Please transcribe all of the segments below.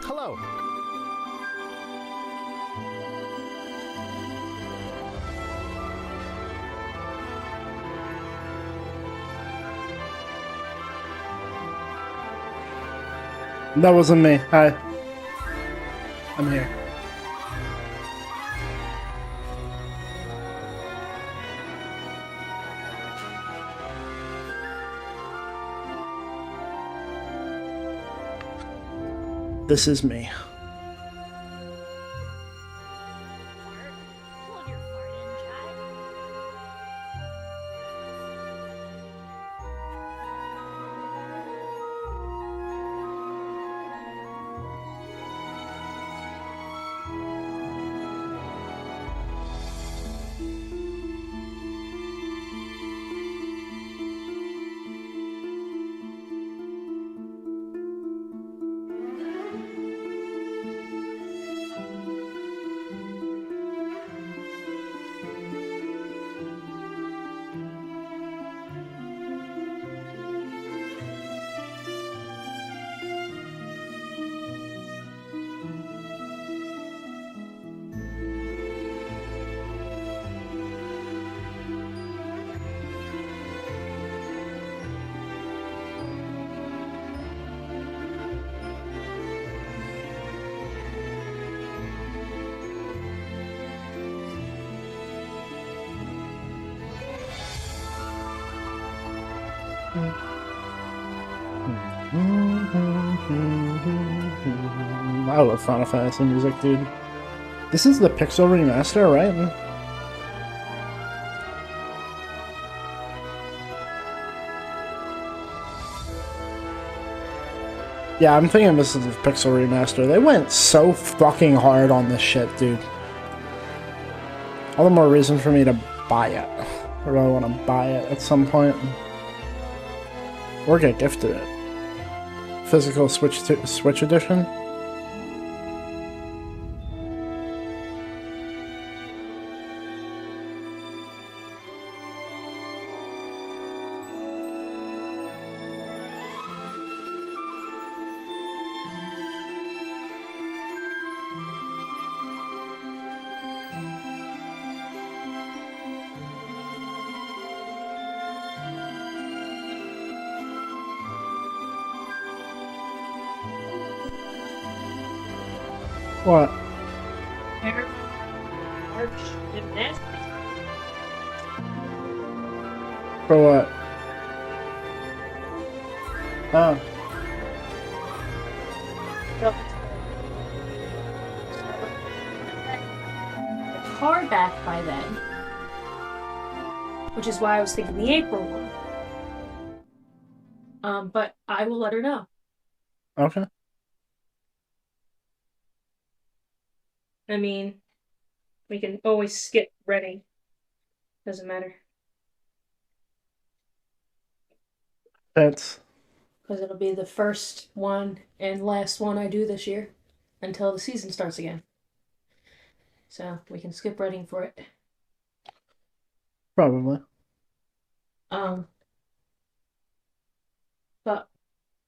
Hello. That wasn't me. Hi. I'm here. This is me. Hold your fart in, Chad. I love Final Fantasy music, dude. This is the Pixel remaster, right? Yeah, I'm thinking this is the Pixel remaster. They went so fucking hard on this shit, dude. All the more reason for me to buy it. I really want to buy it at some point. Or get gifted it. Physical Switch edition. What? Arch gymnastics. For what? Oh. Car back by then, which is why I was thinking the April one. But I will let her know. Okay. I mean, we can always skip Reading. Doesn't matter. That's Because it'll be the first one and last one I do this year until the season starts again. So we can skip Reading for it. probably. But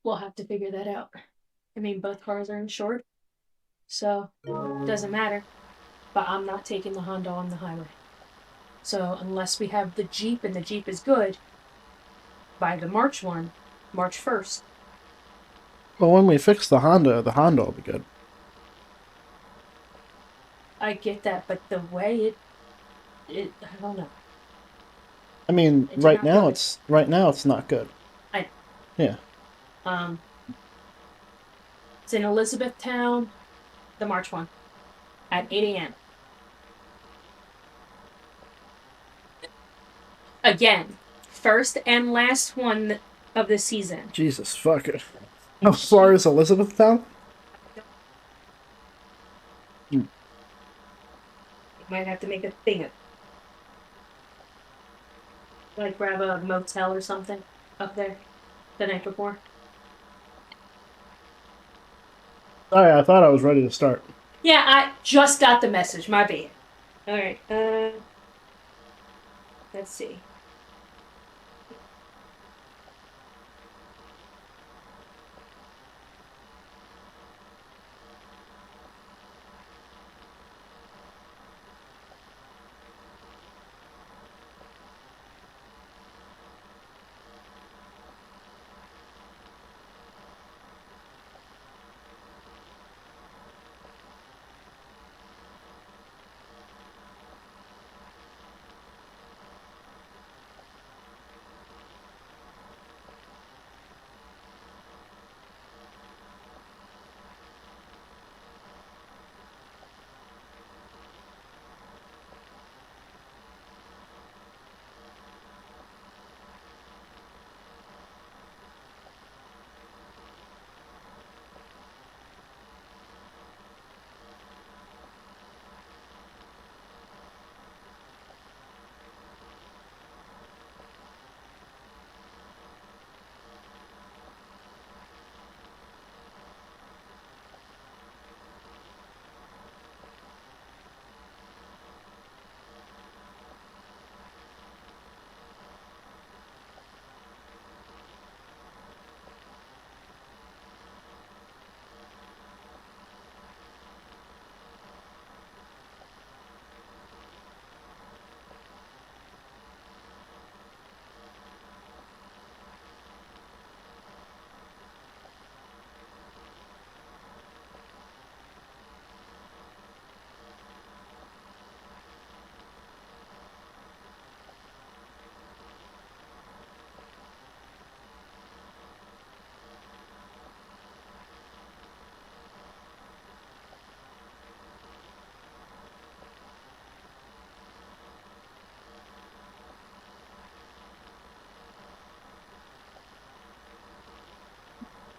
we'll have to figure that out. I mean, both cars are insured, so it doesn't matter. But I'm not taking the Honda on the highway. So unless we have the Jeep and the Jeep is good, by the March one, March 1st. Well, when we fix the Honda will be good. I get that, but the way it I don't know. I mean, It did not feel good. right now it's not good. I Yeah. It's in Elizabethtown, the March one, at 8 a.m. Again, first and last one of the season. Jesus fuck it. How far is Elizabethtown? You might have to make a thing of it. Like grab a motel or something up there the night before. Sorry, I thought I was ready to start. Yeah, I just got the message. My bad. All right. Let's see.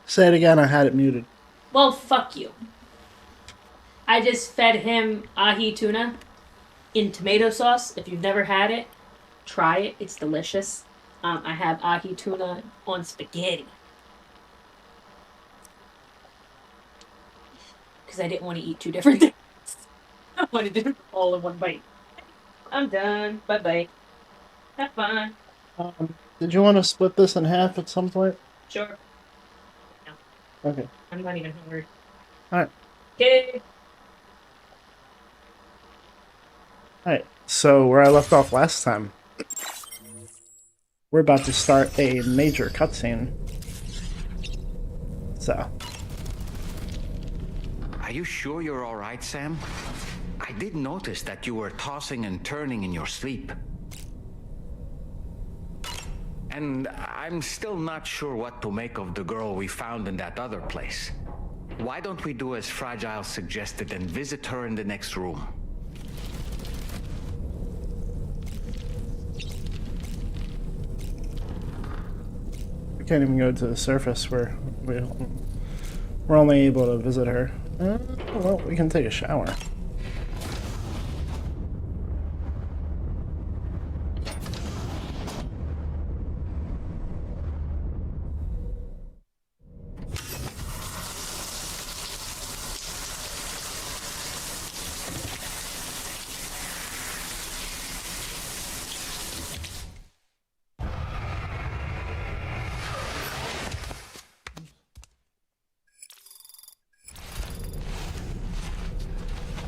Say it again, I had it muted. Well, fuck you. I just fed him ahi tuna in tomato sauce. If you've never had it, try it. It's delicious. I have ahi tuna on spaghetti. Because I didn't want to eat two different things. I wanted to do it all in one bite. I'm done. Bye-bye. Have fun. Did you want to split this in half at some point? Sure. No. Okay. I'm not even hungry. Alright. Okay. Alright, so where I left off last time, we're about to start a major cutscene. So. Are you sure you're alright, Sam? I did notice that you were tossing and turning in your sleep. And I'm still not sure what to make of the girl we found in that other place. Why don't we do as Fragile suggested and visit her in the next room? We can't even go to the surface where we're only able to visit her. Well, we can take a shower.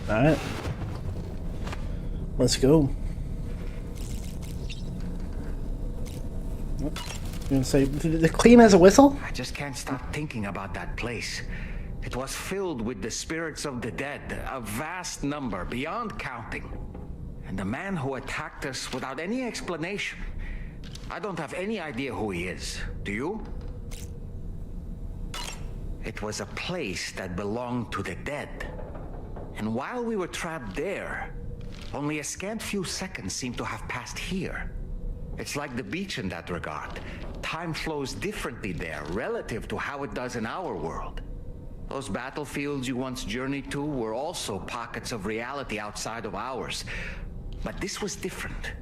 Alright. Let's go. You gonna say, the clean as a whistle? I just can't stop thinking about that place. It was filled with the spirits of the dead, a vast number, beyond counting. And the man who attacked us without any explanation. I don't have any idea who he is. Do you? It was a place that belonged to the dead. And while we were trapped there, only a scant few seconds seem to have passed here. It's like the beach in that regard. Time flows differently there, relative to how it does in our world. Those battlefields you once journeyed to were also pockets of reality outside of ours. But this was different.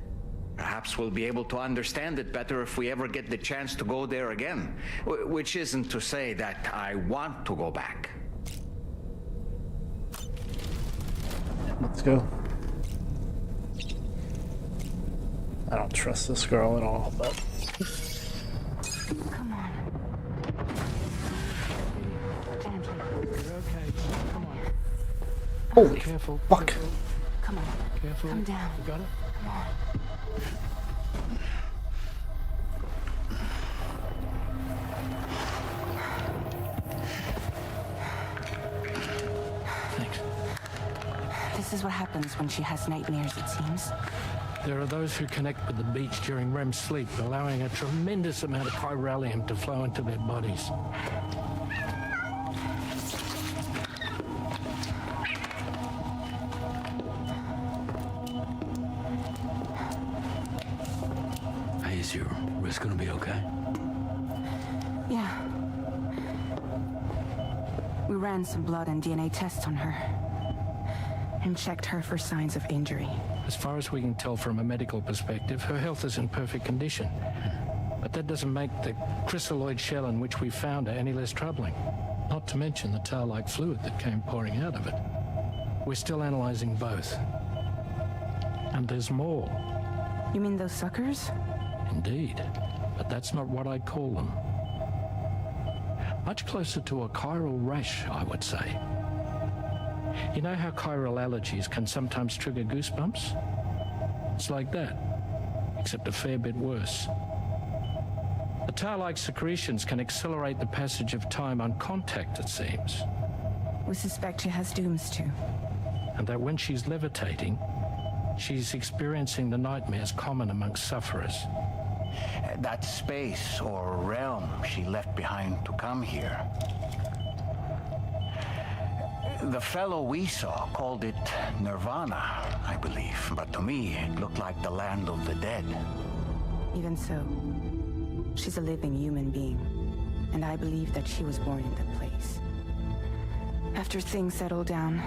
Perhaps we'll be able to understand it better if we ever get the chance to go there again. Which isn't to say that I want to go back. Let's go. I don't trust this girl at all, but... Come on. Gently. You're okay. Come on. Holy Careful. fuck. Careful. Come on. Careful. Come down. You got it? Come on. Thanks. This is what happens when she has nightmares, it seems. There are those who connect with the beach during REM sleep, allowing a tremendous amount of chiralium to flow into their bodies. Hey, is your wrist gonna be okay? Yeah. We ran some blood and DNA tests on her. And checked her for signs of injury. As far as we can tell from a medical perspective, her health is in perfect condition. But that doesn't make the crystalloid shell in which we found her any less troubling. Not to mention the tar-like fluid that came pouring out of it. We're still analyzing both. And there's more. You mean those suckers? Indeed. But that's not what I'd call them. Much closer to a chiral rash, I would say. You know how chiral allergies can sometimes trigger goosebumps? It's like that, except a fair bit worse. The tar-like secretions can accelerate the passage of time on contact, it seems. We suspect she has dooms too. And that when she's levitating, she's experiencing the nightmares common amongst sufferers. That space or realm she left behind to come here. The fellow we saw called it Nirvana, I believe. But to me, it looked like the land of the dead. Even so, she's a living human being. and I believe that she was born in that place. After things settled down,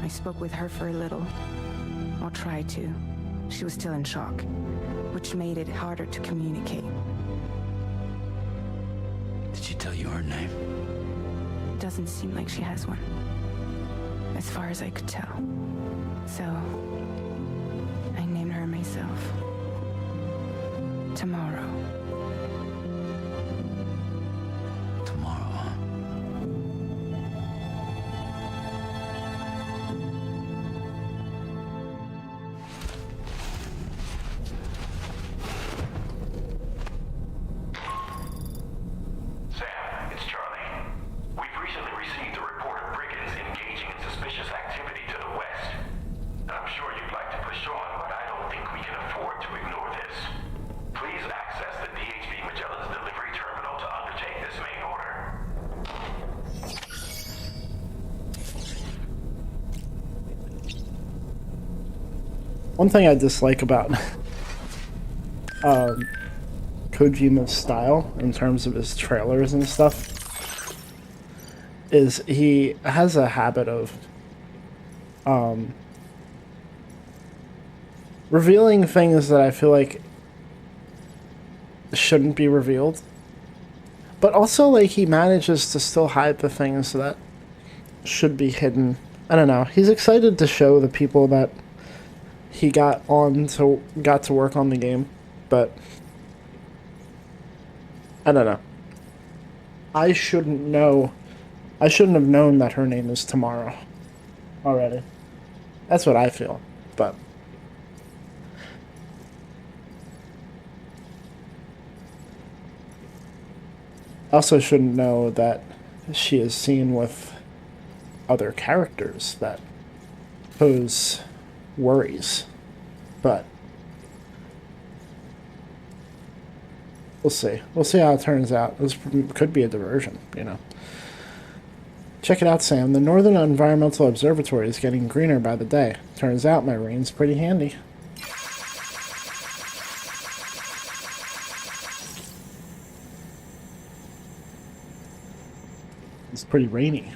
I spoke with her for a little. Or tried to. She was still in shock, which made it harder to communicate. Did she tell you her name? Doesn't seem like she has one, as far as I could tell. So, I named her myself. Tomorrow. Tomorrow, huh? Sam, it's Charlie. We've recently received a report of brigands engaging in suspicious activity to the west. I'm sure you'd like to push on, but I don't think we can afford to ignore this. Please access the DHV Magellan's delivery terminal to undertake this main order. One thing I dislike about Kojima's style in terms of his trailers and stuff is he has a habit of revealing things that I feel like shouldn't be revealed, but also like he manages to still hide the things that should be hidden. I don't know. He's excited to show the people that he got to work on the game, but I don't know. I shouldn't have known that her name is Tomorrow already. That's what I feel, but I also shouldn't know that she is seen with other characters that pose worries, but we'll see. We'll see how it turns out. This could be a diversion, you know. Check it out, Sam. The Northern Environmental Observatory is getting greener by the day. Turns out my rain's pretty handy. It's pretty rainy.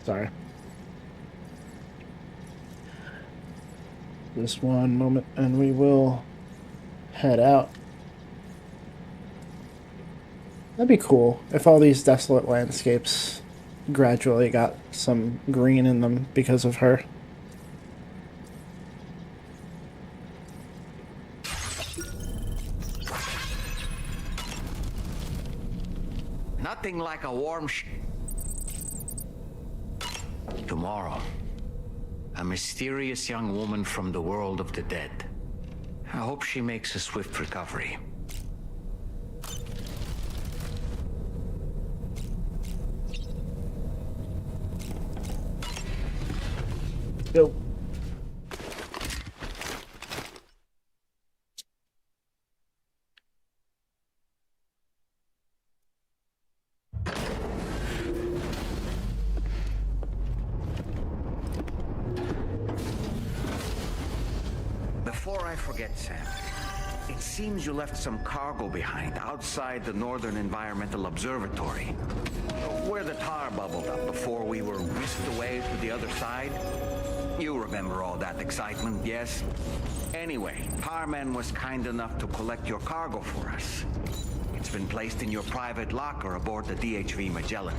Sorry. Just one moment and we will head out. That'd be cool if all these desolate landscapes gradually got some green in them because of her. Nothing like a warm Tomorrow, a mysterious young woman from the world of the dead. I hope she makes a swift recovery. Go. Before I forget, Sam, it seems you left some cargo behind outside the Northern Environmental Observatory, where the tar bubbled up before we were whisked away to the other side. You remember all that excitement, yes? Anyway, Tarman was kind enough to collect your cargo for us. It's been placed in your private locker aboard the DHV Magellan.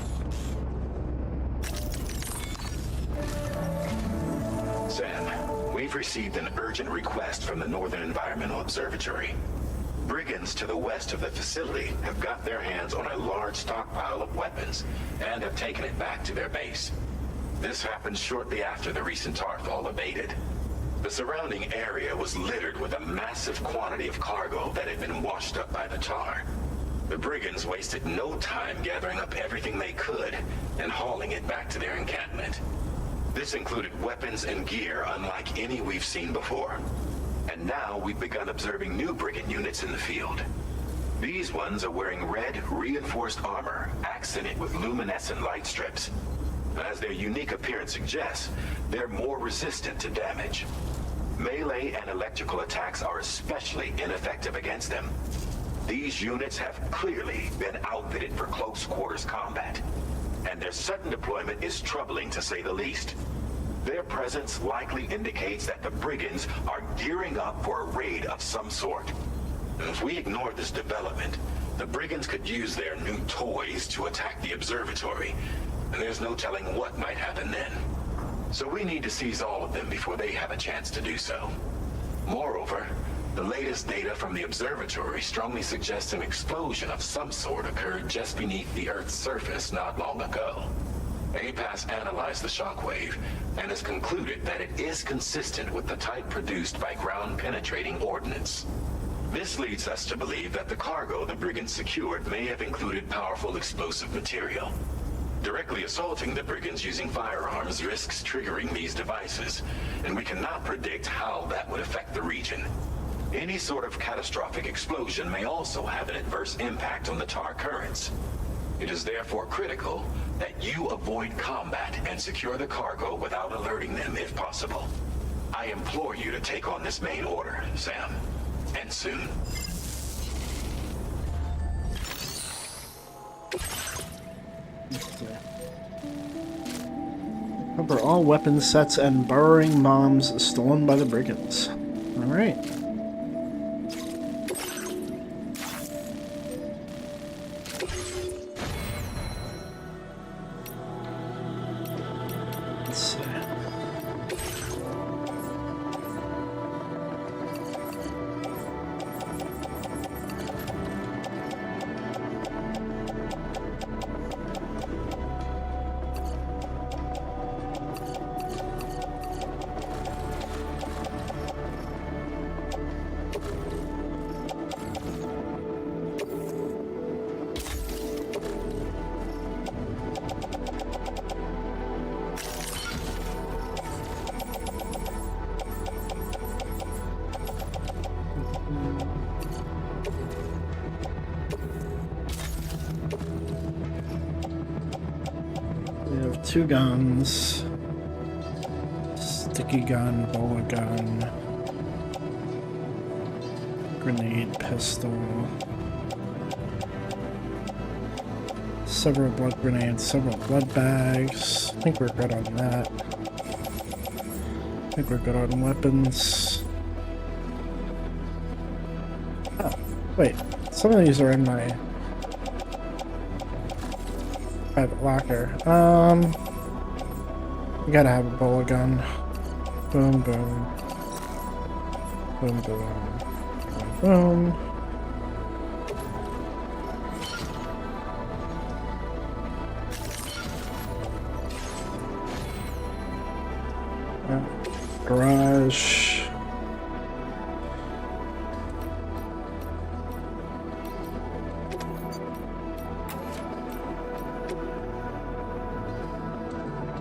Sam, we've received an urgent request from the Northern Environmental Observatory. Brigands to the west of the facility have got their hands on a large stockpile of weapons and have taken it back to their base. This happened shortly after the recent tarfall abated. The surrounding area was littered with a massive quantity of cargo that had been washed up by the tar. The brigands wasted no time gathering up everything they could and hauling it back to their encampment. This included weapons and gear unlike any we've seen before. And now we've begun observing new brigand units in the field. These ones are wearing red, reinforced armor, accented with luminescent light strips. As their unique appearance suggests, they're more resistant to damage. Melee and electrical attacks are especially ineffective against them. These units have clearly been outfitted for close quarters combat, and their sudden deployment is troubling to say the least. Their presence likely indicates that the brigands are gearing up for a raid of some sort. If we ignore this development, the brigands could use their new toys to attack the observatory, and there's no telling what might happen then. So we need to seize all of them before they have a chance to do so. Moreover, the latest data from the observatory strongly suggests an explosion of some sort occurred just beneath the Earth's surface not long ago. APAS analyzed the shockwave and has concluded that it is consistent with the type produced by ground-penetrating ordnance. This leads us to believe that the cargo the brigands secured may have included powerful explosive material. Directly assaulting the brigands using firearms risks triggering these devices, and we cannot predict how that would affect the region. Any sort of catastrophic explosion may also have an adverse impact on the tar currents. It is therefore critical that you avoid combat and secure the cargo without alerting them if possible. I implore you to take on this main order, Sam. And soon. Cover all weapon sets and burrowing bombs stolen by the brigands. Alright. Let's see. We have 2 guns. Sticky gun, bola gun. Grenade pistol. Several blood grenades, several blood bags. I think we're good on that. I think we're good on weapons. Oh, wait. Some of these are in my private locker. We gotta have a bola gun. Boom, boom. Boom, boom. Boom, boom. Garage.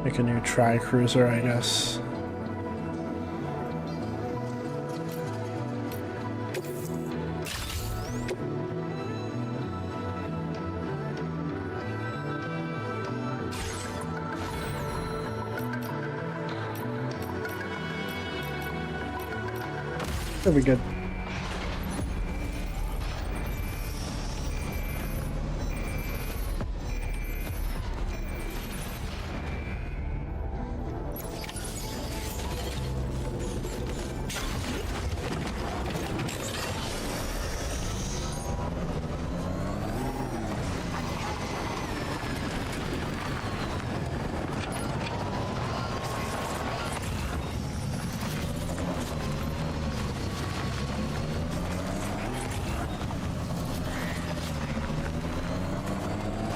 Make a new tri-cruiser, I guess. That'll be good.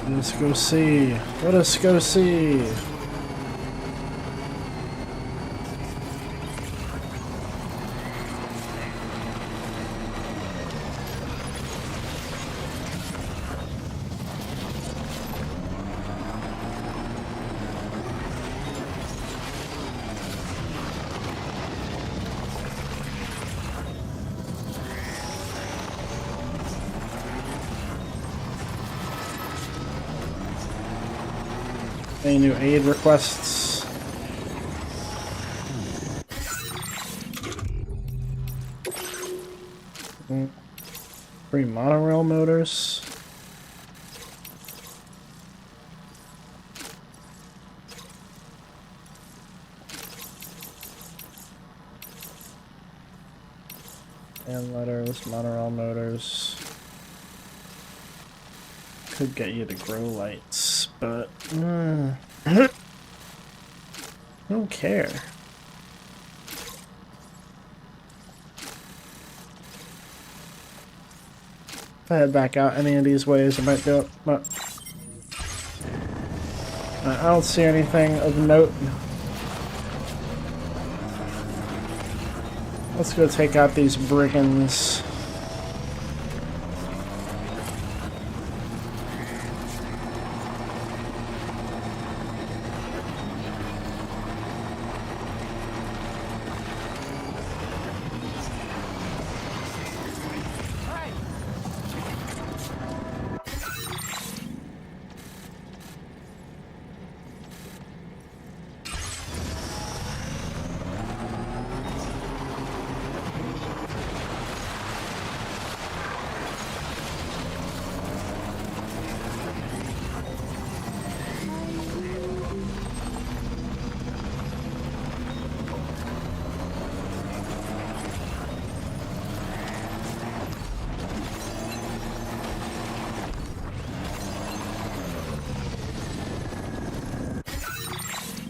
Let's go see. Let us go see. Any new aid requests? Free monorail motors. And letters, monorail motors. Could get you to grow lights, but I don't care. If I head back out any of these ways, I might do it, but I don't see anything of note. Let's go take out these brigands.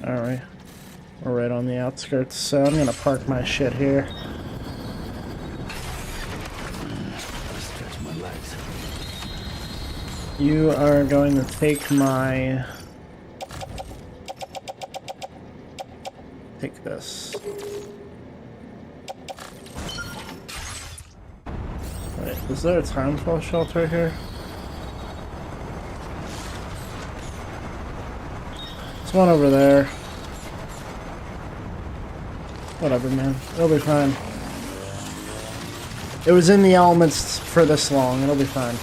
Alright, we're right on the outskirts, so I'm gonna park my shit here. Stretch my legs. You are going to take my... Take this. Wait, is there a timefall shelter here? There's one over there. Whatever, man. It'll be fine. It was in the elements for this long. It'll be fine.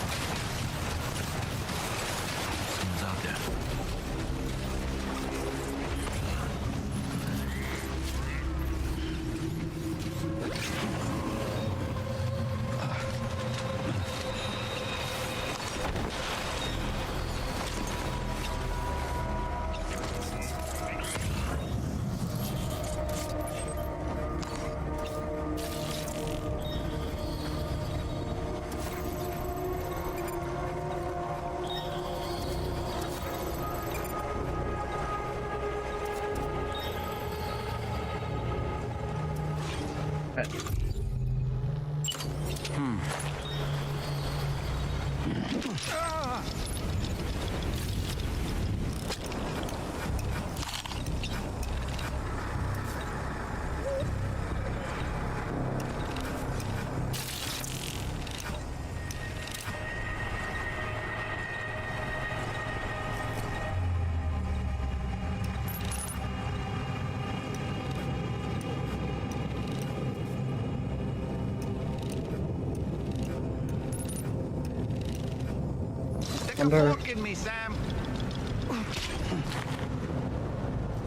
Someone's out there. Fork in me, Sam.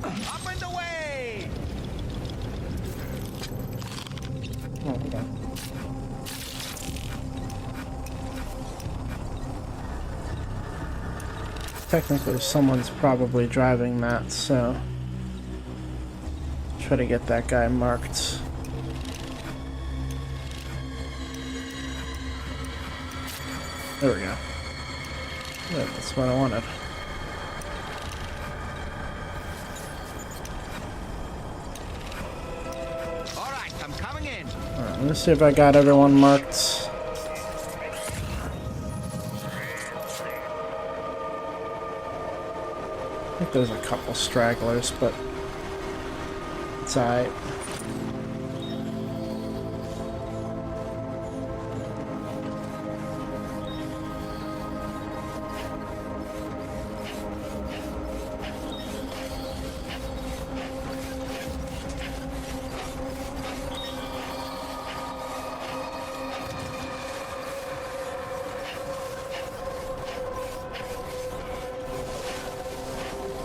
Up and away! Oh, okay. Technically, someone's probably driving that, so try to get that guy marked. There we go. Yeah, that's what I wanted. All right, I'm coming in. Alright, let's see if I got everyone marked. I think there's a couple stragglers, but it's alright.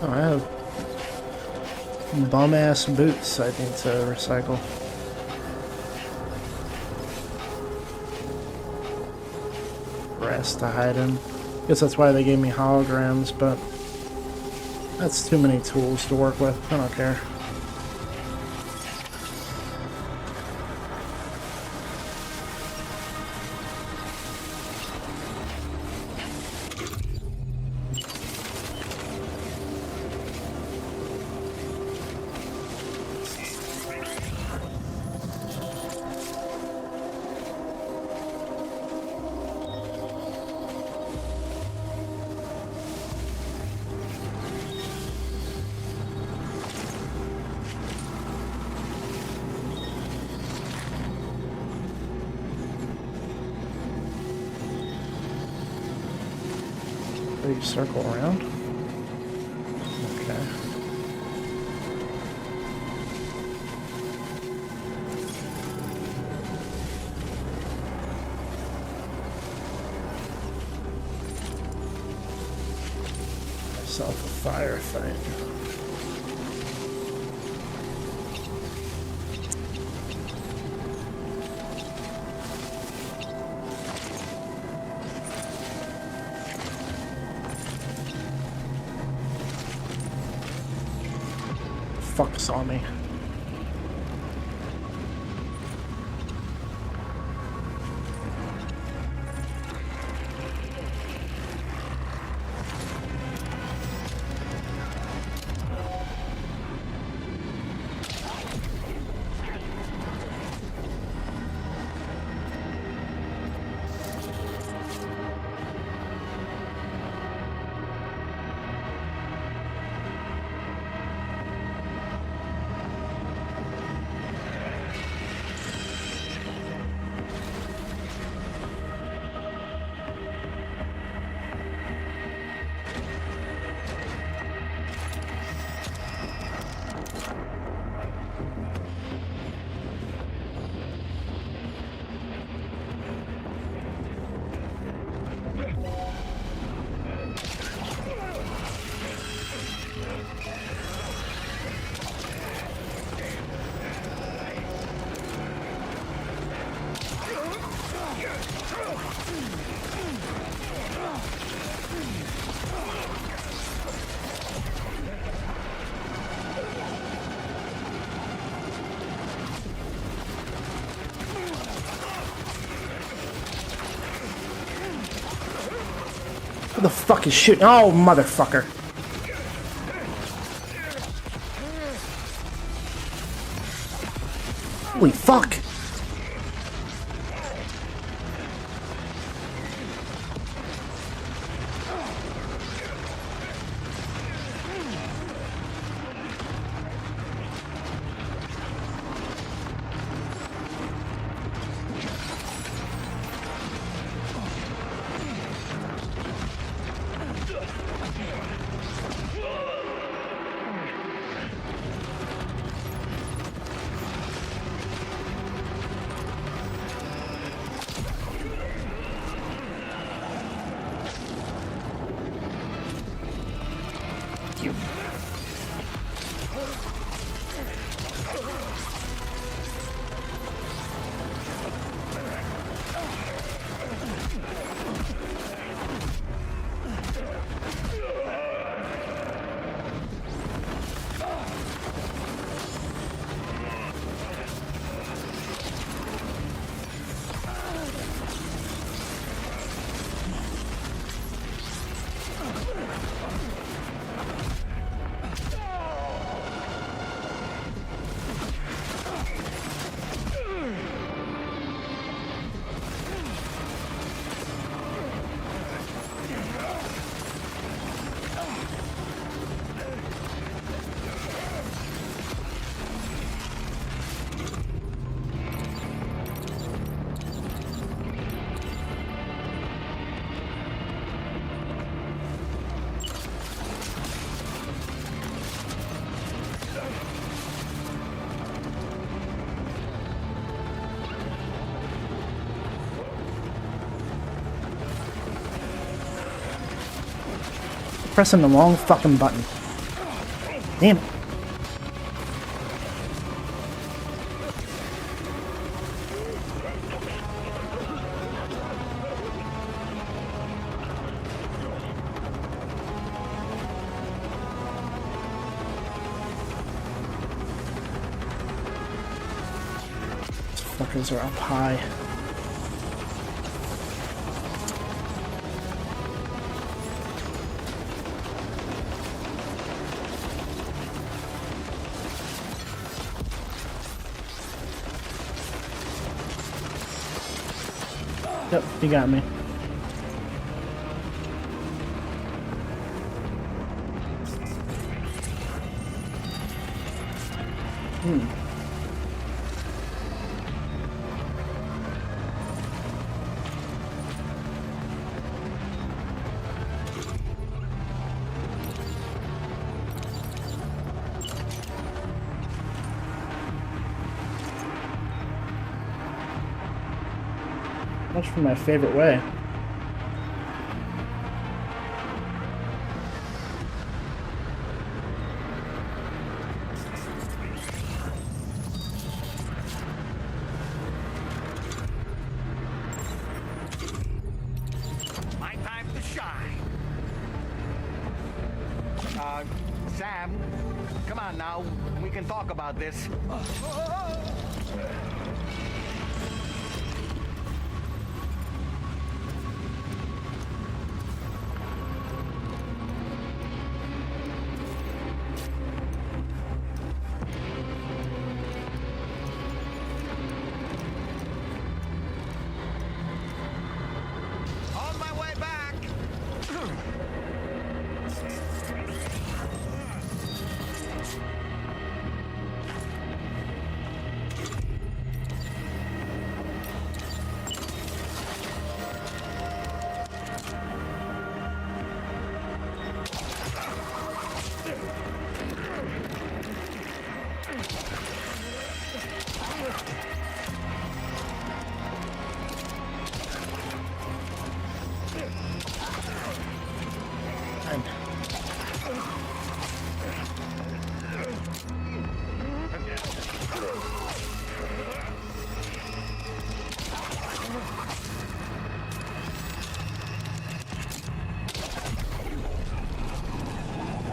Oh, I have bum-ass boots I need to recycle. grass to hide in. Guess that's why they gave me holograms, but that's too many tools to work with. I don't care. You circle around? Okay. Myself a fire thing. Fuck saw me. Who the fuck is shooting? Oh, motherfucker. Holy fuck. Pressing the wrong fucking button. Damn it. markers are up high. Yep, you got me. Much for my favorite way. My time to shine. Sam, come on now. We can talk about this. On my way back.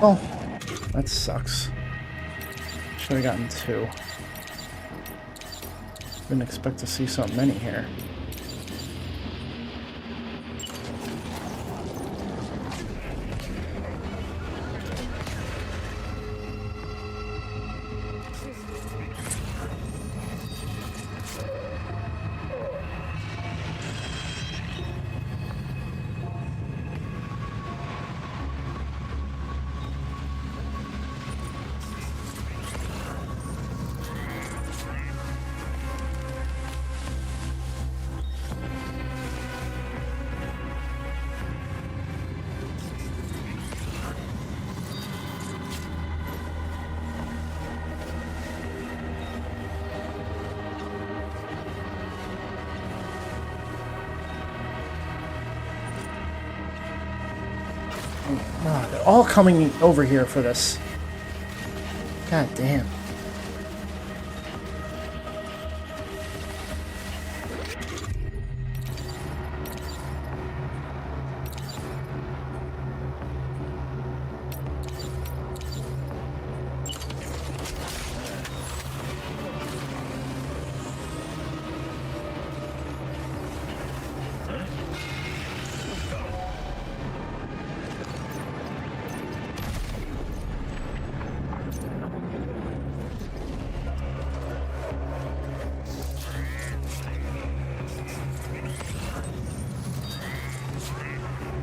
Oh, that sucks. Should have gotten 2. Didn't expect to see so many here. Oh, they're all coming over here for this. God damn.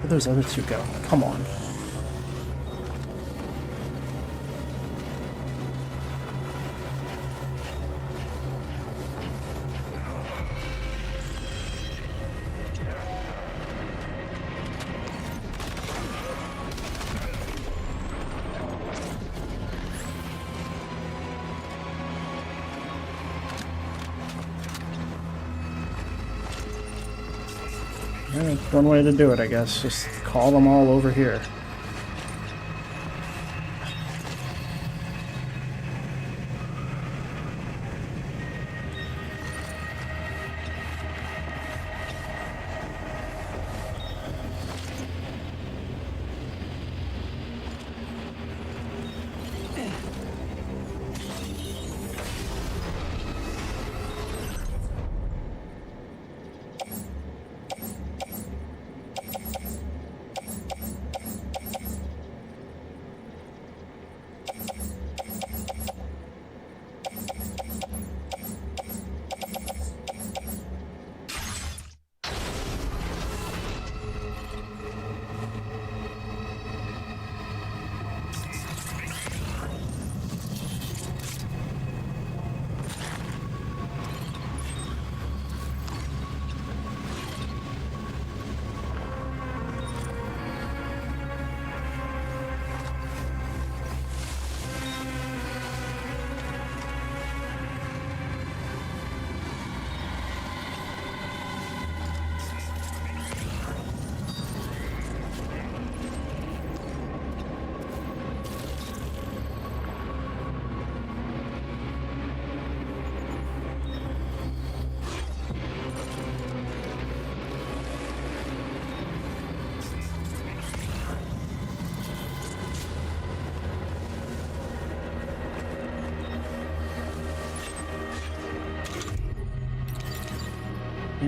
Where'd those other 2 go? Come on. One way to do it, I guess. Just call them all over here.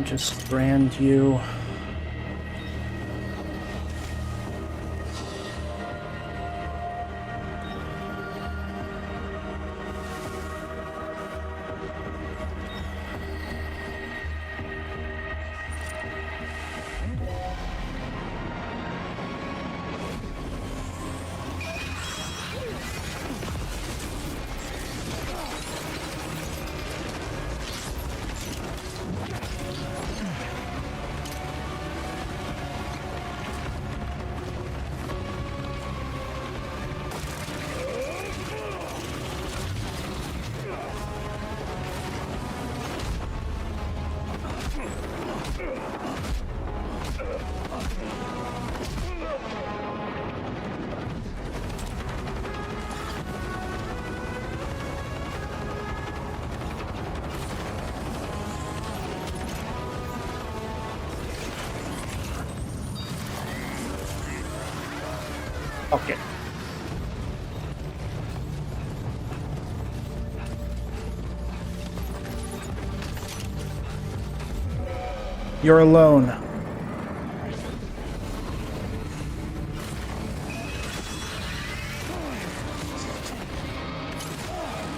just brand you. Okay. You're alone.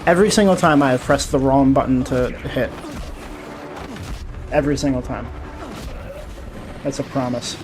Every single time I have pressed the wrong button to hit. Every single time. That's a promise.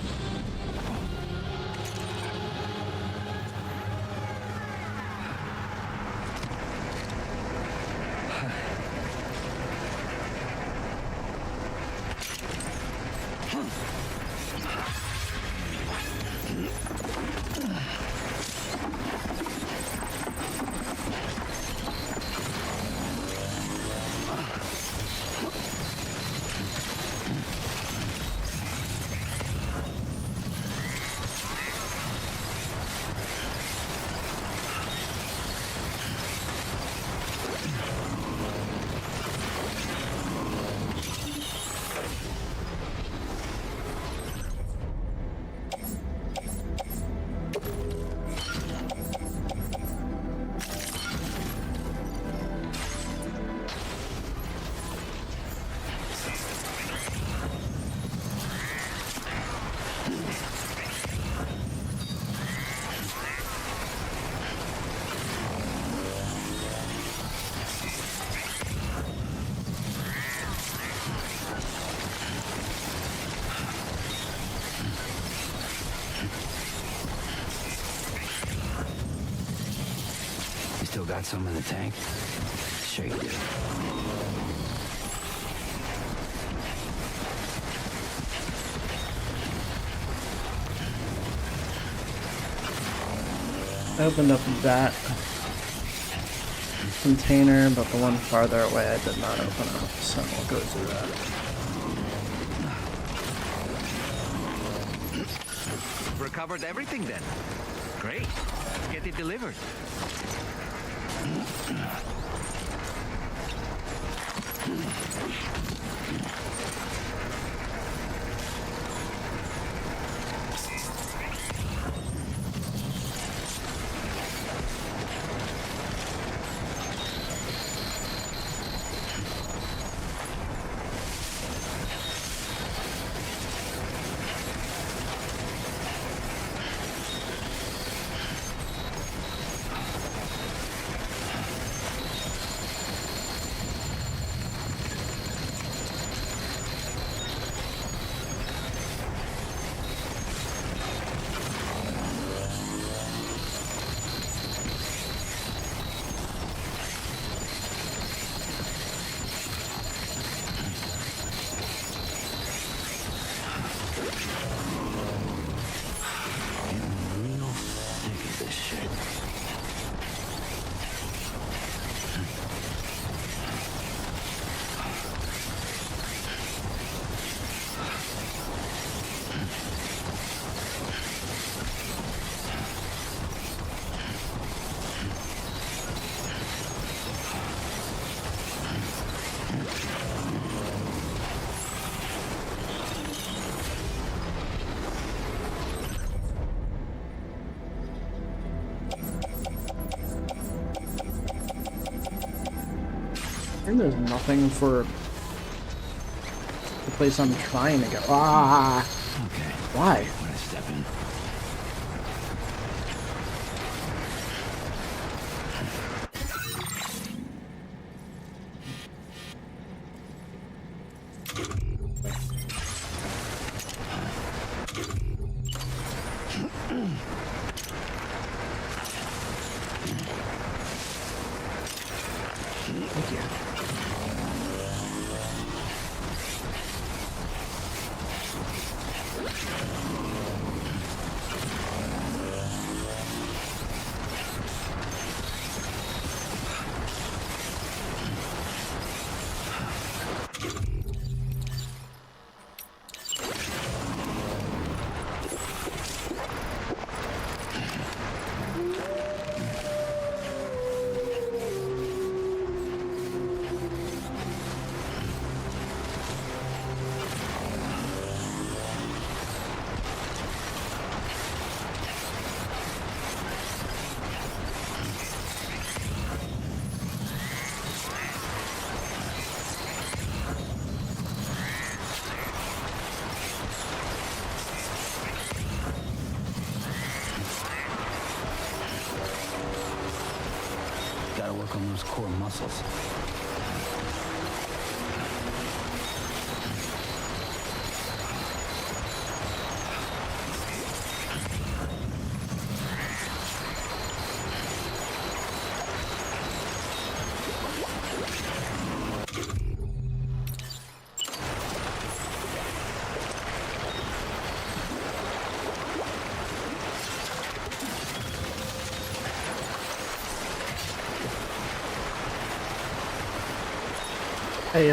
Still got some in the tank? Sure you do. I opened up that container, but the one farther away I did not open up, so we'll go through that. Recovered everything then. Great. Let's get it delivered. I think there's nothing for the place I'm trying to go. Ah! Okay. Why? I'm gonna step in. Thank you. Gotta work on those core muscles. Hey,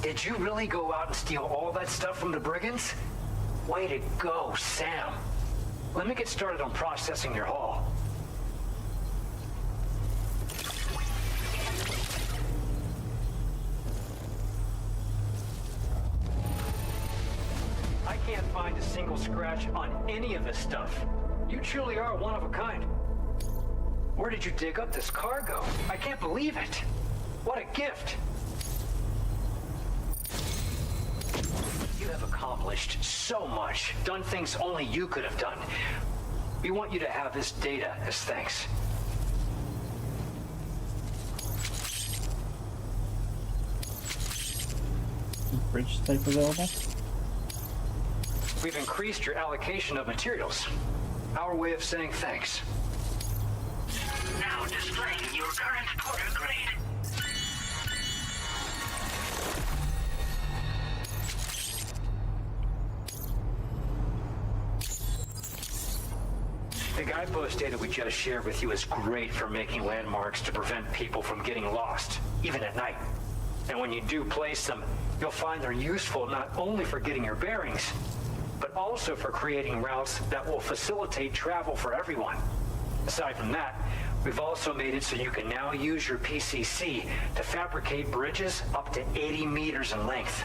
Did you really go out and steal all that stuff from the brigands? Way to go, Sam. Let me get started on processing your haul. I can't find a single scratch on any of this stuff. You truly are one of a kind. Where did you dig up this cargo? I can't believe it. What a gift. You have accomplished so much, done things only you could have done. We want you to have this data as thanks. bridge type available? We've increased your allocation of materials. Our way of saying thanks. Now displaying your current porter grade. Hey guys. iPost data we just shared with you is great for making landmarks to prevent people from getting lost, even at night. And when you do place them, you'll find they're useful not only for getting your bearings, but also for creating routes that will facilitate travel for everyone. Aside from that, we've also made it so you can now use your PCC to fabricate bridges up to 80 meters in length.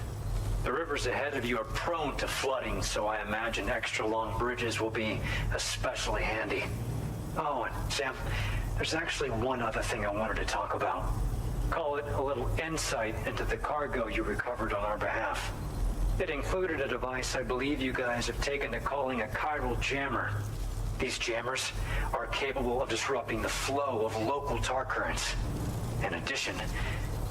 The rivers ahead of you are prone to flooding, so I imagine extra long bridges will be especially handy. Oh, and Sam, there's actually one other thing I wanted to talk about. Call it a little insight into the cargo you recovered on our behalf. It included a device I believe you guys have taken to calling a chiral jammer. These jammers are capable of disrupting the flow of local tar currents. In addition,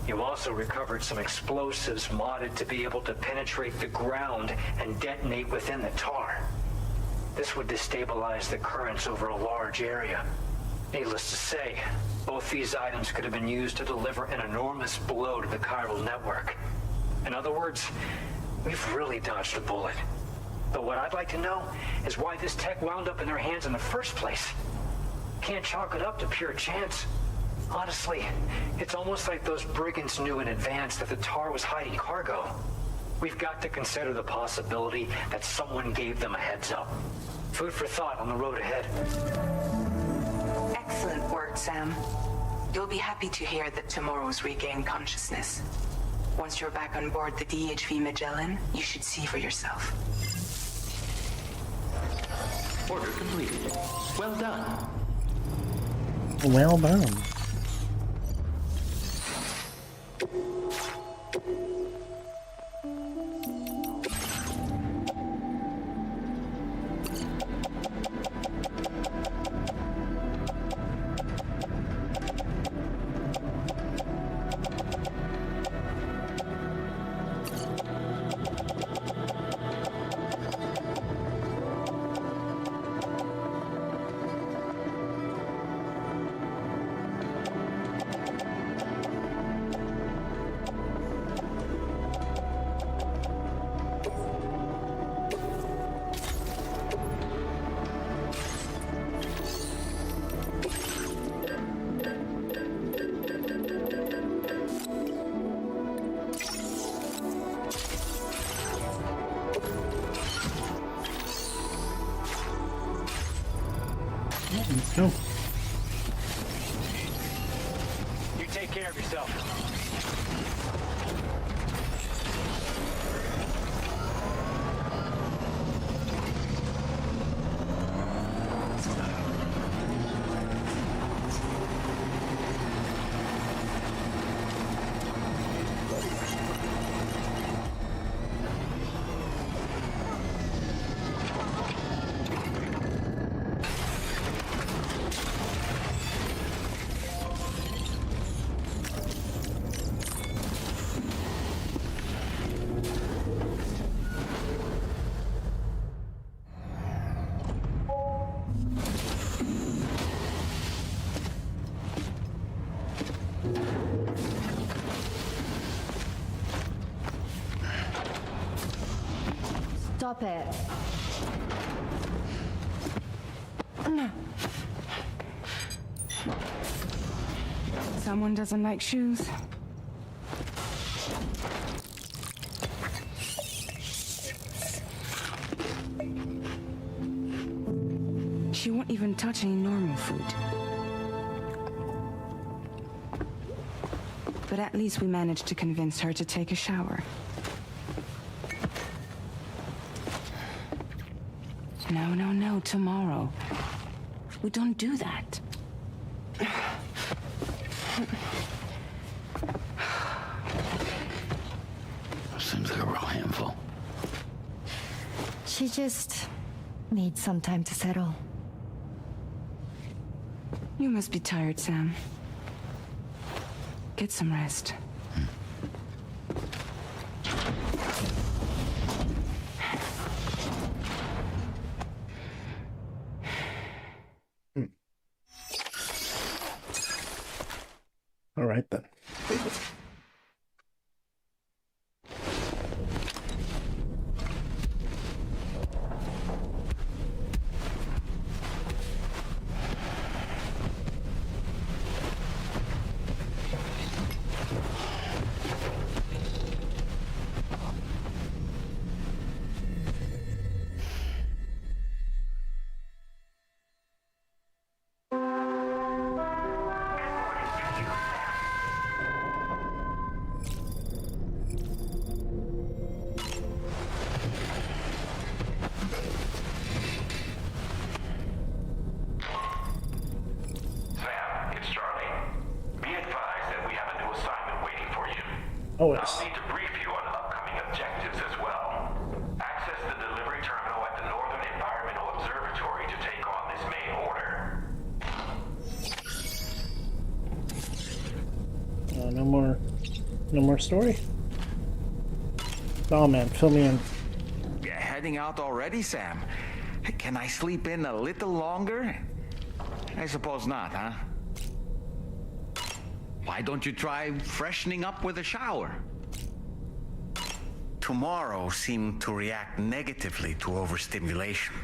you also recovered some explosives modded to be able to penetrate the ground and detonate within the tar. This would destabilize the currents over a large area. Needless to say, both these items could have been used to deliver an enormous blow to the chiral network. In other words, we've really dodged a bullet. But what I'd like to know is why this tech wound up in their hands in the first place. Can't chalk it up to pure chance. Honestly, it's almost like those brigands knew in advance that the tar was hiding cargo. We've got to consider the possibility that someone gave them a heads up. Food for thought on the road ahead. Excellent work, Sam. You'll be happy to hear that tomorrow's regained consciousness. Once you're back on board the DHV Magellan, you should see for yourself. Order completed. Well done. Well done. Let's go. You take care of yourself. Stop it. Someone doesn't like shoes. She won't even touch any normal food. But at least we managed to convince her to take a shower. No, tomorrow. We don't do that. Seems like a real handful. She just needs some time to settle. You must be tired, Sam. Get some rest. All right then. Always. I'll need to brief you on upcoming objectives as well. Access the delivery terminal at the Northern Environmental Observatory to take on this main order. No more story? Oh man, fill me in. You're heading out already, Sam? Can I sleep in a little longer? I suppose not, huh? Why don't you try freshening up with a shower? Tomorrow seemed to react negatively to overstimulation.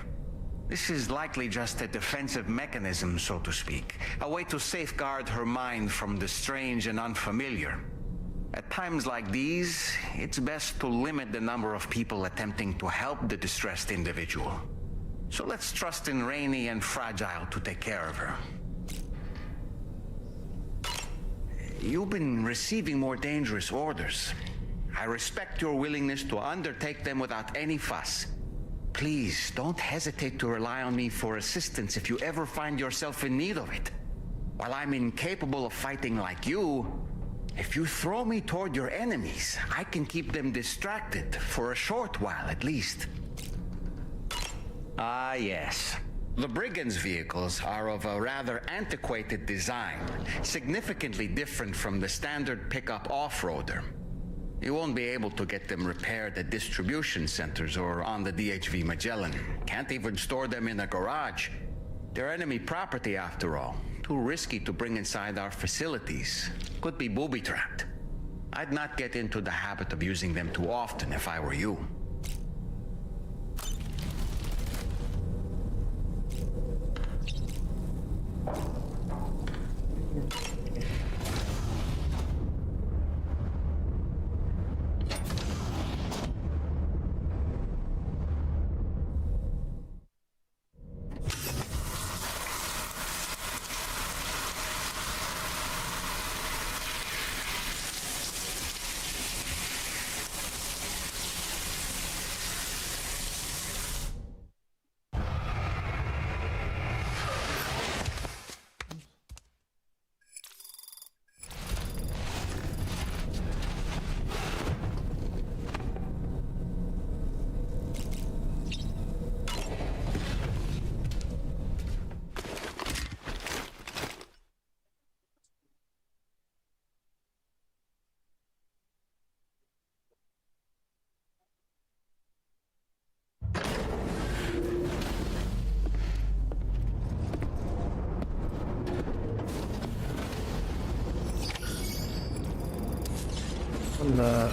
This is likely just a defensive mechanism, so to speak. A way to safeguard her mind from the strange and unfamiliar. At times like these, it's best to limit the number of people attempting to help the distressed individual. So let's trust in Rainy and Fragile to take care of her. You've been receiving more dangerous orders. I respect your willingness to undertake them without any fuss. Please, don't hesitate to rely on me for assistance if you ever find yourself in need of it. While I'm incapable of fighting like you, if you throw me toward your enemies, I can keep them distracted for a short while at least. Ah, yes. The Brigands' vehicles are of a rather antiquated design, significantly different from the standard pickup off-roader. You won't be able to get them repaired at distribution centers or on the DHV Magellan. Can't even store them in a garage. They're enemy property after all. Too risky to bring inside our facilities. Could be booby-trapped. I'd not get into the habit of using them too often if I were you.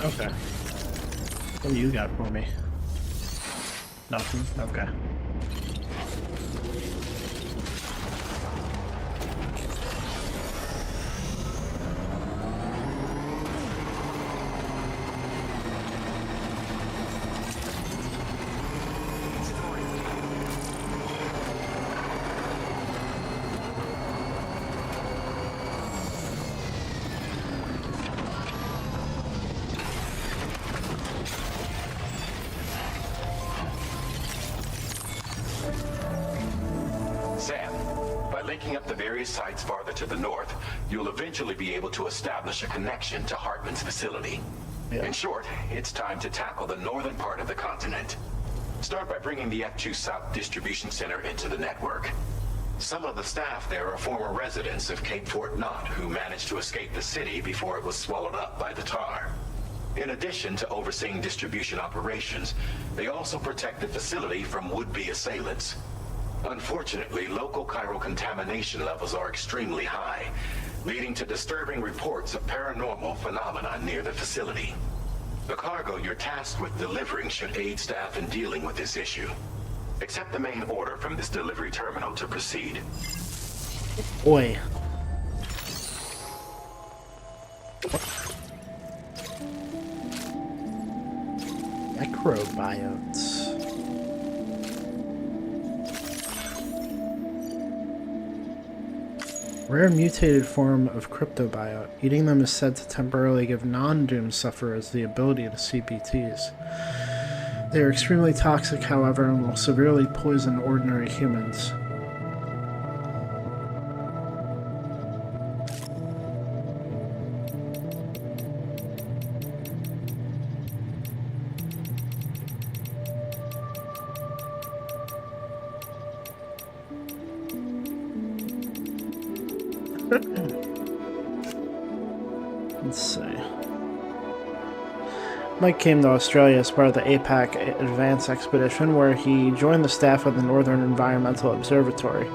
Okay. What do you got for me? Nothing? Okay. Linking up the various sites farther to the north, you'll eventually be able to establish a connection to Hartman's facility. Yeah. In short, it's time to tackle the northern part of the continent. Start by bringing the F2 South Distribution Center into the network. Some of the staff there are former residents of Cape Fort Knot who managed to escape the city before it was swallowed up by the tar. In addition to overseeing distribution operations, they also protect the facility from would-be assailants. Unfortunately, local chiral contamination levels are extremely high, leading to disturbing reports of paranormal phenomena near the facility. The cargo you're tasked with delivering should aid staff in dealing with this issue. Accept the main order from this delivery terminal to proceed. Oi. Microbiotes. Rare mutated form of cryptobiote. Eating them is said to temporarily give non-doom sufferers the ability to see BTs. They are extremely toxic, however, and will severely poison ordinary humans. Let's see. Mike came to Australia as part of the APAC Advance Expedition, where he joined the staff of the Northern Environmental Observatory.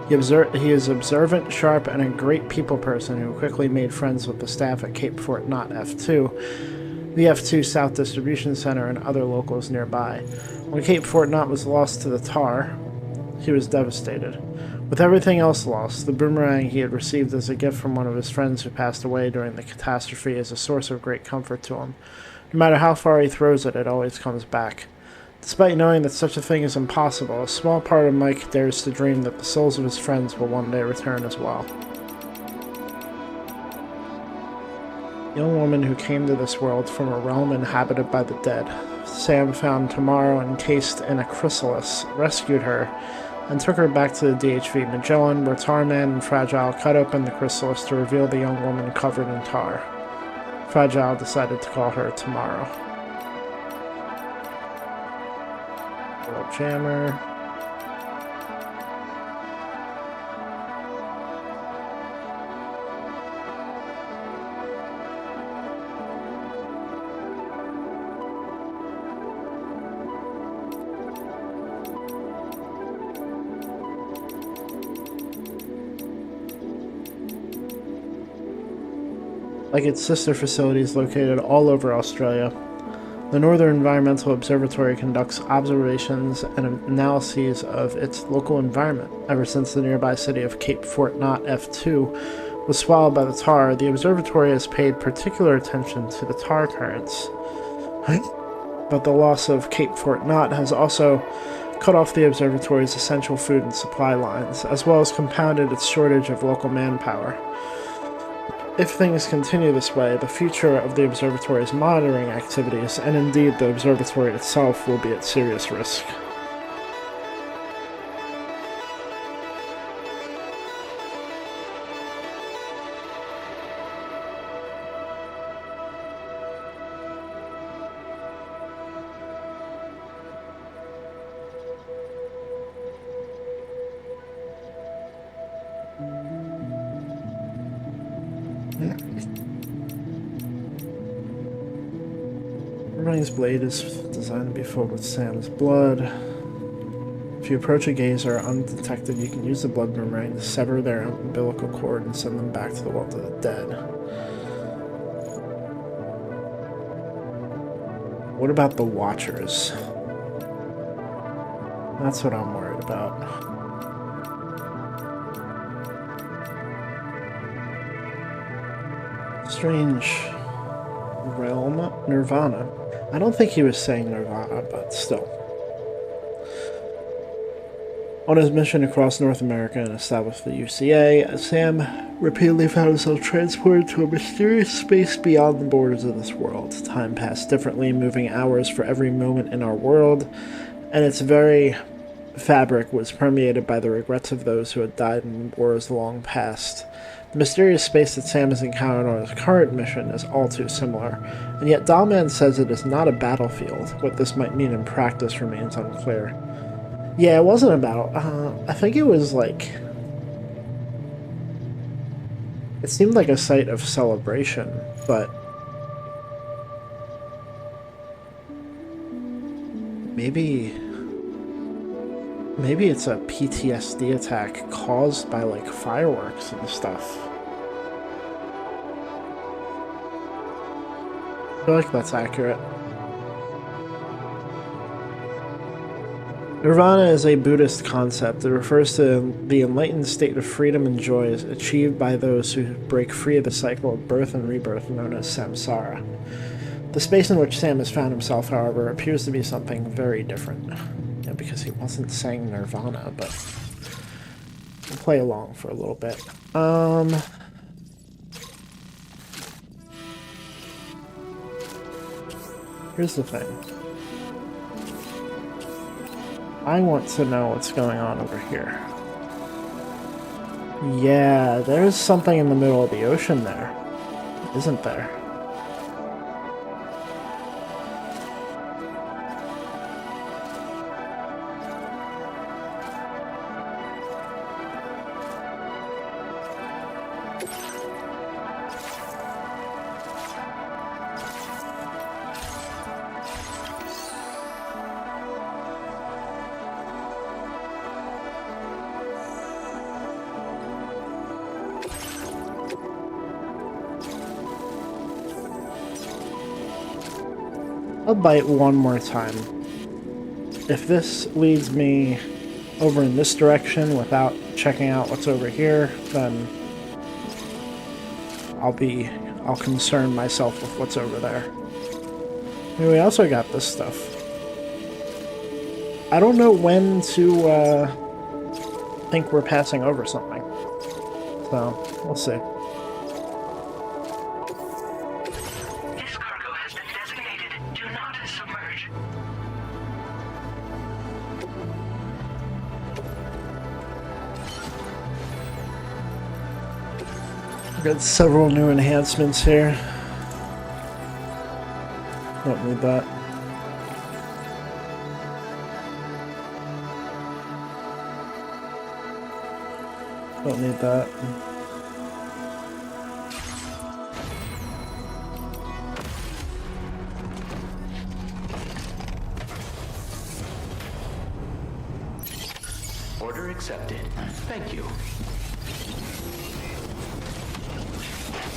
He is observant, sharp, and a great people person who quickly made friends with the staff at Cape Fort Knott F2, the F2 South Distribution Center, and other locals nearby. When Cape Fort Knott was lost to the tar, he was devastated. With everything else lost, the boomerang he had received as a gift from one of his friends who passed away during the catastrophe is a source of great comfort to him. No matter how far he throws it, it always comes back. Despite knowing that such a thing is impossible, a small part of Mike dares to dream that the souls of his friends will one day return as well. The young woman who came to this world from a realm inhabited by the dead. Sam found tomorrow encased in a chrysalis, rescued her, and took her back to the DHV Magellan, where Tarman and Fragile cut open the chrysalis to reveal the young woman covered in tar. Fragile decided to call her Tomorrow. Little jammer. Like its sister facilities located all over Australia, the Northern Environmental Observatory conducts observations and analyses of its local environment. Ever since the nearby city of Cape Fort Knott F2 was swallowed by the tar, the observatory has paid particular attention to the tar currents. But the loss of Cape Fort Knott has also cut off the observatory's essential food and supply lines, as well as compounded its shortage of local manpower. If things continue this way, the future of the observatory's monitoring activities, and indeed the observatory itself, will be at serious risk. Boomerang's blade is designed to be filled with Sam's blood. If you approach a gazer undetected, you can use the blood boomerang to sever their umbilical cord and send them back to the world of the dead. What about the Watchers? That's what I'm worried about. Strange realm. Nirvana. I don't think he was saying Nirvana, but still. On his mission across North America and establish the UCA, Sam repeatedly found himself transported to a mysterious space beyond the borders of this world. Time passed differently, moving hours for every moment in our world, and its very fabric was permeated by the regrets of those who had died in wars long past. The mysterious space that Sam has encountered on his current mission is all too similar, and yet Dahlman says it is not a battlefield. What this might mean in practice remains unclear. Yeah, it wasn't a battle. I think it was like... It seemed like a site of celebration, but... Maybe it's a PTSD attack caused by, like, fireworks and stuff. I feel like that's accurate. Nirvana is a Buddhist concept. It refers to the enlightened state of freedom and joy achieved by those who break free of the cycle of birth and rebirth known as samsara. The space in which Sam has found himself, however, appears to be something very different. Yeah, because he wasn't saying Nirvana, but we'll play along for a little bit. Here's the thing. I want to know what's going on over here. Yeah, there's something in the middle of the ocean there, isn't there? I'll bite one more time. If this leads me over in this direction without checking out what's over here, then I'll concern myself with what's over there. I mean, we also got this stuff. I don't know when to think we're passing over something. So, we'll see. This cargo has been designated. Do not submerge. We've got several new enhancements here. Don't need that. Don't need that. Order accepted. Thank you.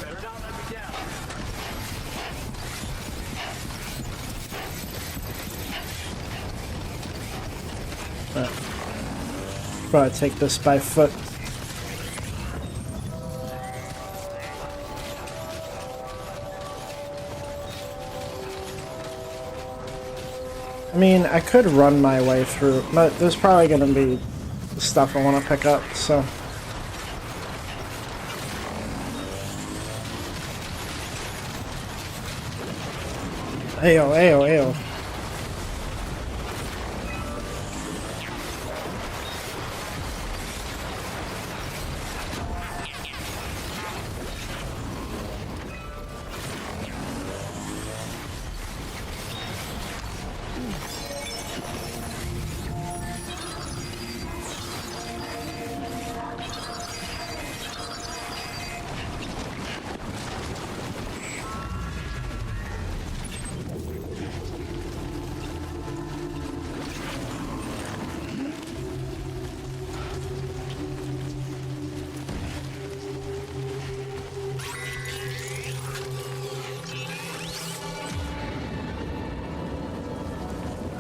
Better not let me down. Probably take this by foot. I mean, I could run my way through, but there's probably going to be stuff I want to pick up, so. Ayo, ayo, ayo.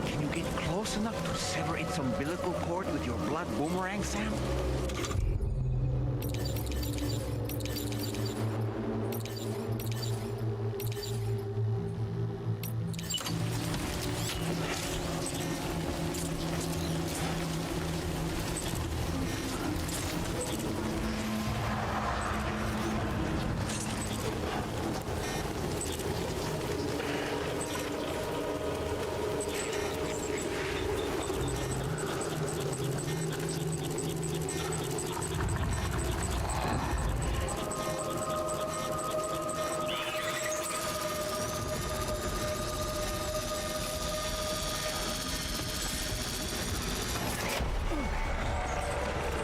Can you get close enough to sever its umbilical cord with your blood boomerang, Sam?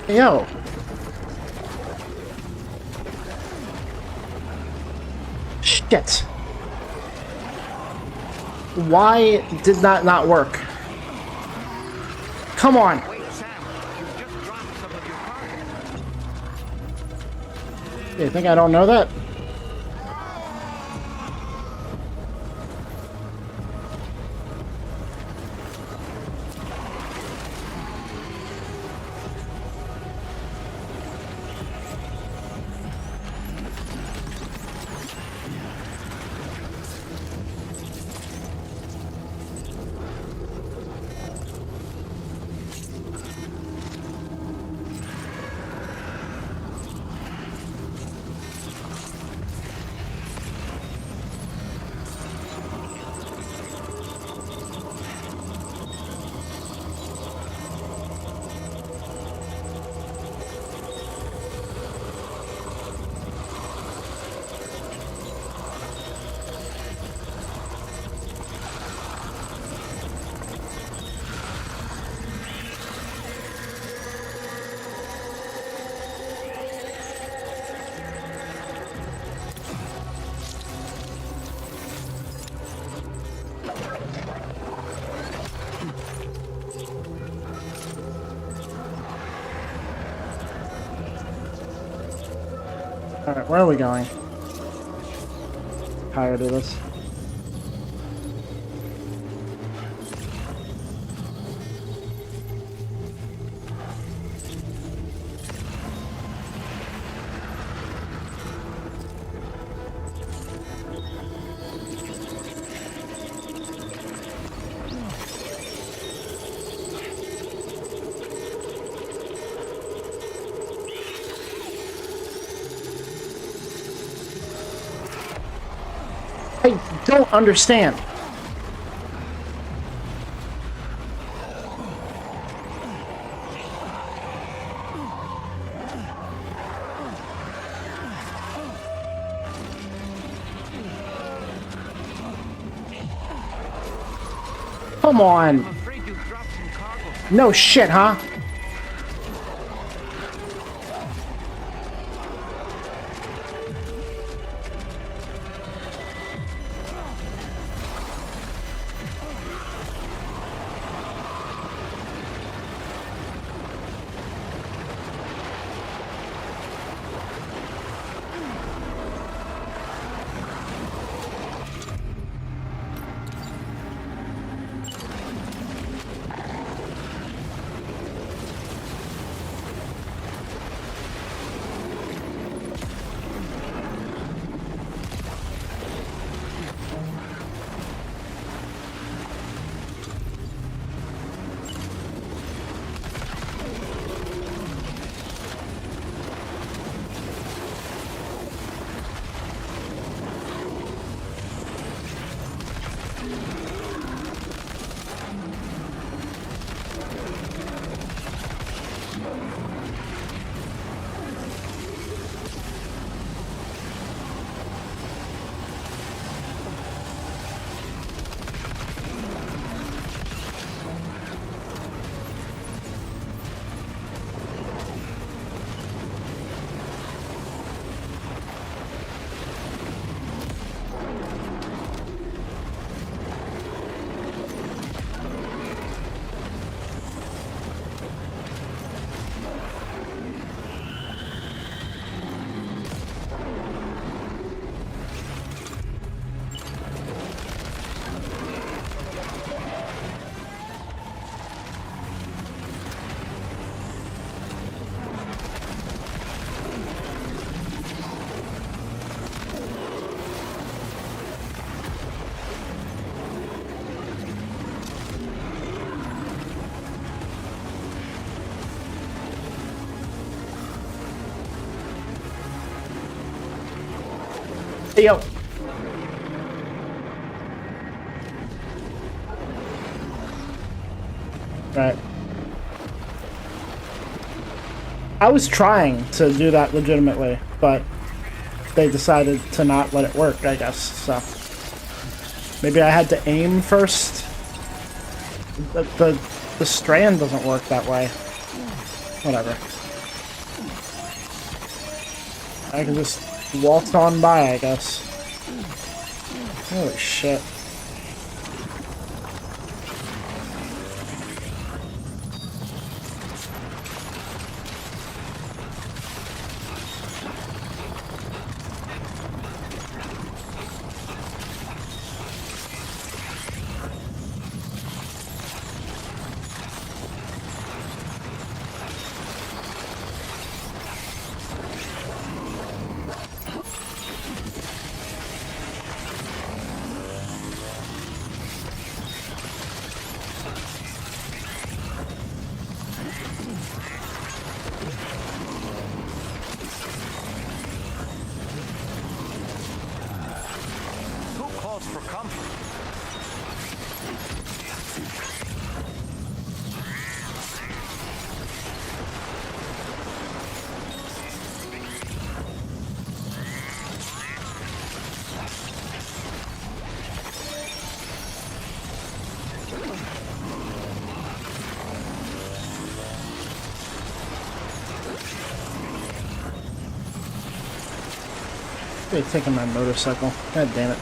Yo. Shit. Why did that not work? Come on. Wait, Sam, you just dropped some of your cargo. You think I don't know that? Alright, where are we going? Tired of this. I don't understand. Come on. No shit, huh? Hey, yo. Right. I was trying to do that legitimately, but they decided to not let it work, I guess, so. Maybe I had to aim first? The strand doesn't work that way. Whatever. I can just waltz on by, I guess. Holy shit. They're taking my motorcycle. God damn it.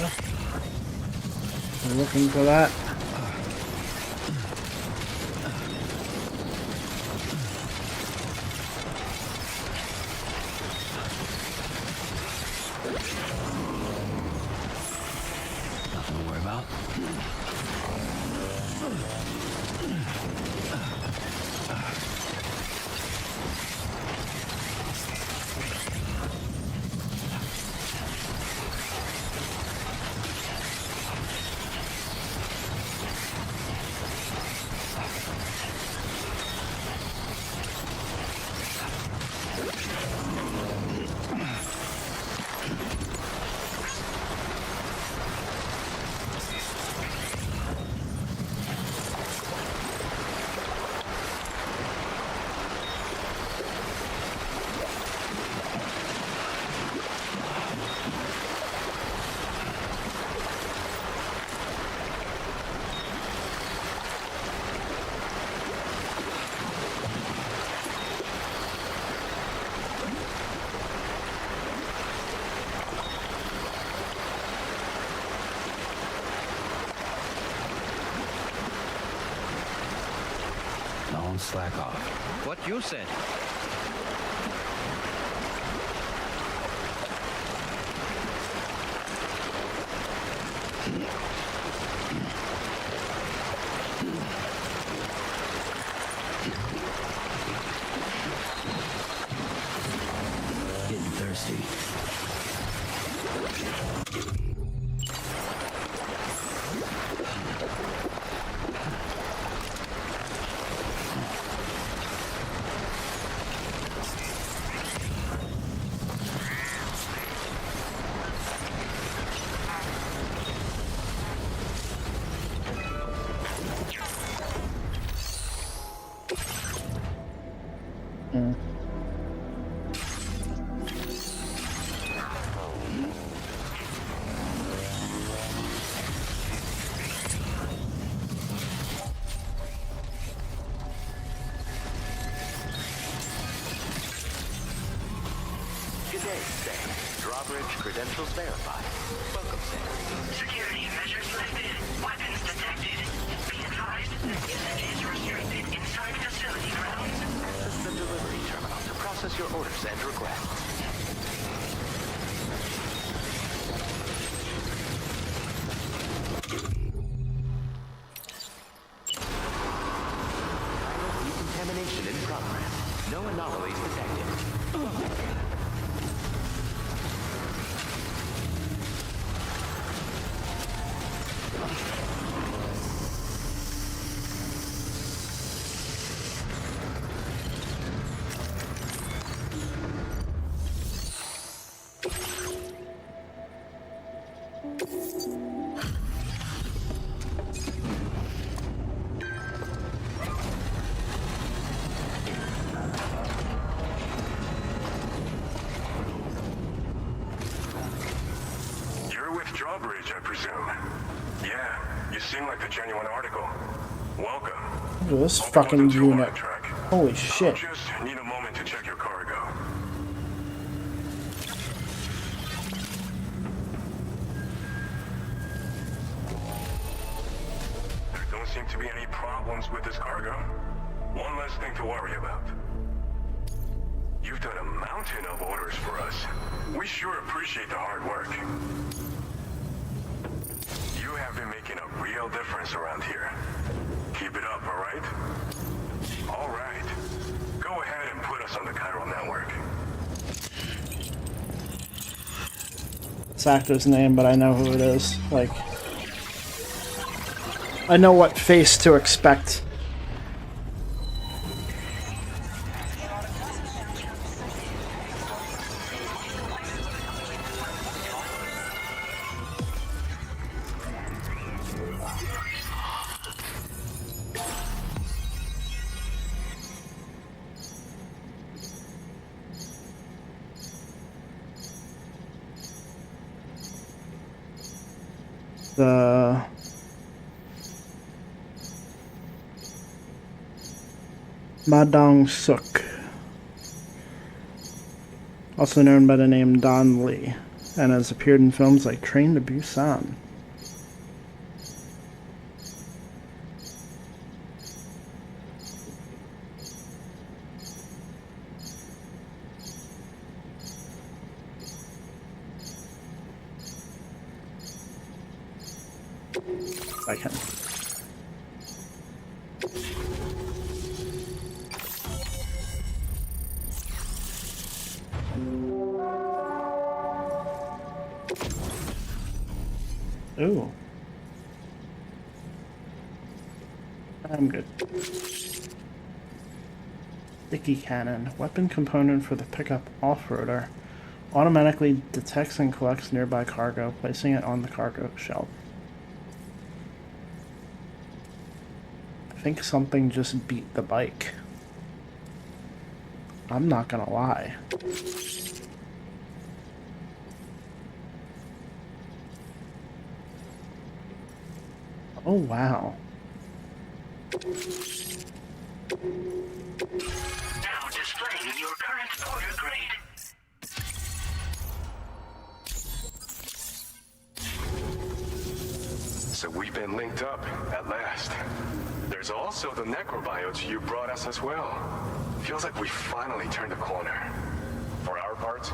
go. We're looking for that. Nothing to worry about. Don't slack off. What you said. Getting thirsty. Good day, Sam. Drawbridge credentials verified. Welcome, Sam. Security measures lifted. Weapons detected. Be advised, usage is restricted inside facility grounds. Access the delivery terminal to process your orders and requests. Decontamination in progress. No anomalies detected. You're with Drawbridge, I presume. Yeah, you seem like the genuine article. Welcome. Look at this Hope it fucking wasn't too long unit. a trek. Holy shit. Just need a moment to check your cargo. There don't seem to be any problems with this cargo. One less thing to worry about. You've done a mountain of orders for us. We sure appreciate the hard work. You have been making a real difference around here. Keep it up, all right? All right. Go ahead and put us on the chiral network. This actor's name, but I know who it is. Like, I know what face to expect. The Madong Suk, also known by the name Don Lee. and has appeared in films like Train to Busan. I can. Ooh. I'm good. Sticky cannon. Weapon component for the pickup off-roader. Automatically detects and collects nearby cargo, placing it on the cargo shelf. I think something just beat the bike. I'm not gonna lie. Oh, wow. Now displaying your current order grade. So we've been linked up, at last. There's also the necrobiotes you brought us as well. Feels like we finally turned the corner. For our part,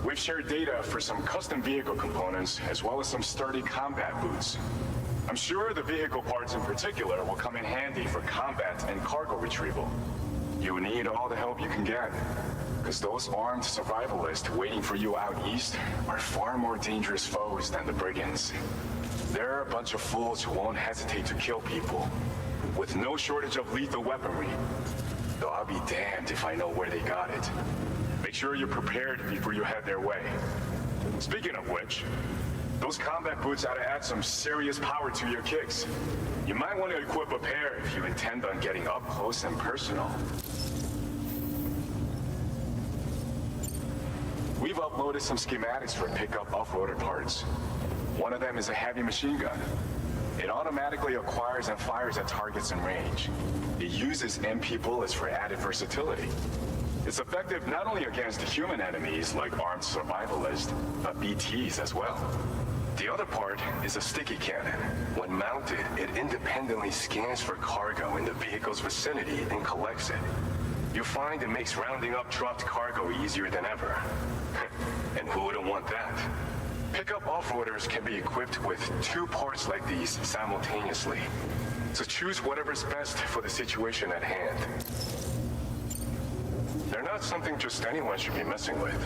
we've shared data for some custom vehicle components, as well as some sturdy combat boots. I'm sure the vehicle parts in particular will come in handy for combat and cargo retrieval. You need all the help you can get, because those armed survivalists waiting for you out east are far more dangerous foes than the brigands. They're a bunch of fools who won't hesitate to kill people, with no shortage of lethal weaponry. Though I'll be damned if I know where they got it. Make sure you're prepared before you head their way. Speaking of which, those combat boots ought to add some serious power to your kicks. You might want to equip a pair if you intend on getting up close and personal. We've uploaded some schematics for pickup off-roader parts. One of them is a heavy machine gun. It automatically acquires and fires at targets in range. It uses MP bullets for added versatility. It's effective not only against human enemies like armed survivalists, but BTs as well. The other part is a sticky cannon. When mounted, it independently scans for cargo in the vehicle's vicinity and collects it. You'll find it makes rounding up dropped cargo easier than ever. And who wouldn't want that? Pickup off-roaders can be equipped with 2 parts like these simultaneously. So choose whatever's best for the situation at hand. They're not something just anyone should be messing with.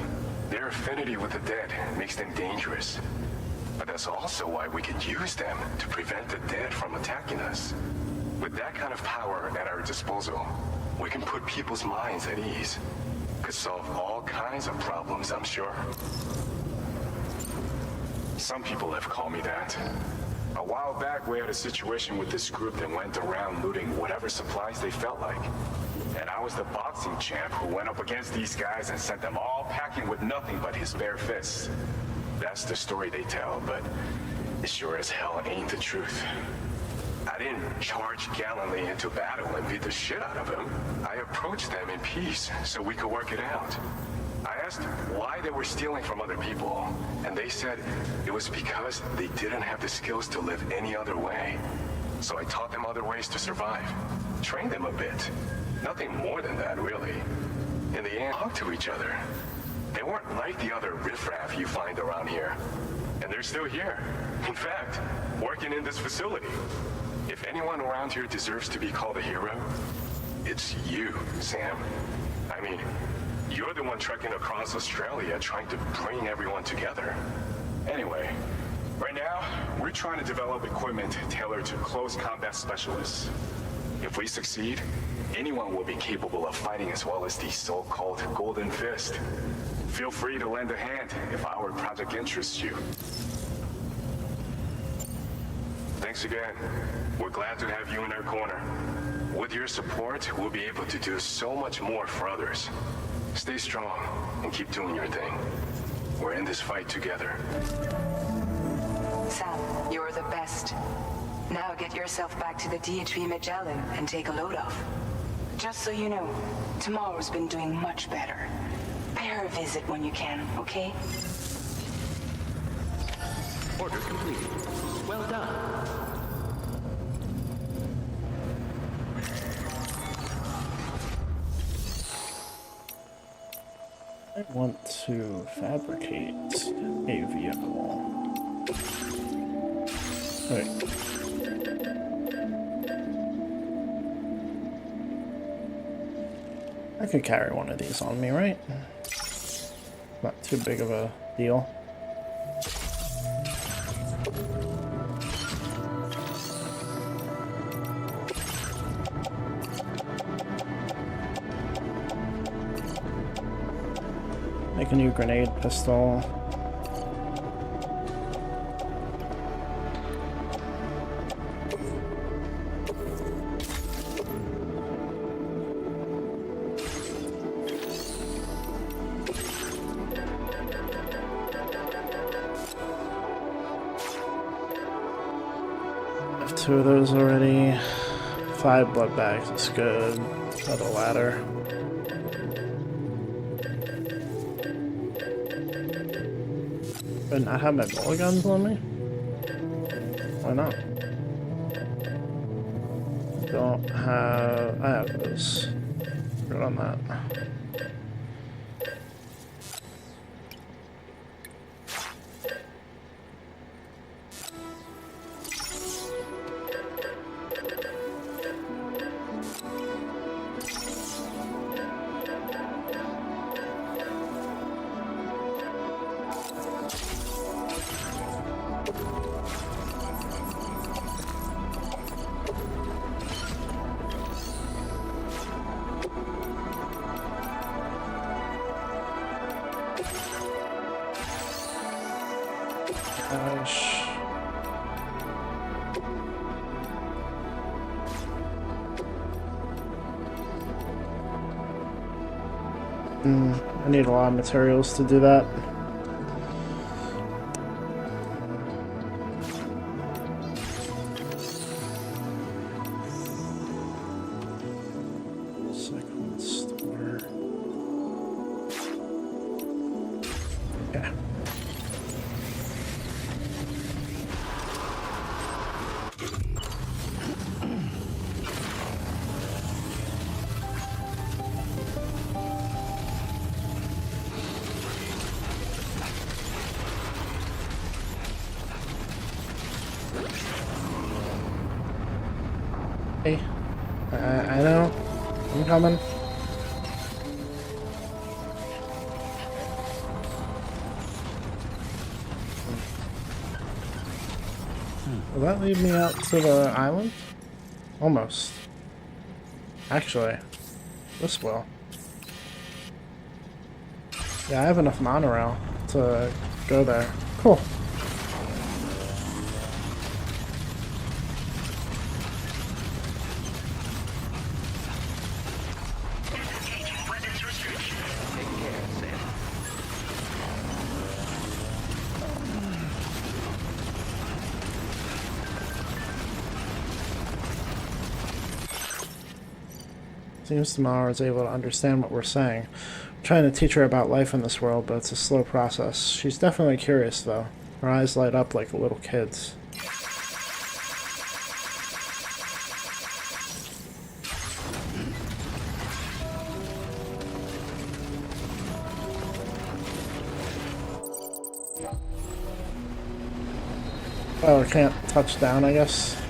Their affinity with the dead makes them dangerous. But that's also why we can use them to prevent the dead from attacking us. With that kind of power at our disposal, we can put people's minds at ease. Could solve all kinds of problems, I'm sure. Some people have called me that. A while back, we had a situation with this group that went around looting whatever supplies they felt like. And I was the boxing champ who went up against these guys and sent them all packing with nothing but his bare fists. That's the story they tell, but it sure as hell ain't the truth. I didn't charge gallantly into battle and beat the shit out of them. I approached them in peace so we could work it out. I asked why they were stealing from other people, and they said it was because they didn't have the skills to live any other way. So I taught them other ways to survive, trained them a bit. Nothing more than that, really. In the end, talked to each other. They weren't like the other riffraff you find around here. And they're still here. In fact, working in this facility. If anyone around here deserves to be called a hero, it's you, Sam. I mean, you're the one trekking across Australia trying to bring everyone together. Anyway, right now, we're trying to develop equipment tailored to close combat specialists. If we succeed, anyone will be capable of fighting as well as the so-called Golden Fist. Feel free to lend a hand if our project interests you. Thanks again. We're glad to have you in our corner. With your support, we'll be able to do so much more for others. Stay strong and keep doing your thing. We're in this fight together. Sam, you're the best. Now get yourself back to the DHV Magellan and take a load off. Just so you know, tomorrow's been doing much better. Pay her a visit when you can, okay? Order completed. Well done. I want to fabricate a vehicle. Wait. I could carry one of these on me, right? Not too big of a deal. Make a new grenade pistol. I have 2 of those already. 5 blood bags is good. Another ladder. And I have my bullet guns on me? Why not? Don't have... I have those. Good on that. Gosh. I need a lot of materials to do that. Second store. Yeah. Hey, I know. I'm coming. Will that lead me out to the island? Almost. Actually, this will. Yeah, I have enough monorail to go there. Cool. Seems Tamara is able to understand what we're saying. I'm trying to teach her about life in this world, but it's a slow process. She's definitely curious, though. Her eyes light up like a little kid's. Oh, I can't touch down, I guess.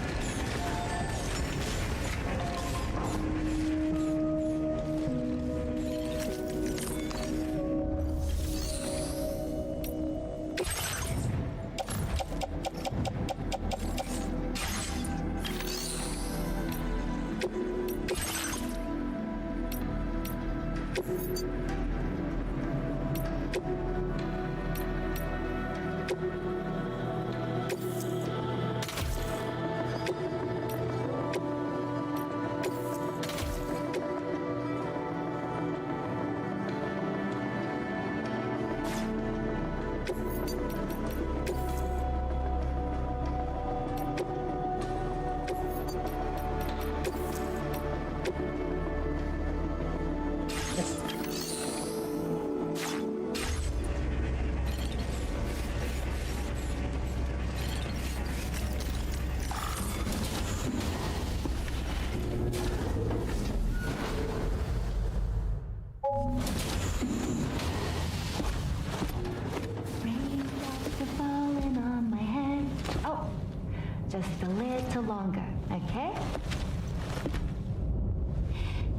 just a little longer, okay?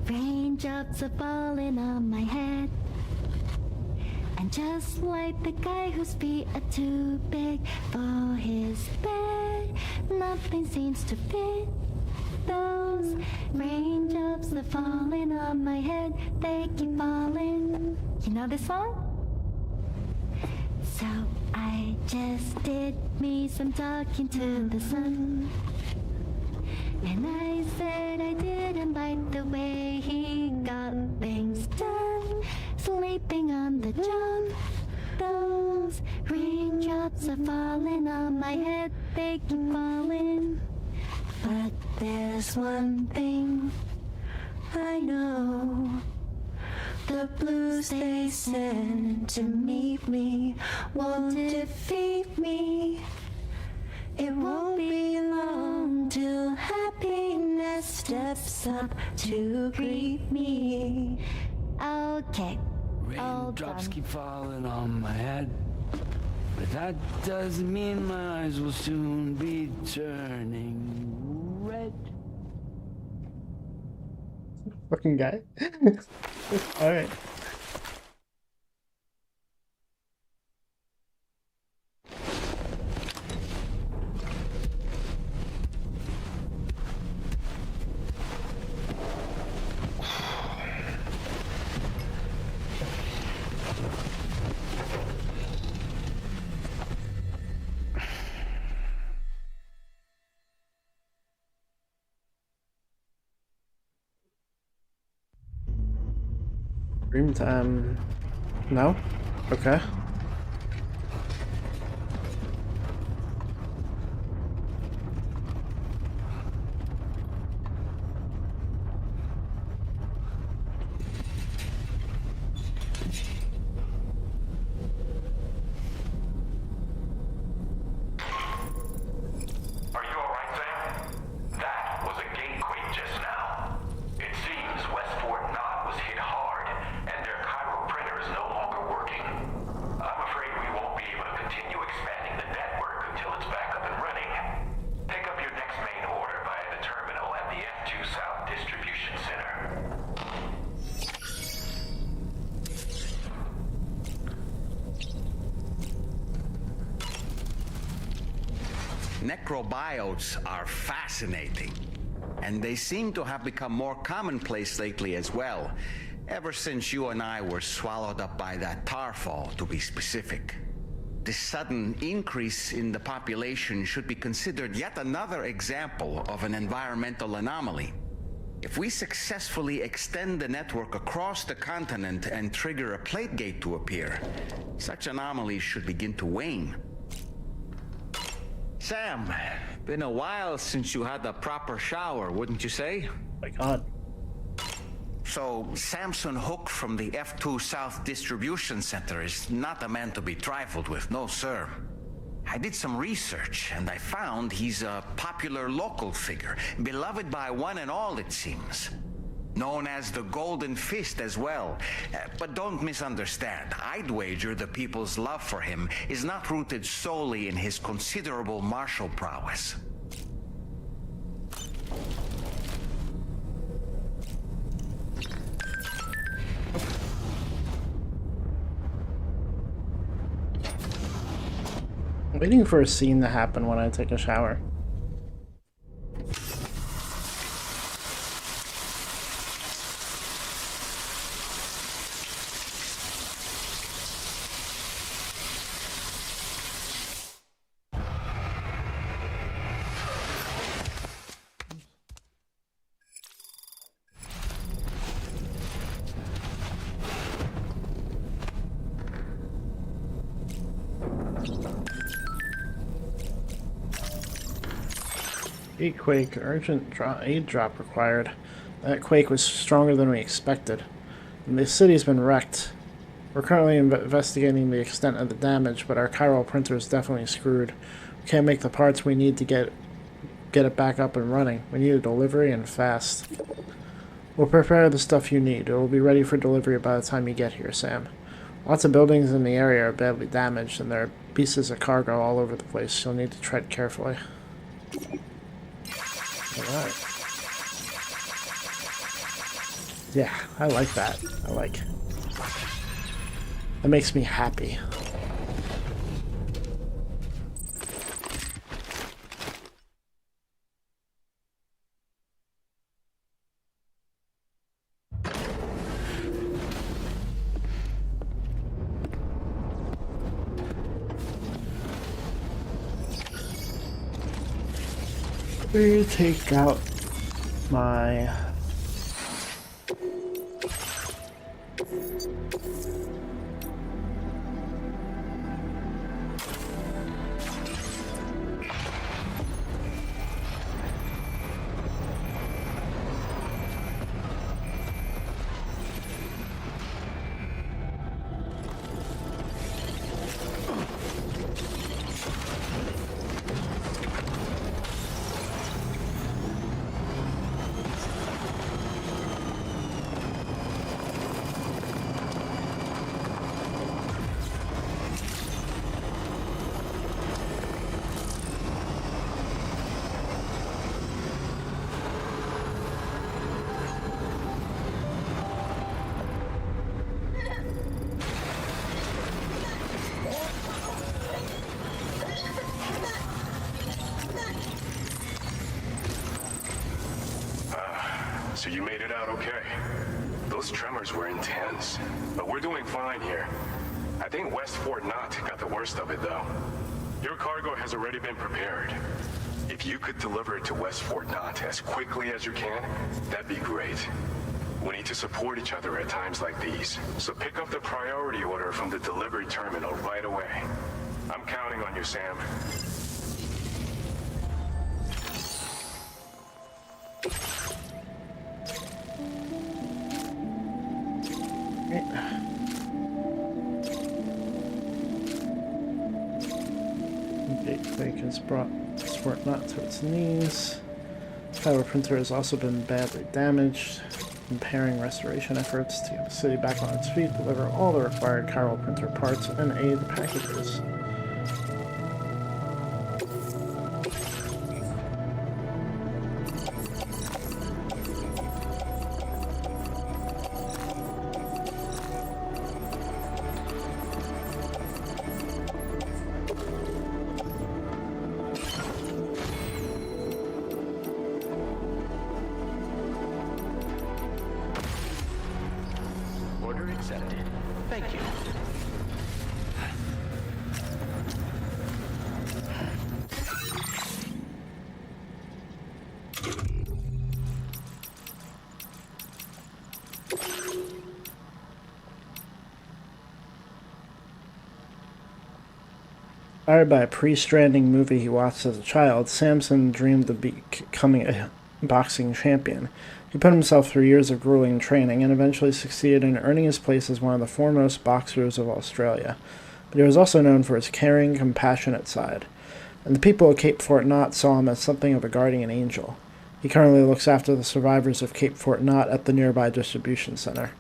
Raindrops are falling on my head. And just like the guy whose feet are too big for his bed, nothing seems to fit. Those raindrops are falling on my head, they keep falling. You know this song? So I just did me some talking to the sun. And I said I didn't like the way he got things done. Sleeping on the job. Those raindrops are falling on my head, they keep falling. But there's one thing I know. The blues they send to meet me won't defeat me. It won't be long till happiness steps up to greet me. Okay. Raindrops keep falling on my head, but that doesn't mean my eyes will soon be turning red. Fucking guy. Alright. Dream time. No? Okay. Are you alright, Sam? That was a gatequake just now. It seems West Fort Knot was hit hard, and their Cairo printer is no longer working. I'm afraid we won't be able to continue expanding the network until it's back up and running. Pick up your next main order via the terminal at the F2 South Distribution Center. Necrobiotes are fascinating, and they seem to have become more commonplace lately as well, ever since you and I were swallowed up by that tar fall, to be specific. This sudden increase in the population should be considered yet another example of an environmental anomaly. If we successfully extend the network across the continent and trigger a plate gate to appear, such anomalies should begin to wane. Sam, been a while since you had a proper shower, wouldn't you say? My god. So, Samson Hook from the F2 South Distribution Center is not a man to be trifled with, no sir. I did some research, and I found he's a popular local figure, beloved by one and all, it seems. Known as the Golden Fist as well. But don't misunderstand. I'd wager the people's love for him is not rooted solely in his considerable martial prowess. I'm waiting for a scene to happen when I take a shower. Quake, urgent aid drop required. That quake was stronger than we expected. And the city's been wrecked. We're currently investigating the extent of the damage, but our chiral printer is definitely screwed. We can't make the parts we need to get it back up and running. We need a delivery and fast. We'll prepare the stuff you need. It will be ready for delivery by the time you get here, Sam. Lots of buildings in the area are badly damaged, and there are pieces of cargo all over the place. You'll need to tread carefully. Alright. Yeah, I like that. That makes me happy. We take out my So you made it out okay. Those tremors were intense, but we're doing fine here. I think West Fort Knott got the worst of it, though. Your cargo has already been prepared. If you could deliver it to West Fort Knott as quickly as you can, that'd be great. We need to support each other at times like these, so pick up the priority order from the delivery terminal right away. I'm counting on you, Sam. Big Quake has brought Fort Knott to its knees. Power printer has also been badly damaged. Impairing restoration efforts to get the city back on its feet, deliver all the required chiral printer parts, and aid the packages. Order accepted. Thank you. Inspired by a pre-Stranding movie he watched as a child, Samson dreamed of becoming a boxing champion. He put himself through years of grueling training and eventually succeeded in earning his place as one of the foremost boxers of Australia. But he was also known for his caring, compassionate side, and the people of Cape Fort Knott saw him as something of a guardian angel. He currently looks after the survivors of Cape Fort Knott at the nearby distribution center.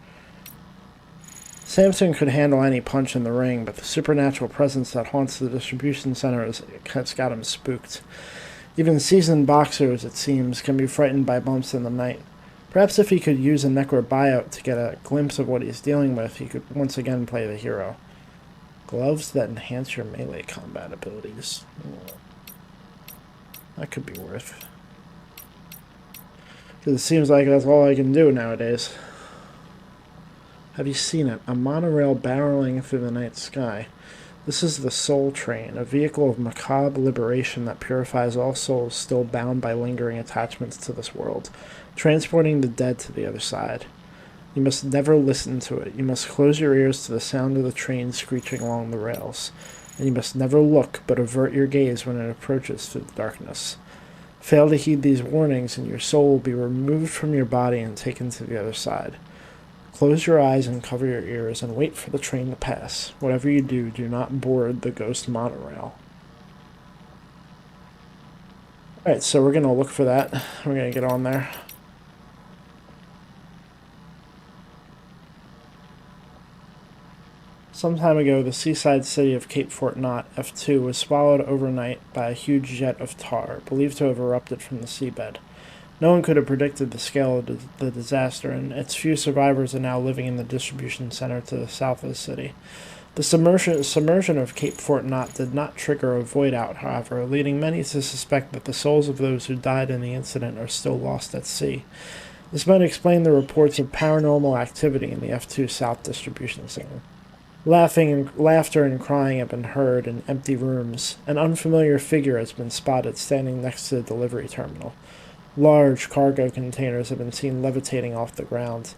Samson could handle any punch in the ring, but the supernatural presence that haunts the distribution center has got him spooked. Even seasoned boxers, it seems, can be frightened by bumps in the night. Perhaps if he could use a Necro buyout to get a glimpse of what he's dealing with, he could once again play the hero. Gloves that enhance your melee combat abilities. That could be worth. Because it seems like that's all I can do nowadays. Have you seen it? A monorail barreling through the night sky. This is the Soul Train, a vehicle of macabre liberation that purifies all souls still bound by lingering attachments to this world, transporting the dead to the other side. You must never listen to it. You must close your ears to the sound of the train screeching along the rails. And you must never look, but avert your gaze when it approaches through the darkness. Fail to heed these warnings, and your soul will be removed from your body and taken to the other side. Close your eyes and cover your ears and wait for the train to pass. Whatever you do, do not board the ghost monorail. Alright, so we're going to look for that. We're going to get on there. Some time ago, the seaside city of Cape Fort Knot, F2, was swallowed overnight by a huge jet of tar, believed to have erupted from the seabed. No one could have predicted the scale of the disaster, and its few survivors are now living in the distribution center to the south of the city. The submersion of Cape Fort Knot did not trigger a void out, however, leading many to suspect that the souls of those who died in the incident are still lost at sea. This might explain the reports of paranormal activity in the F2 South distribution center. Laughter and crying have been heard in empty rooms. An unfamiliar figure has been spotted standing next to the delivery terminal. Large cargo containers have been seen levitating off the ground.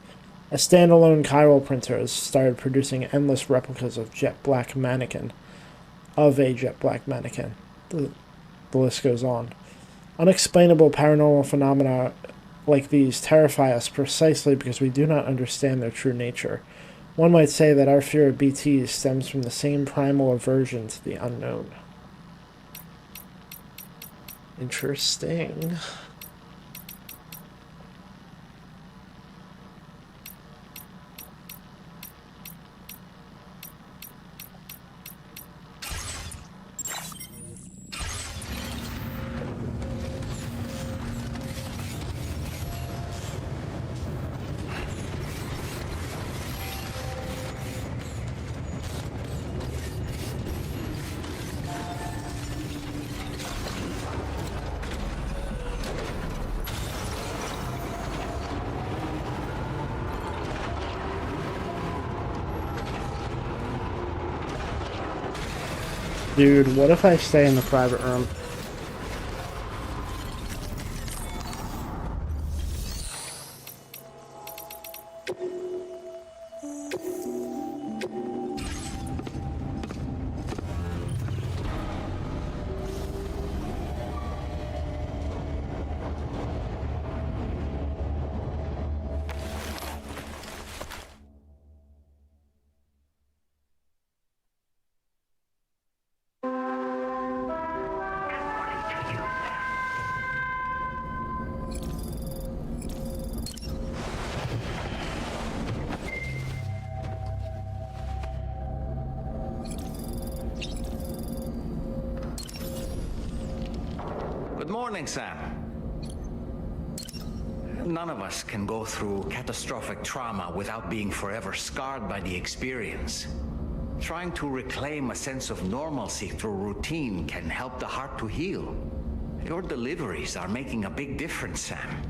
A standalone chiral printer has started producing endless replicas of a jet black mannequin. The list goes on. Unexplainable paranormal phenomena like these terrify us precisely because we do not understand their true nature. One might say that our fear of BTs stems from the same primal aversion to the unknown. Interesting. Dude, what if I stay in the private room? Good morning, Sam. None of us can go through catastrophic trauma without being forever scarred by the experience. Trying to reclaim a sense of normalcy through routine can help the heart to heal. Your deliveries are making a big difference, Sam.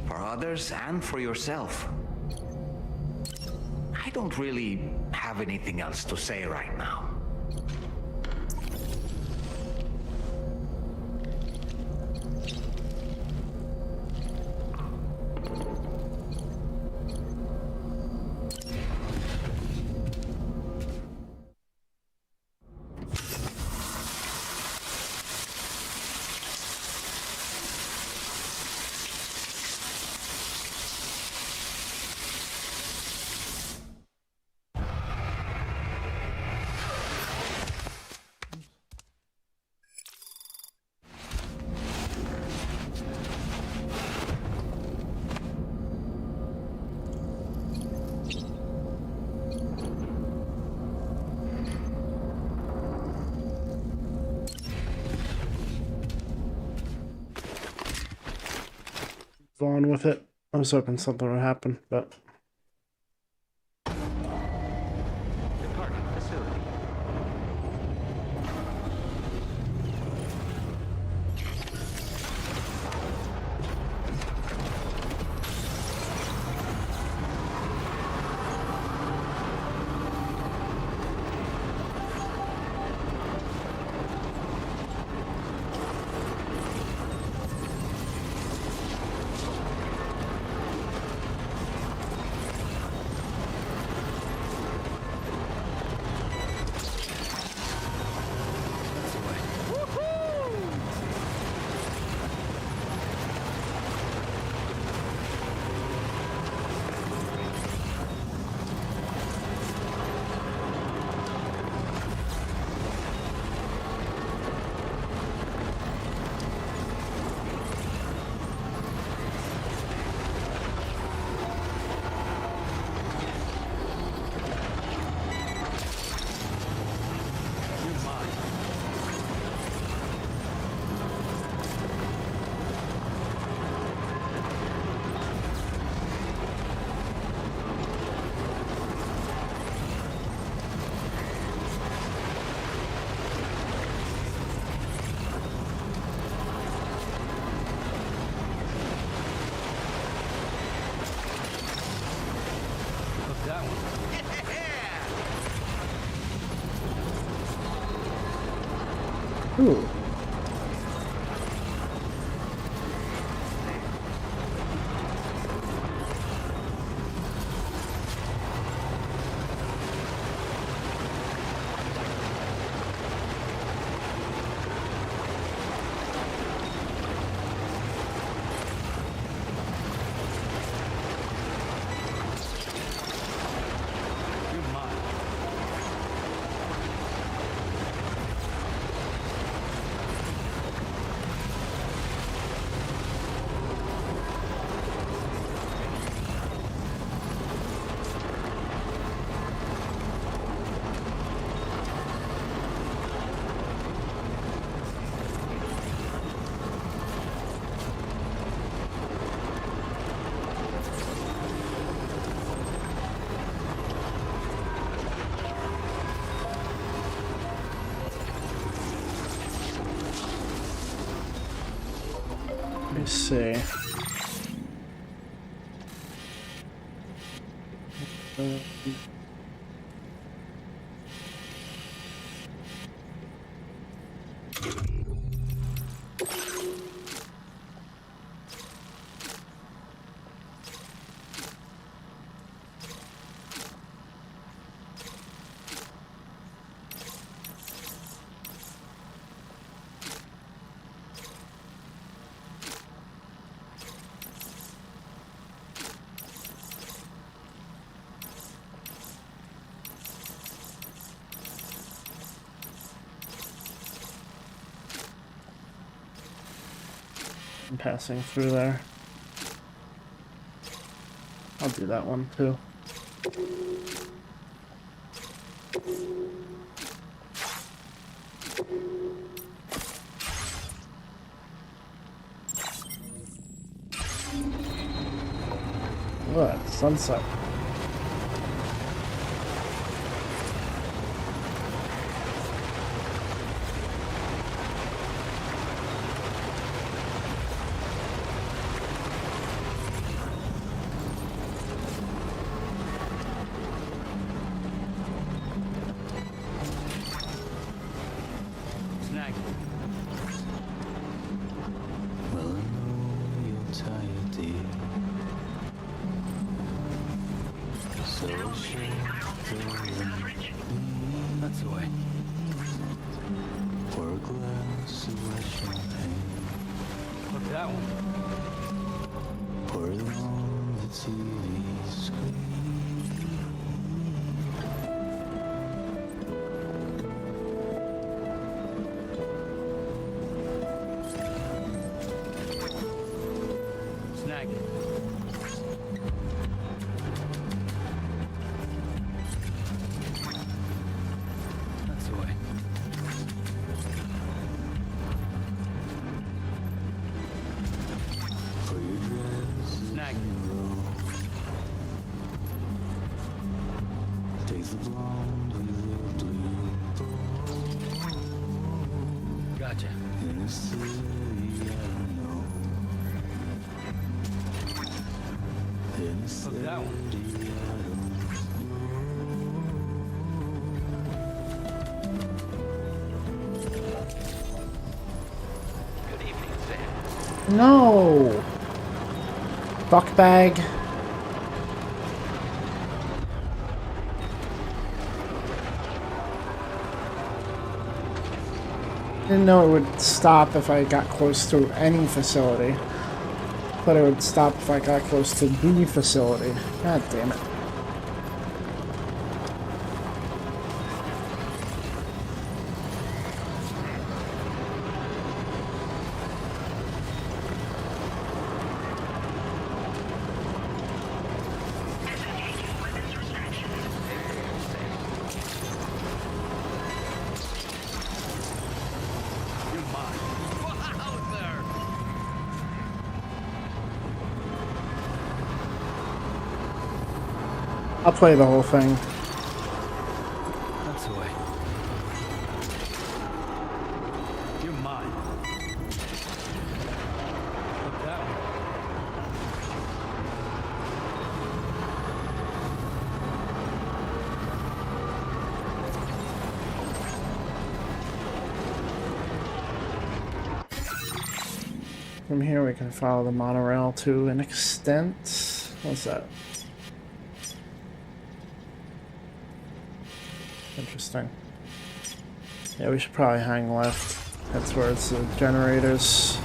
For others and for yourself. I don't really have anything else to say right now. On with it. I was hoping something would happen, but Departing facility. Ooh. Let's see. I'm passing through there. I'll do that one too. What? Sunset. That's the way. Pour a glass of red champagne. Look at that one. Pour it on the TV screen. Snag it. Gotcha. In a city I know. In a city I don't Good evening, Sam. No! Fuckbag. Didn't know it would stop if I got close to any facility. But it would stop if I got close to the facility. God damn it. I'll play the whole thing. That's the way. You're mine. Look that one. From here we can follow the monorail to an extent. What's that? Interesting. Yeah, we should probably hang left. Head towards the generators.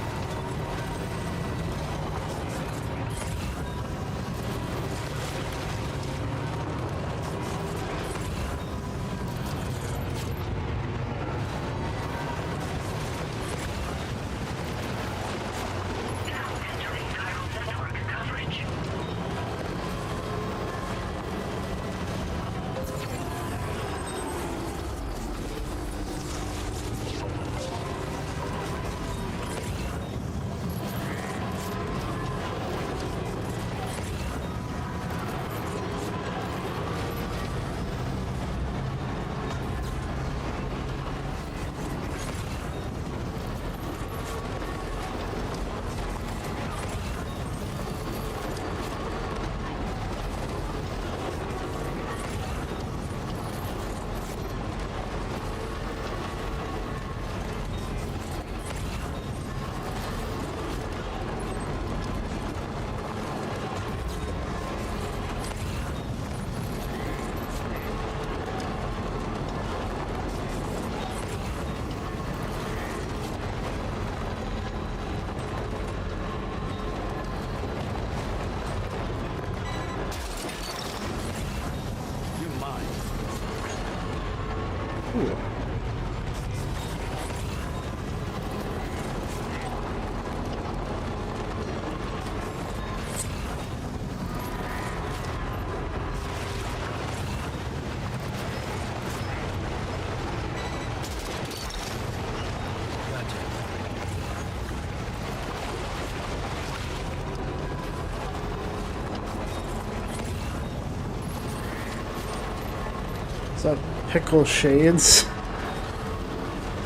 Is that Pickle Shades?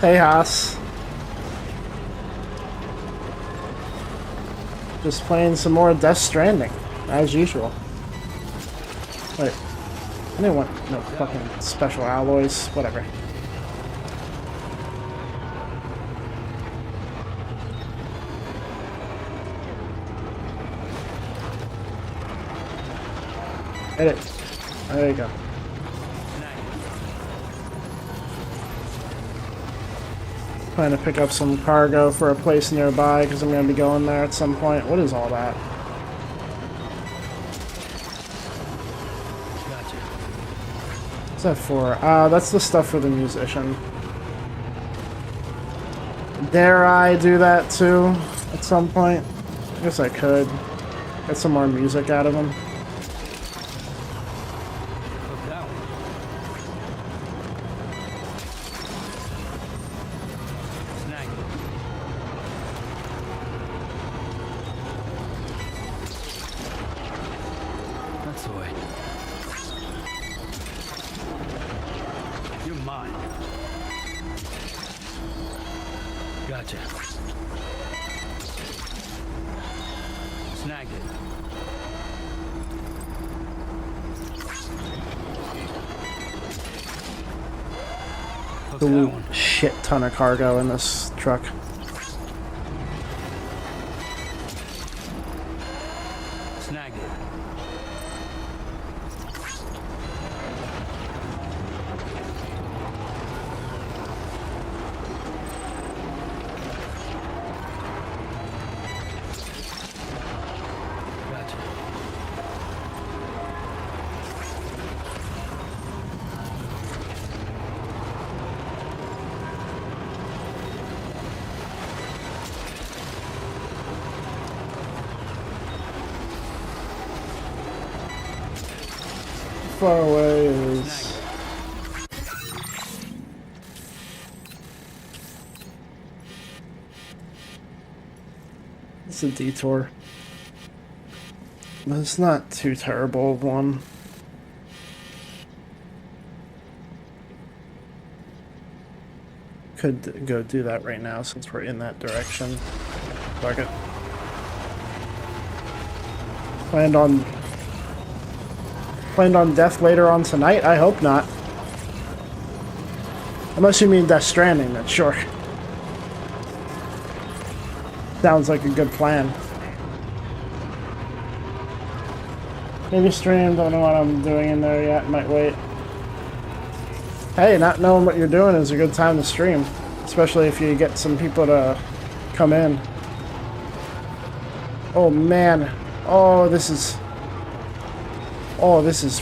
Hey, Haas. Just playing some more Death Stranding, as usual. Wait, I didn't want no fucking special alloys, whatever. Hit it. There you go. Trying to pick up some cargo for a place nearby because I'm going to be going there at some point. What is all that? Gotcha. What's that for? That's the stuff for the musician. Dare I do that too at some point? I guess I could. Get some more music out of him. Gotcha. Snagged it. Absolute shit ton of cargo in this truck. Snagged it. Far away is it's a detour, but it's not too terrible of one. Could go do that right now since we're in that direction. Fuck it. Planned on death later on tonight? I hope not. Unless you mean Death Stranding, then sure. Sounds like a good plan. Maybe stream, don't know what I'm doing in there yet, might wait. Hey, not knowing what you're doing is a good time to stream. Especially if you get some people to come in. Oh man. Oh, this is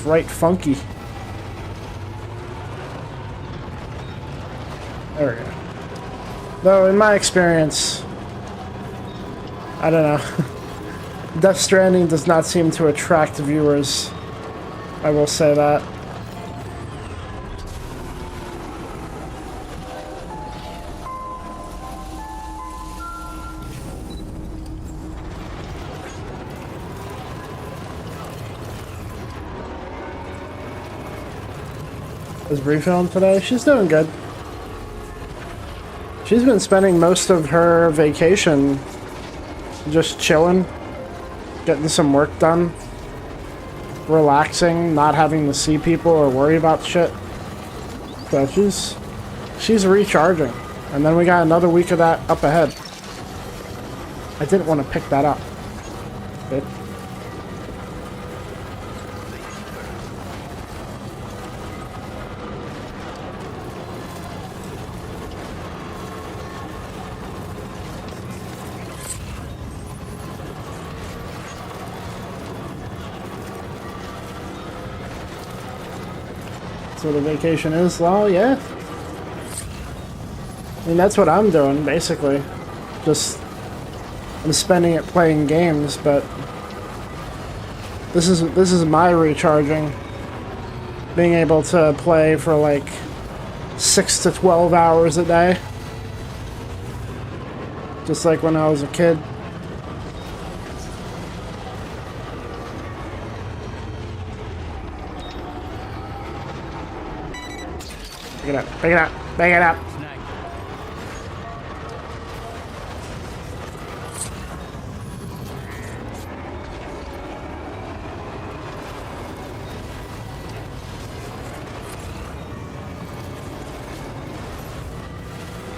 right funky. There we go. Though, in my experience, I don't know. Death Stranding does not seem to attract viewers. I will say that. Is Bree feeling today? She's doing good. She's been spending most of her vacation just chilling, getting some work done, relaxing, not having to see people or worry about shit. So she's recharging. And then we got another week of that up ahead. I didn't want to pick that up. But so the vacation is, well, yeah. I mean, that's what I'm doing, basically. Just, I'm spending it playing games, but this is my recharging. Being able to play for like 6 to 12 hours a day. Just like when I was a kid. Pick it up, pick it up, pick it up.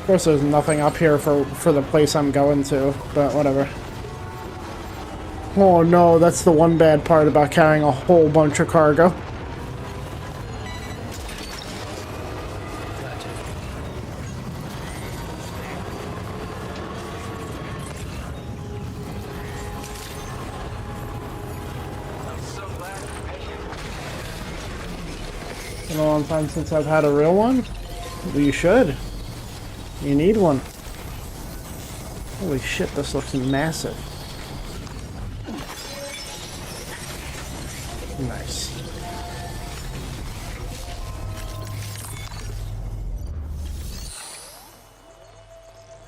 Of course there's nothing up here for the place I'm going to, but whatever. Oh no, that's the one bad part about carrying a whole bunch of cargo. Been a long time since I've had a real one. Well, you should. You need one. Holy shit, this looks massive. Nice.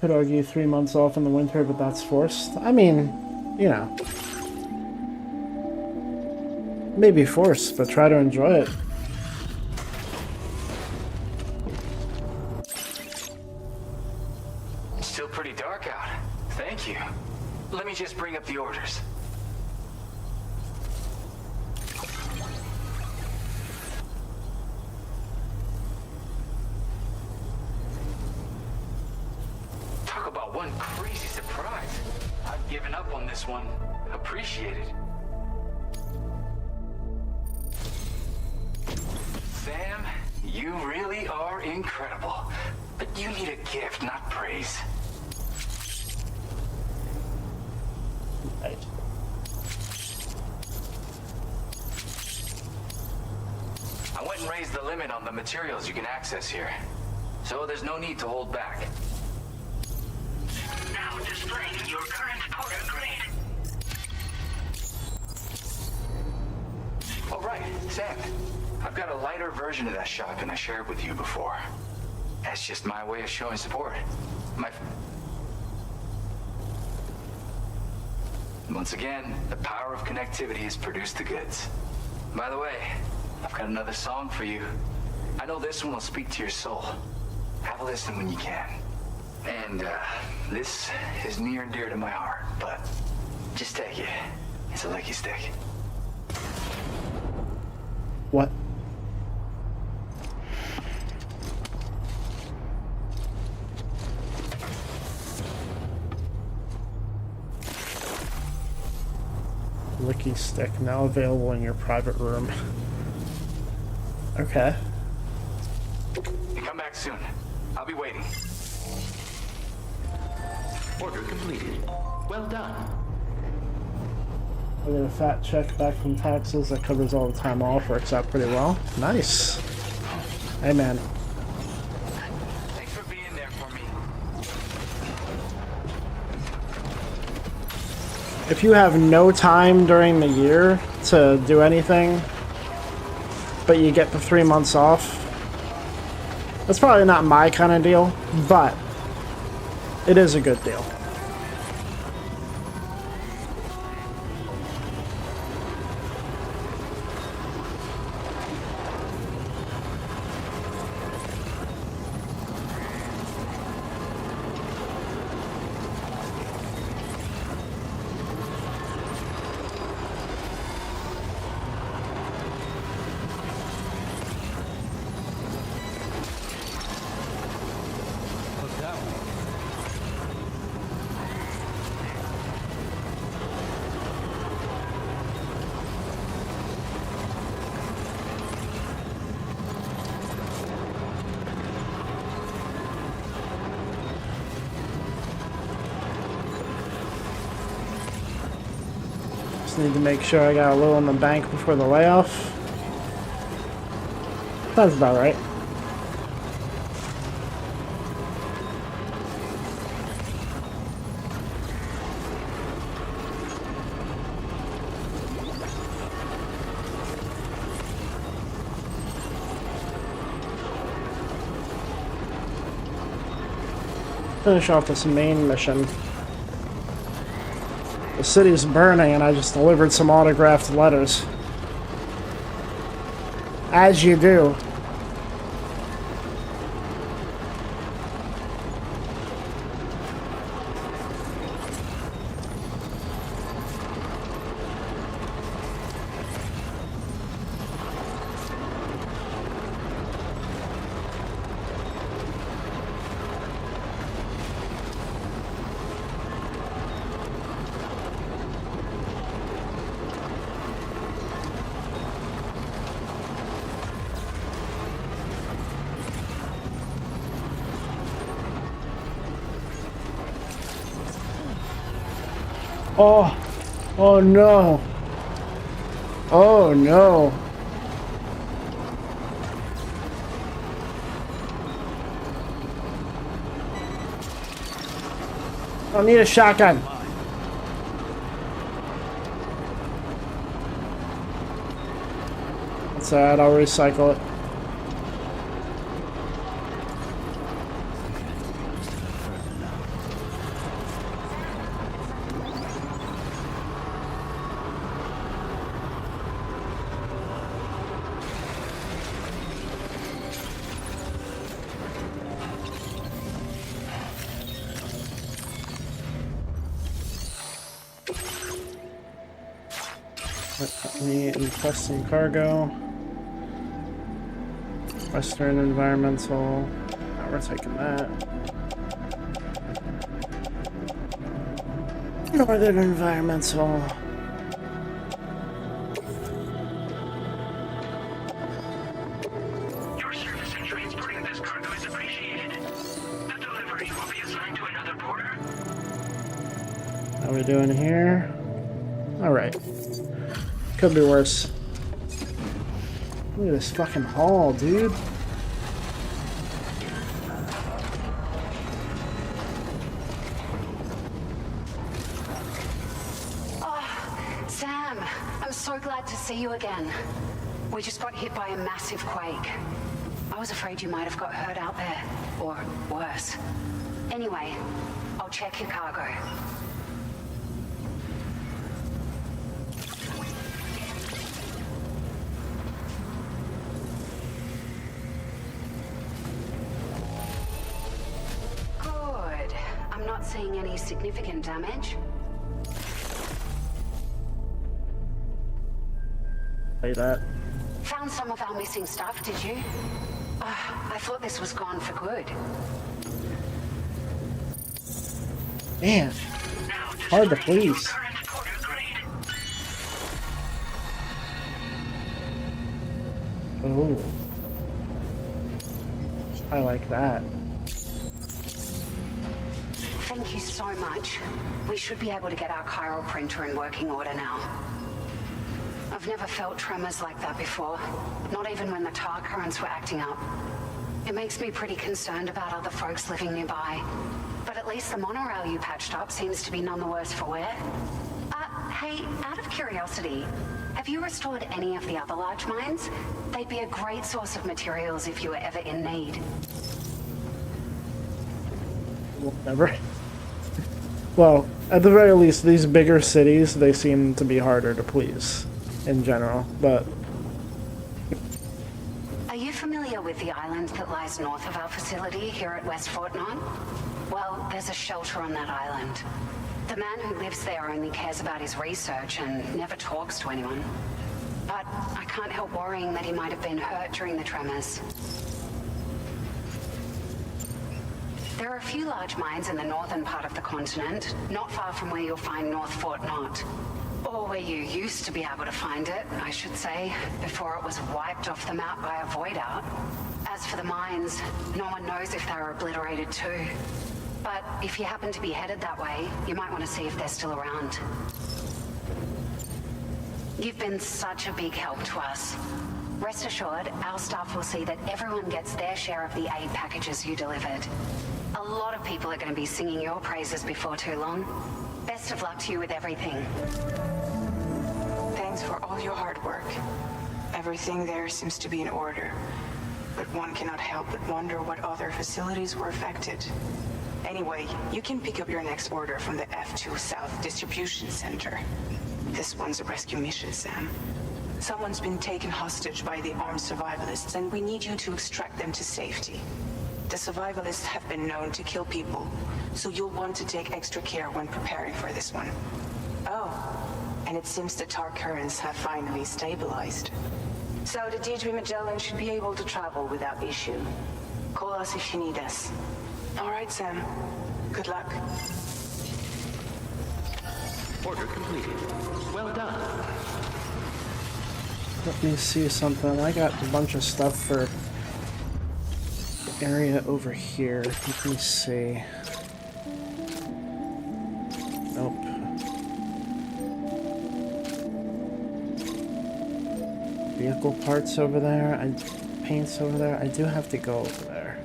Could argue 3 months off in the winter, but that's forced. I mean, you know. Maybe forced, but try to enjoy it. Still pretty dark out. Thank you. Let me just bring up the orders. Talk about one crazy surprise. I've given up on this one. Appreciate it. Sam, you really are incredible. But you need a gift, not praise. Right. I went and raised the limit on the materials you can access here. So there's no need to hold back. Now displaying your current portal grade. Oh, right, Sam. I've got a lighter version of that shotgun I shared with you before. That's just my way of showing support. Once again, the power of connectivity has produced the goods. By the way, I've got another song for you. I know this one will speak to your soul. Have a listen when you can. And, this is near and dear to my heart, but just take it. It's a licky stick. What? Licky stick now available in your private room. Okay. You come back soon. I'll be waiting. Order completed. Well done. I get a fat check back from taxes that covers all the time off. Works out pretty well. Nice. Hey man. Thanks for being there for me. If you have no time during the year to do anything, but you get the 3 months off, that's probably not my kind of deal, but it is a good deal. Need to make sure I got a little in the bank before the layoff. That's about right. Finish off this main mission. The city's burning and I just delivered some autographed letters. As you do. Oh no. Oh no. I need a shotgun. That's alright, I'll recycle it. Let me request some cargo. Western environmental. Now we're taking that. Northern environmental. Your service in transporting this cargo is appreciated. The delivery will be assigned to another porter. How we doing here? Alright. Could be worse. Look at this fucking haul, dude. Oh, Sam, I'm so glad to see you again. We just got hit by a massive quake. I was afraid you might have got hurt out there, or worse. Anyway, I'll check your cargo. Not seeing any significant damage. Play that. Found some of our missing stuff, did you? I thought this was gone for good. Man, hard to please. Ooh. I like that. Thank you so much. We should be able to get our chiral printer in working order now. I've never felt tremors like that before, not even when the tar currents were acting up. It makes me pretty concerned about other folks living nearby. But at least the monorail you patched up seems to be none the worse for wear. Hey, out of curiosity, have you restored any of the other large mines? They'd be a great source of materials if you were ever in need. Whatever. Well, at the very least, these bigger cities, they seem to be harder to please in general, but... Are you familiar with the island that lies north of our facility here at West Fort Knox? Well, there's a shelter on that island. The man who lives there only cares about his research and never talks to anyone. But I can't help worrying that he might have been hurt during the tremors. There are a few large mines in the northern part of the continent, not far from where you'll find North Fort Knox. Or where you used to be able to find it, I should say, before it was wiped off the map by a void out. As for the mines, no one knows if they were obliterated too. But if you happen to be headed that way, you might want to see if they're still around. You've been such a big help to us. Rest assured, our staff will see that everyone gets their share of the aid packages you delivered. A lot of people are going to be singing your praises before too long. Best of luck to you with everything. Thanks for all your hard work. Everything there seems to be in order. But one cannot help but wonder what other facilities were affected. Anyway, you can pick up your next order from the F2 South Distribution Center. This one's a rescue mission, Sam. Someone's been taken hostage by the armed survivalists, and we need you to extract them to safety. The survivalists have been known to kill people, so you'll want to take extra care when preparing for this one. Oh, and it seems the tar currents have finally stabilized. So the D3 Magellan should be able to travel without issue. Call us if you need us. All right, Sam. Good luck. Order completed. Well done. Let me see something. I got a bunch of stuff for the area over here. Let me see. Nope. Vehicle parts over there. Paints over there. I do have to go over there.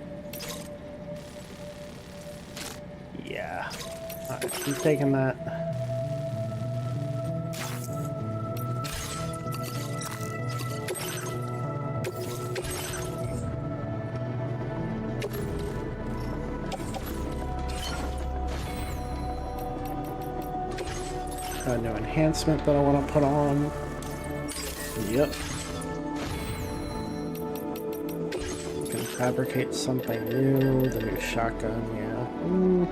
Yeah. Alright, I'm taking that. Got a new enhancement that I want to put on. Yep. We can fabricate something new. The new shotgun, yeah. Ooh.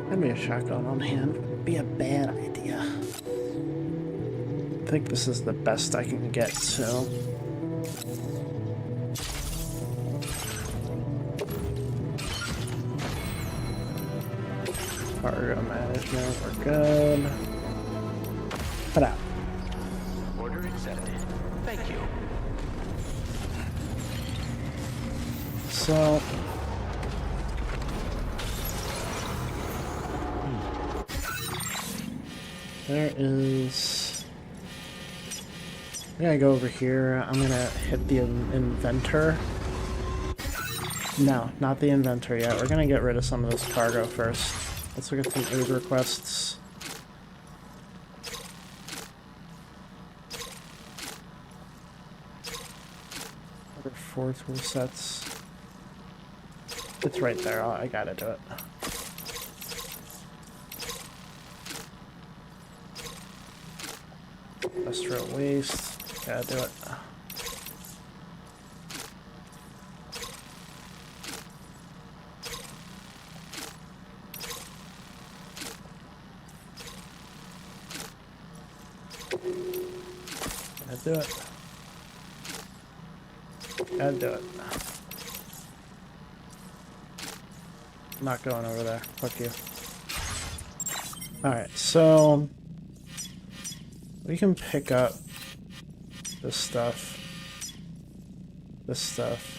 Having a shotgun on hand would be a bad idea. I think this is the best I can get, so... Cargo management, we're good. Put out. Order accepted. Thank you. So... There is... I'm gonna go over here. I'm gonna hit the inventor. No, not the inventor yet. We're gonna get rid of some of this cargo first. Let's look at some aid requests. Other 4 tool sets. It's right there. I gotta do it. Industrial waste. Gotta do it. Gotta do it. Gotta do it. I'm not going over there. Fuck you. Alright, so we can pick up this stuff, that stuff.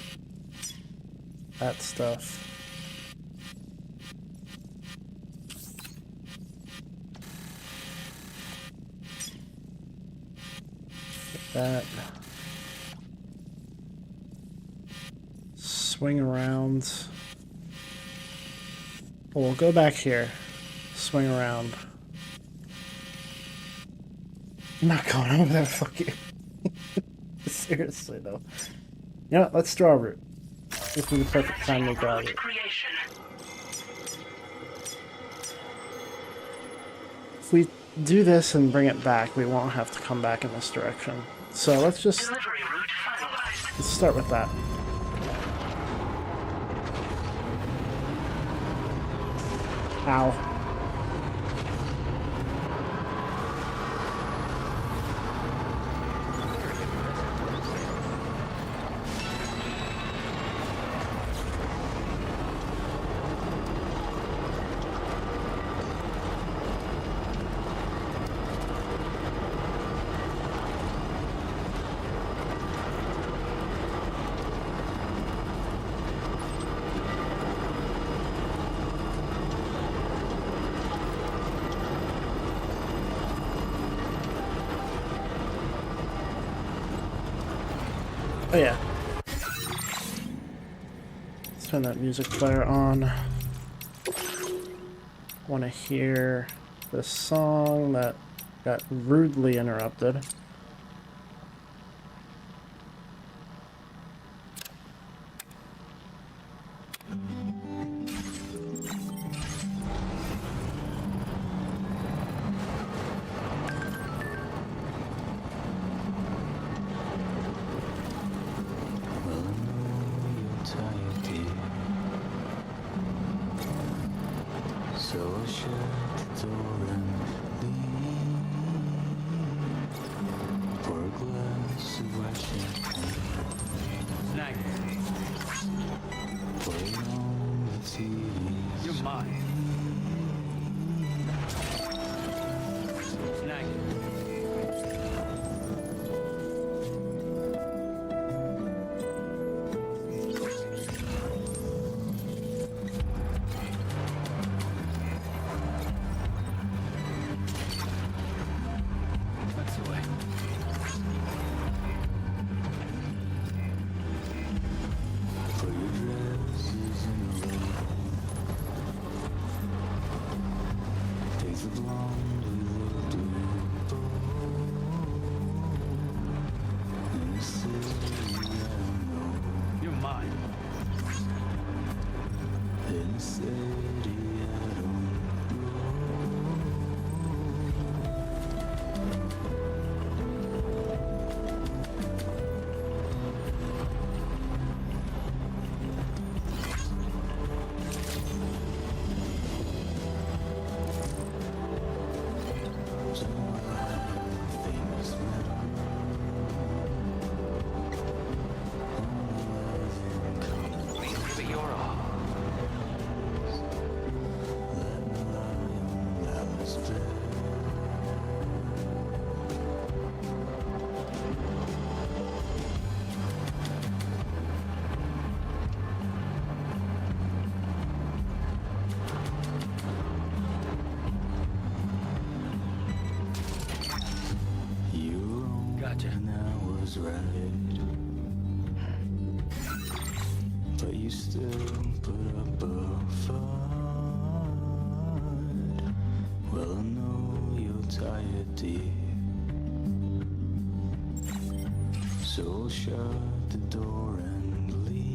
Get that. Swing around. We'll go back here. Swing around. I'm not going over there, fuck you. Seriously, though. You know what? Let's draw a route. This is the perfect time to draw a route. If we do this and bring it back, we won't have to come back in this direction. So let's start with that. Ow. Oh yeah. Let's turn that music player on. Want to hear this song that got rudely interrupted. But you still put up a fight. Well, I know you're tired, dear. So shut the door and leave.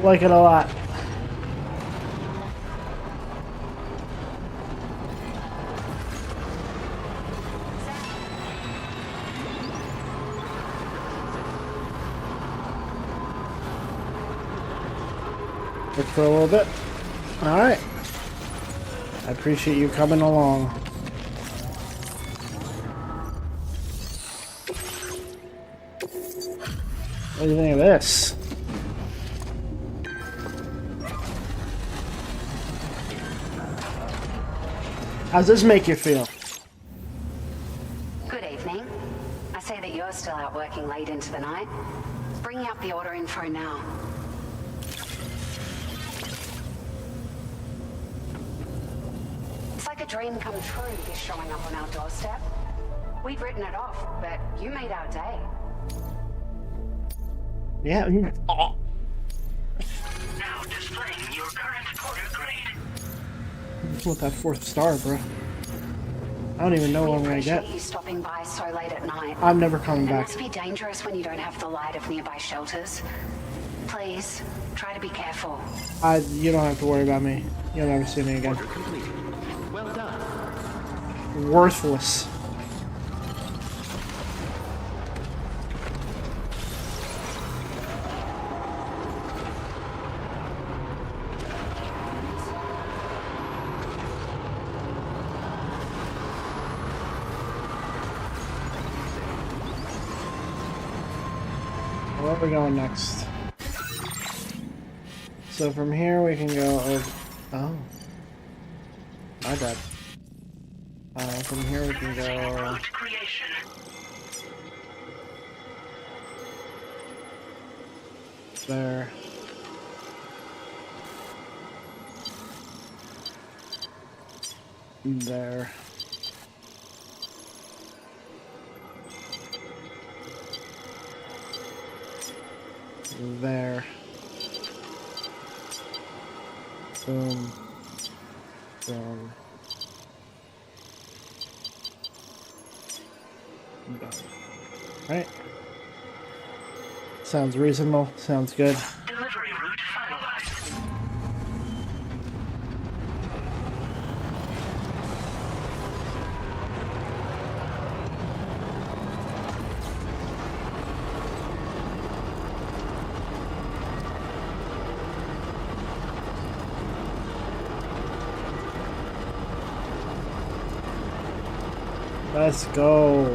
Like it a lot. Look for a little bit. Alright. I appreciate you coming along. What do you think of this? How's this make you feel? Good evening. I see that you're still out working late into the night. Bringing up the order info now. It's like a dream come true, this showing up on our doorstep. We'd written it off, but you made our day. Yeah. Oh. Now displaying your current order grade. With that 4th star, bro. I don't even know what I'm gonna get. Appreciate you stopping by so late at night. I'm never coming It back. must be dangerous when you don't have the light of nearby shelters. Please, try to be careful. You don't have to worry about me. You'll never see me again. Order completed. Well done. Worthless. Where are we going next? So from here we can go over... Oh. My bad. From here we can go... There. There. There. Boom. Boom. Done. Right. Sounds reasonable. Sounds good. Delivery route finalized. Let's go.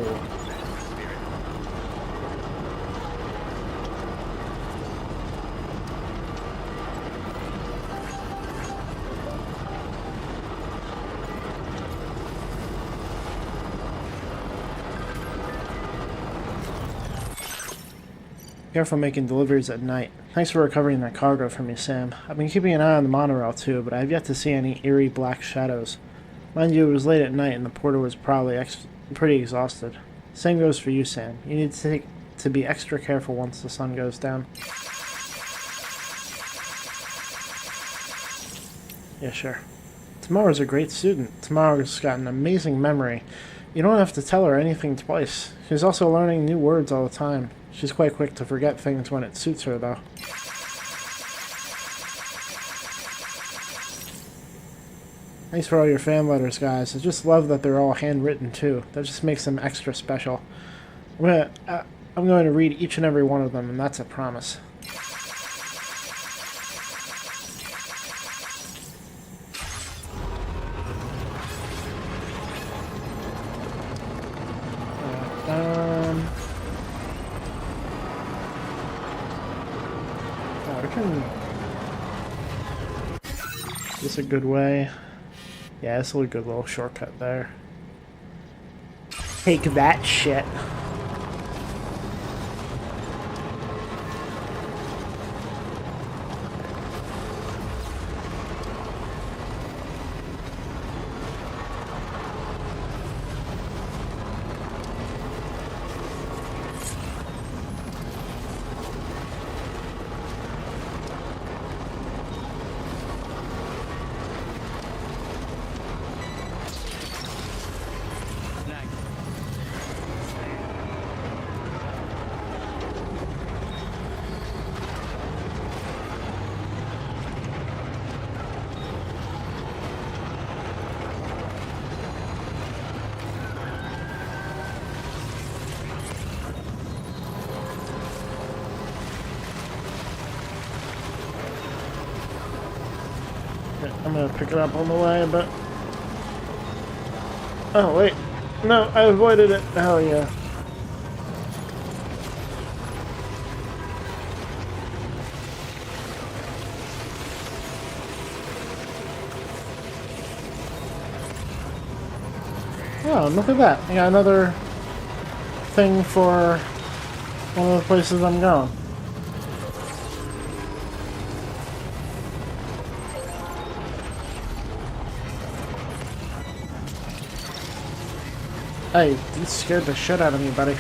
Careful making deliveries at night. Thanks for recovering that cargo for me, Sam. I've been keeping an eye on the monorail too, but I have yet to see any eerie black shadows. Mind you, it was late at night and the porter was probably pretty exhausted. Same goes for you, Sam. You need to be extra careful once the sun goes down. Yeah, sure. Tamara's a great student. Tamara's got an amazing memory. You don't have to tell her anything twice. She's also learning new words all the time. She's quite quick to forget things when it suits her, though. Thanks for all your fan letters, guys. I just love that they're all handwritten, too. That just makes them extra special. I'm going to read each and every one of them, and that's a promise. Is this a good way? Yeah, it's a good little shortcut there. Take that shit. I'm gonna pick it up on the way, but... Oh, wait. No, I avoided it. Hell yeah. Oh, look at that. I got another thing for one of the places I'm going. Hey, you scared the shit out of me, buddy.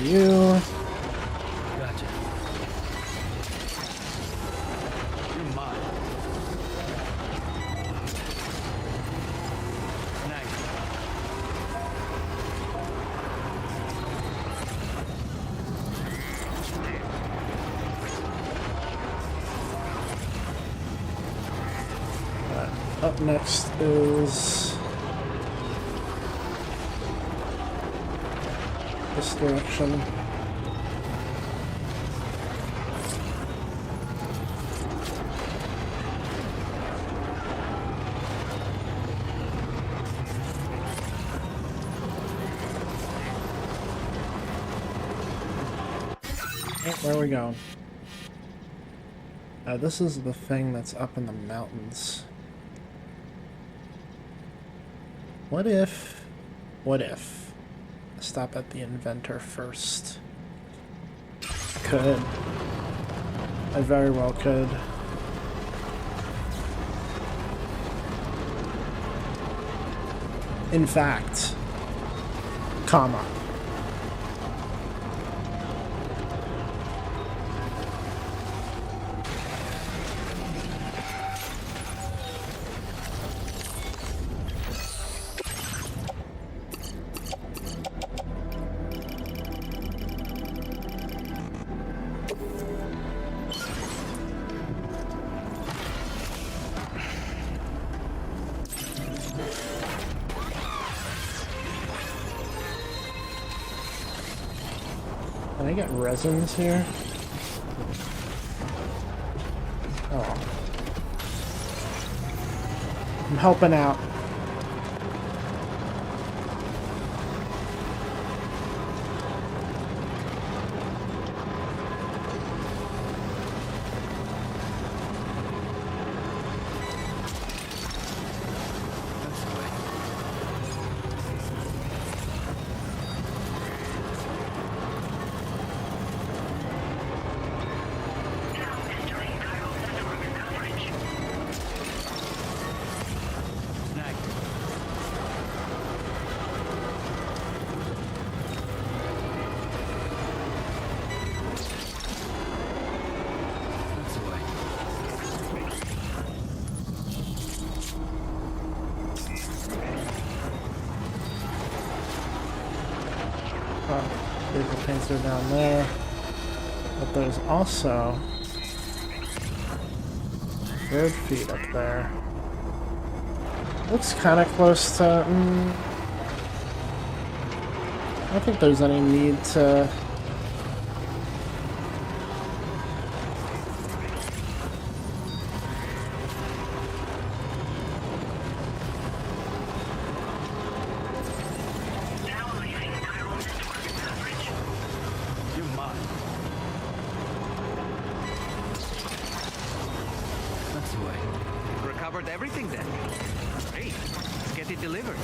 You. Gotcha. You're mine. Nice. Up next is this direction. Where are we going? This is the thing that's up in the mountains. What if I stop at the inventor first? Could. I very well could. In fact, comma. Can I get resins here? Oh. I'm helping out. Vehicle paints are down there, but there's also bird feet up there. Looks kind of close to. I don't think there's any need to. Recovered everything then. Great. Let's get it delivered.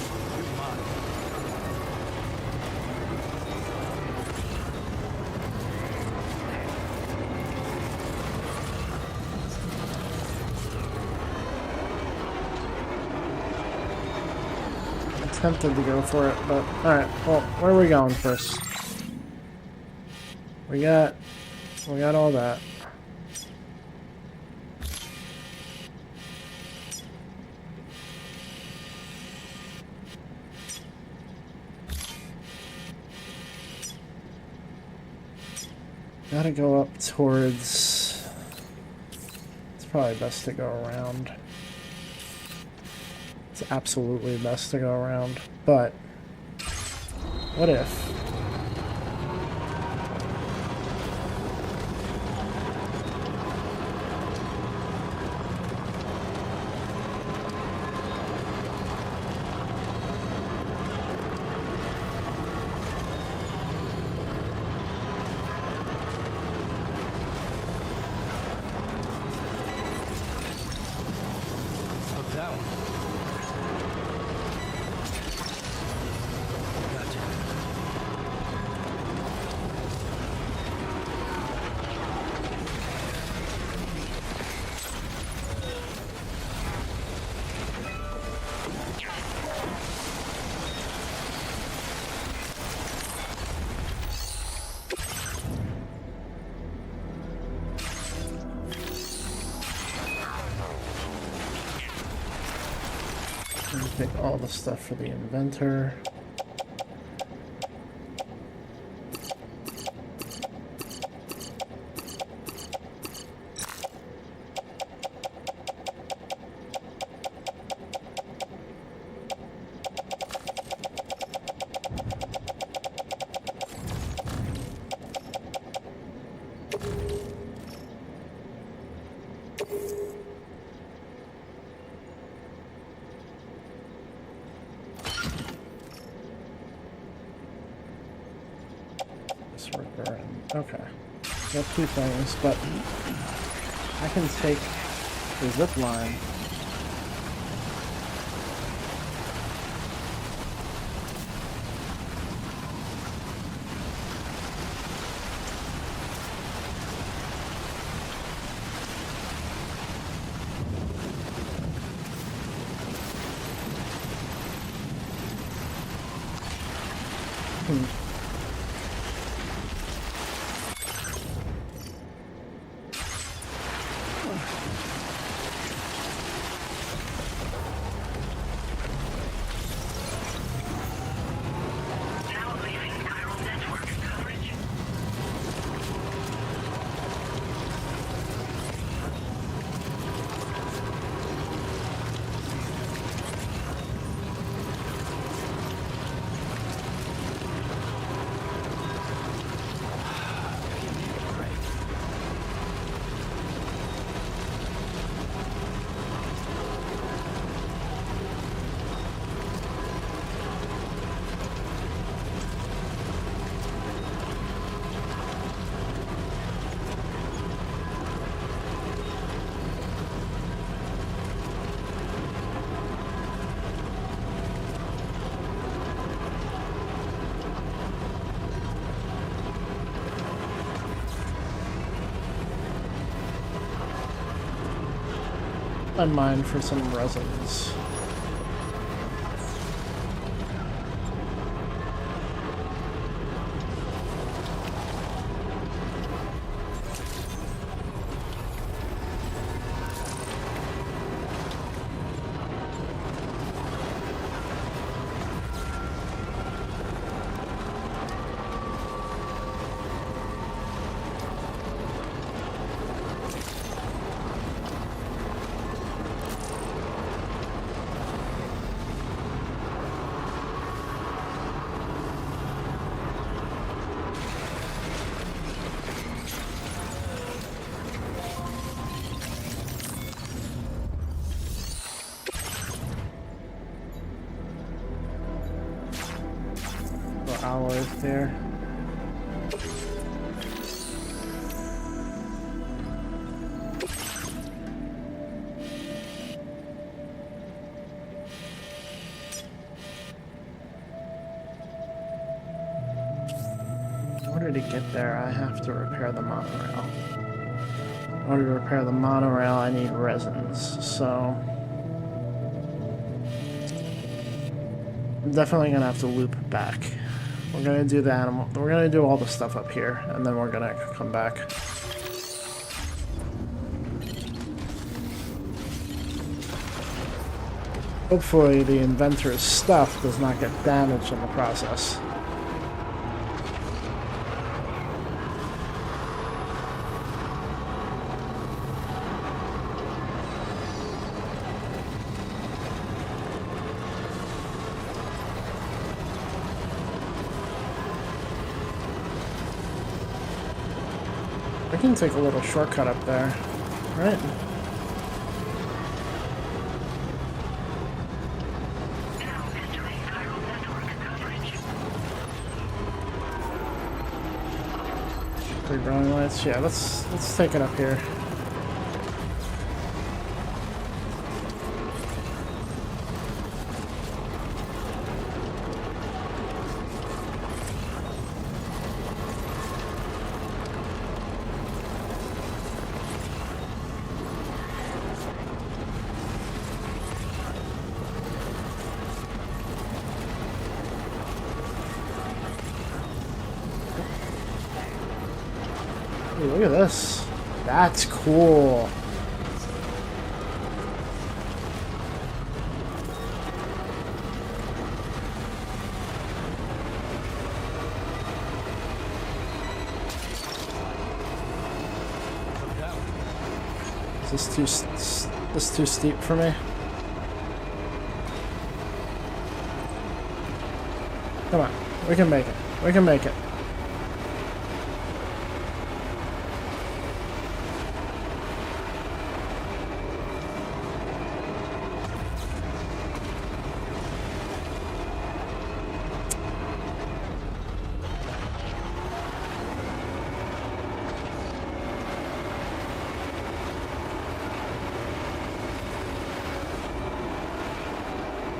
tempted to go for it, but alright, well, where are we going first? We got all that. Gotta go up towards... It's probably best to go around. It's absolutely best to go around, but... What if? Pick all the stuff for the inventor. Okay, got two things, but I can take the zip line. I mine for some resins. Alloys there. In order to get there, I have to repair the monorail. In order to repair the monorail, I need resins, so... I'm definitely gonna have to loop back. We're gonna do the animal. We're gonna do all the stuff up here, and then we're gonna come back. Hopefully the inventor's stuff does not get damaged in the process. I can take a little shortcut up there, right? Three growing lights. Yeah, let's take it up here. Ooh, look at this. That's cool. Is this too steep for me? Come on, we can make it. We can make it.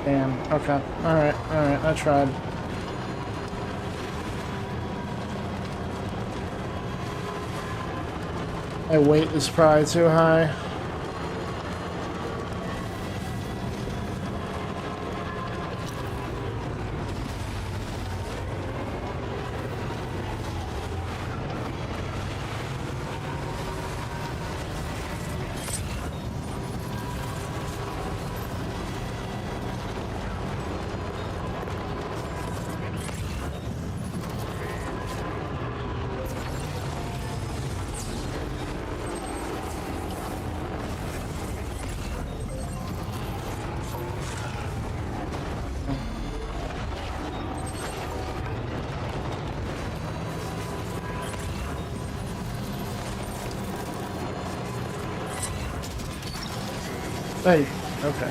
Damn, okay. Alright, I tried. My weight is probably too high. Hey, okay.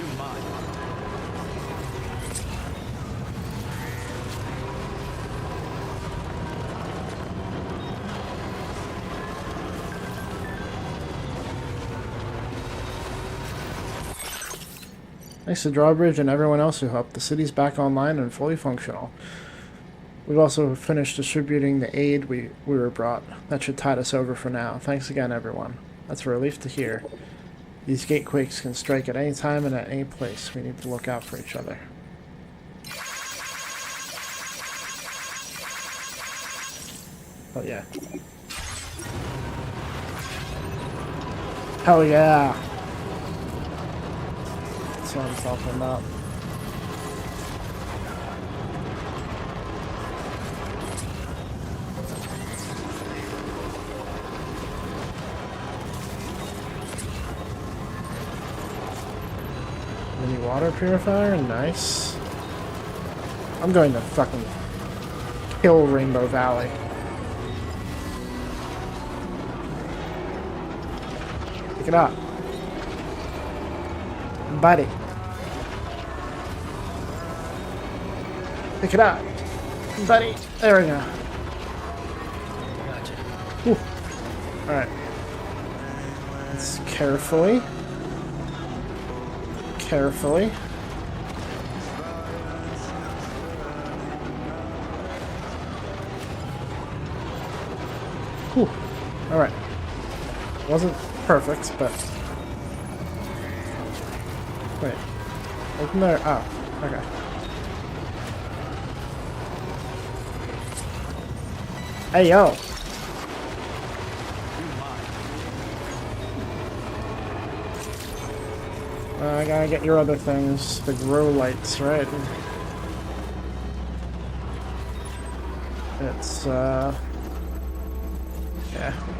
Thanks to Drawbridge and everyone else who helped, the city's back online and fully functional. We've also finished distributing the aid we were brought. That should tide us over for now. Thanks again, everyone. That's a relief to hear. These gatequakes can strike at any time and at any place. We need to look out for each other. Oh yeah. Hell yeah! That's what I'm talking about. Mini water purifier, nice. I'm going to fucking kill Rainbow Valley. Pick it up. Buddy. Pick it up. Buddy. There we go. Gotcha. Alright. Let's carefully. Carefully. Whew. Alright. Wasn't perfect, but... Wait. Open there. Oh, okay. Hey, yo. I gotta get your other things. The grow lights, right? It's, yeah,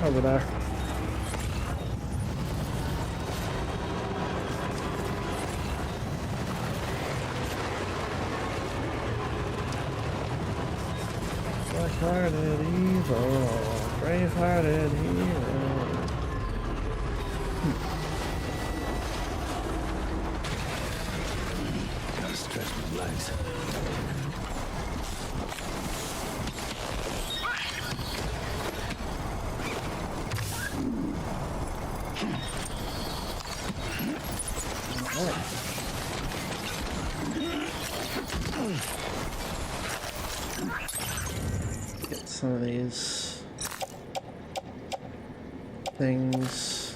over there. Black-hearted evil, brave-hearted hero. Gotta stretch my legs. Get some of these things.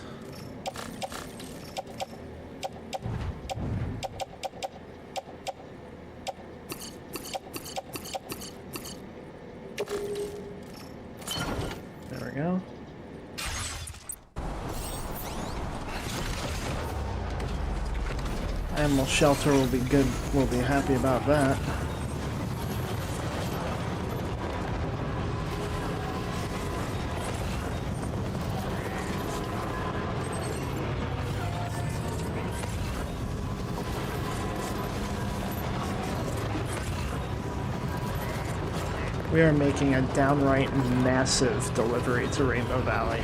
There we go. Animal shelter will be good. We'll be happy about that. We are making a downright massive delivery to Rainbow Valley.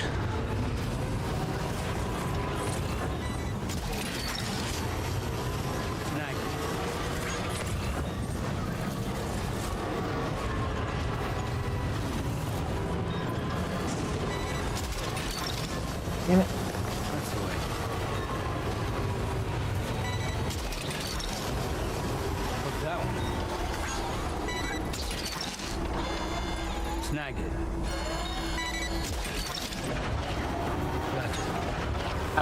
Damn it. That's the way. What's that one? Snag it. Gotcha.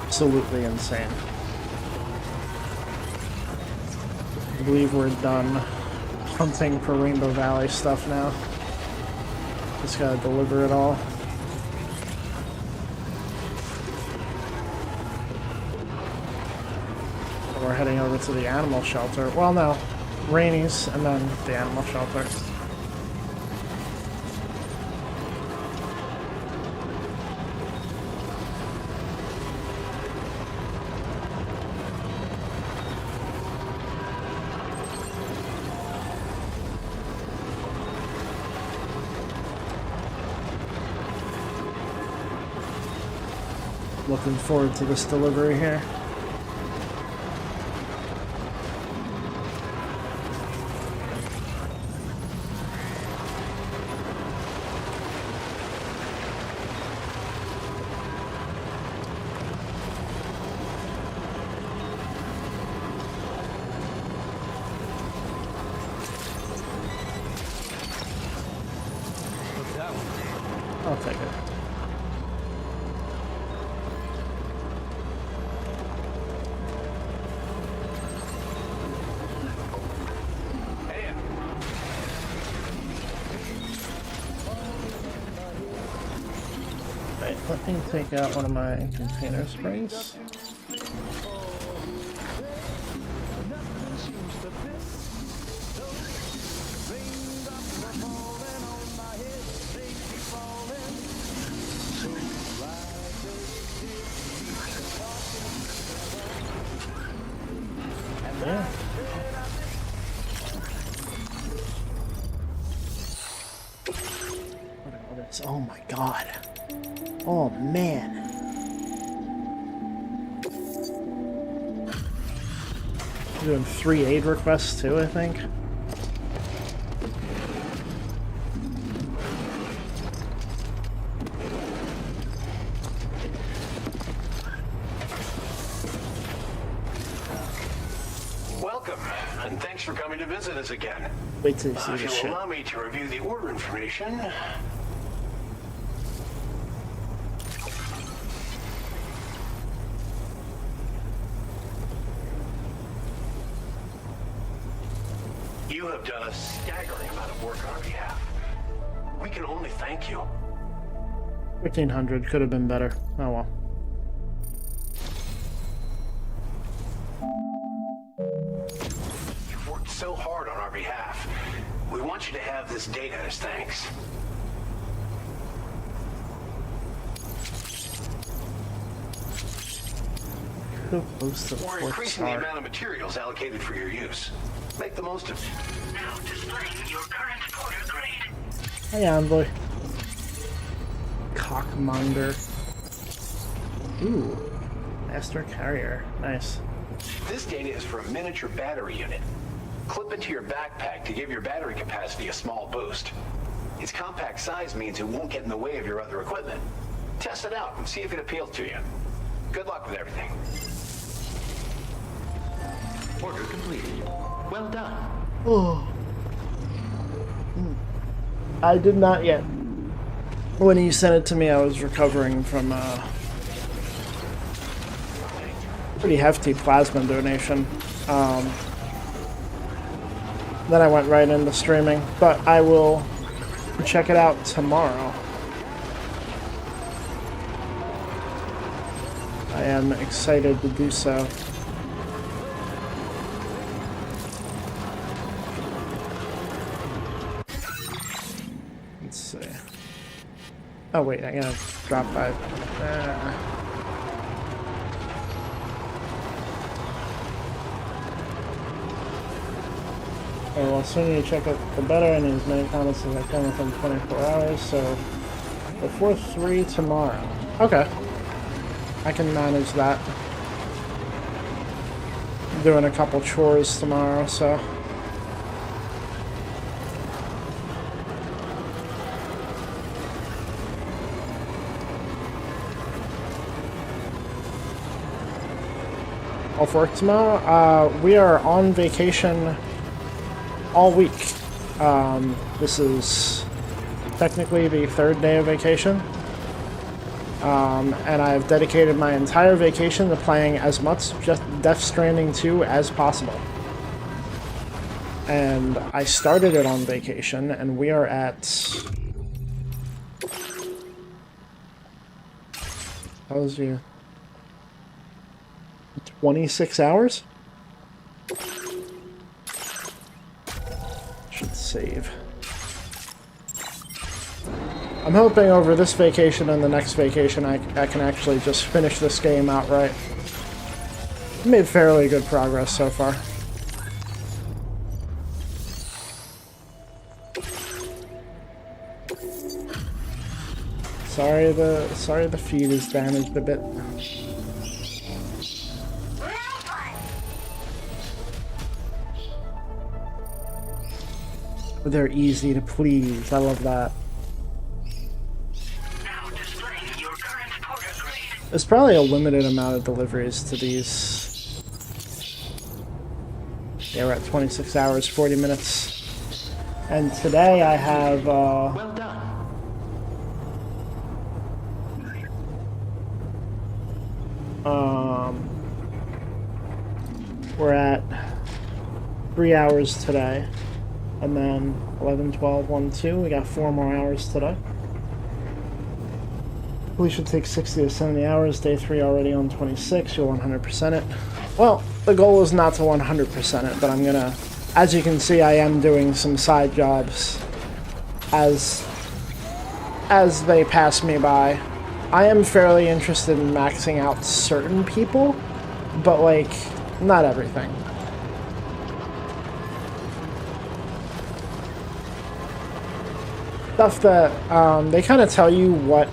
Absolutely insane. I believe we're done hunting for Rainbow Valley stuff now. Just gotta deliver it all. We're heading over to the animal shelter. Well, no. Rainey's and then the animal shelter. Looking forward to this delivery here. What's that one? I'll take it. Right, let me take out one of my container springs. Yeah. Oh my god. Oh man. Doing 3 aid requests too, I think. Welcome, and thanks for coming to visit us again. Wait till you see If this you'll shit. allow me to review the order information. You have done a staggering amount of work on our behalf. We can only thank you. 1500 could have been better. Oh well. You've worked so hard on our behalf. We want you to have this data as thanks. Too close to the We're fourth increasing the star. amount of materials allocated for your use. Make the most of it. Now displaying your current porter grade. Hey, Envoy. Cockmonger. Ooh. Master Carrier. Nice. This data is for a miniature battery unit. Clip into your backpack to give your battery capacity a small boost. Its compact size means it won't get in the way of your other equipment. Test it out and see if it appeals to you. Good luck with everything. Order completed. Well done. Oh. I did not yet. When he sent it to me, I was recovering from a pretty hefty plasma donation. Then I went right into streaming, but I will check it out tomorrow. I am excited to do so. Let's see. Oh wait, I gotta drop by. Okay, well, soon you check out the better and as many comments as I can within 24 hours, so before 3 tomorrow. Okay. I can manage that. I'm doing a couple chores tomorrow, so. Off work tomorrow? We are on vacation all week. This is technically the 3rd day of vacation. And I've dedicated my entire vacation to playing as much just Death Stranding 2 as possible. And I started it on vacation, and we are at... How was you? 26 hours? Should save. I'm hoping over this vacation and the next vacation I can actually just finish this game outright. Made fairly good progress so far. Sorry the feed is damaged a bit. They're easy to please. I love that. Now displaying your current porter grade. There's probably a limited amount of deliveries to these. Yeah, we're at 26 hours, 40 minutes. And today I have, Well done. we're at 3 hours today. And then 11, 12, 1, 2. We got 4 more hours today. We should take 60 to 70 hours. Day 3 already on 26. You'll 100% it. Well, the goal is not to 100% it, but I'm gonna... As you can see, I am doing some side jobs as they pass me by. I am fairly interested in maxing out certain people, but, like, not everything. Stuff that they kind of tell you what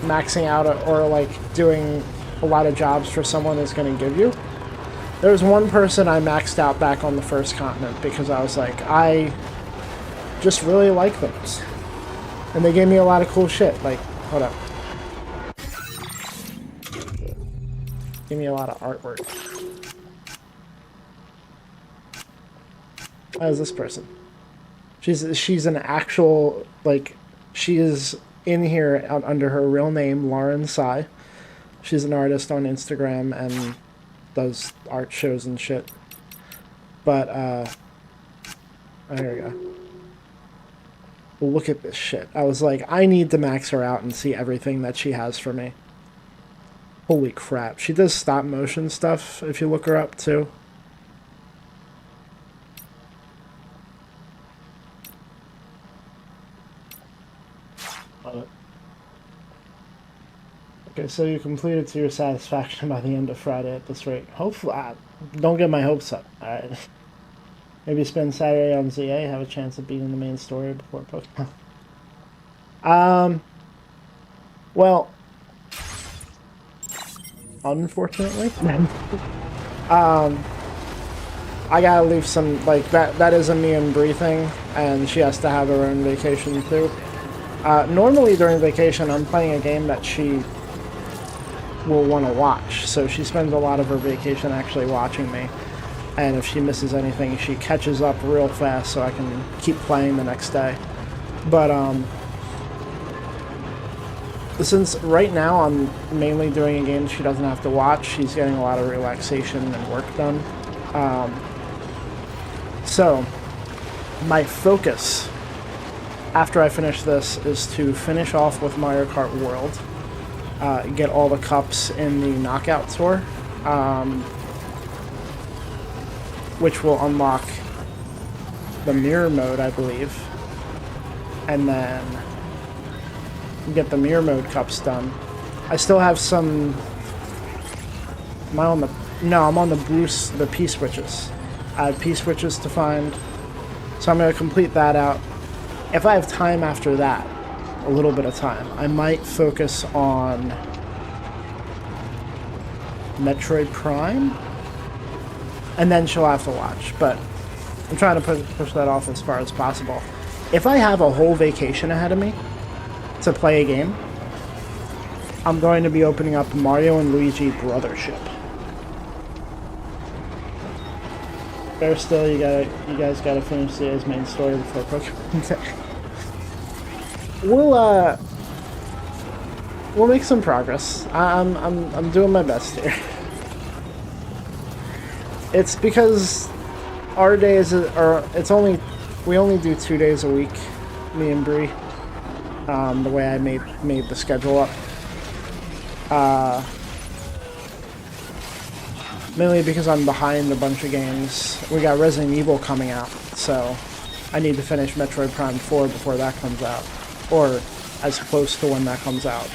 maxing out or like doing a lot of jobs for someone is going to give you. There was one person I maxed out back on the first continent because I was like, I just really like them. And they gave me a lot of cool shit. Like, hold up. Give me a lot of artwork. How is this person? She's an actual, like, she is in here under her real name, Lauren Tsai. She's an artist on Instagram and does art shows and shit. But, oh, here we go. look at this shit. I was like, I need to max her out and see everything that she has for me. Holy crap. She does stop motion stuff if you look her up too. Okay, so you completed to your satisfaction by the end of Friday at this rate. Hopefully, don't get my hopes up. Alright. Maybe spend Saturday on ZA, have a chance of beating the main story before Pokemon. Well, unfortunately, I gotta leave some, like, that is a me and Bree thing, and she has to have her own vacation too. Normally during vacation, I'm playing a game that she will want to watch, so she spends a lot of her vacation actually watching me, and if she misses anything, she catches up real fast so I can keep playing the next day. But since right now I'm mainly doing a game she doesn't have to watch, she's getting a lot of relaxation and work done. So my focus after I finish this is to finish off with Mario Kart World. Get all the cups in the Knockout Tour, which will unlock the mirror mode, I believe, and then get the mirror mode cups done. I still have some. Am I on the? No, I'm on the P switches. I have P switches to find, so I'm gonna complete that out. If I have time after that, a little bit of time, I might focus on Metroid Prime, and then she'll have to watch, but I'm trying to push that off as far as possible. If I have a whole vacation ahead of me to play a game, I'm going to be opening up Mario and Luigi Brothership. Bear still, you guys gotta finish CA's main story before Pokemon Day. We'll make some progress. I'm doing my best here. It's because our days are, we only do 2 days a week, me and Bree. The way I made the schedule up. Mainly because I'm behind a bunch of games. We got Resident Evil coming out, so I need to finish Metroid Prime 4 before that comes out. Or as close to when that comes out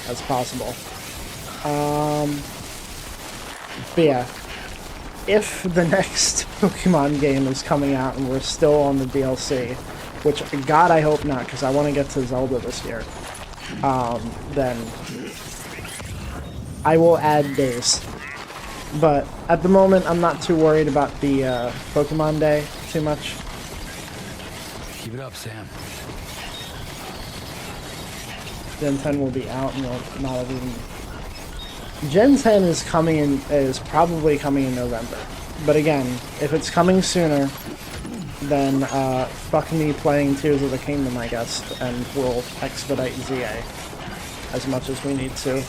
as possible. But yeah, if the next Pokemon game is coming out and we're still on the DLC, which God I hope not, because I want to get to Zelda this year, then I will add days. But at the moment, I'm not too worried about the Pokemon Day too much. Keep it up, Sam. Gen 10 will be out and will not have even... Gen 10 is probably coming in November. But again, if it's coming sooner, then fuck me playing Tears of the Kingdom, I guess, and we'll expedite ZA as much as we need to.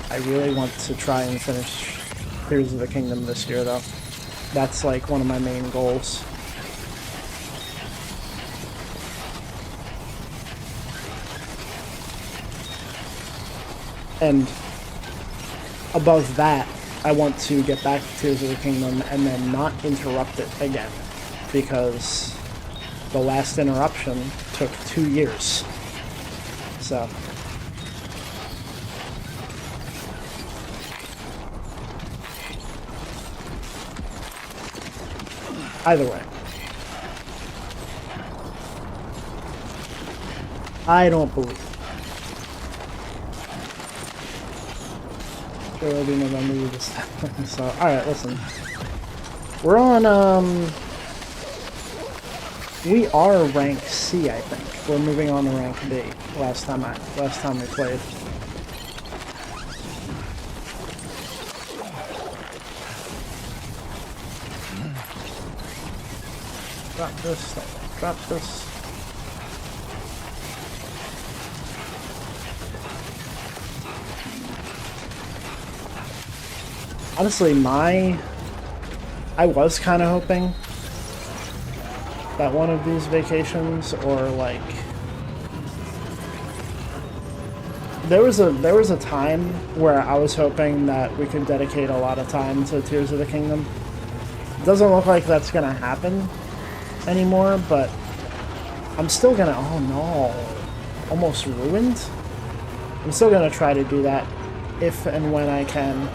I really want to try and finish Tears of the Kingdom this year, though. That's like one of my main goals. And above that, I want to get back to Tears of the Kingdom and then not interrupt it again, because the last interruption took 2 years. So either way, I don't believe. Sure, it'll be November this time. So, alright, listen. We're on, we are rank C, I think. We're moving on to rank B. Last time we played. Drop this. Drop this. Honestly, my I was kind of hoping that one of these vacations, or like there was a time where I was hoping that we could dedicate a lot of time to Tears of the Kingdom. It doesn't look like that's gonna happen anymore, but I'm still gonna, oh no, almost ruined. I'm still gonna try to do that if and when I can.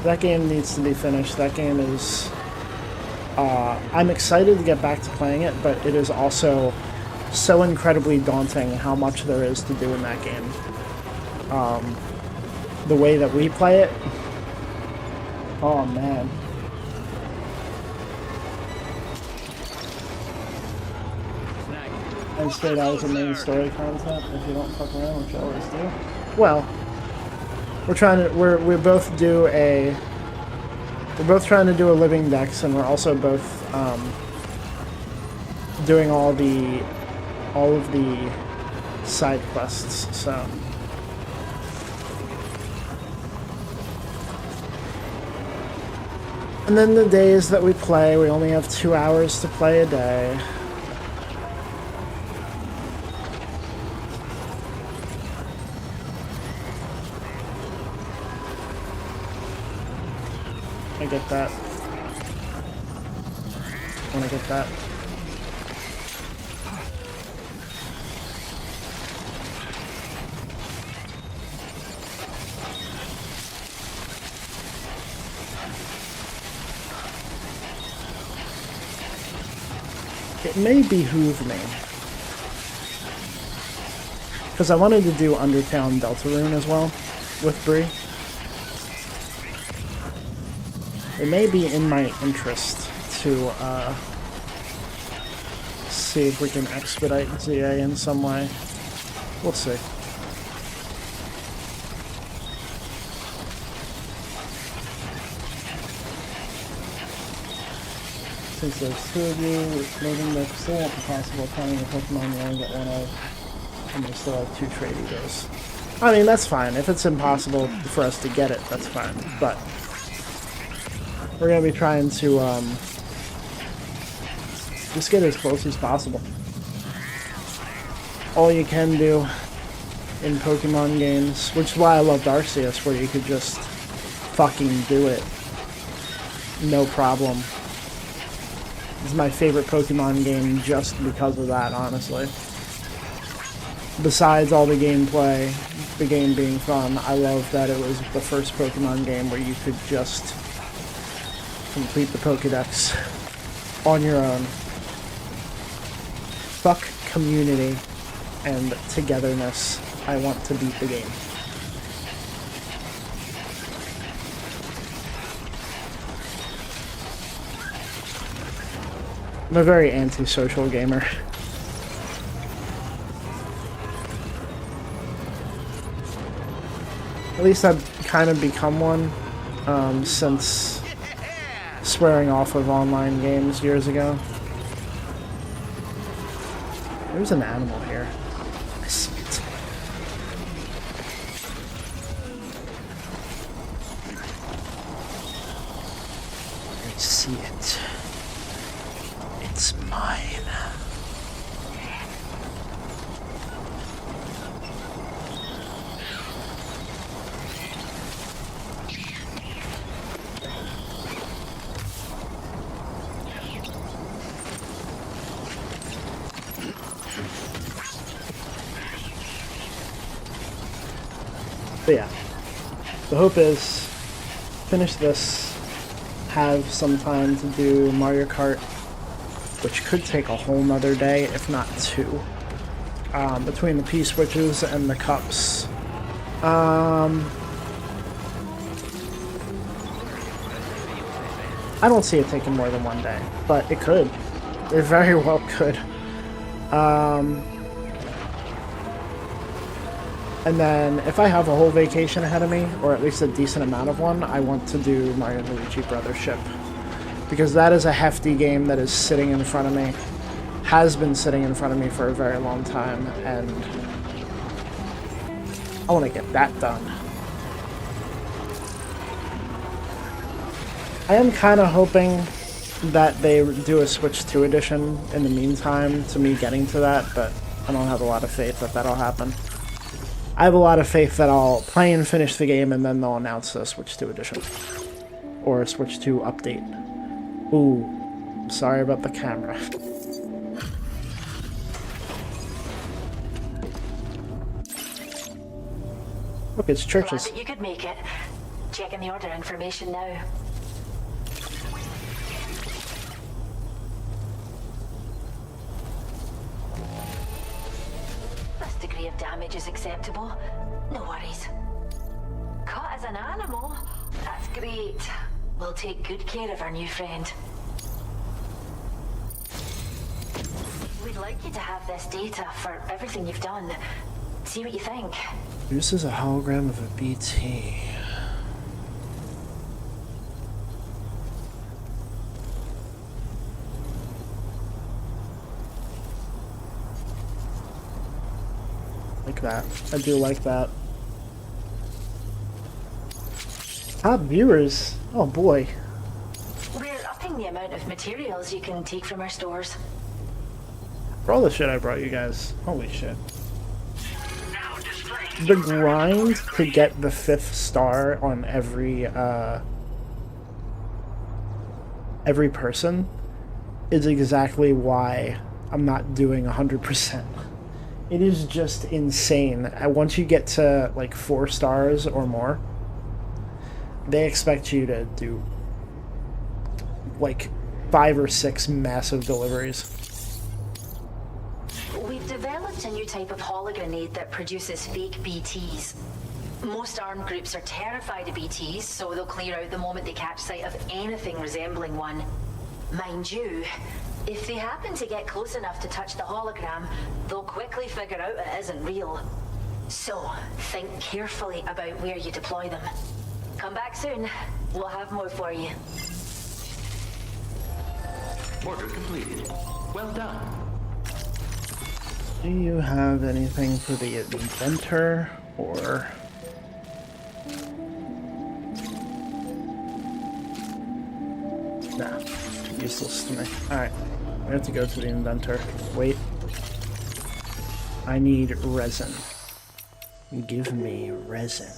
That game needs to be finished. That game is, I'm excited to get back to playing it, but it is also so incredibly daunting how much there is to do in that game. The way that we play it, oh man. And straight out as a main story content if you don't fuck around, which you always do. Well, we're both trying to do a living dex, and we're also both doing all of the side quests. So and then the days that we play, we only have 2 hours to play a day. I get that. I want to get that. It may behoove me, because I wanted to do Undertale and Deltarune as well with Bree. It may be in my interest to see if we can expedite ZA in some way. We'll see. Since there's 2 of you, maybe there's still not possible finding a Pokemon you only get one of, and they still have 2 trade egos. I mean, that's fine. If it's impossible for us to get it, that's fine. But we're going to be trying to just get as close as possible. All you can do in Pokemon games, which is why I loved Arceus, where you could just fucking do it. No problem. It's my favorite Pokemon game just because of that, honestly. Besides all the gameplay, the game being fun, I love that it was the first Pokemon game where you could just complete the Pokédex on your own. Fuck community and togetherness. I want to beat the game. I'm a very antisocial gamer. At least I've kind of become one since swearing off of online games years ago. There's an animal here. I see it. I see it. It's mine. But yeah, the hope is finish this, have some time to do Mario Kart, which could take a whole nother day, if not 2, between the P-switches and the cups. I don't see it taking more than 1 day, but it could. It very well could. And then, if I have a whole vacation ahead of me, or at least a decent amount of one, I want to do Mario & Luigi Brothership. Because that is a hefty game that is sitting in front of me. Has been sitting in front of me for a very long time, and I want to get that done. I am kind of hoping that they do a Switch 2 edition in the meantime to me getting to that, but I don't have a lot of faith that that'll happen. I have a lot of faith that I'll play and finish the game and then they'll announce a Switch 2 edition. Or a Switch 2 update. Ooh, sorry about the camera. Look, it's churches. Glad that you could make it. Checking the order information now. This degree of damage is acceptable. No worries. Caught as an animal? That's great. We'll take good care of our new friend. We'd like you to have this data for everything you've done. See what you think. This is a hologram of a BT. Like that. I do like that. Top viewers. Oh boy. We're upping the amount of materials you can take from our stores. For all the shit I brought you guys. Holy shit. The grind to get the 5th star on every person is exactly why I'm not doing 100%. It is just insane. Once you get to like 4 stars or more, they expect you to do like 5 or 6 massive deliveries. We've developed a new type of hologrenade that produces fake BTs. Most armed groups are terrified of BTs, so they'll clear out the moment they catch sight of anything resembling one. Mind you, if they happen to get close enough to touch the hologram, they'll quickly figure out it isn't real. So, think carefully about where you deploy them. Come back soon. We'll have more for you. Order completed. Well done. Do you have anything for the inventor, or... Nah, useless to me. Alright, we have to go to the inventor. Wait. I need resin. Give me resin.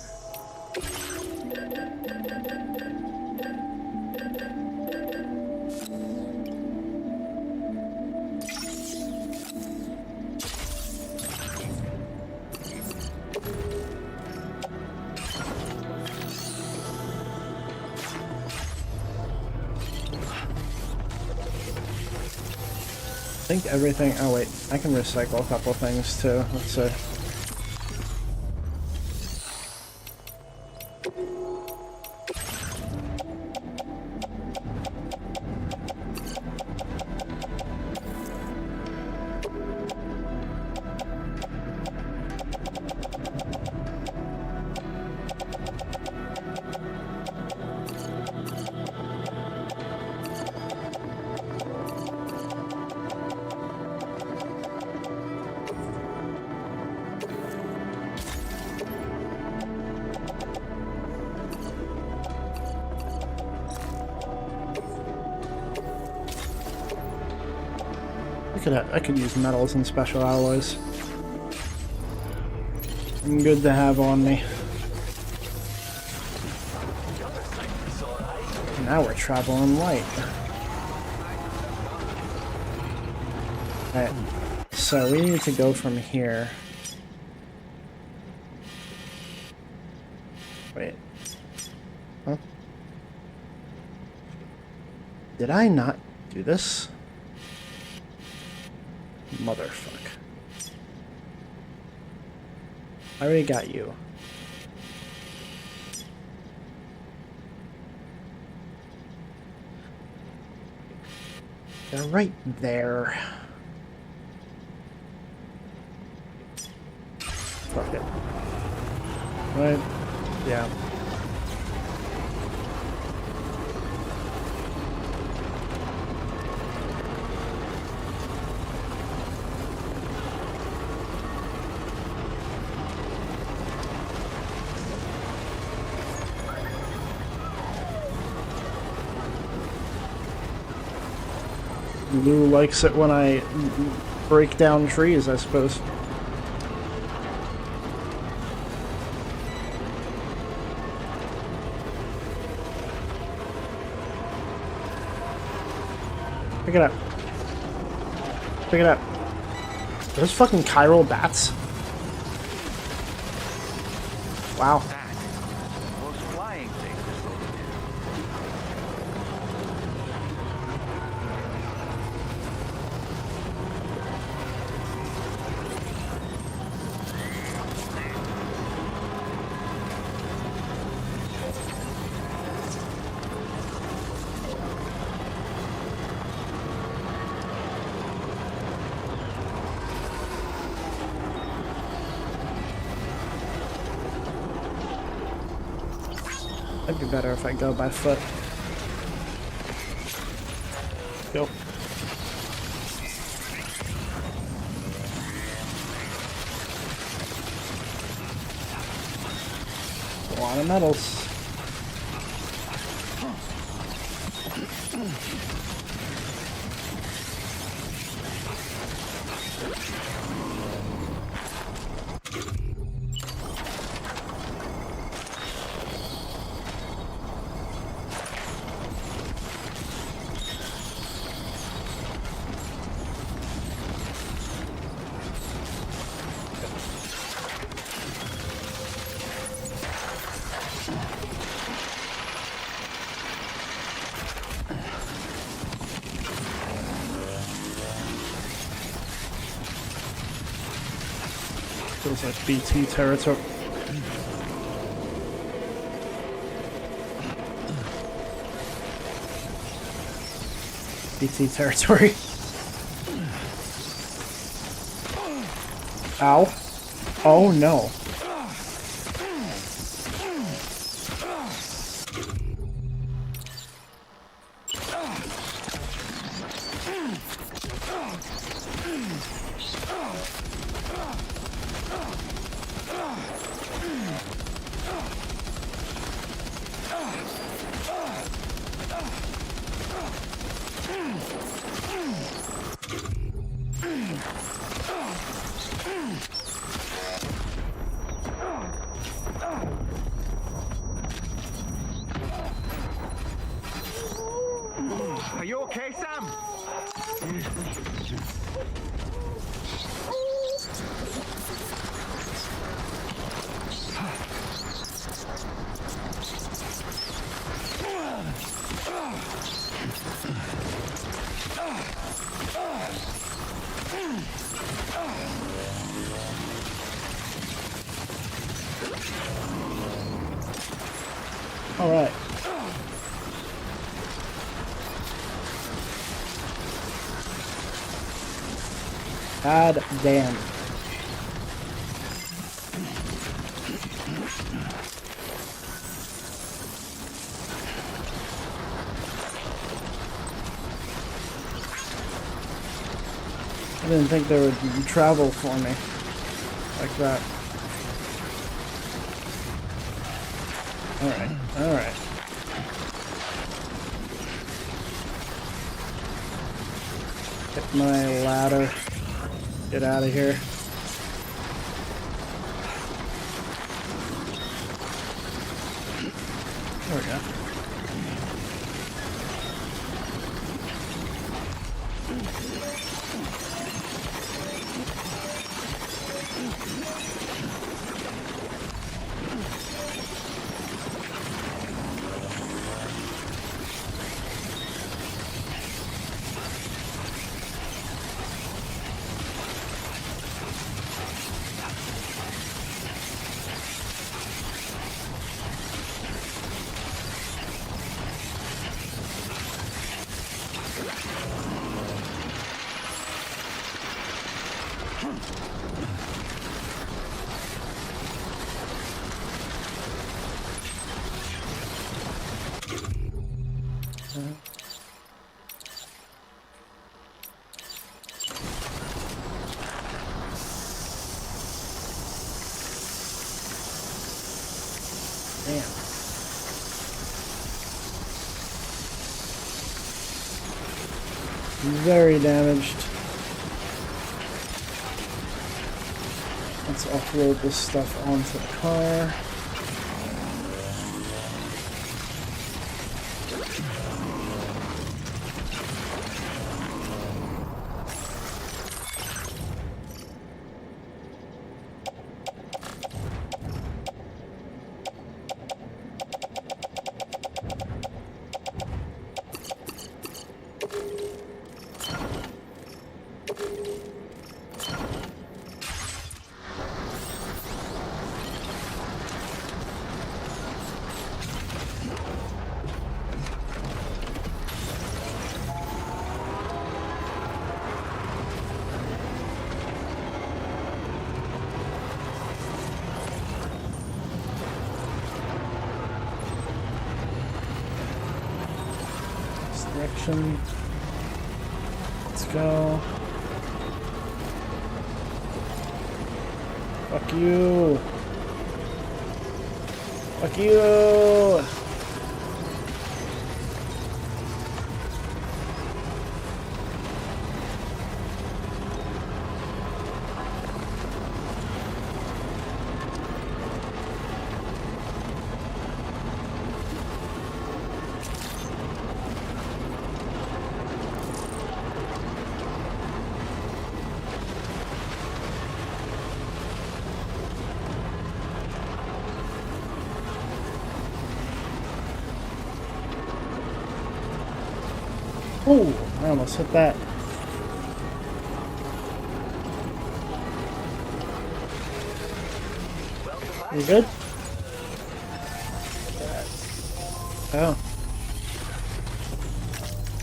I think everything... Oh wait, I can recycle a couple things too. Let's see. I could use metals and special alloys. Good to have on me. Now we're traveling light. Alright, so we need to go from here. Wait. Huh? Did I not do this? Motherfuck. I already got you. They're right there. Fuck it. Right? Yeah. Lou likes it when I break down trees, I suppose. Pick it up. Pick it up. There's fucking chiral bats. Wow. Those flying things. It'd be better if I go by foot. Go. A lot of metals. Feels like BT territory. BT territory. Ow. Oh no. Are you okay, Sam? All right. God damn. I didn't think they would travel for me like that. Alright, alright. Get my ladder. Get out of here. There we go. Very damaged. Let's offload this stuff onto the car. Direction. Let's go. Fuck you. Fuck you. Oh, I almost hit that. You good? Oh.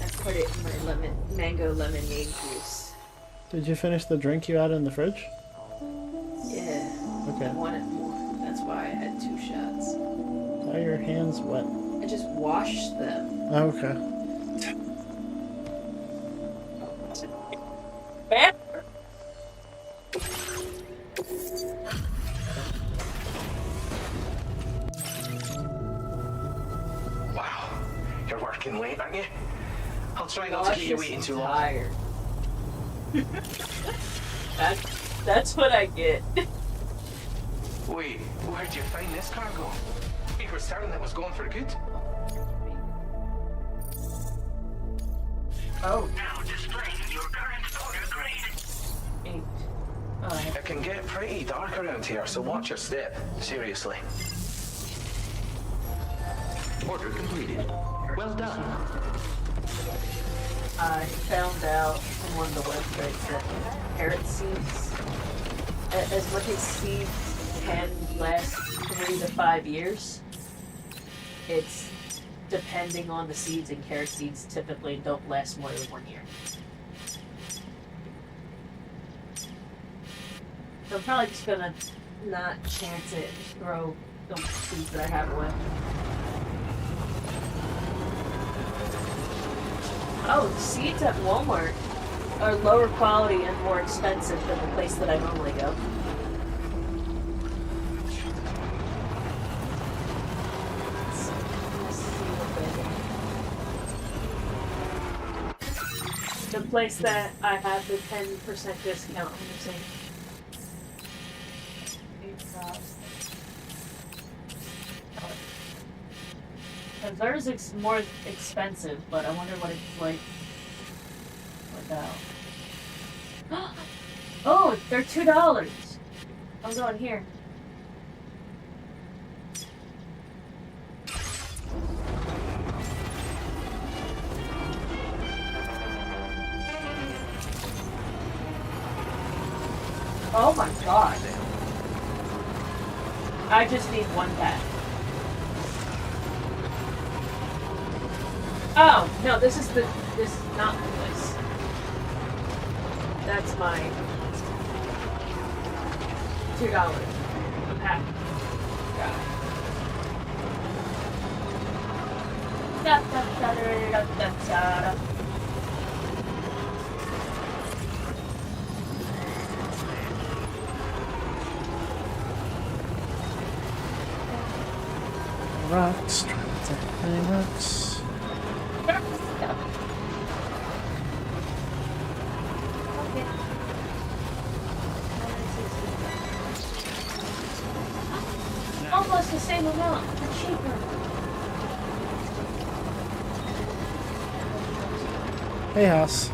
I put it in my mango lemonade juice. Did you finish the drink you had in the fridge? Yeah. Okay. I wanted more. That's why I had 2 shots. Why are your hands wet? I just washed them. Oh, okay. Wow. You're working late, aren't you? I'll try not to keep you waiting too long. Tired. That's what I get. Wait, where'd you find this cargo? We were certain it was going for good. Oh. Now displaying your current order grade. 8. Oh, It can get pretty dark around here, so watch your step. Seriously. Order completed. Well done. I found out from one of the websites that carrot seeds, as much as seeds can last 3 to 5 years, it's depending on the seeds, and carrot seeds typically don't last more than 1 year. So I'm probably just gonna not chance it, just throw the seeds that I have away. Oh, seeds at Walmart are lower quality and more expensive than the place that I normally go. The place that I have the 10% discount, I'm saying. Because theirs is more expensive, but I wonder what it's like without. Oh, they're $2. I'm going here. Oh my god. I just need 1 pack. Oh, no, this is not the place. That's my $2 a pack. Got it. Da, da, da, da, da, da, da. Rocks, trying to take any rocks. Same amount. They're cheaper. Hey, house.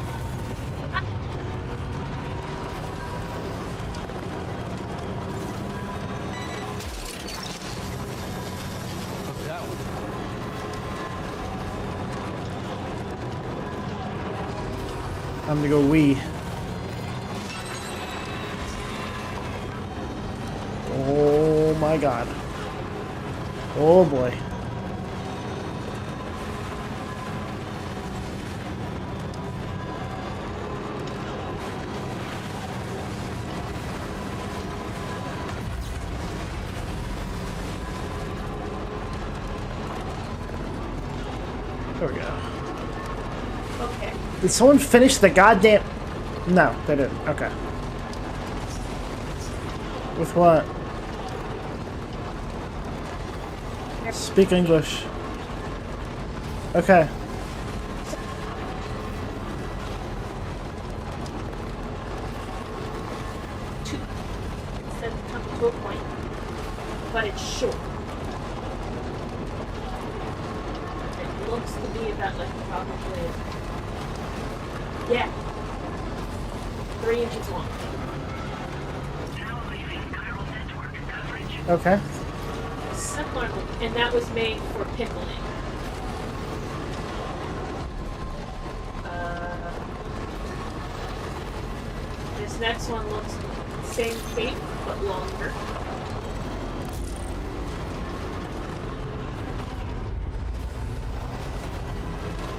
What's that one? I'm gonna go wee. Oh my god. Oh boy. There we go. Okay. Did someone finish the goddamn... No, they didn't. Okay. With what? Speak English. Okay. Instead of coming to a point, but it's short. It looks to be about like probably, yeah, 3 inches long. Okay. Similarly, and that was made for pickling. This next one looks same shape but longer.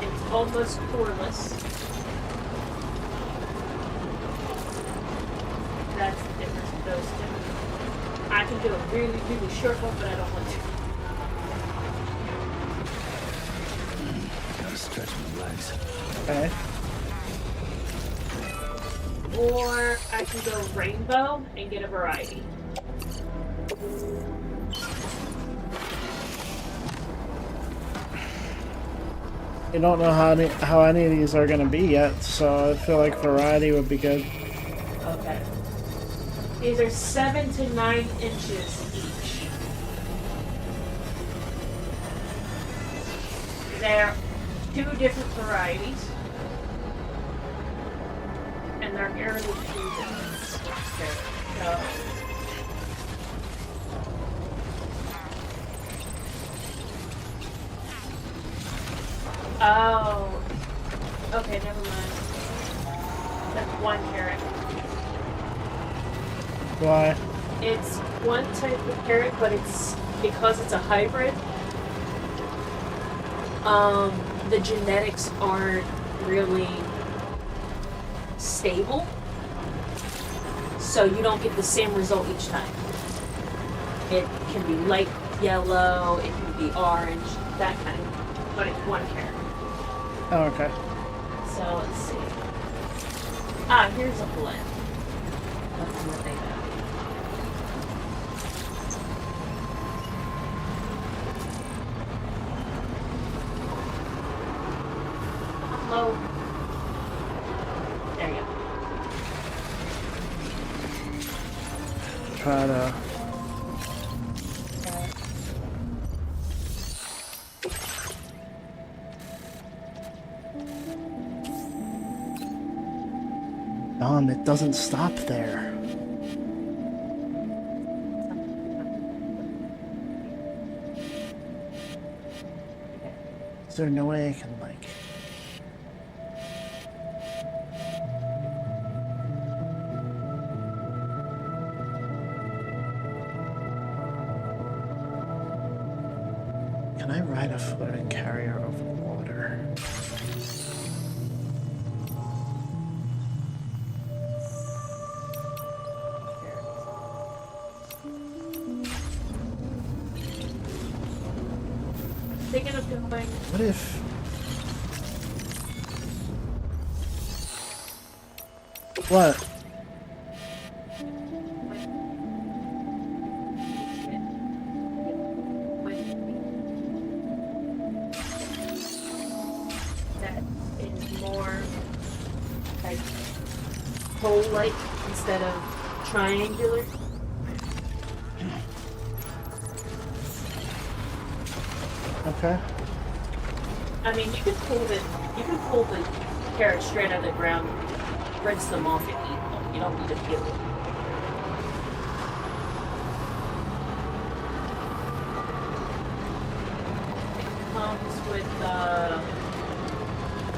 It's almost poreless. That's the difference with those two. I can do a really, really short one, but I don't want to. Gotta stretch my legs. Okay. Or I can go rainbow and get a variety. You don't know how any of these are gonna be yet, so I feel like variety would be good. Okay. These are 7 to 9 inches each. They're 2 different varieties. And they're nearly 2 different. So. Oh. Okay, never mind. That's 1 carrot. Why? It's one type of carrot, but it's because it's a hybrid. The genetics aren't really stable, so you don't get the same result each time. It can be light yellow, it can be orange, that kind of, but it's 1 carrot. Oh, okay. So let's see. Ah, here's a blend. Let's see what they have. Oh. There you go. Try to... It doesn't stop there. Is there no way I can, like... Can I ride a floating carrier over water? Thinking of going. What if... What? That is more like hole-like instead of triangular. Okay. I mean, you can pull the carrots straight out of the ground, rinse them off, and eat them. You don't need to peel them. It comes with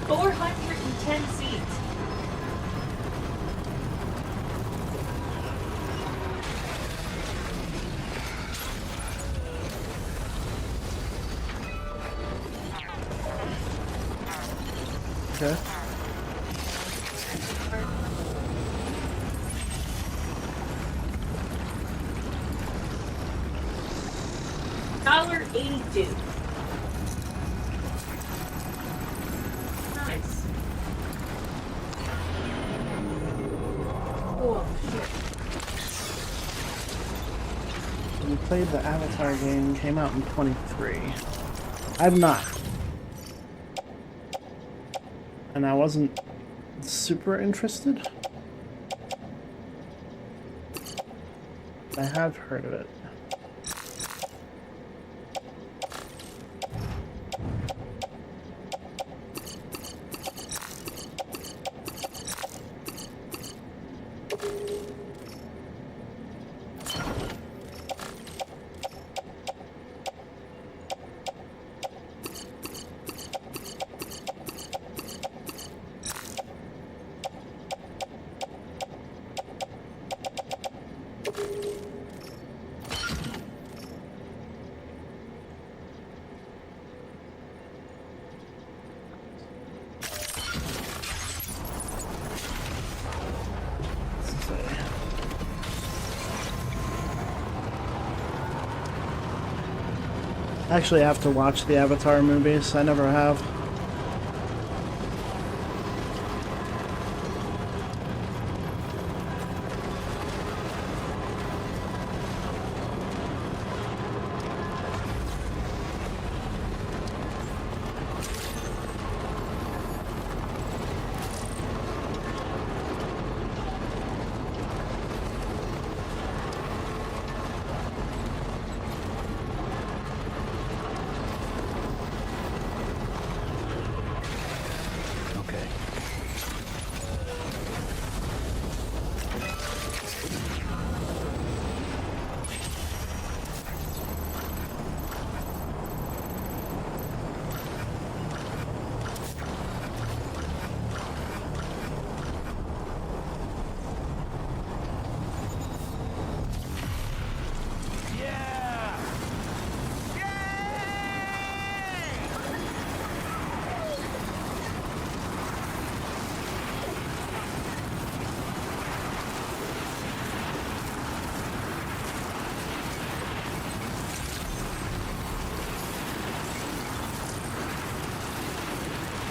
410 seeds. Okay. $1.82. Nice. Oh shit. We played the Avatar game, came out in 23. I've not. And I wasn't super interested. I have heard of it. Actually, I have to watch the Avatar movies. I never have.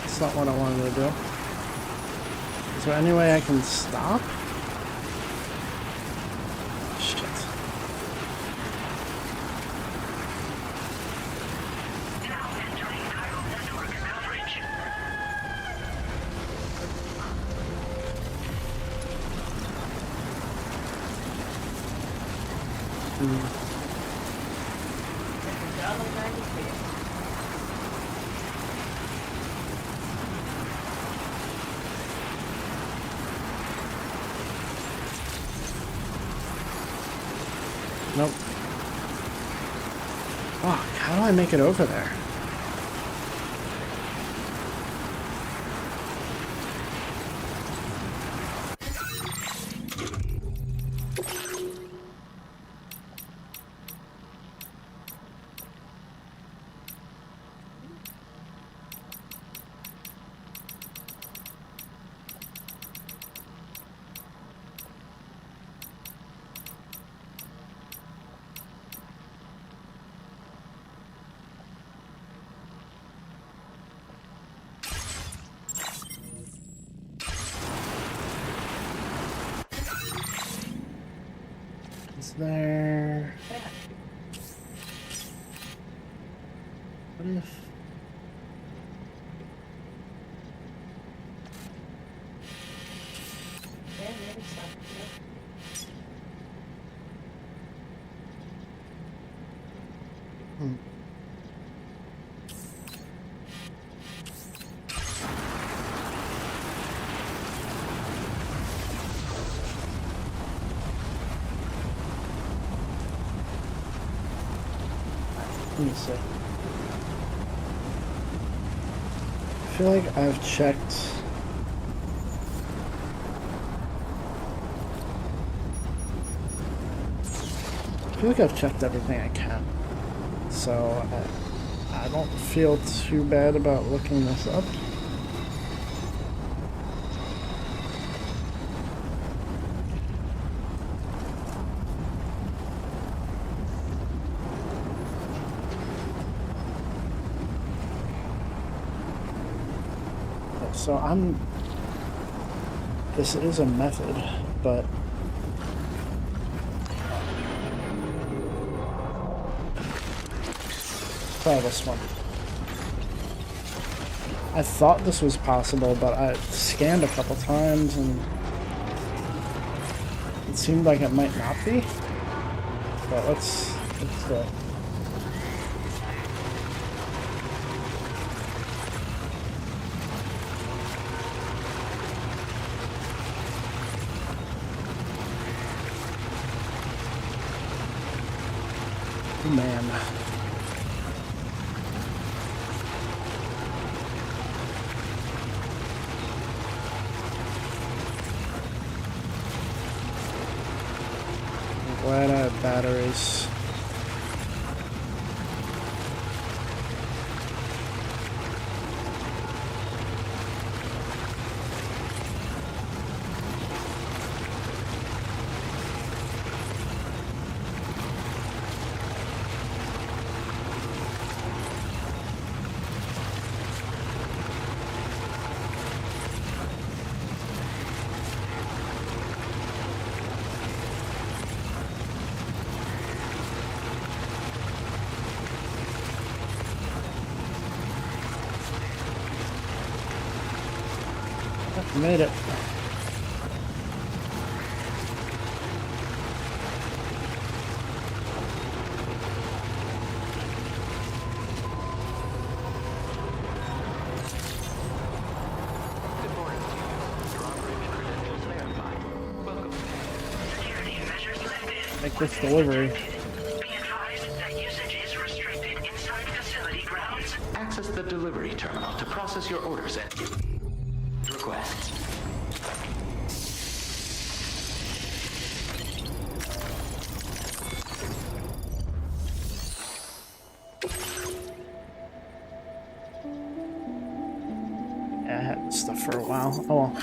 That's not what I wanted to do. Is there any way I can stop? Shit. Nope. Fuck, how do I make it over there? There. What if... Let me see. I feel like I've checked. I feel like I've checked everything I can. So I don't feel too bad about looking this up. So this is a method, but try this one. I thought this was possible, but I scanned a couple times and it seemed like it might not be. But let's do it. Man. I'm glad I have batteries. Made it. Make this delivery. Access the delivery terminal to process your orders and requests. Yeah, I had this stuff for a while. Oh well.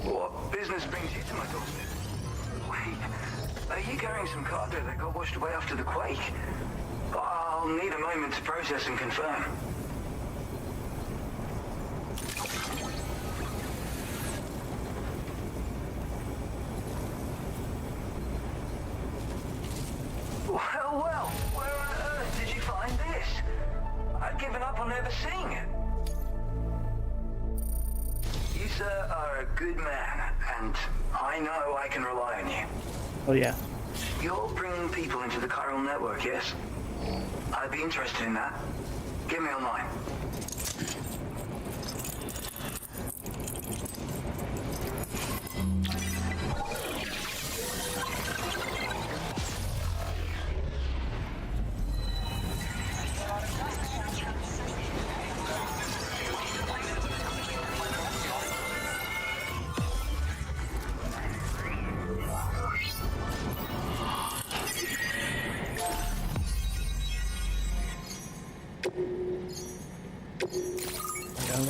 What business brings you to my doorstep? Wait, are you carrying some cargo that got washed away after the quake? I'll need a moment to process and confirm. Well, where on earth did you find this? I'd given up on ever seeing it. You, sir, are a good man, and I know I can rely on you. Oh yeah. You're bringing people into the chiral network, yes? I'd be interested in that. Get me online.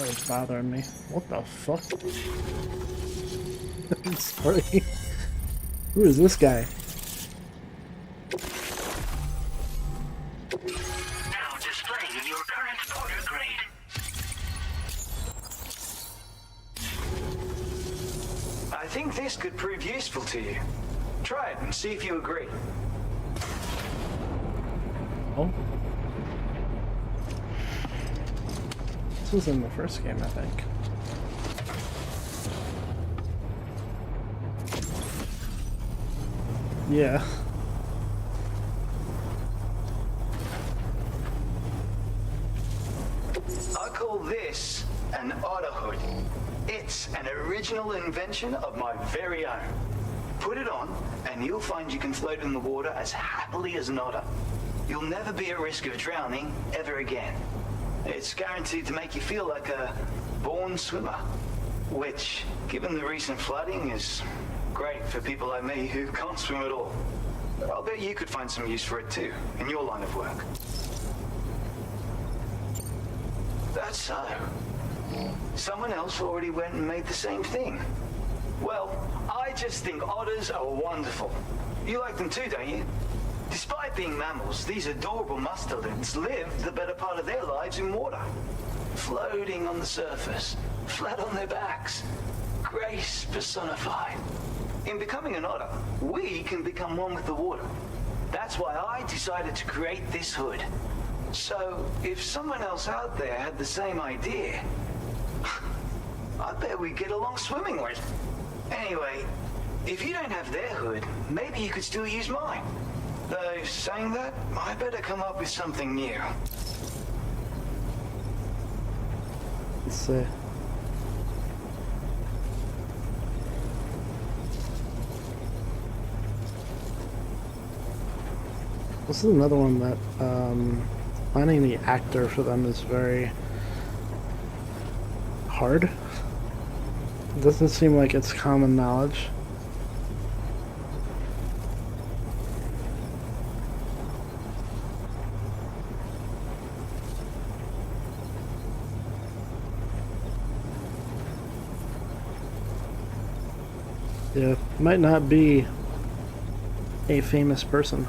It's bothering me. What the fuck? I'm sorry. Who is this guy? Now displaying your current order grade. I think this could prove useful to you. Try it and see if you agree. Oh. This was in the first game, I think. Yeah. I call this an auto hood. It's an original invention of my very own. Put it on, and you'll find you can float in the water as happily as an otter. You'll never be at risk of drowning ever again. It's guaranteed to make you feel like a born swimmer, which, given the recent flooding, is great for people like me who can't swim at all. I'll bet you could find some use for it too, in your line of work. That's so. Someone else already went and made the same thing. Well, I just think otters are wonderful. You like them too, don't you? Despite being mammals, these adorable mustelids live the better part of their lives in water. Floating on the surface, flat on their backs. Grace personified. In becoming an otter, we can become one with the water. That's why I decided to create this hood. So, if someone else out there had the same idea, I bet we'd get along swimmingly. Anyway, if you don't have their hood, maybe you could still use mine. Though, saying that, I better come up with something new. Let's see. This is another one that finding the actor for them is very hard. It doesn't seem like it's common knowledge. Yeah, might not be a famous person.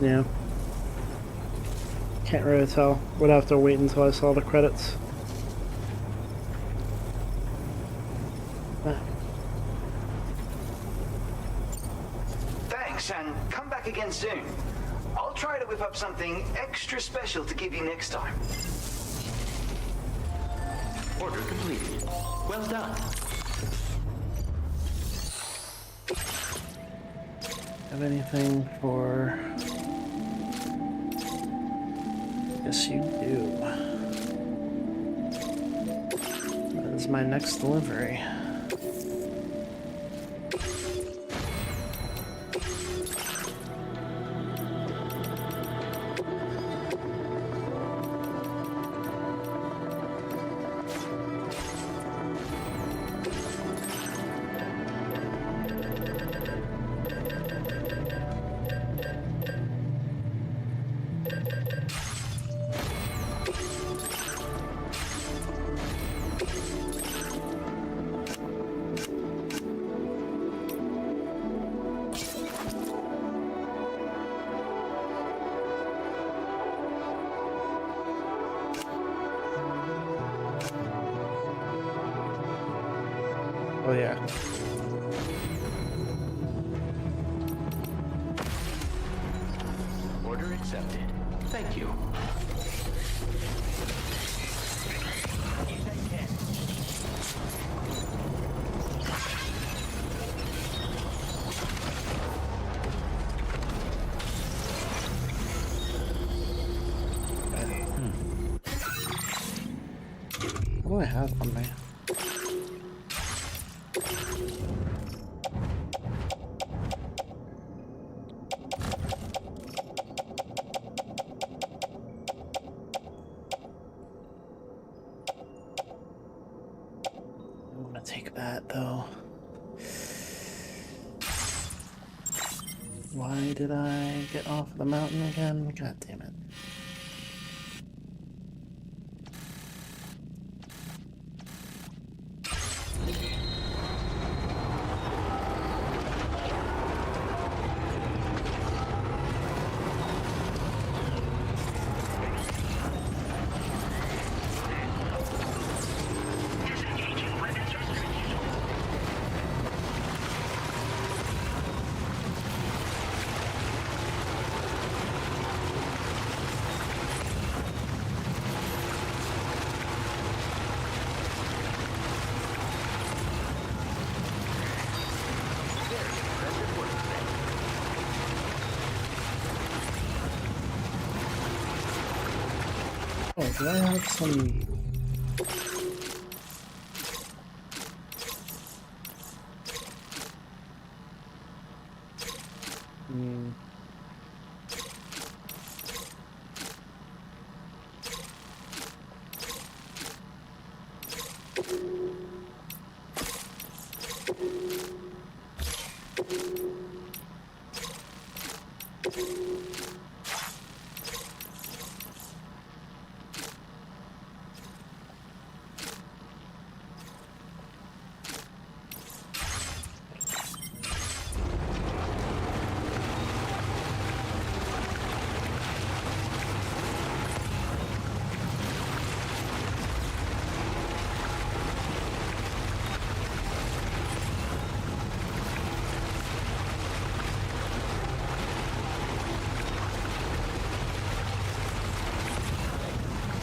Yeah. Can't really tell. Would have to wait until I saw the credits. Thanks, and come back again soon. I'll try to whip up something extra special to give you next time. Order completed. Well done. Have anything for... Yes, you do. That is my next delivery. Oh yeah. Order accepted. Thank you. What do I have on me? Take that though. Why did I get off the mountain again? God damn it. Oh, do I have some...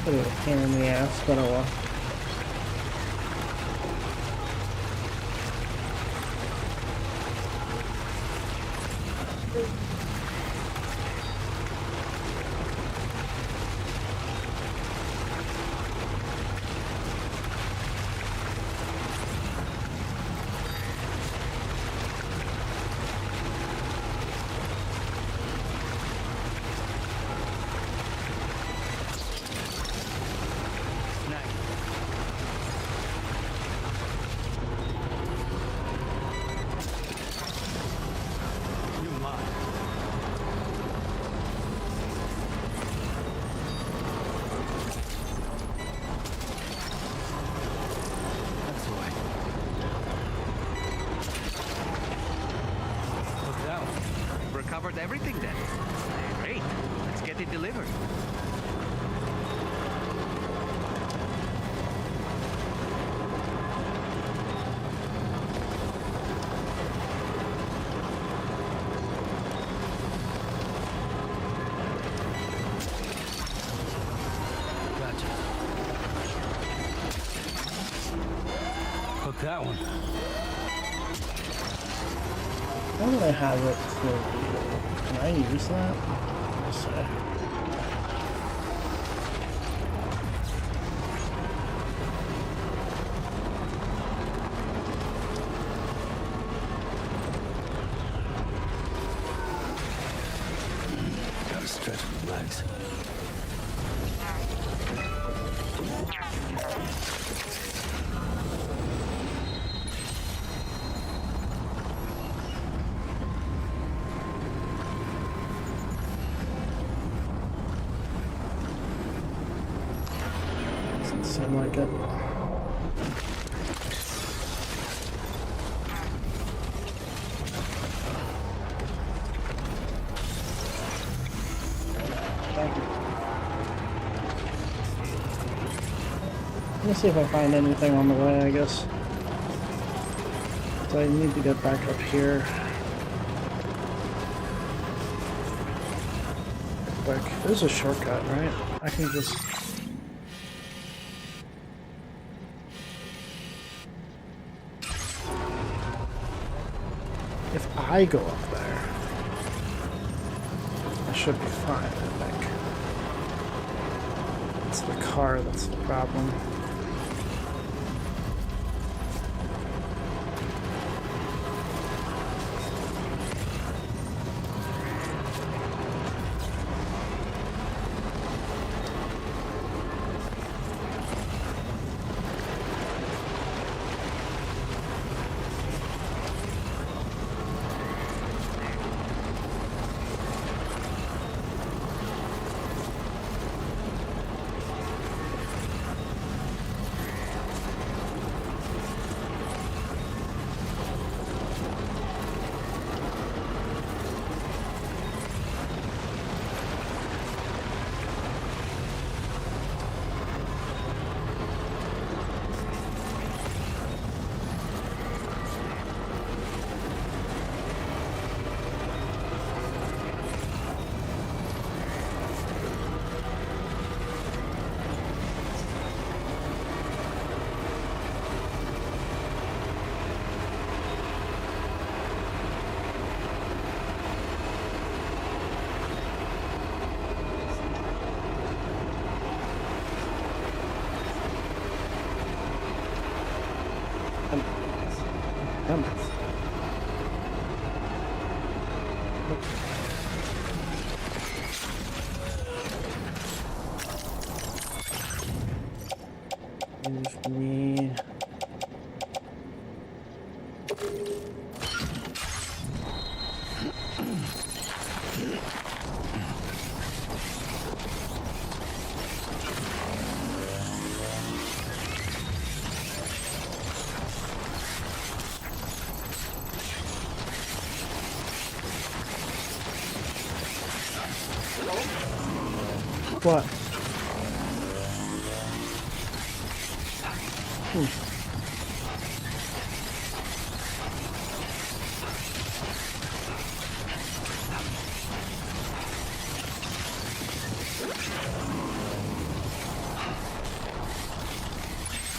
Bit of a pain in the ass, but oh well. Recovered everything then. Great. Let's get it delivered. Gotcha. Hook that one. Why would I have it for... Can I use that? Let's see. Gotta stretch my legs. Doesn't seem like it. Thank you. Let's see if I find anything on the way, I guess. So I need to get back up here. Quick. There's a shortcut, right? I can just... If I go up there, I should be fine, I think. It's the car that's the problem. Excuse me. What?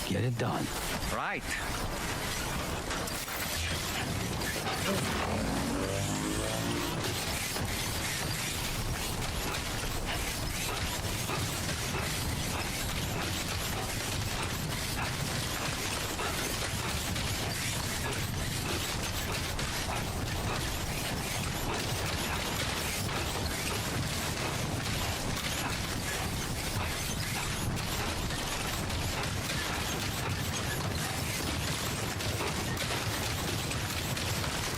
Get it done. Right.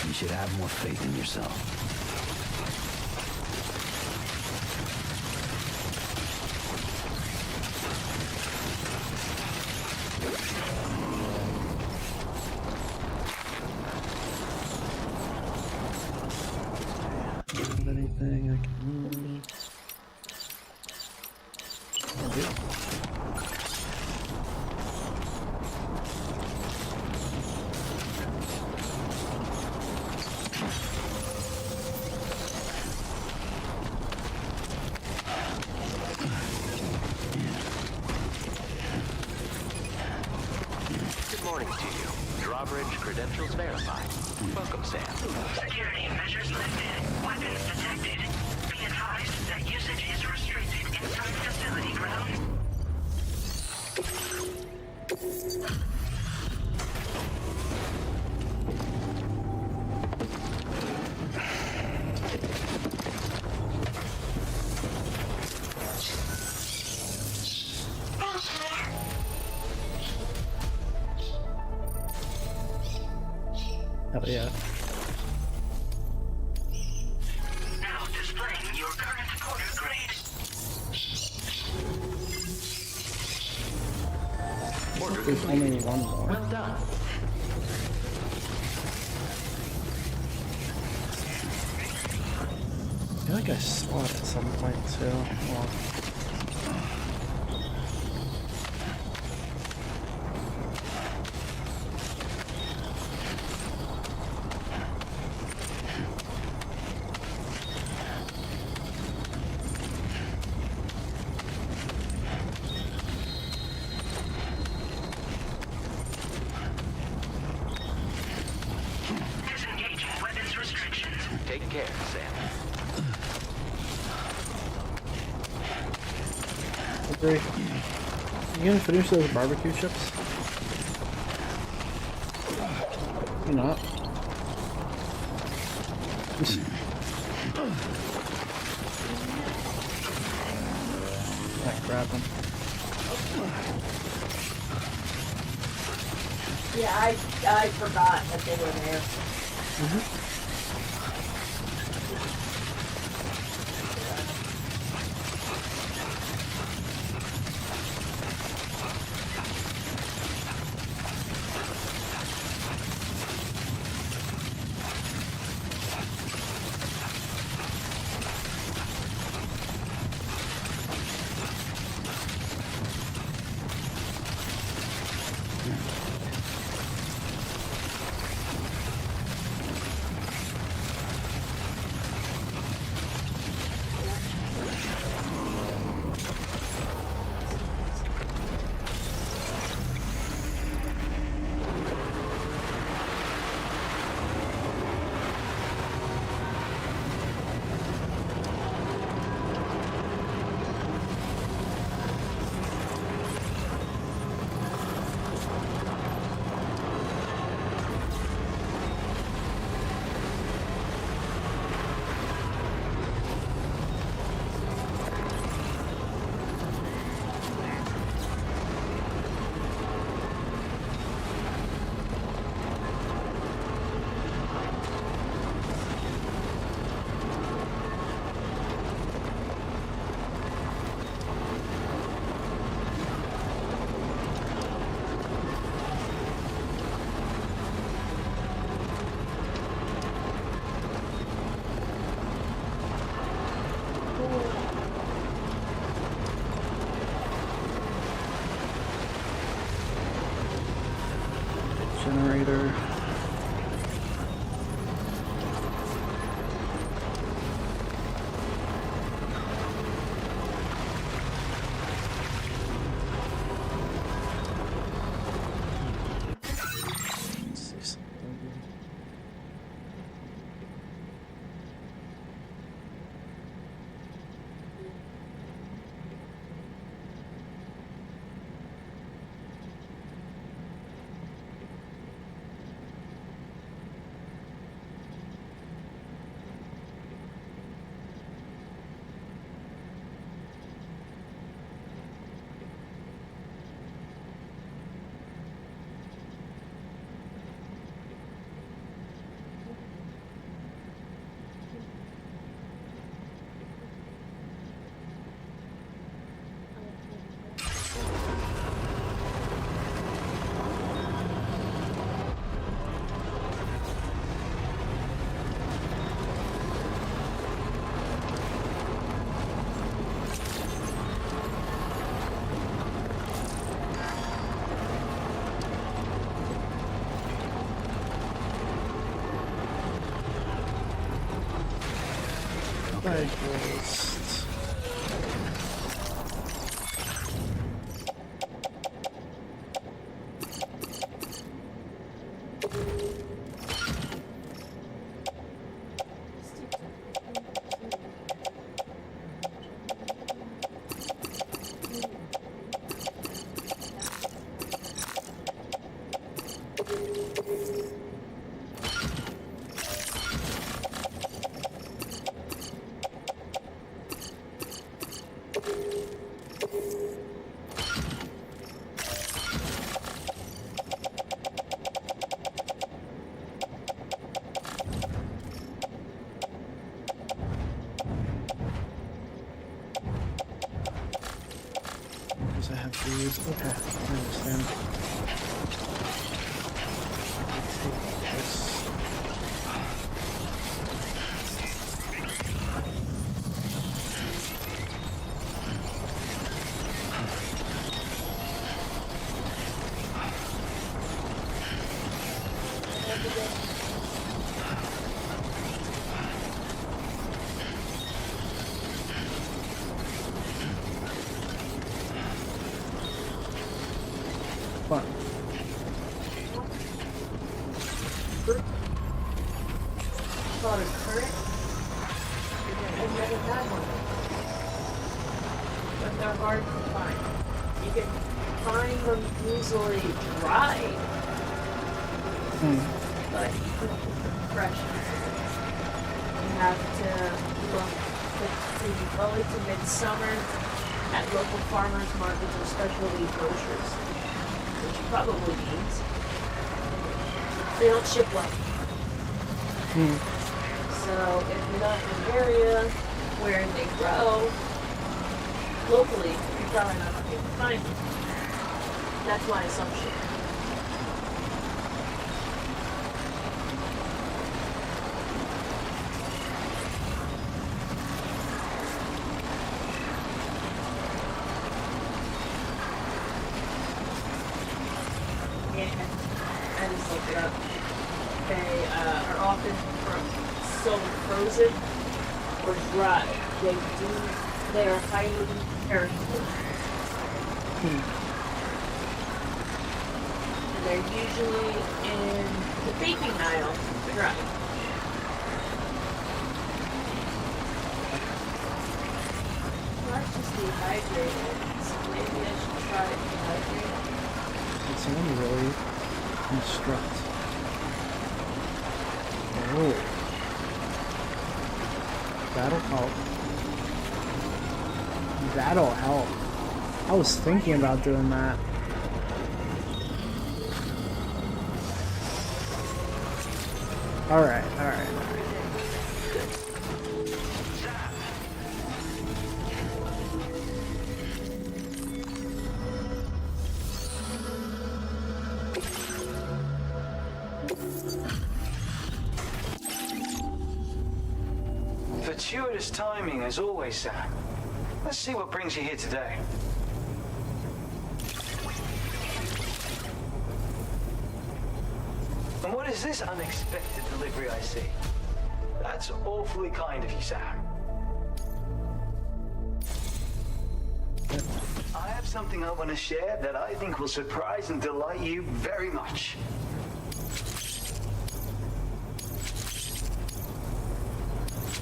You should have more faith in yourself. Anything I can need? I do. Good morning to you. Drawbridge credentials verified. Welcome, Sam. Security measures lifted. Weapons detected. Be advised that usage is restricted inside facility grounds. Hell yeah. Now displaying your current porter grade. There's only one more. Well done. I feel like I saw it at some point too. Well, Disengaging weapons restrictions. Take care, Sam. agree. You gonna finish those barbecue chips? You're not. Might grab them. Yeah, I forgot that they were there. Bike waste. Because I have to use. Okay, I understand. Take this. Fun. Called a current. I've never had one. But they're hard to find. You can find them easily dried, but fresh. You have to look to early to midsummer at local farmers markets or specialty grocers, which probably means they don't ship well. So if you're not in an area where they grow locally, you're probably not going to be able to find them. That's my assumption. Yeah, I just looked it up. They are often sold frozen or dry. They are highly perishable. And they're usually in the baking aisle, dry. Not just dehydrated, so maybe I should try dehydrated. Did someone really construct? Oh. That'll help. That'll help. I was thinking about doing that. Alright, alright. Fortuitous timing as always, Sam. Let's see what brings you here today. And what is this unexpected delivery I see? That's awfully kind of you, Sam. I have something I want to share that I think will surprise and delight you very much.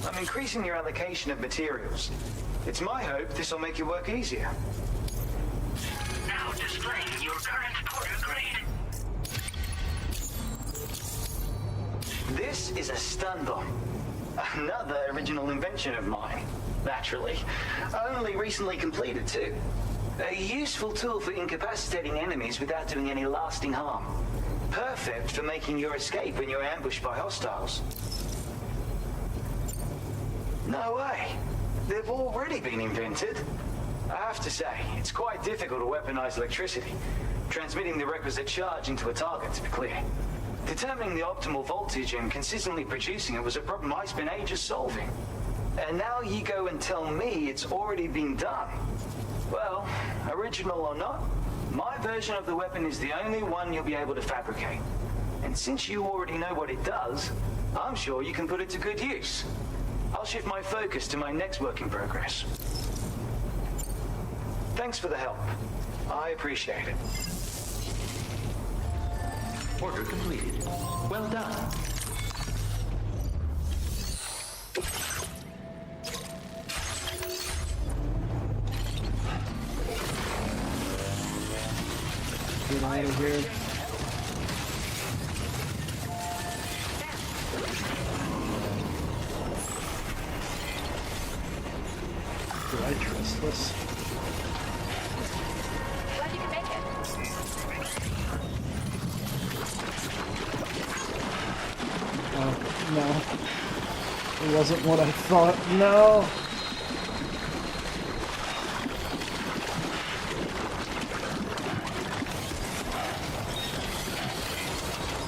I'm increasing your allocation of materials. It's my hope this will make your work easier. Now displaying your current porter grade. This is a stun bomb. Another original invention of mine, naturally. Only recently completed, too. A useful tool for incapacitating enemies without doing any lasting harm. Perfect for making your escape when you're ambushed by hostiles. No way. They've already been invented. I have to say, it's quite difficult to weaponize electricity. Transmitting the requisite charge into a target, to be clear. Determining the optimal voltage and consistently producing it was a problem I spent ages solving. And now you go and tell me it's already been done. Well, original or not, my version of the weapon is the only one you'll be able to fabricate. And since you already know what it does, I'm sure you can put it to good use. I'll shift my focus to my next work in progress. Thanks for the help. I appreciate it. Order completed. Well done. Get out of here. Do I trust this? Glad you can make it. Oh, no. It wasn't what I thought. No!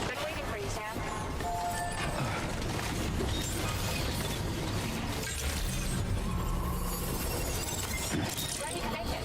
Been waiting for you, Sam. Glad you can make it.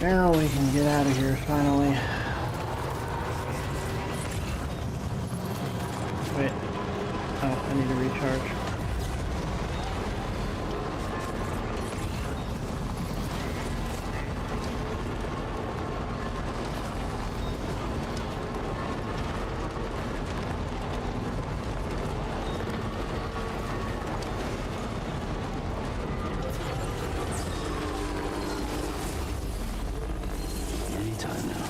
Now we can get out of here, finally. Wait. Oh, I need to recharge. Anytime now.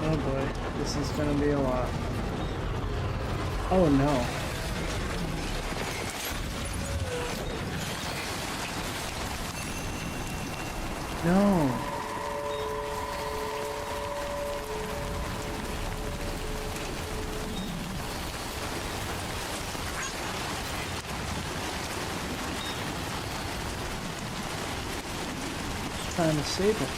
Oh boy, this is gonna be a lot. Oh no. No. Trying to save it.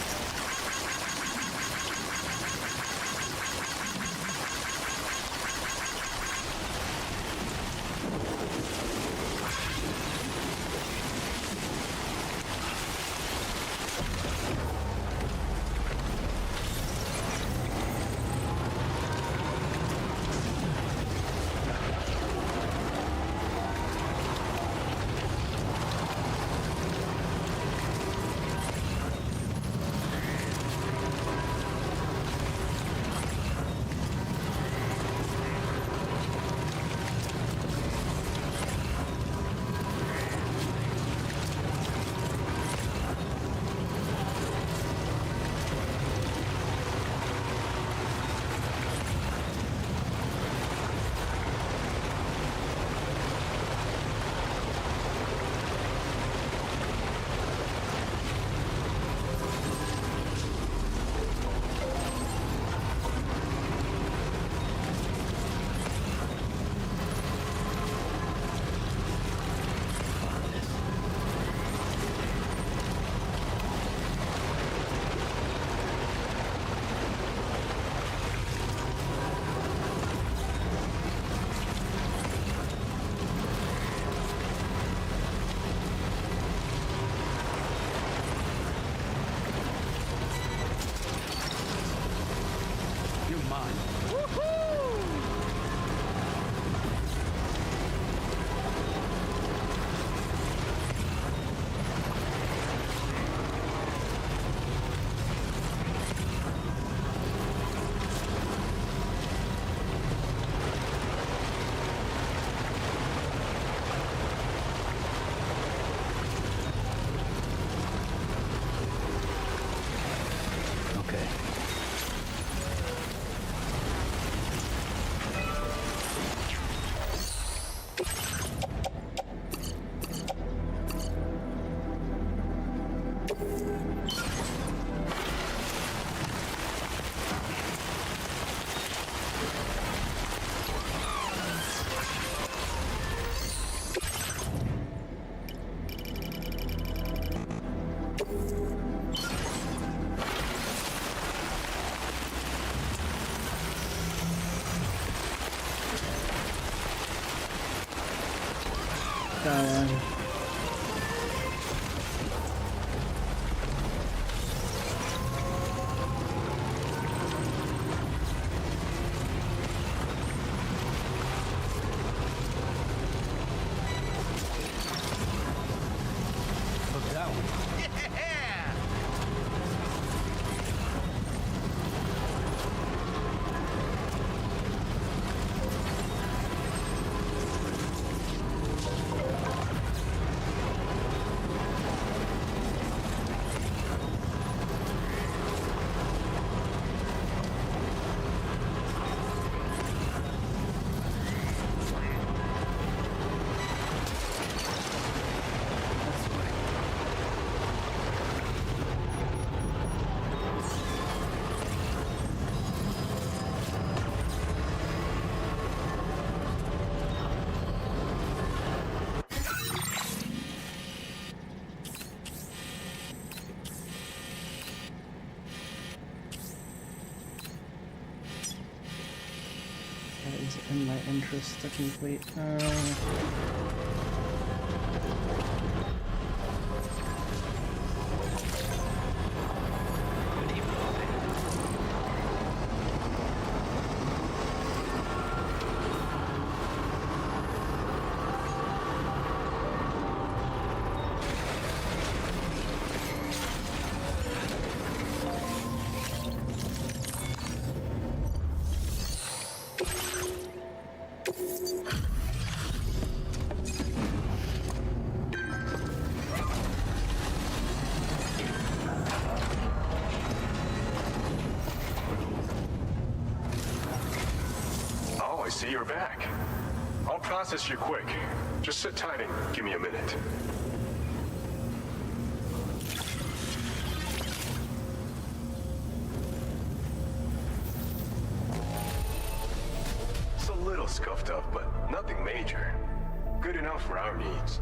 skyline. Look that one. That is in my interest to complete. Oh, I see you're back. I'll process you quick. Just sit tight and give me a minute. It's a little scuffed up, but nothing major. Good enough for our needs.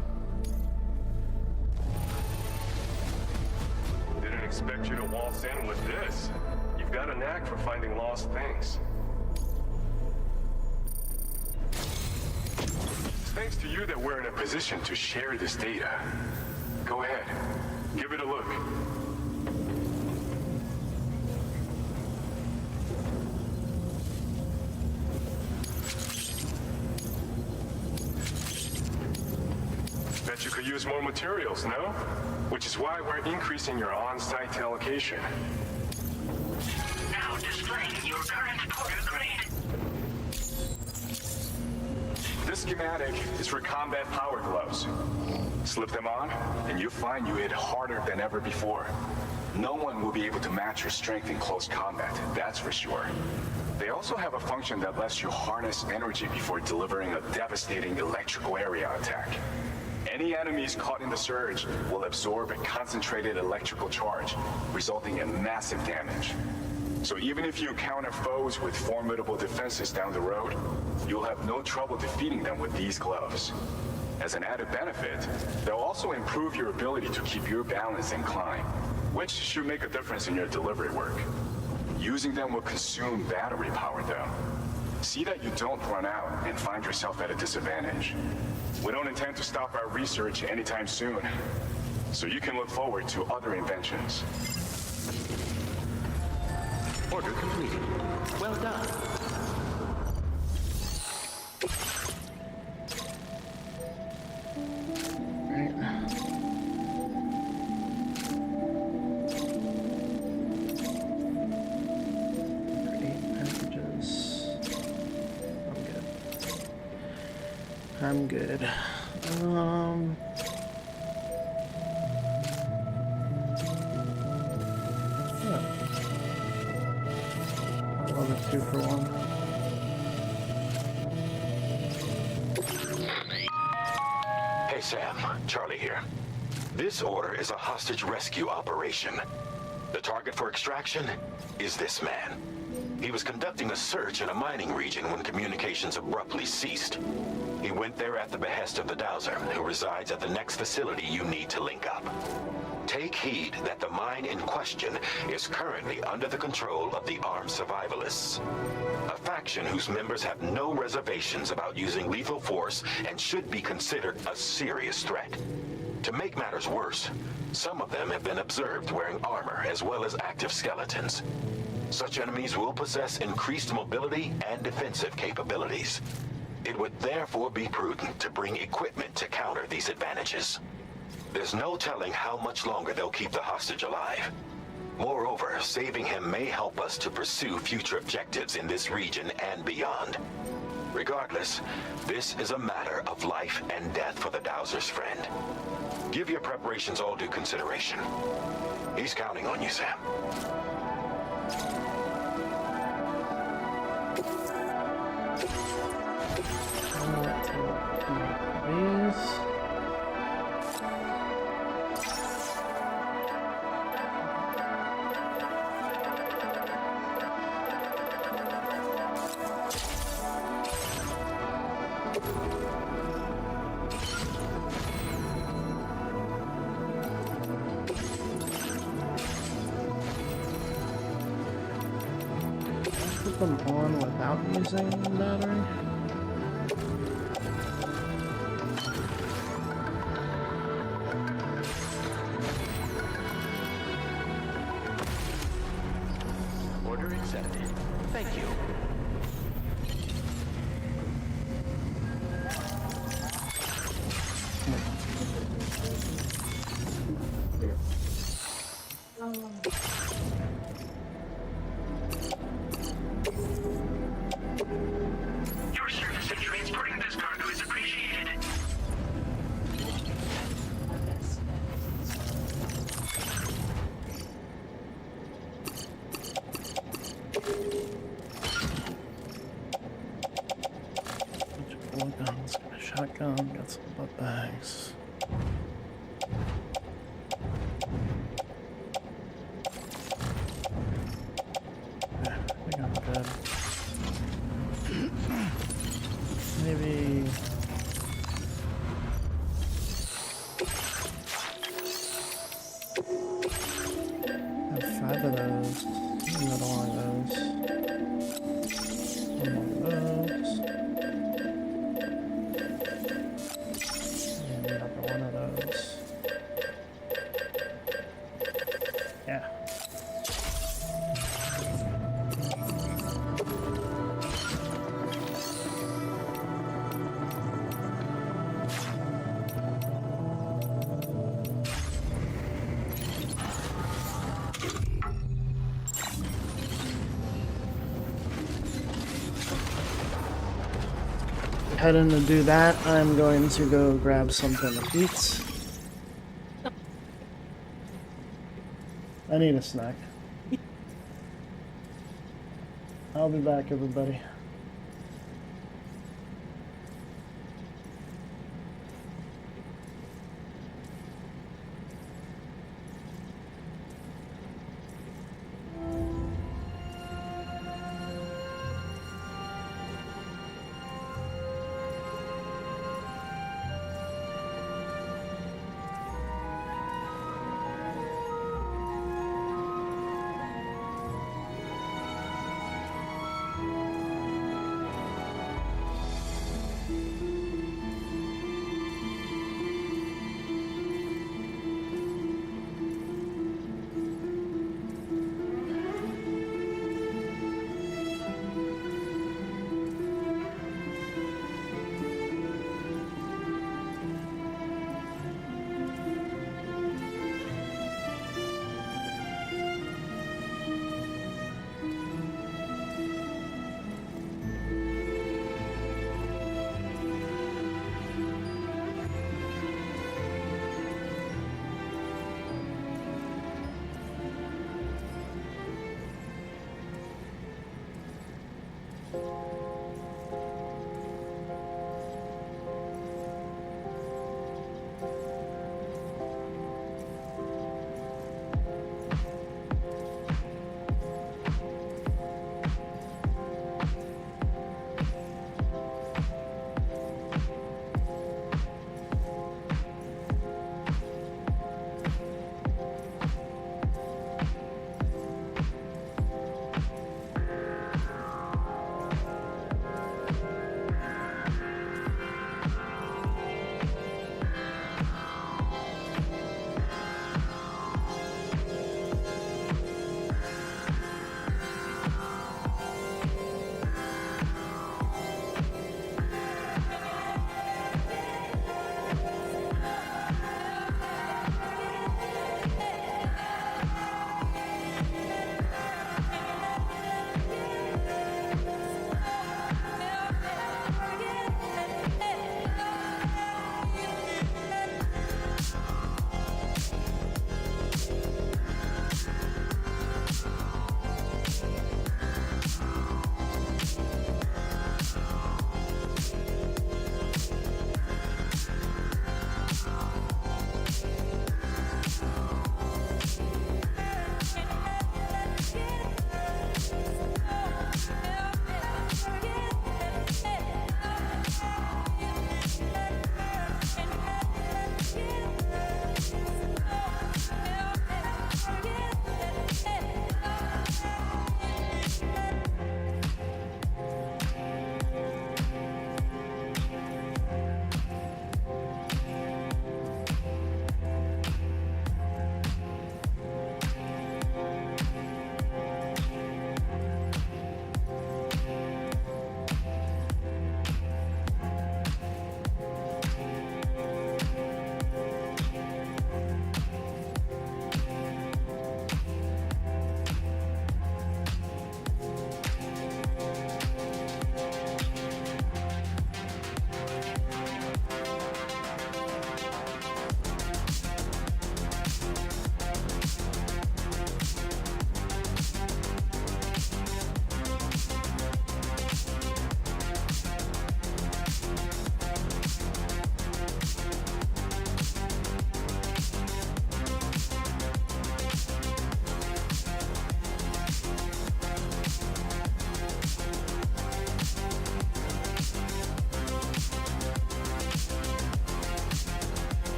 Didn't expect you to waltz in with this. You've got a knack for finding lost things. It's thanks to you that we're in a position to share this data. Go ahead, give it a look. Bet you could use more materials, no? Which is why we're increasing your on-site allocation. Now displaying your current porter grade. This schematic is for combat power gloves. Slip them on, and you'll find you hit harder than ever before. No one will be able to match your strength in close combat, that's for sure. They also have a function that lets you harness energy before delivering a devastating electrical area attack. Any enemies caught in the surge will absorb a concentrated electrical charge, resulting in massive damage. So even if you encounter foes with formidable defenses down the road, you'll have no trouble defeating them with these gloves. As an added benefit, they'll also improve your ability to keep your balance and climb, which should make a difference in your delivery work. Using them will consume battery power though. See that you don't run out and find yourself at a disadvantage. We don't intend to stop our research anytime soon, so you can look forward to other inventions. Order completed. Well done. I'm good. Love it, 2 for 1. Hey Sam, Charlie here. This order is a hostage rescue operation. The target for extraction is this man. He was conducting a search in a mining region when communications abruptly ceased. He went there at the behest of the Dowser, who resides at the next facility you need to link up. Take heed that the mine in question is currently under the control of the armed survivalists, a faction whose members have no reservations about using lethal force and should be considered a serious threat. To make matters worse, some of them have been observed wearing armor as well as active skeletons. Such enemies will possess increased mobility and defensive capabilities. It would therefore be prudent to bring equipment to counter these advantages. There's no telling how much longer they'll keep the hostage alive. Moreover, saving him may help us to pursue future objectives in this region and beyond. Regardless, this is a matter of life and death for the Dowser's friend. Give your preparations all due consideration. He's counting on you, Sam. Please. Put them on without using the battery. Order accepted. Thank you. Your service in transporting this cargo is appreciated. Bullet guns, got a shotgun, got some butt bags. Okay, I think I'm good. Maybe. I have 5 of those. Another one of those. One more of those. And another one of those. Yeah. Heading to do that, I'm going to go grab something to eat. I need a snack. I'll be back, everybody.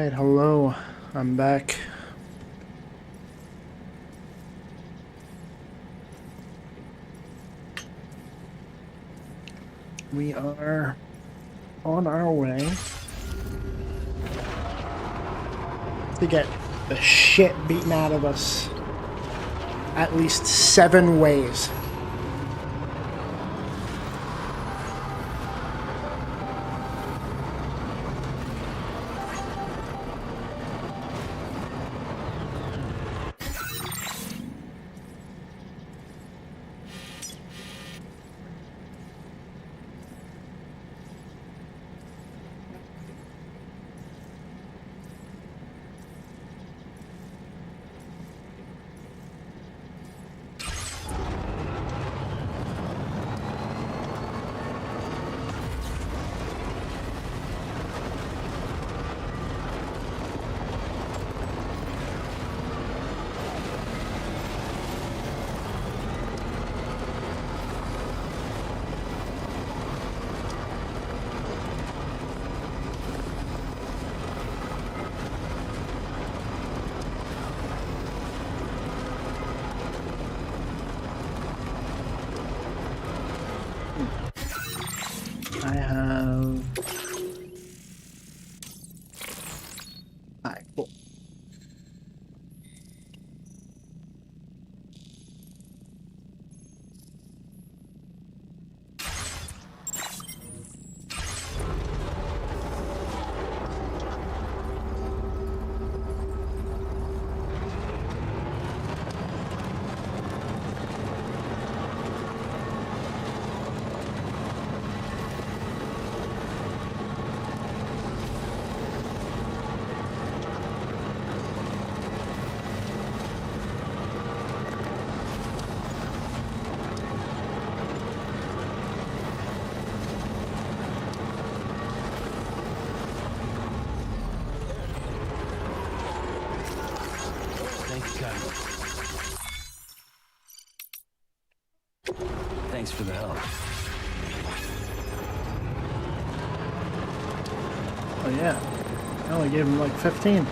Alright, hello. I'm back. We are on our way to get the shit beaten out of us at least 7 ways. I have... Alright, cool. Thanks for the help. Oh yeah, I only gave him like 15.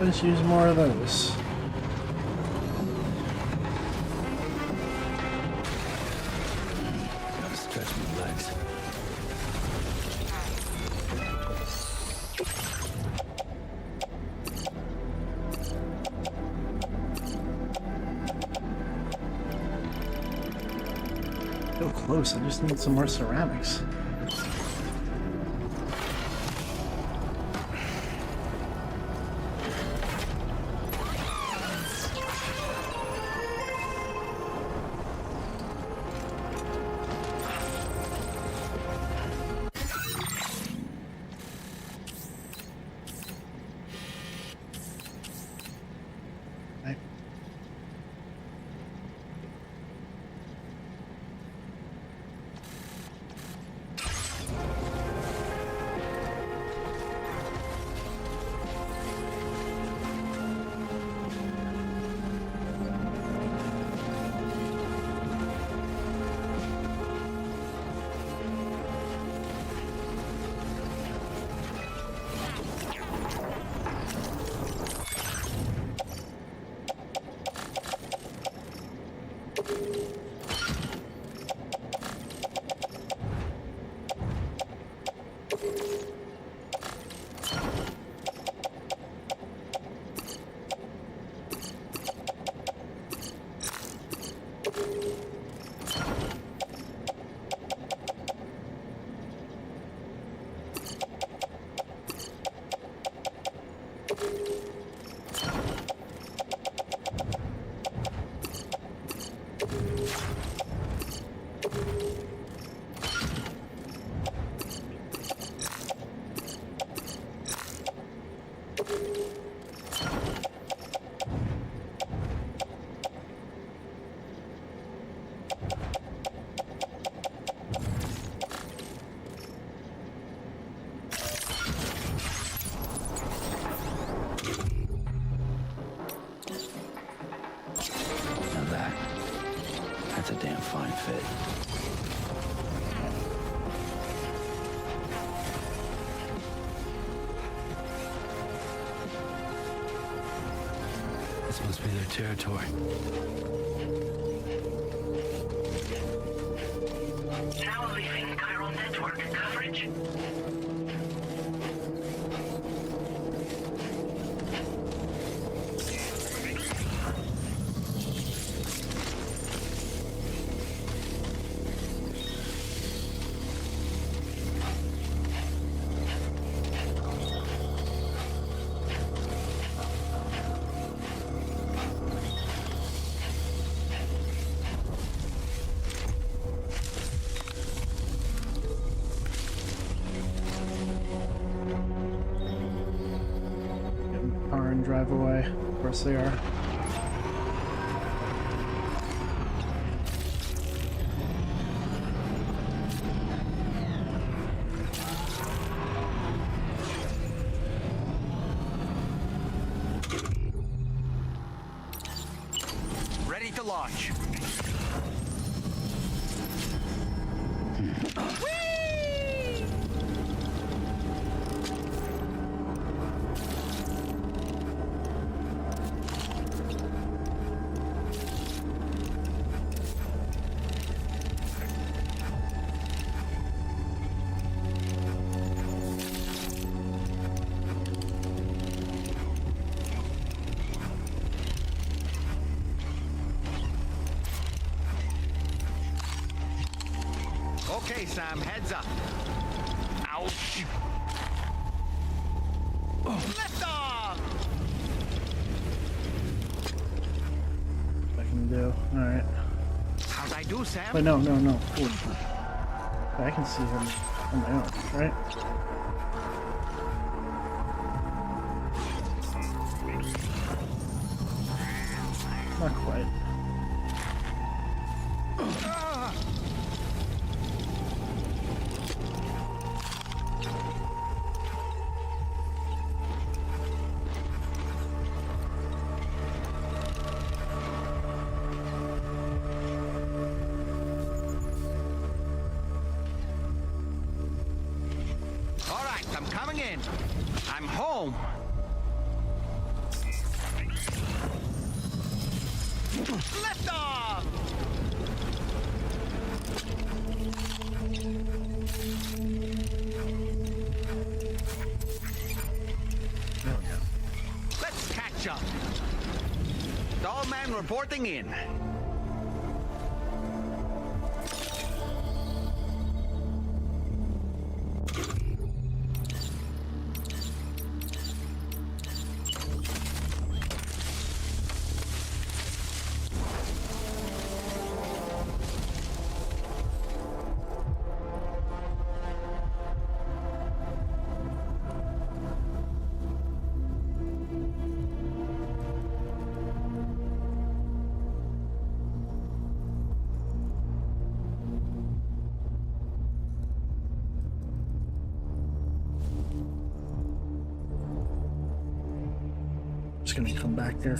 Let's use more of those. Gotta stretch my legs. So close, I just need some more ceramics. That's a damn fine fit. This must be their territory. Now leaving chiral network coverage. Drive away. Of course they are. Ready to launch. Okay, Sam, heads up. Ouch. Lift off! I can do. Alright. How'd I do, Sam? Wait, no. Ooh. I can see him on my own, right? Not quite. I'm coming in. I'm home. Lift off! There we go. Let's catch up. Dollman reporting in. Just gonna come back here.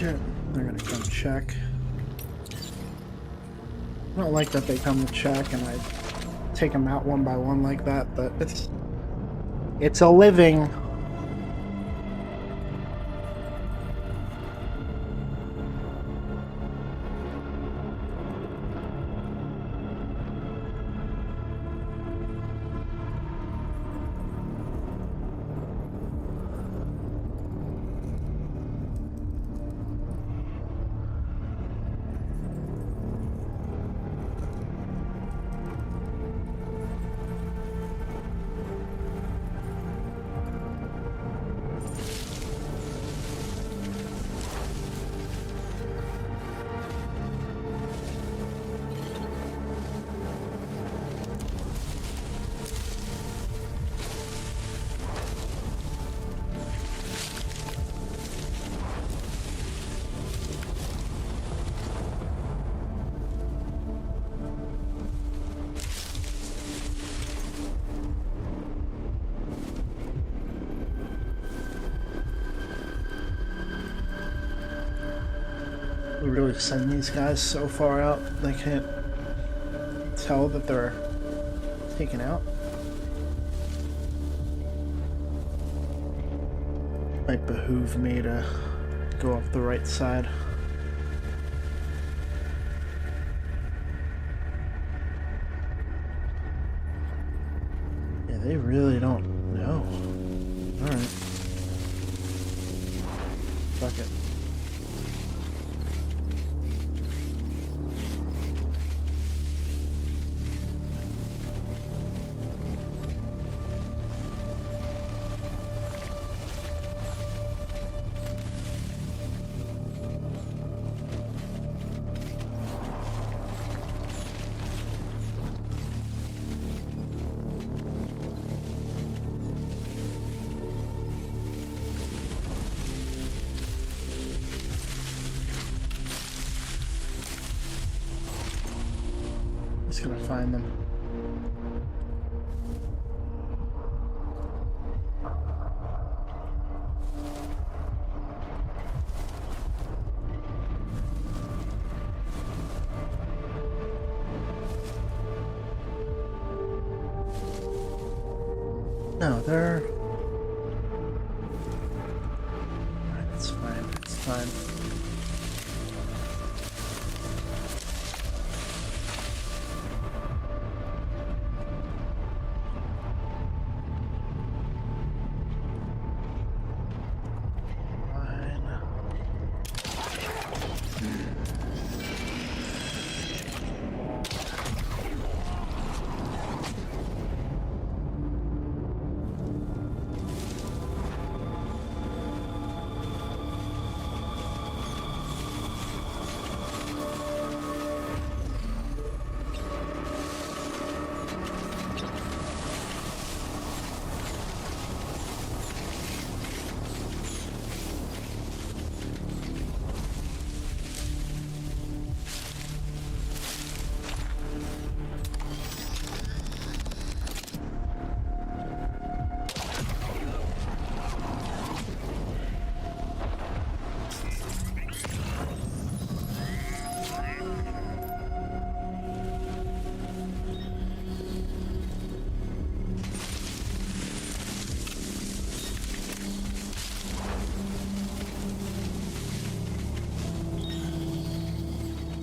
shit. They're gonna come check. I don't like that they come to check and I take them out one by one like that, but it's a living. We really send these guys so far out they can't tell that they're taken out. Might behoove me to go off the right side. Yeah, they really don't know. Alright. Fuck it. Just gonna find them. No, they're... Alright, it's fine, it's fine.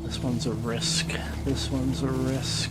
This one's a risk. This one's a risk.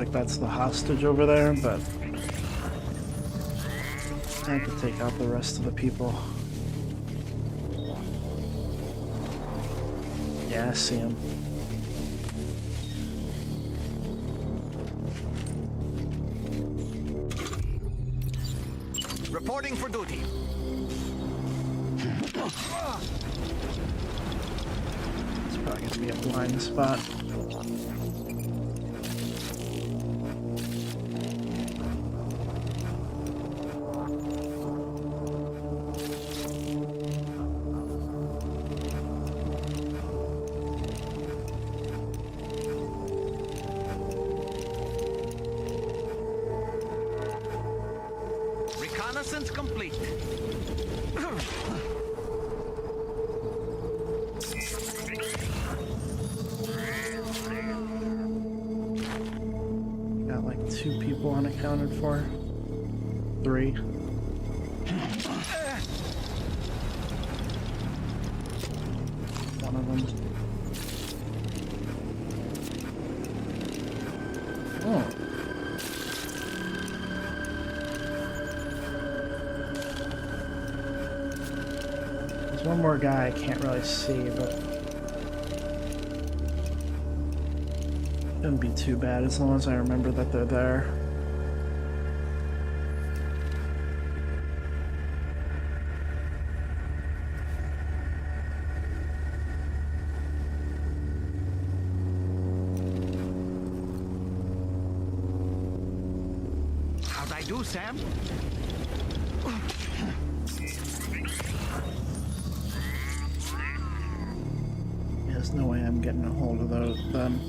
like that's the hostage over there, but I have to take out the rest of the people. Yeah, I see him. Reporting for duty. It's probably gonna be a blind spot. Reconnaissance complete. Got like 2 people unaccounted for. 3. One of them. Oh. There's one more guy I can't really see, but shouldn't be too bad as long as I remember that they're there. How'd I do, Sam? There's no way I'm getting a hold of them.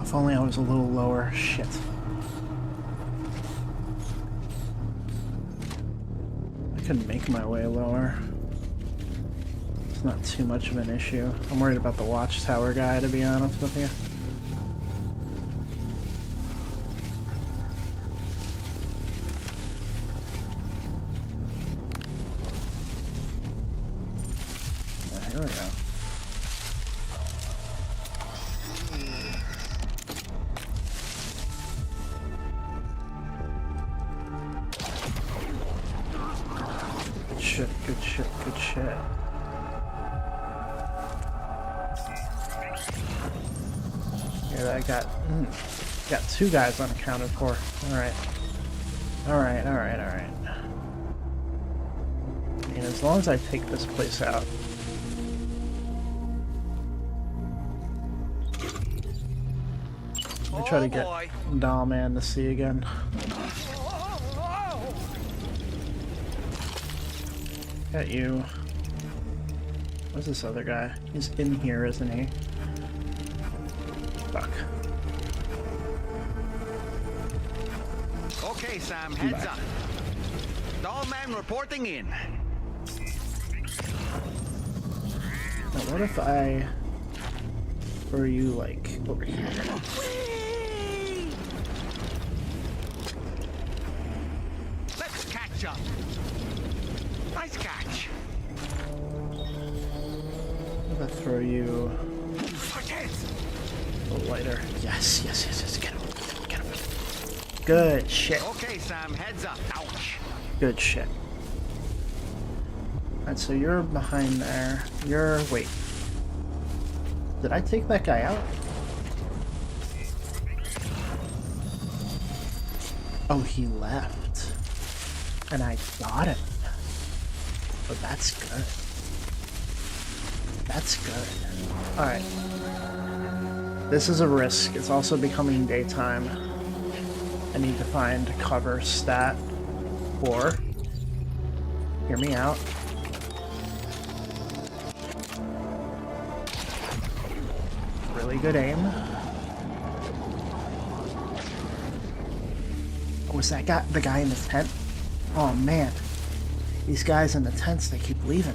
If only I was a little lower. Shit. I could make my way lower. It's not too much of an issue. I'm worried about the watchtower guy, to be honest with you. Yeah, here we go. Good shit, good shit. Yeah, I got 2 guys unaccounted for. Alright. Alright. I mean, as long as I take this place out. I try to get Doll Man to see again. Got you. Where's this other guy? He's in here, isn't he? Fuck. Okay, Sam, heads up. Doll Man reporting in. Now, what if I throw you, like, over here? Let's catch up. Nice catch. What if I throw you a lighter? Yes. Get him. Good shit. Okay, Sam, heads up. Ouch. Good shit. Alright, so you're behind there. Wait. Did I take that guy out? Oh, he left. And I got him. But that's good. That's good. Alright. This is a risk. It's also becoming daytime. I need to find cover stat. Or, hear me out. Really good aim. Oh, was that guy the guy in the tent? Oh man. These guys in the tents, they keep leaving.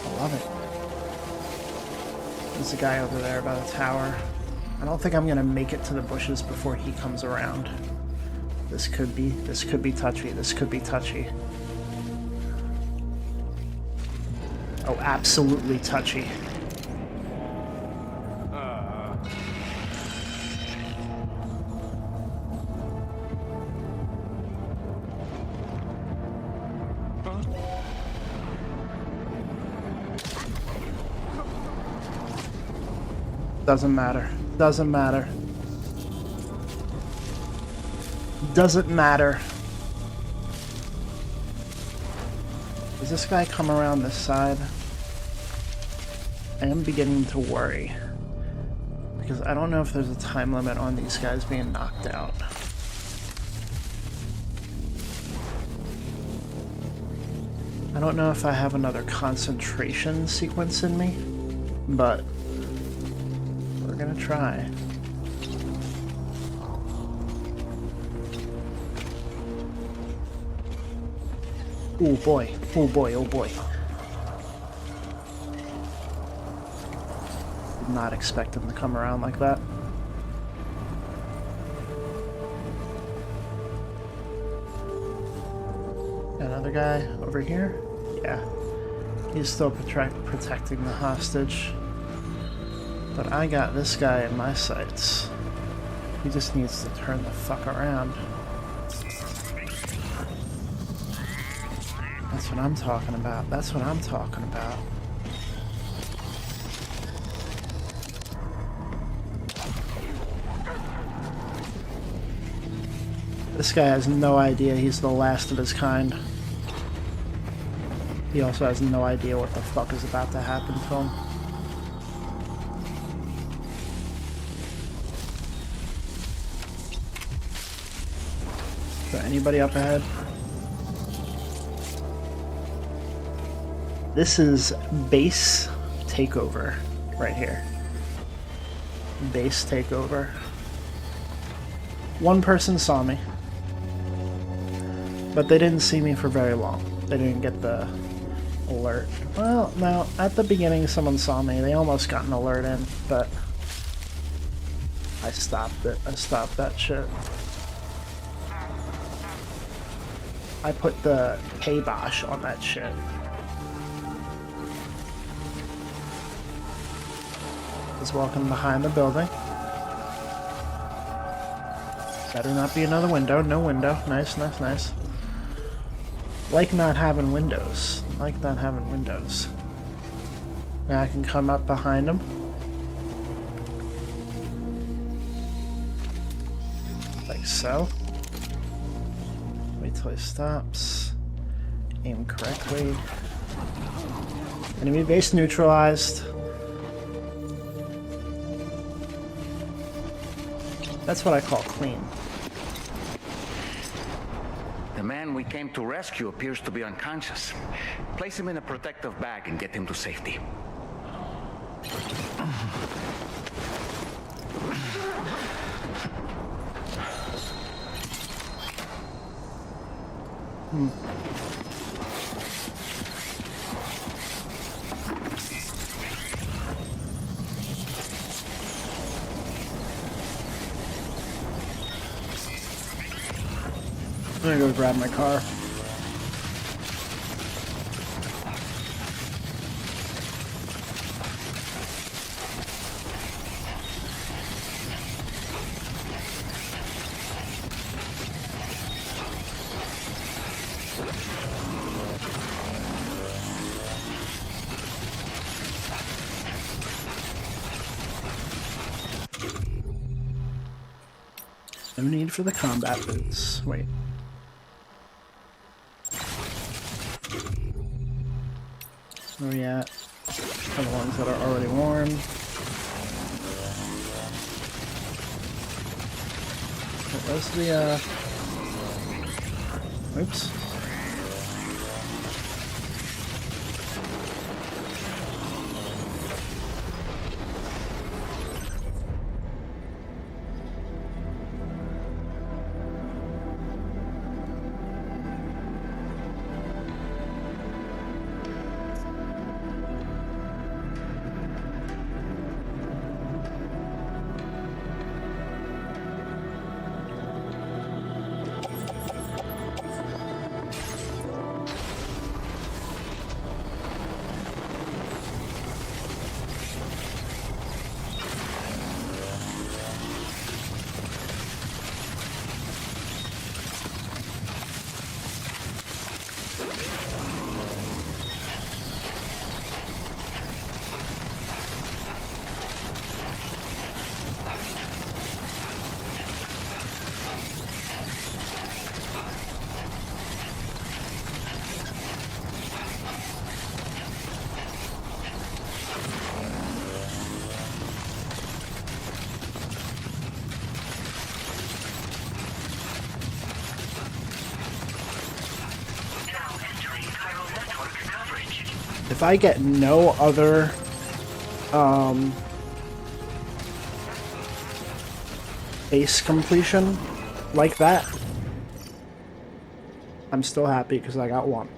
I love it. There's a guy over there by the tower. I don't think I'm gonna make it to the bushes before he comes around. This could be touchy. This could be touchy. Oh, absolutely touchy. Doesn't matter. Doesn't matter. Doesn't matter. Does this guy come around this side? I am beginning to worry. Because I don't know if there's a time limit on these guys being knocked out. I don't know if I have another concentration sequence in me, but we're gonna try. Oh boy, oh boy, oh boy. Did not expect him to come around like that. Another guy over here? Yeah. He's still protecting the hostage. But I got this guy in my sights. He just needs to turn the fuck around. That's what I'm talking about. That's what I'm talking about. This guy has no idea he's the last of his kind. He also has no idea what the fuck is about to happen to him. Is there anybody up ahead? This is base takeover right here. Base takeover. One person saw me, but they didn't see me for very long. They didn't get the alert. Well, no, at the beginning someone saw me. They almost got an alert in, but I stopped it. I stopped that shit. I put the kibosh on that shit. He's walking behind the building. Better not be another window. No window. Nice, nice, nice. Like not having windows. Like not having windows. Now I can come up behind him. Like so. Wait till he stops. Aim correctly. Enemy base neutralized. That's what I call clean. The man we came to rescue appears to be unconscious. Place him in a protective bag and get him to safety. I'm gonna go grab my car. No need for the combat boots. Wait. Where are we at? For the ones that are already worn. Where's the, oops. If I get no other base completion like that, I'm still happy because I got one.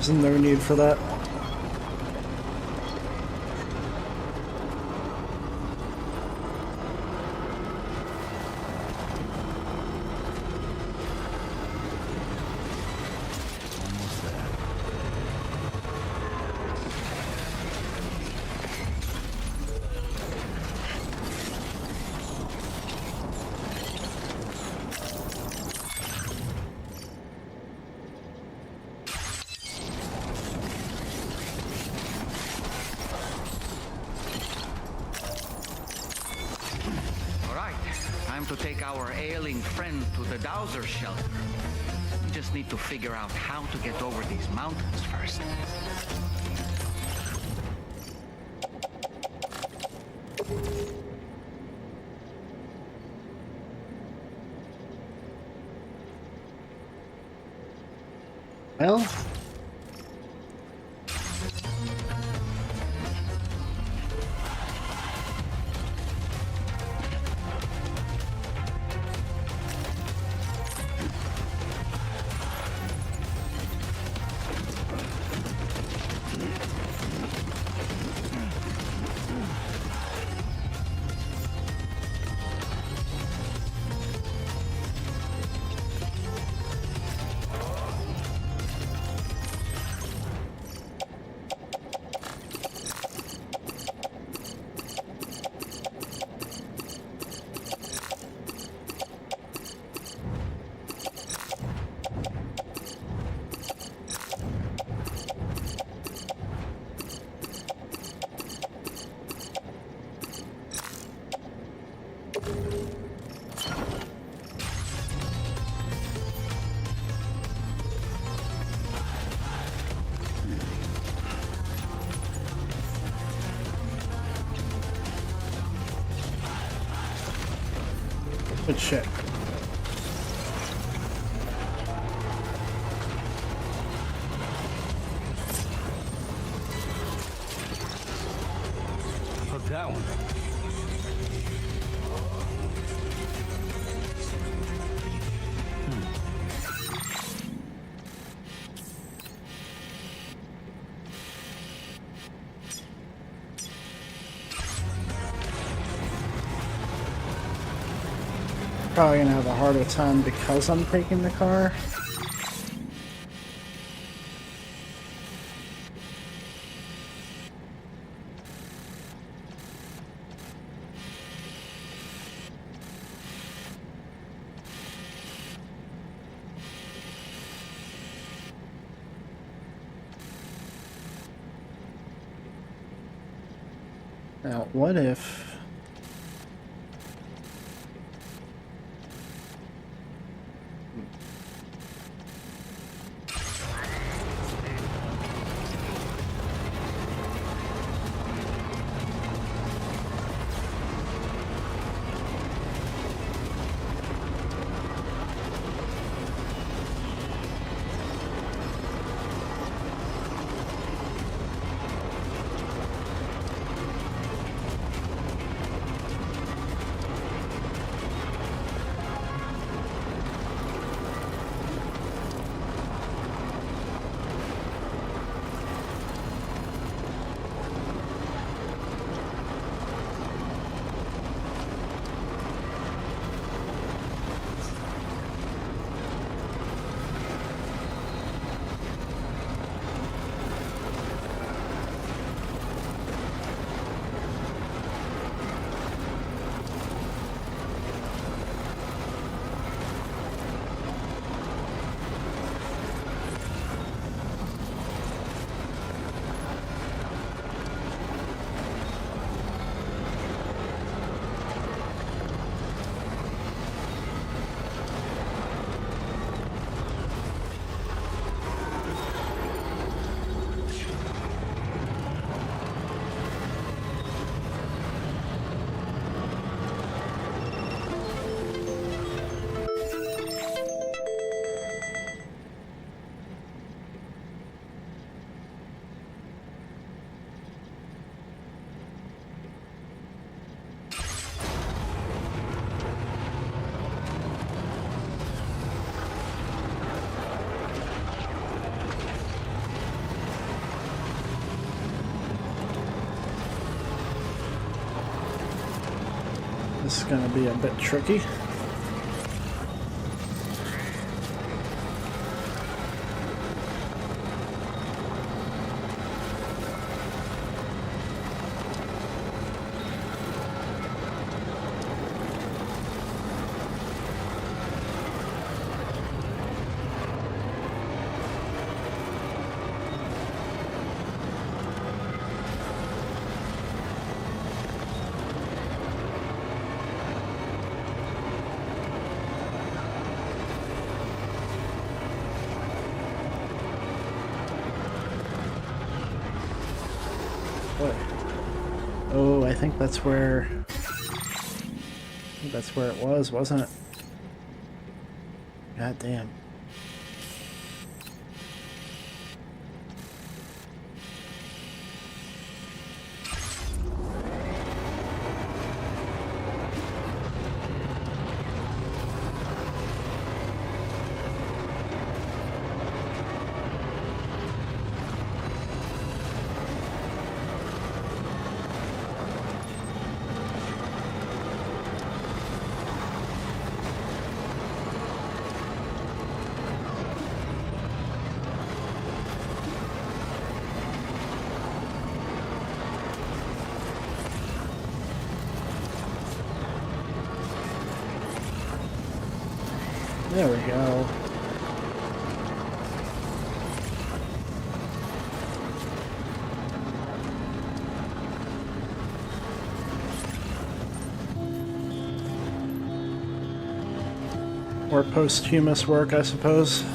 There's no need for that. To take our ailing friend to the Dowser shelter. We just need to figure out how to get over these mountains first. Well, good shit. Hook that one. Probably gonna have a harder time because I'm taking the car. Now, what if... This is going to be a bit tricky. Oh, I think that's where it was, wasn't it? God damn. There we go. Or posthumous work, I suppose.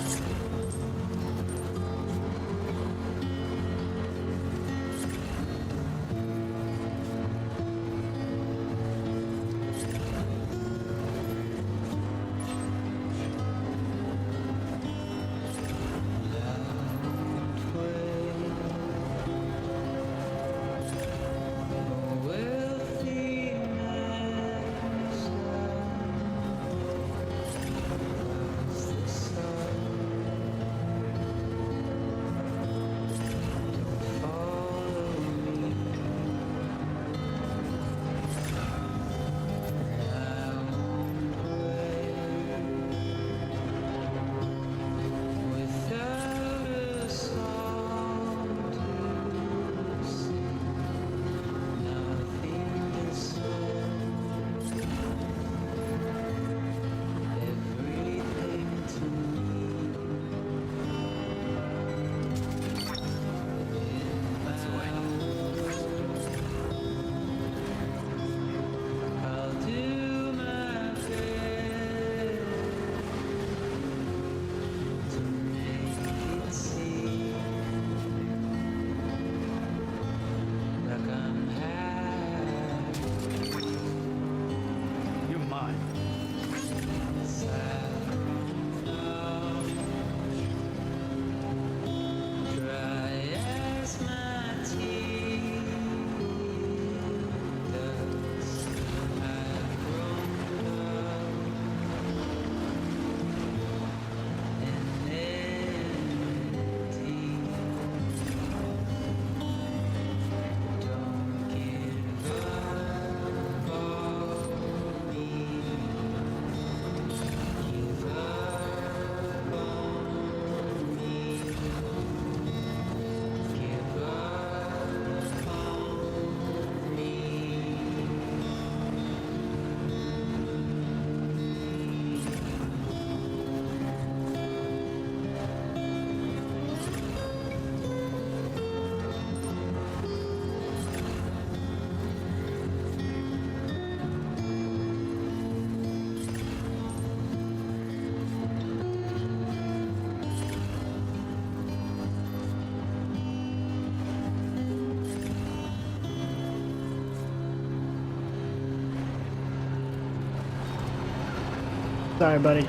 Sorry, buddy.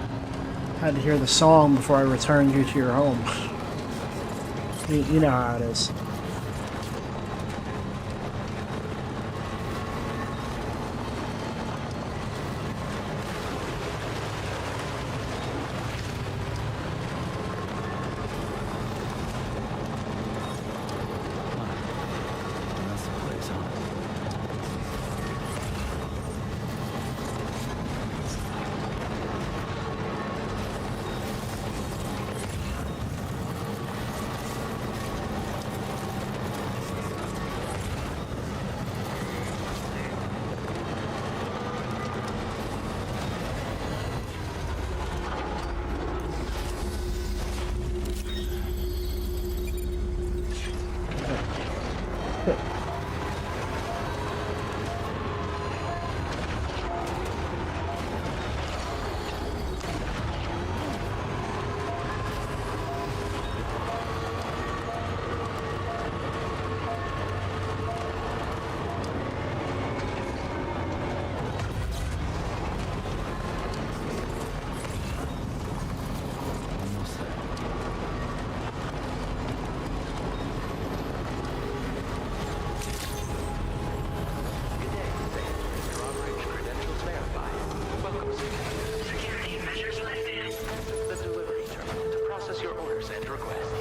Had to hear the song before I returned you to your home. You know how it is. Security measures lifted. The delivery terminal to process your orders and requests.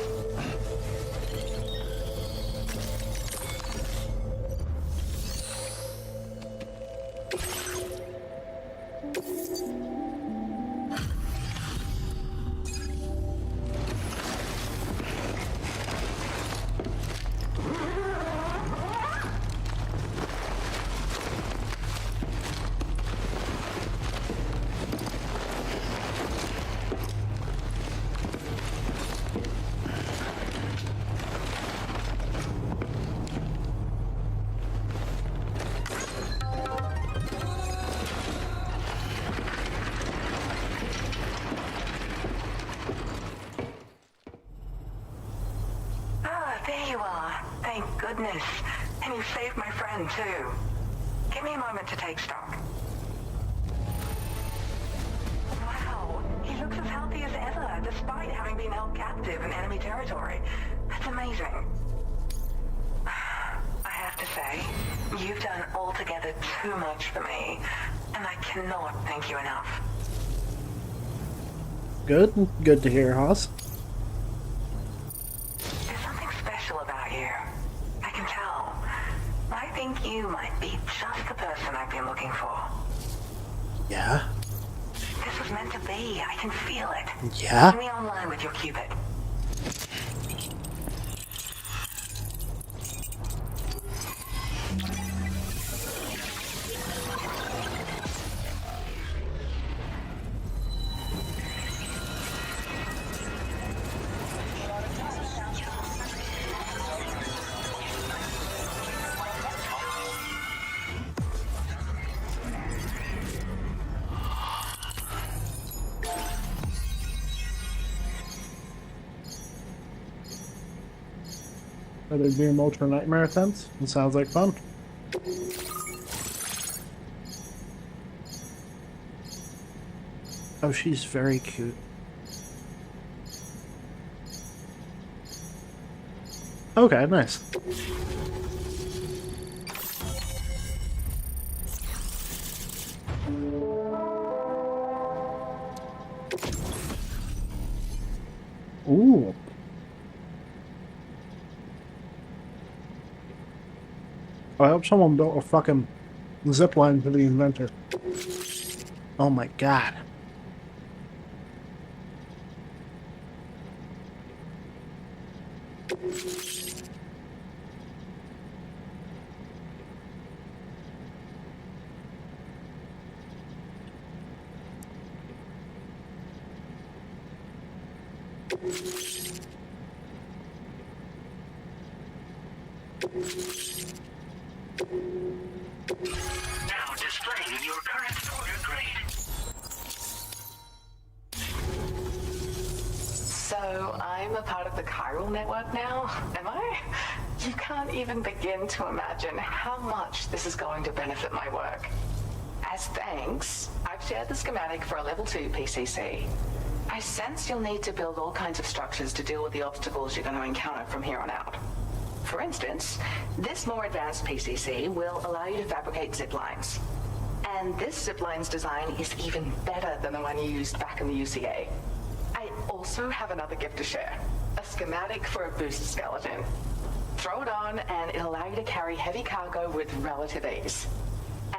Ah, there you are. Thank goodness. And you saved my friend, too. Give me a moment to take stock. Wow, he looks as healthy as ever, despite having been held captive in enemy territory. That's amazing. I have to say, you've done altogether too much for me, and I cannot thank you enough. Good. Good to hear, Haas. There's something special about you. I can tell. I think you might be just the person I've been looking for. Yeah? This was meant to be. I can feel it. Yeah? Send me online with your Cupid. Are they doing Ultra Nightmare attempts? It sounds like fun. Oh, she's very cute. Okay, nice. Ooh. I hope someone built a fucking zip line for the inventor. Oh my god. Now displaying your current order grade. So I'm a part of the chiral network now, am I? You can't even begin to imagine how much this is going to benefit my work. As thanks, I've shared the schematic for a level 2 PCC. I sense you'll need to build all kinds of structures to deal with the obstacles you're going to encounter from here on out. For instance, this more advanced PCC will allow you to fabricate zip lines. And this zip line's design is even better than the one you used back in the UCA. I also have another gift to share. A schematic for a boost skeleton. Throw it on and it'll allow you to carry heavy cargo with relative ease.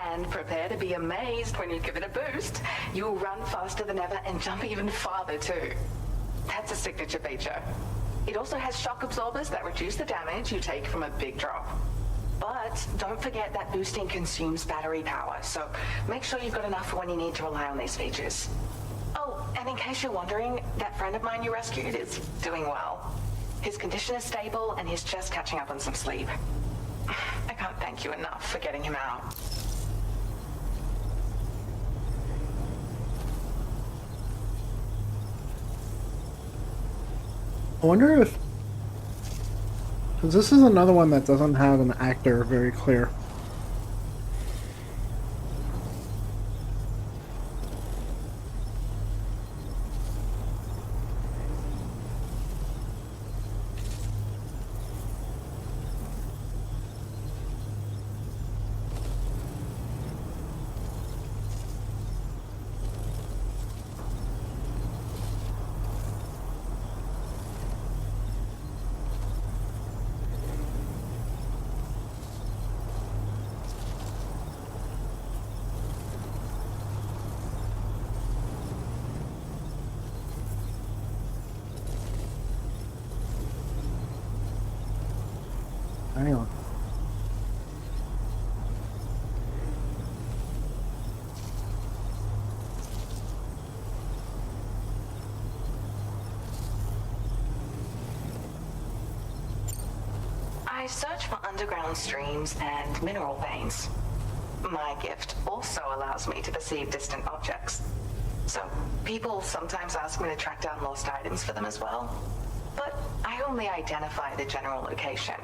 And prepare to be amazed when you give it a boost. You'll run faster than ever and jump even farther too. That's a signature feature. It also has shock absorbers that reduce the damage you take from a big drop. But don't forget that boosting consumes battery power, so make sure you've got enough for when you need to rely on these features. Oh, and in case you're wondering, that friend of mine you rescued is doing well. His condition is stable and he's just catching up on some sleep. I can't thank you enough for getting him out. I wonder if... because this is another one that doesn't have an actor very clear. Hang on. I search for underground streams and mineral veins. My gift also allows me to perceive distant objects. So people sometimes ask me to track down lost items for them as well. But I only identify the general location.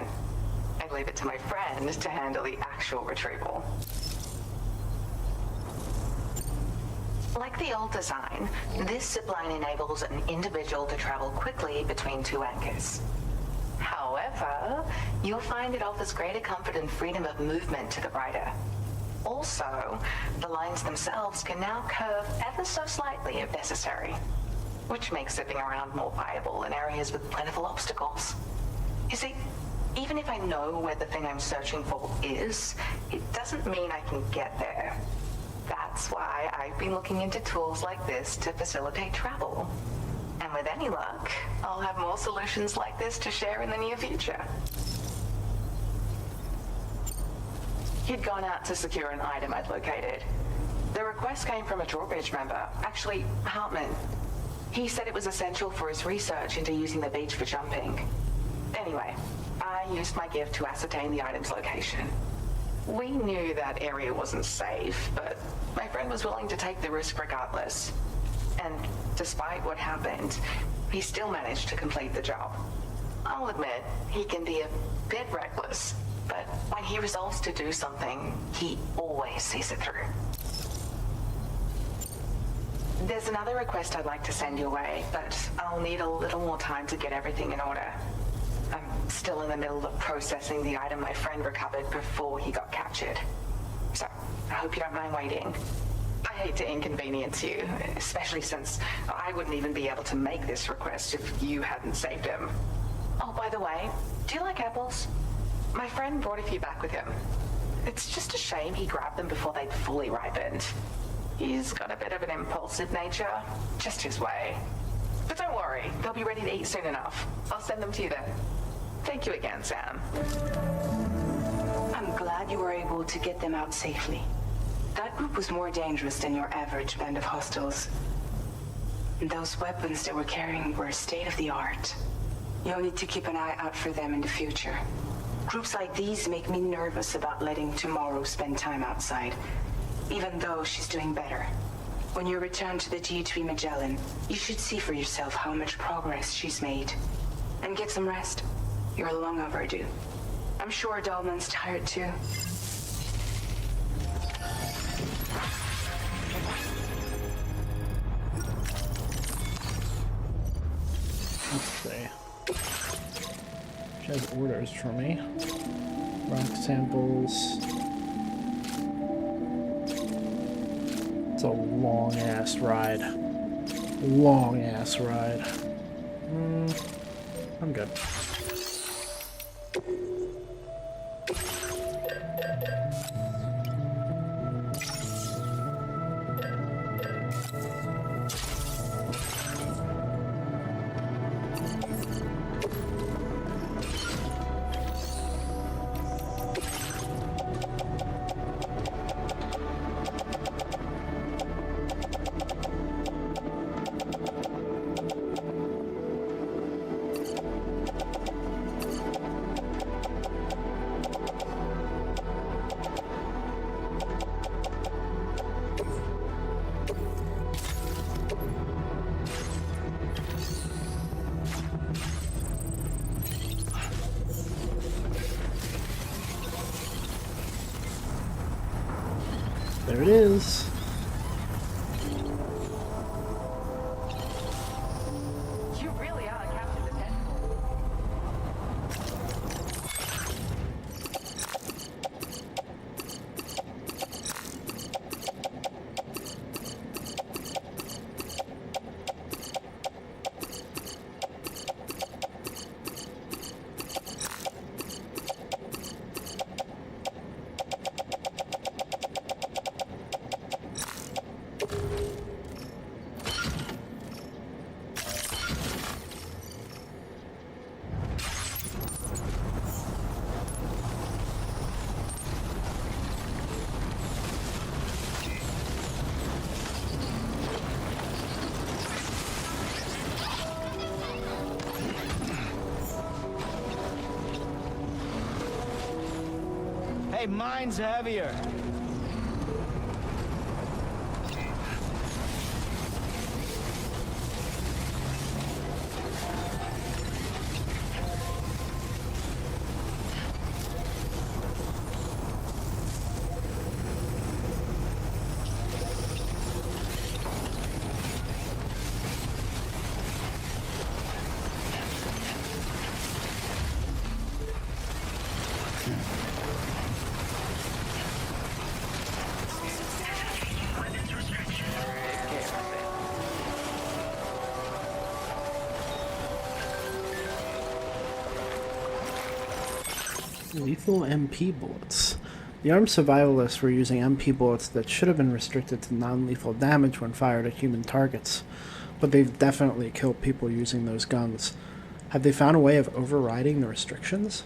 I leave it to my friend to handle the actual retrieval. Like the old design, this zipline enables an individual to travel quickly between two anchors. However, you'll find it offers greater comfort and freedom of movement to the rider. Also, the lines themselves can now curve ever so slightly if necessary, which makes zipping around more viable in areas with plentiful obstacles. You see, even if I know where the thing I'm searching for is, it doesn't mean I can get there. That's why I've been looking into tools like this to facilitate travel. And with any luck, I'll have more solutions like this to share in the near future. He'd gone out to secure an item I'd located. The request came from a drawbridge member, actually Hartman. He said it was essential for his research into using the beach for jumping. Anyway, I used my gift to ascertain the item's location. We knew that area wasn't safe, but my friend was willing to take the risk regardless. And despite what happened, he still managed to complete the job. I'll admit, he can be a bit reckless, but when he resolves to do something, he always sees it through. There's another request I'd like to send your way, but I'll need a little more time to get everything in order. I'm still in the middle of processing the item my friend recovered before he got captured. So, I hope you don't mind waiting. I hate to inconvenience you, especially since I wouldn't even be able to make this request if you hadn't saved him. Oh, by the way, do you like apples? My friend brought a few back with him. It's just a shame he grabbed them before they'd fully ripened. He's got a bit of an impulsive nature, just his way. But don't worry, they'll be ready to eat soon enough. I'll send them to you then. Thank you again, Sam. I'm glad you were able to get them out safely. That group was more dangerous than your average band of hostiles. Those weapons they were carrying were state-of-the-art. You'll need to keep an eye out for them in the future. Groups like these make me nervous about letting Tomorrow spend time outside, even though she's doing better. When you return to the G3 Magellan, you should see for yourself how much progress she's made. And get some rest. You're long overdue. I'm sure Dahlman's tired too. see. She has orders for me. Rock samples. It's a long-ass ride. Long-ass ride. I'm good. There it is. You really ought to capture the tentacle. Hey, mine's heavier. Lethal MP bullets. The armed survivalists were using MP bullets that should have been restricted to non-lethal damage when fired at human targets, but they've definitely killed people using those guns. Have they found a way of overriding the restrictions?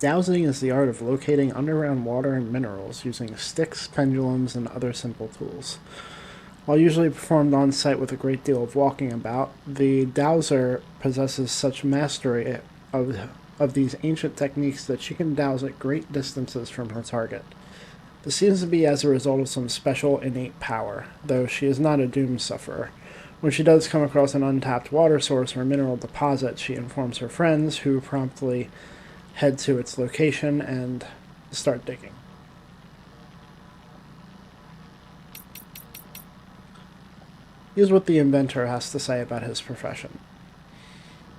Dowsing is the art of locating underground water and minerals using sticks, pendulums, and other simple tools. While usually performed on site with a great deal of walking about, the dowser possesses such mastery of these ancient techniques that she can douse at great distances from her target. This seems to be as a result of some special innate power, though she is not a doom sufferer. When she does come across an untapped water source or mineral deposit, she informs her friends, who promptly head to its location and start digging. Here's what the inventor has to say about his profession.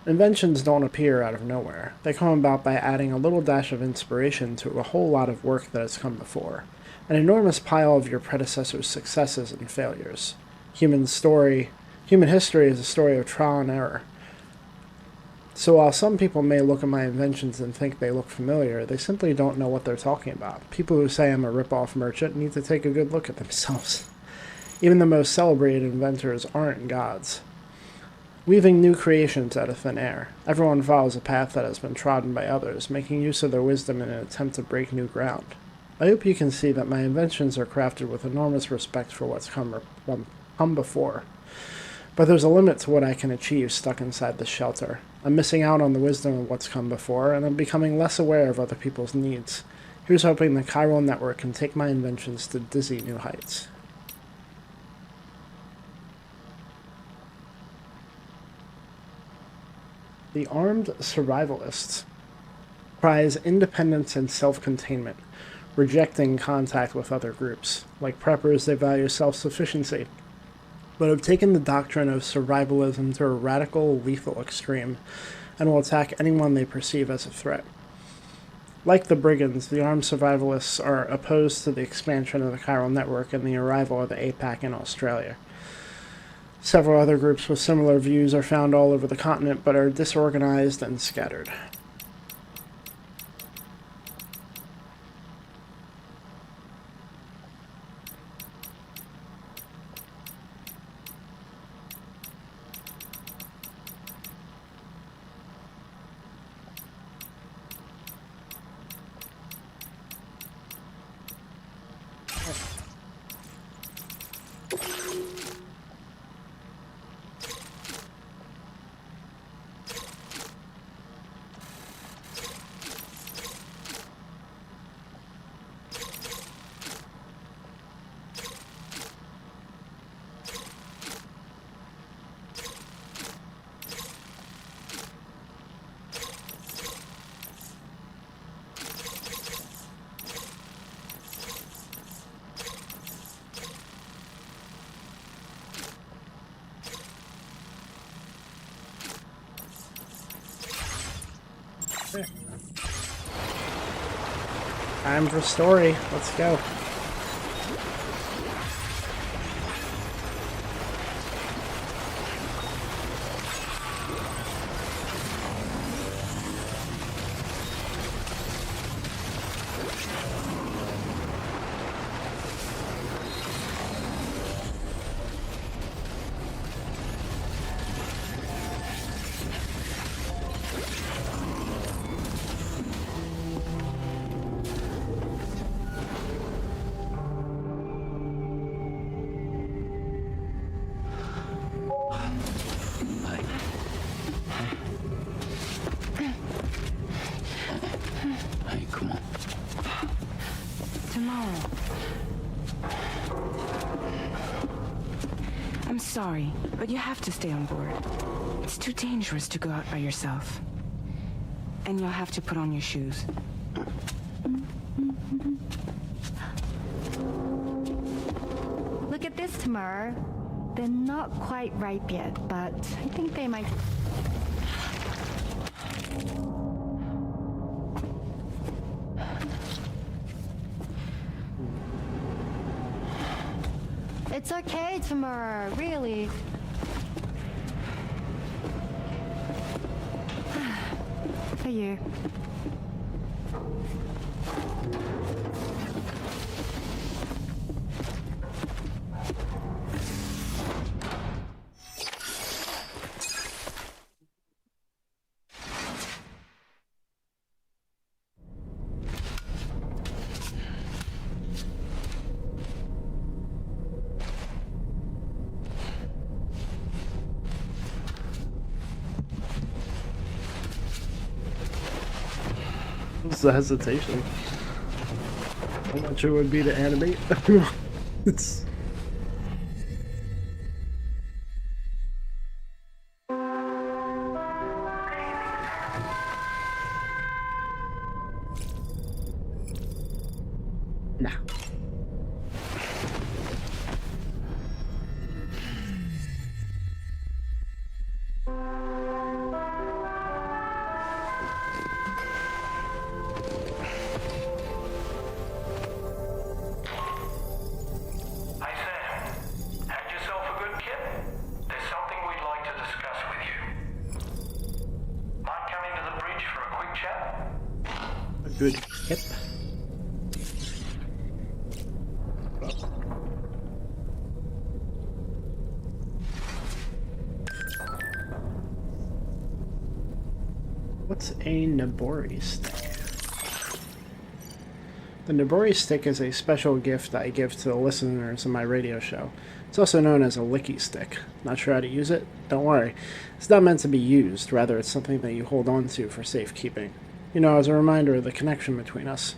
Inventions don't appear out of nowhere. They come about by adding a little dash of inspiration to a whole lot of work that has come before, an enormous pile of your predecessor's successes and failures. Human history is a story of trial and error. So while some people may look at my inventions and think they look familiar, they simply don't know what they're talking about. People who say I'm a rip-off merchant need to take a good look at themselves. Even the most celebrated inventors aren't gods. Weaving new creations out of thin air, everyone follows a path that has been trodden by others, making use of their wisdom in an attempt to break new ground. I hope you can see that my inventions are crafted with enormous respect for what's come before. But there's a limit to what I can achieve stuck inside this shelter. I'm missing out on the wisdom of what's come before, and I'm becoming less aware of other people's needs. Here's hoping the chiral network can take my inventions to dizzy new heights. The armed survivalists prize independence and self-containment, rejecting contact with other groups. Like preppers, they value self-sufficiency, but have taken the doctrine of survivalism to a radical, lethal extreme, and will attack anyone they perceive as a threat. Like the brigands, the armed survivalists are opposed to the expansion of the chiral network and the arrival of the APAC in Australia. Several other groups with similar views are found all over the continent, but are disorganized and scattered. Time for story. Let's go. Hey, come on. Tomorrow. I'm sorry, but you have to stay on board. It's too dangerous to go out by yourself. And you'll have to put on your shoes. Look at this, Tamara. They're not quite ripe yet, but I think they might... It's okay, Tamara, really. For you. What's the hesitation? How much it would be to animate? It's... Nah. Good hip. What's a Nabori stick? The Nabori stick is a special gift I give to the listeners of my radio show. It's also known as a licky stick. Not sure how to use it? Don't worry. It's not meant to be used. Rather, it's something that you hold on to for safekeeping. You know, as a reminder of the connection between us.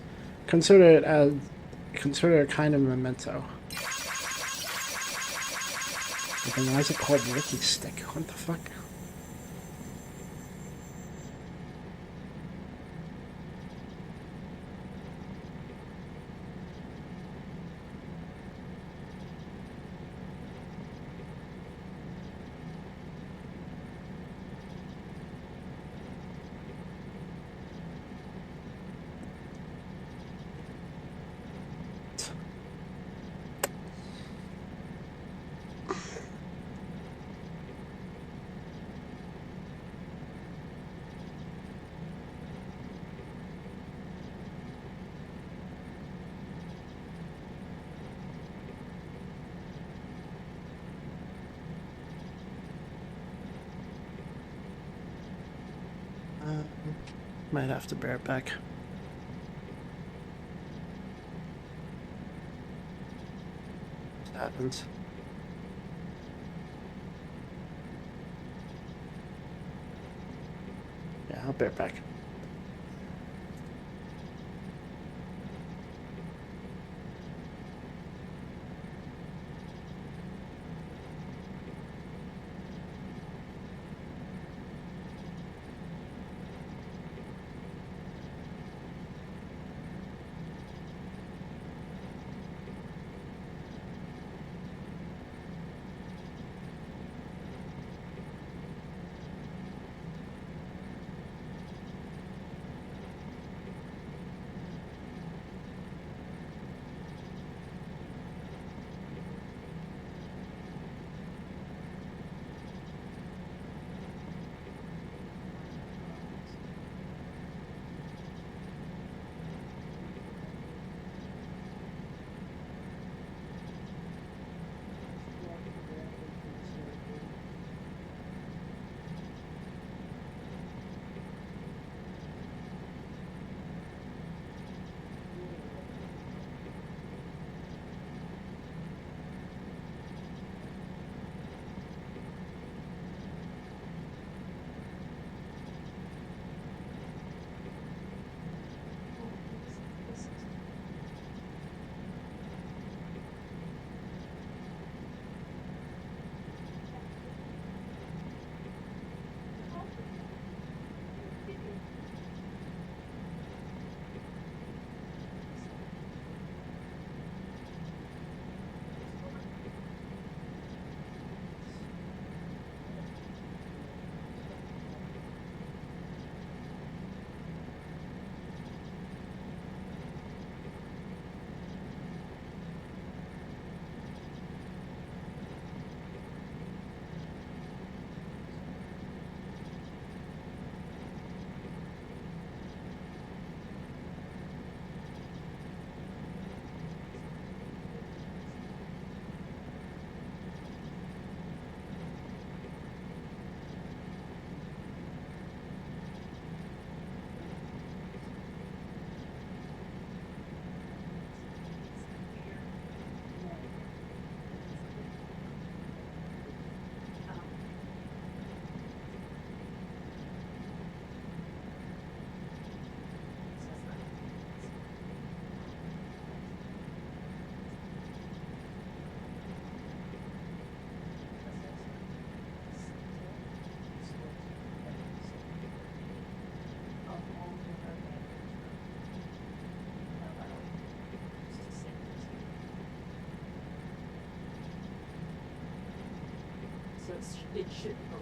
Consider it a kind of memento. But then why is it called licky stick? What the fuck? Might have to bear it back. Happens. Yeah, I'll bear it back. It should go.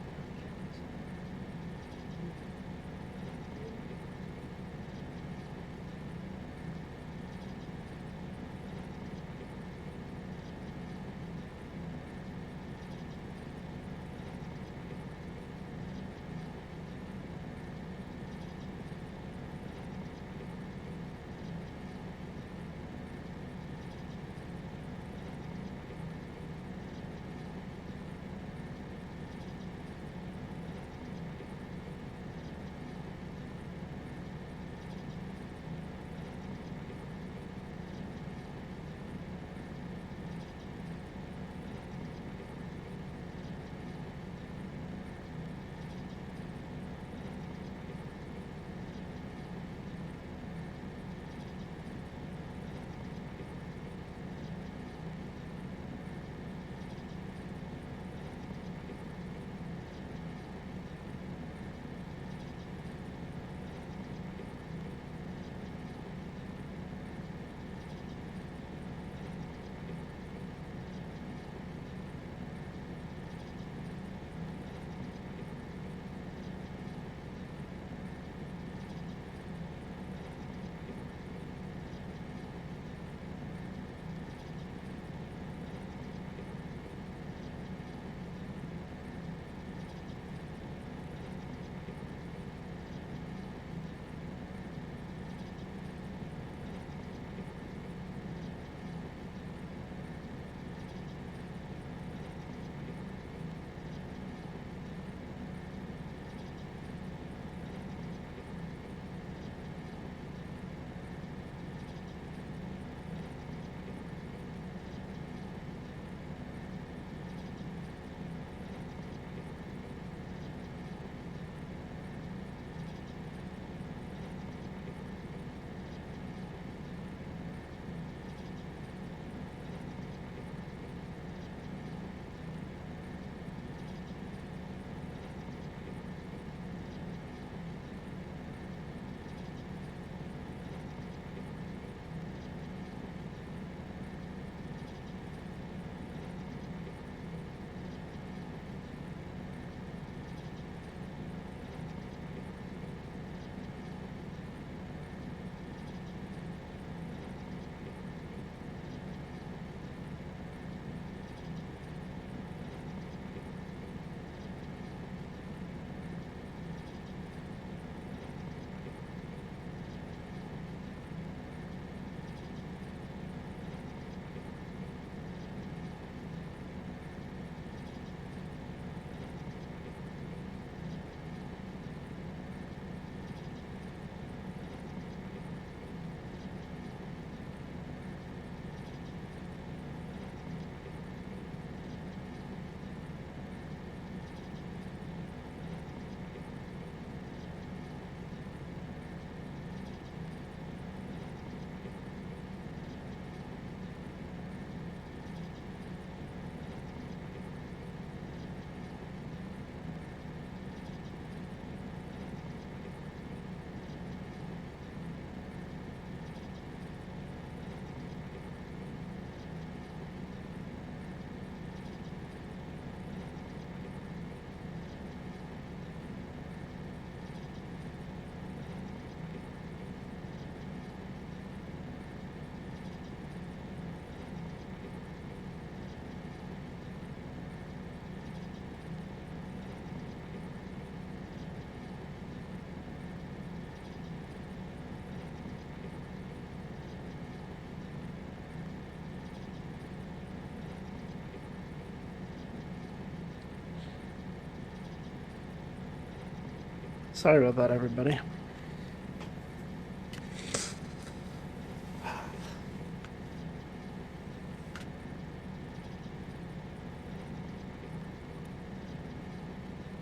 Sorry about that, everybody.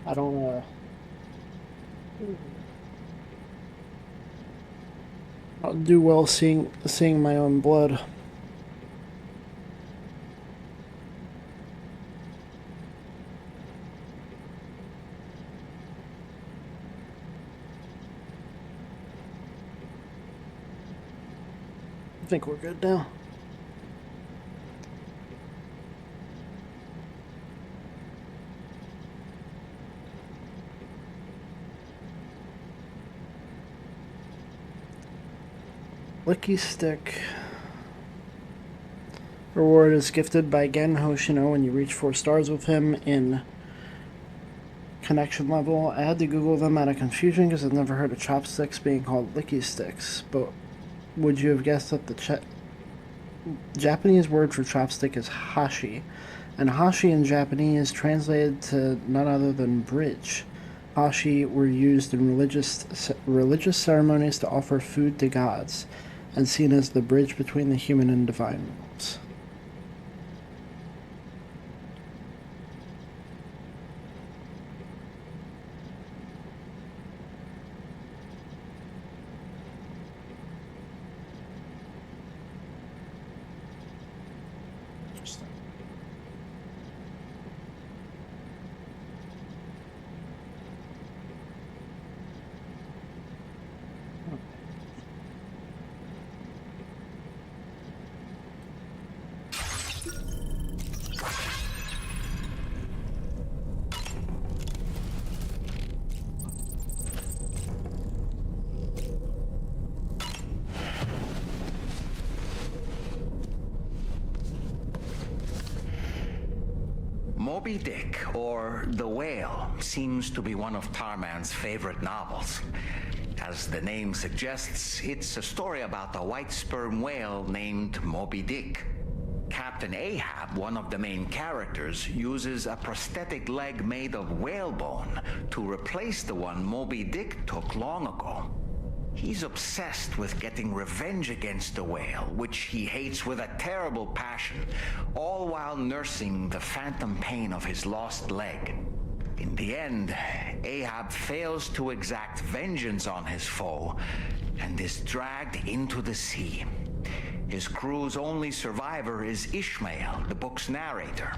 I don't I'll do well seeing my own blood. I think we're good now. Licky Stick. Reward is gifted by Gen Hoshino when you reach 4 stars with him in connection level. I had to Google them out of confusion because I've never heard of chopsticks being called Licky Sticks, but would you have guessed that the Japanese word for chopstick is hashi, and hashi in Japanese translated to none other than bridge. Hashi were used in religious ceremonies to offer food to gods, and seen as the bridge between the human and divine worlds. Moby Dick, or The Whale, seems to be one of Tarman's favorite novels. As the name suggests, it's a story about a white sperm whale named Moby Dick. Captain Ahab, one of the main characters, uses a prosthetic leg made of whalebone to replace the one Moby Dick took long ago. He's obsessed with getting revenge against the whale, which he hates with a terrible passion, all while nursing the phantom pain of his lost leg. In the end, Ahab fails to exact vengeance on his foe and is dragged into the sea. His crew's only survivor is Ishmael, the book's narrator.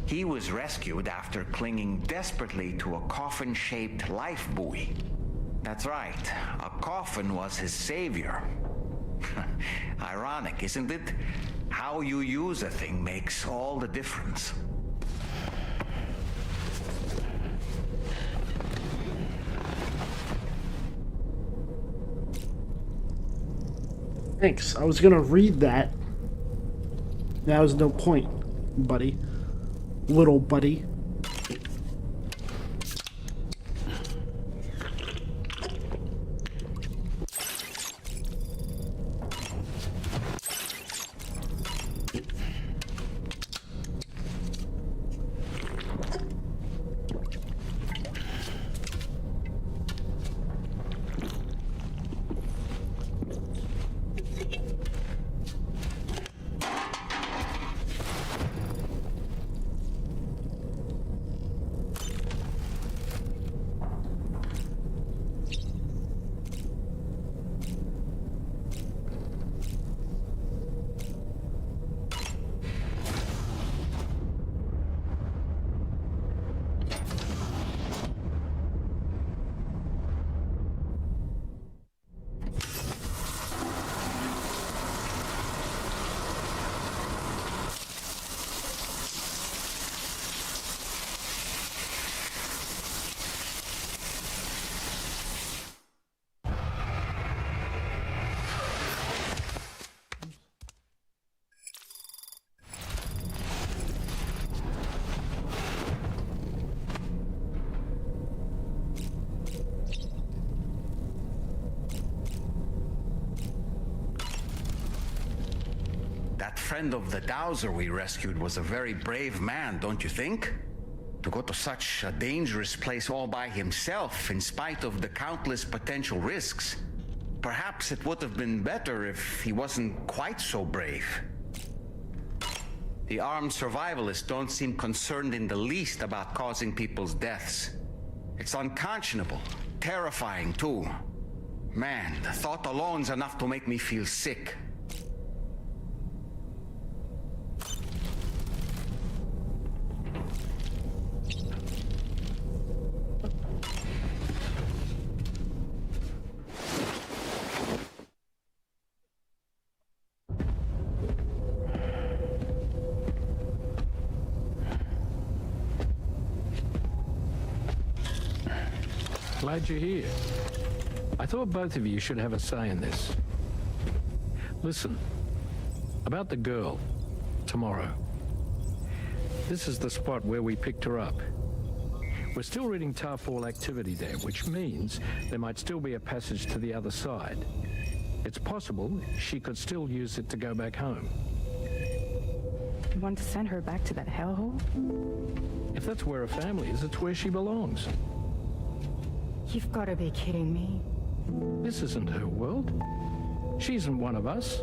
He was rescued after clinging desperately to a coffin-shaped life buoy. That's right, a coffin was his savior. Ironic, isn't it? How you use a thing makes all the difference. Thanks. I was gonna read that. That was no point, buddy. Little buddy. That friend of the dowser we rescued was a very brave man, don't you think? To go to such a dangerous place all by himself, in spite of the countless potential risks. Perhaps it would have been better if he wasn't quite so brave. The armed survivalists don't seem concerned in the least about causing people's deaths. It's unconscionable, terrifying too. Man, the thought alone's enough to make me feel sick. Glad you're here. I thought both of you should have a say in this. Listen, about the girl, tomorrow. This is the spot where we picked her up. We're still reading Tarfall activity there, which means there might still be a passage to the other side. It's possible she could still use it to go back home. You want to send her back to that hellhole? If that's where her family is, it's where she belongs. You've got to be kidding me. This isn't her world. She isn't one of us.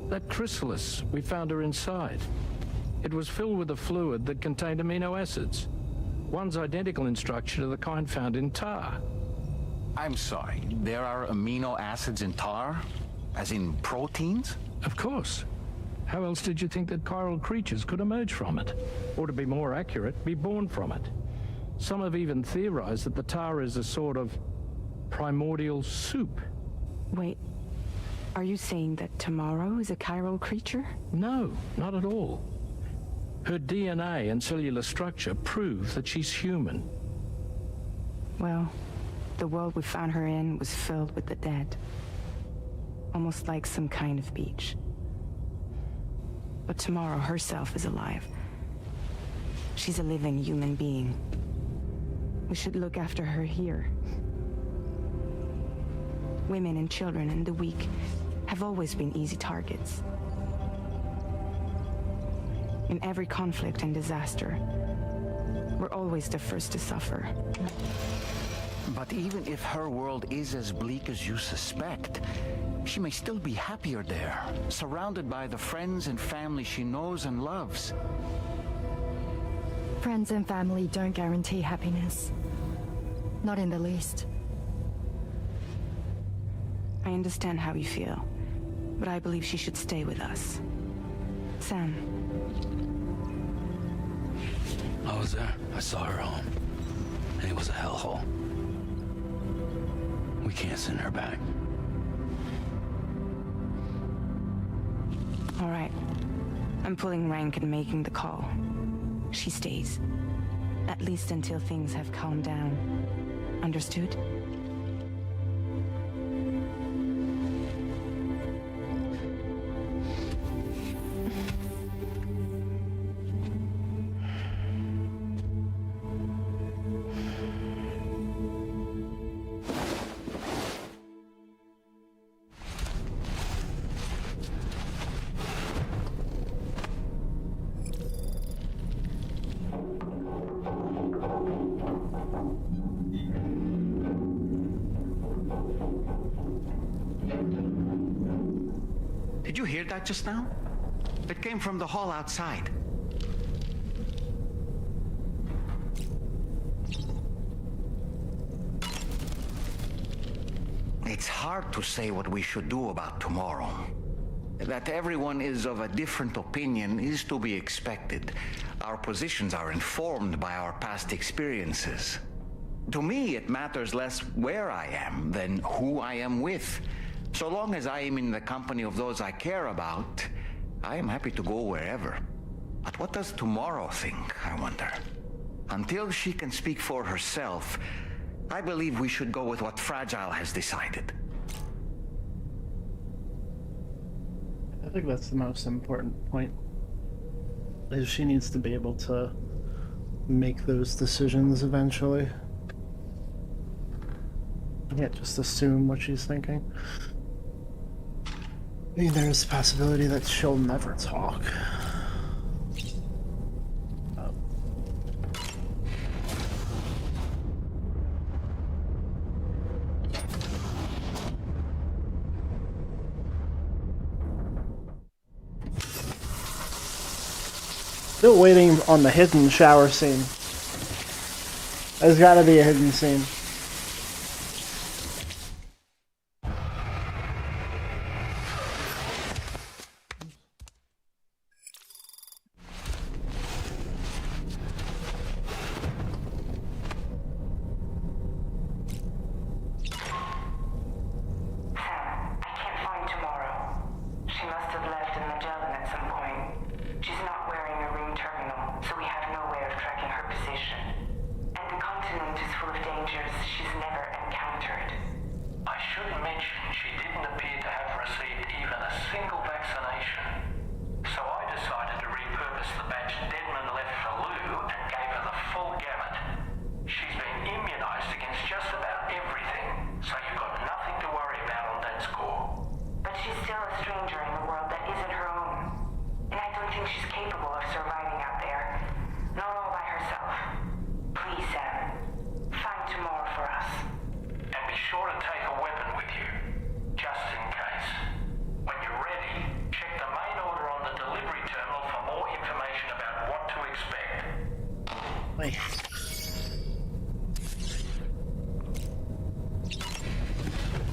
That chrysalis, we found her inside. It was filled with a fluid that contained amino acids. One's identical in structure to the kind found in tar. I'm sorry, there are amino acids in tar? As in proteins? Of course. How else did you think that chiral creatures could emerge from it? Or to be more accurate, be born from it? Some have even theorized that the tar is a sort of primordial soup. Wait, are you saying that Tomorrow is a chiral creature? No, not at all. Her DNA and cellular structure prove that she's human. Well, the world we found her in was filled with the dead. Almost like some kind of beach. But Tomorrow herself is alive. She's a living human being. We should look after her here. Women and children and the weak have always been easy targets. In every conflict and disaster, we're always the first to suffer. But even if her world is as bleak as you suspect, she may still be happier there, surrounded by the friends and family she knows and loves. Friends and family don't guarantee happiness. Not in the least. I understand how you feel, but I believe she should stay with us. Sam. I was there. I saw her home. And it was a hellhole. We can't send her back. All right. I'm pulling rank and making the call. She stays. At least until things have calmed down. Understood? Did you hear that just now? It came from the hall outside. It's hard to say what we should do about tomorrow. That everyone is of a different opinion is to be expected. Our positions are informed by our past experiences. To me, it matters less where I am than who I am with. So long as I am in the company of those I care about, I am happy to go wherever. But what does tomorrow think, I wonder? Until she can speak for herself, I believe we should go with what Fragile has decided. I think that's the most important point. Is she needs to be able to make those decisions eventually. You can't just assume what she's thinking. I mean, there's a possibility that she'll never talk. Still waiting on the hidden shower scene. There's gotta be a hidden scene.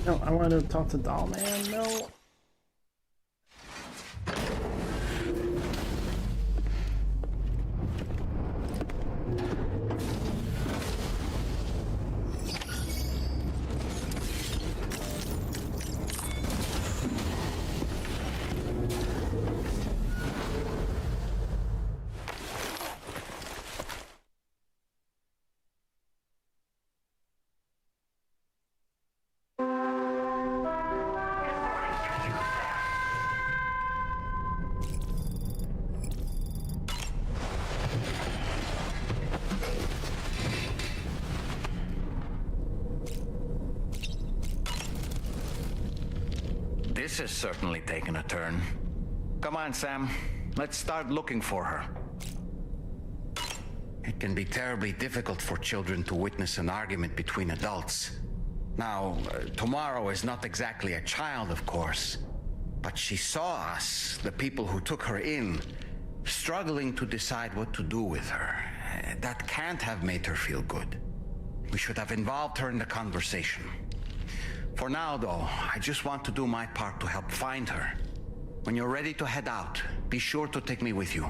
No, I wanted to talk to Doll Man. No. This has certainly taken a turn. Come on, Sam. Let's start looking for her. It can be terribly difficult for children to witness an argument between adults. Now, Tomorrow is not exactly a child, of course, but she saw us, the people who took her in, struggling to decide what to do with her. That can't have made her feel good. We should have involved her in the conversation. For now, though, I just want to do my part to help find her. When you're ready to head out, be sure to take me with you.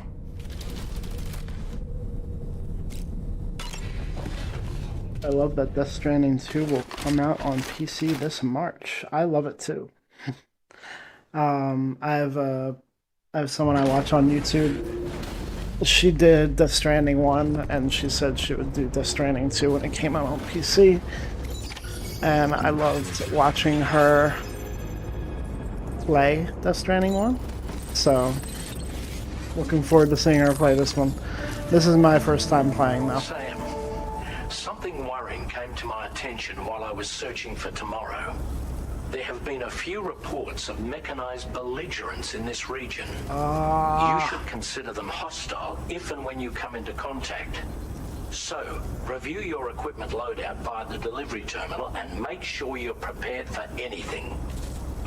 I love that Death Stranding 2 will come out on PC this March. I love it too. I have someone I watch on YouTube. She did Death Stranding 1, and she said she would do Death Stranding 2 when it came out on PC. And I loved watching her play Death Stranding 1. So, looking forward to seeing her play this one. This is my first time playing, though. Sam, something worrying came to my attention while I was searching for Tomorrow. There have been a few reports of mechanized belligerents in this region. You should consider them hostile if and when you come into contact. So, review your equipment loadout via the delivery terminal and make sure you're prepared for anything.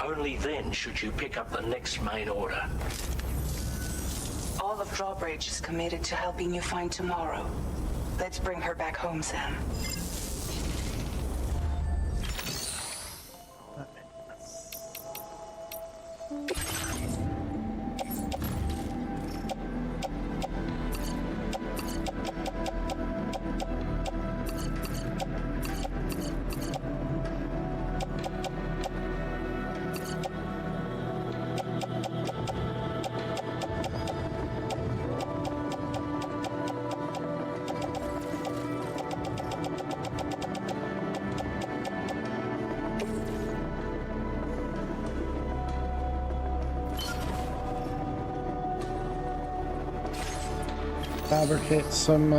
Only then should you pick up the next main order. All of Drawbridge is committed to helping you find Tomorrow. Let's bring her back home, Sam. Fabricate some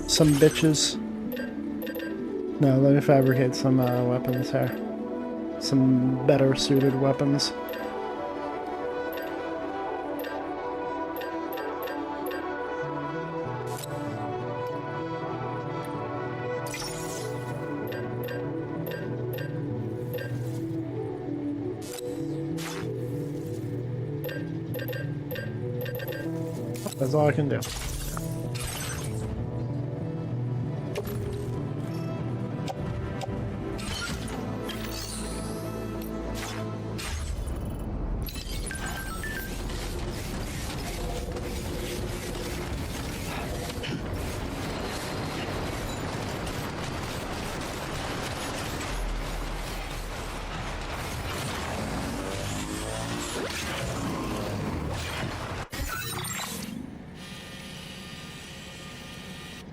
bitches. No, let me fabricate some weapons here. Some better suited weapons. That's all I can do.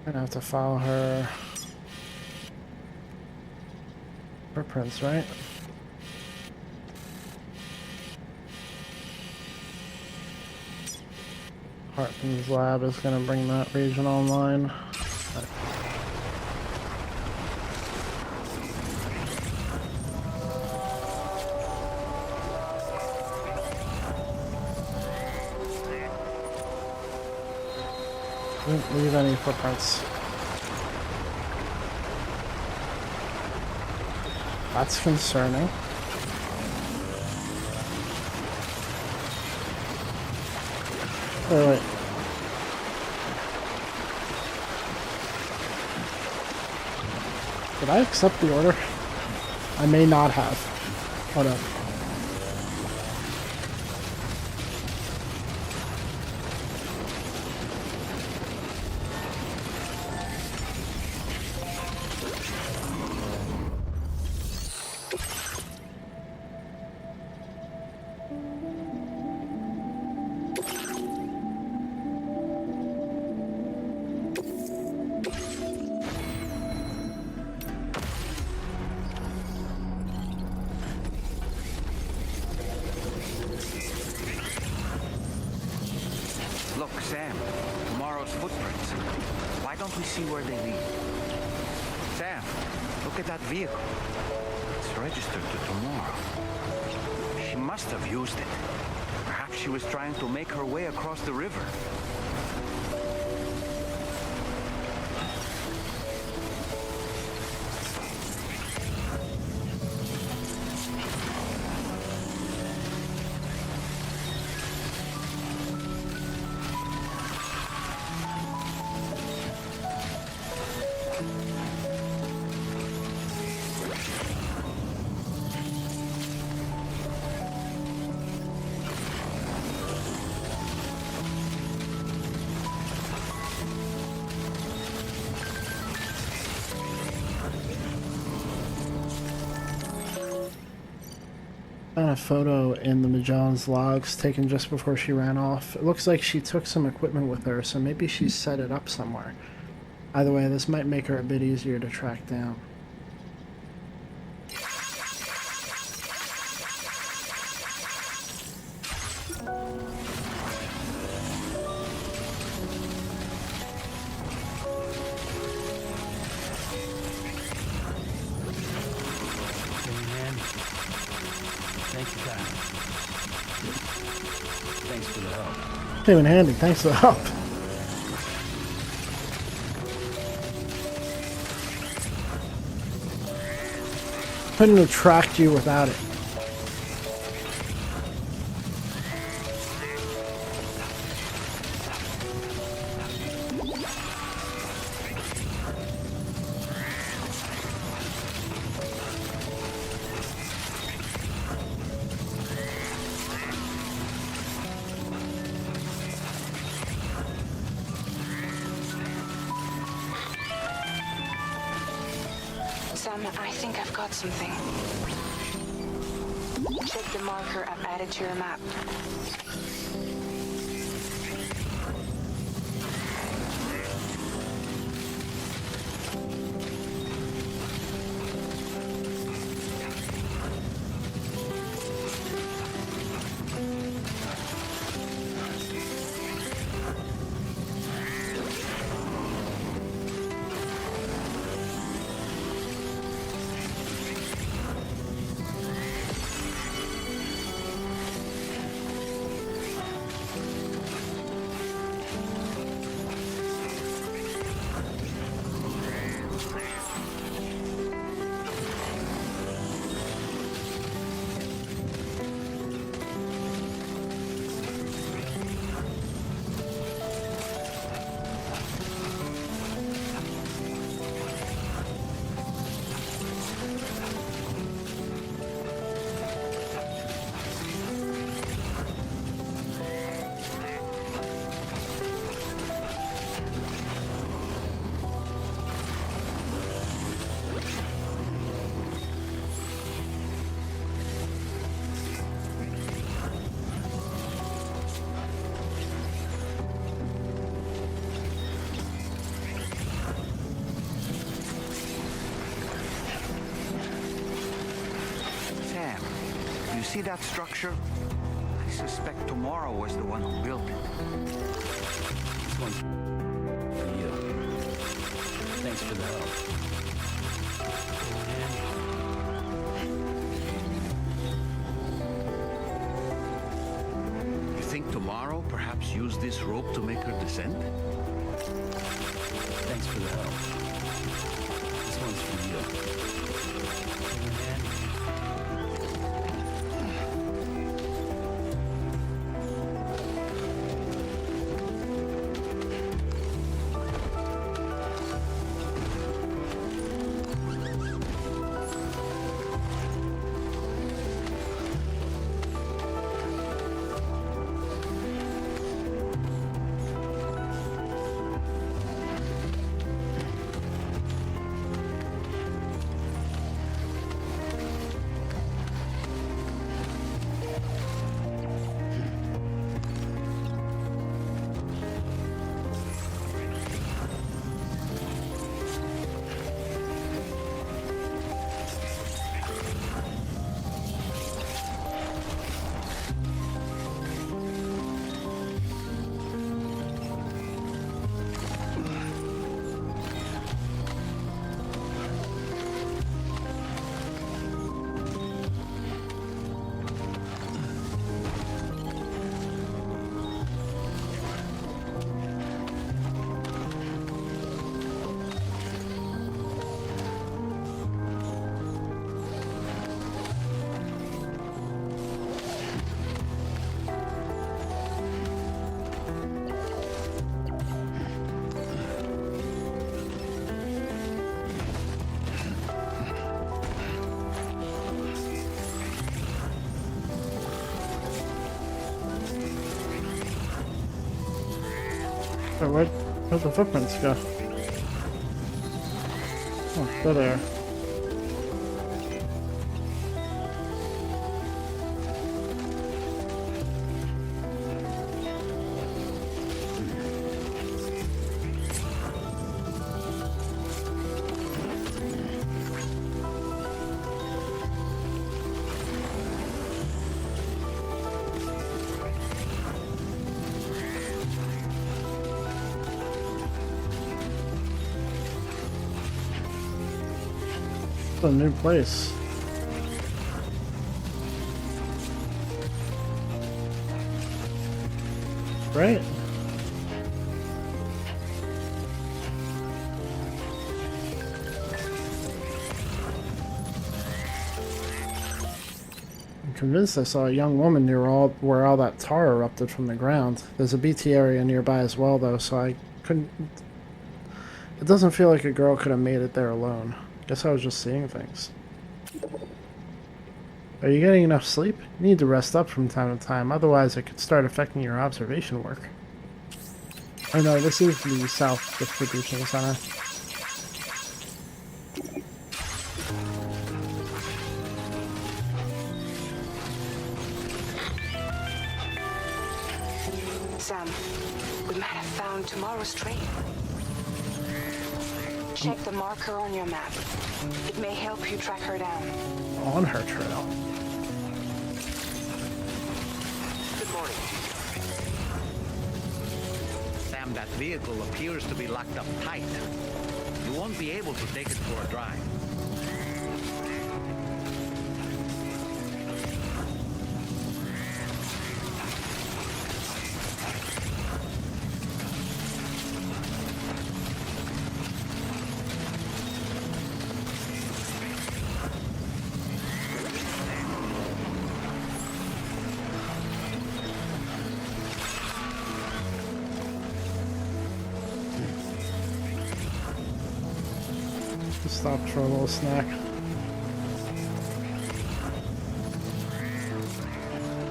I'm gonna have to follow her footprints, right? Hartman's lab is gonna bring that region online. Didn't leave any footprints. That's concerning. Wait. Did I accept the order? I may not have. Hold up. Look, Sam, tomorrow's footprints. Why don't we see where they lead? Sam, look at that vehicle. It's registered to tomorrow. She must have used it. Perhaps she was trying to make her way across the river. Found a photo in the Magellan's logs taken just before she ran off. It looks like she took some equipment with her, so maybe she set it up somewhere. Either way, this might make her a bit easier to track down. Came in handy, thanks for the help. Couldn't have tracked you without it. Sam, I think I've got something. Check the marker I've added to your map. see that structure? I suspect Tomorrow was the one who built it. This one's for you. Thanks for the help. You think Tomorrow perhaps used this rope to make her descend? Thanks for the help. This one's for you. So where'd the footprints go? Oh, they're there. A new place. Right? I'm convinced I saw a young woman near where all that tar erupted from the ground. There's a BT area nearby as well though, so I couldn't... It doesn't feel like a girl could have made it there alone. Guess I was just seeing things. Are you getting enough sleep? You need to rest up from time to time, otherwise it could start affecting your observation work. Oh no, this is the South Distribution Center. Sam, we might have found tomorrow's train. Check the marker on your map. It may help you track her down. On her trail. Good morning. Sam, that vehicle appears to be locked up tight. You won't be able to take it for a drive. Stopped for a little snack.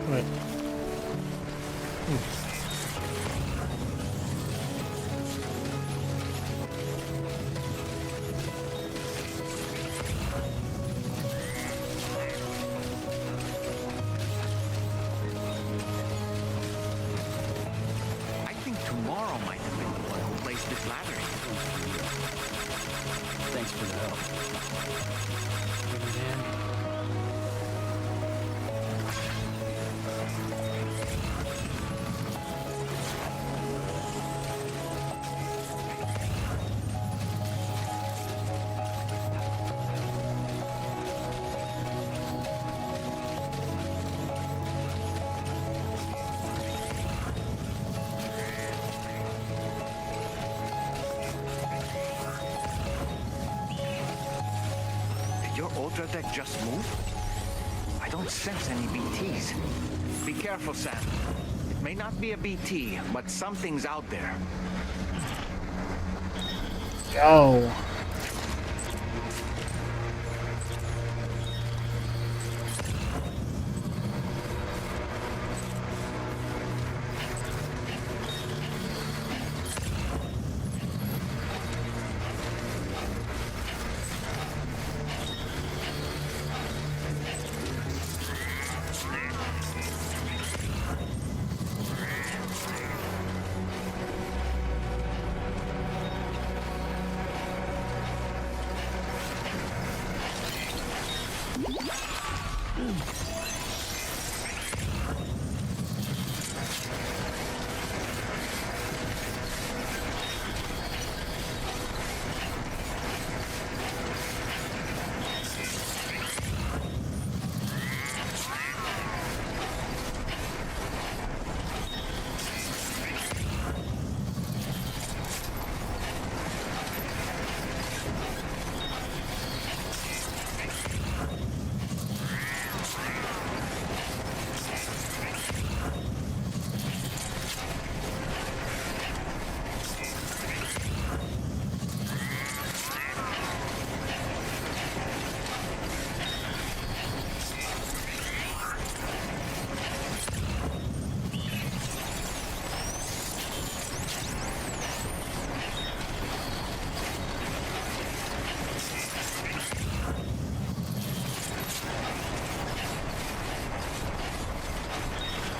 Wait. I think Tomorrow might have been the one who placed this ladder here. Thanks for the help. Ultra Deck just moved? I don't sense any BTs. Be careful, Sam. It may not be a BT, but something's out there. Go.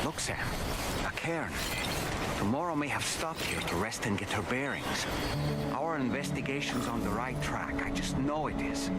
Look, Sam. A cairn. Tomorrow may have stopped here to rest and get her bearings. Our investigation's on the right track. I just know it is.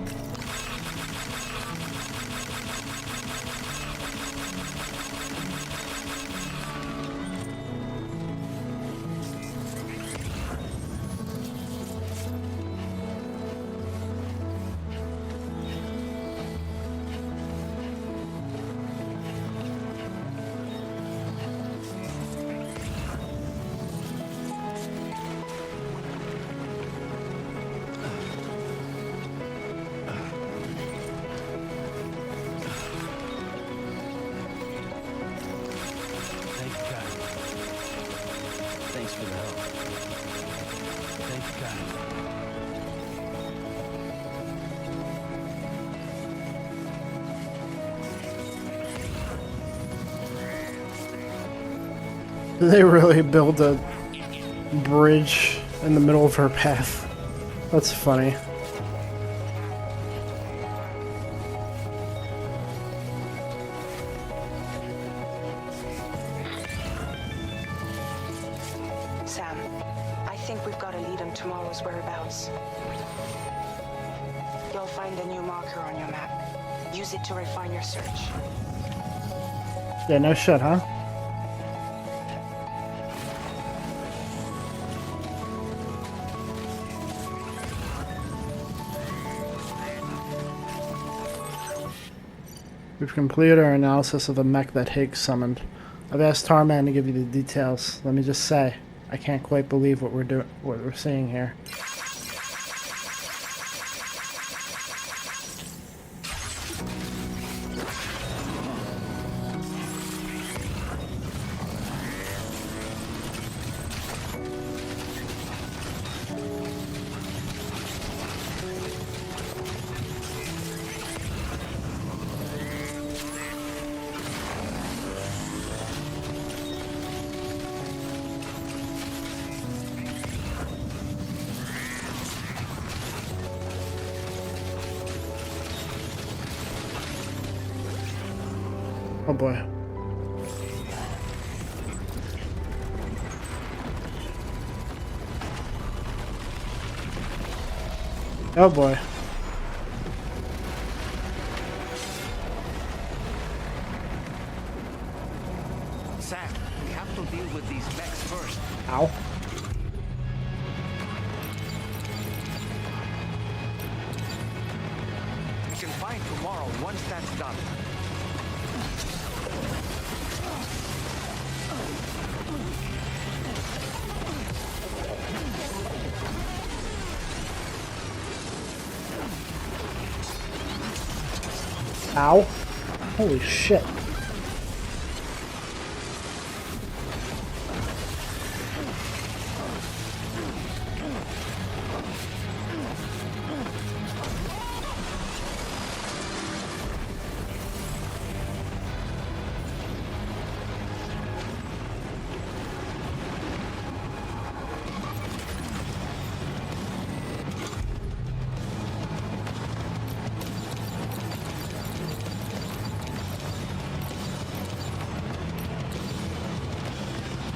Thanks for the help. Thank God. They really build a bridge in the middle of her path. That's funny. Sam, I think we've got a lead on tomorrow's whereabouts. You'll find a new marker on your map. Use it to refine your search. Yeah, no shit, huh? We've completed our analysis of the mech that Higgs summoned. I've asked Tarman to give you the details. Let me just say, I can't quite believe what we're seeing here. Oh boy. Oh boy. Sam, we have to deal with these mechs first. Ow. We can find tomorrow once that's done. Ow. Holy shit.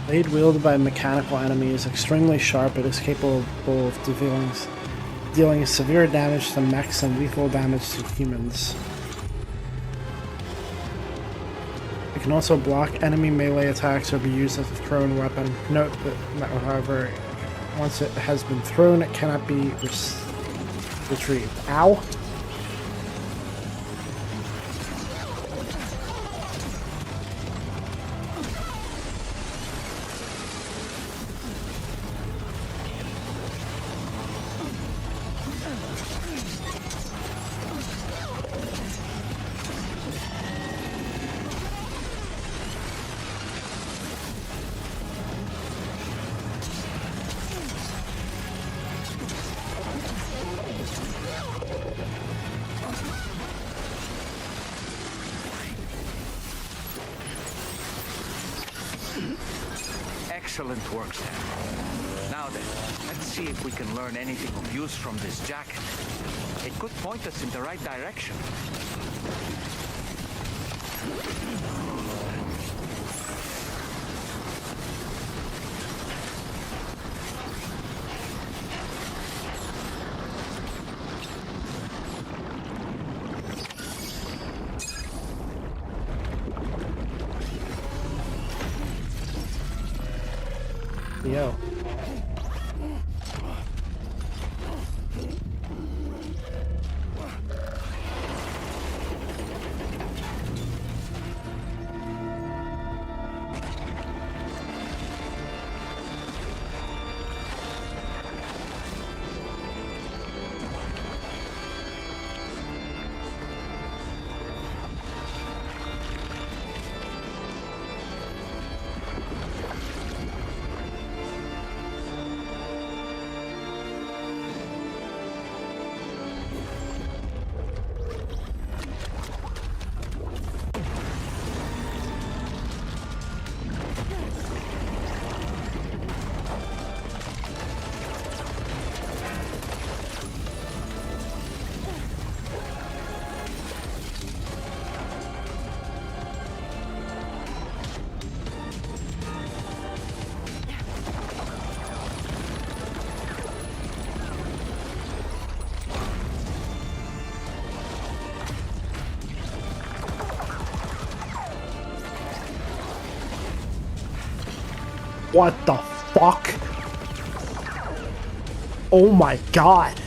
Blade wielded by mechanical enemies, extremely sharp, it is capable of dealing severe damage to mechs and lethal damage to humans. It can also block enemy melee attacks or be used as a thrown weapon. Note that, however, once it has been thrown, it cannot be retrieved. Ow! Excellent work, Sam. Now then, let's see if we can learn anything of use from this jacket. It could point us in the right direction. Yo. What the fuck? Oh my god.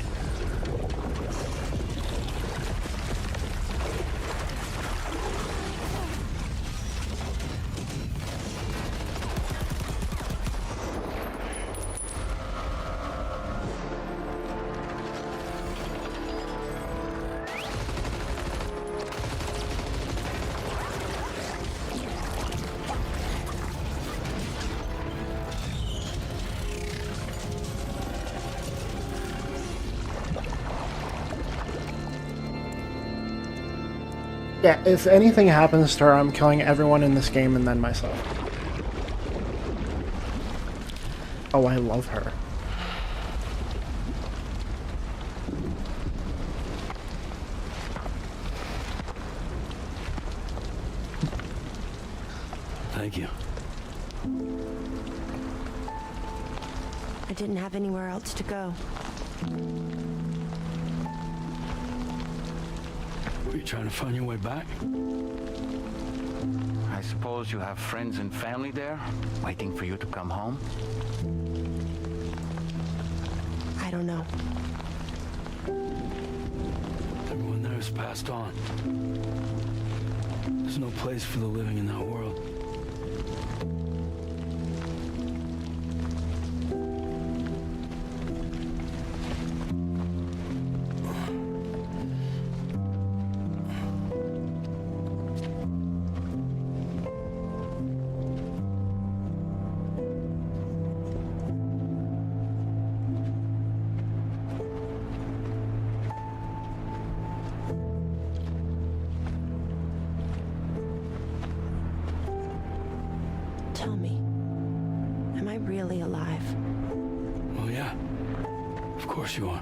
Yeah, if anything happens to her, I'm killing everyone in this game and then myself. Oh, I love her. Thank you. I didn't have anywhere else to go. Were you trying to find your way back? I suppose you have friends and family there, waiting for you to come home? I don't know. Everyone there has passed on. There's no place for the living in that world. Am I really alive? Oh, yeah. Of course you are.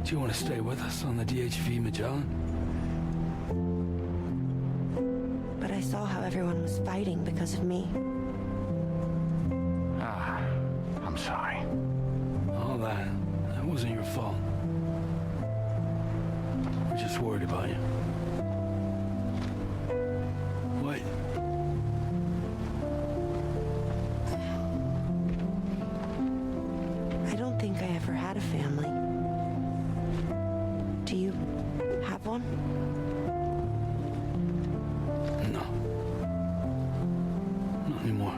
Do you want to stay with us on the DHV Magellan? But I saw how everyone was fighting because of me. I'm sorry. All that wasn't your fault. We're just worried about you. What? I don't think I ever had a family. Do you have one? No. Not anymore.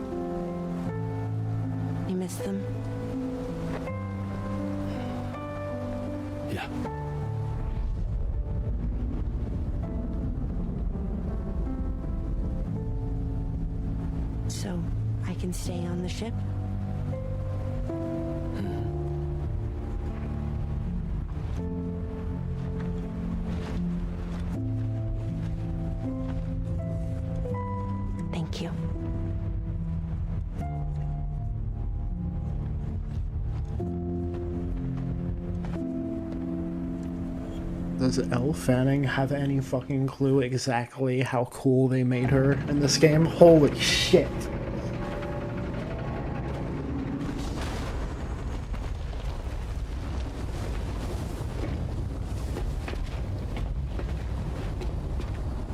You miss them? Yeah. So, I can stay on the ship? Thank you. Does Elle Fanning have any fucking clue exactly how cool they made her in this game? Holy shit.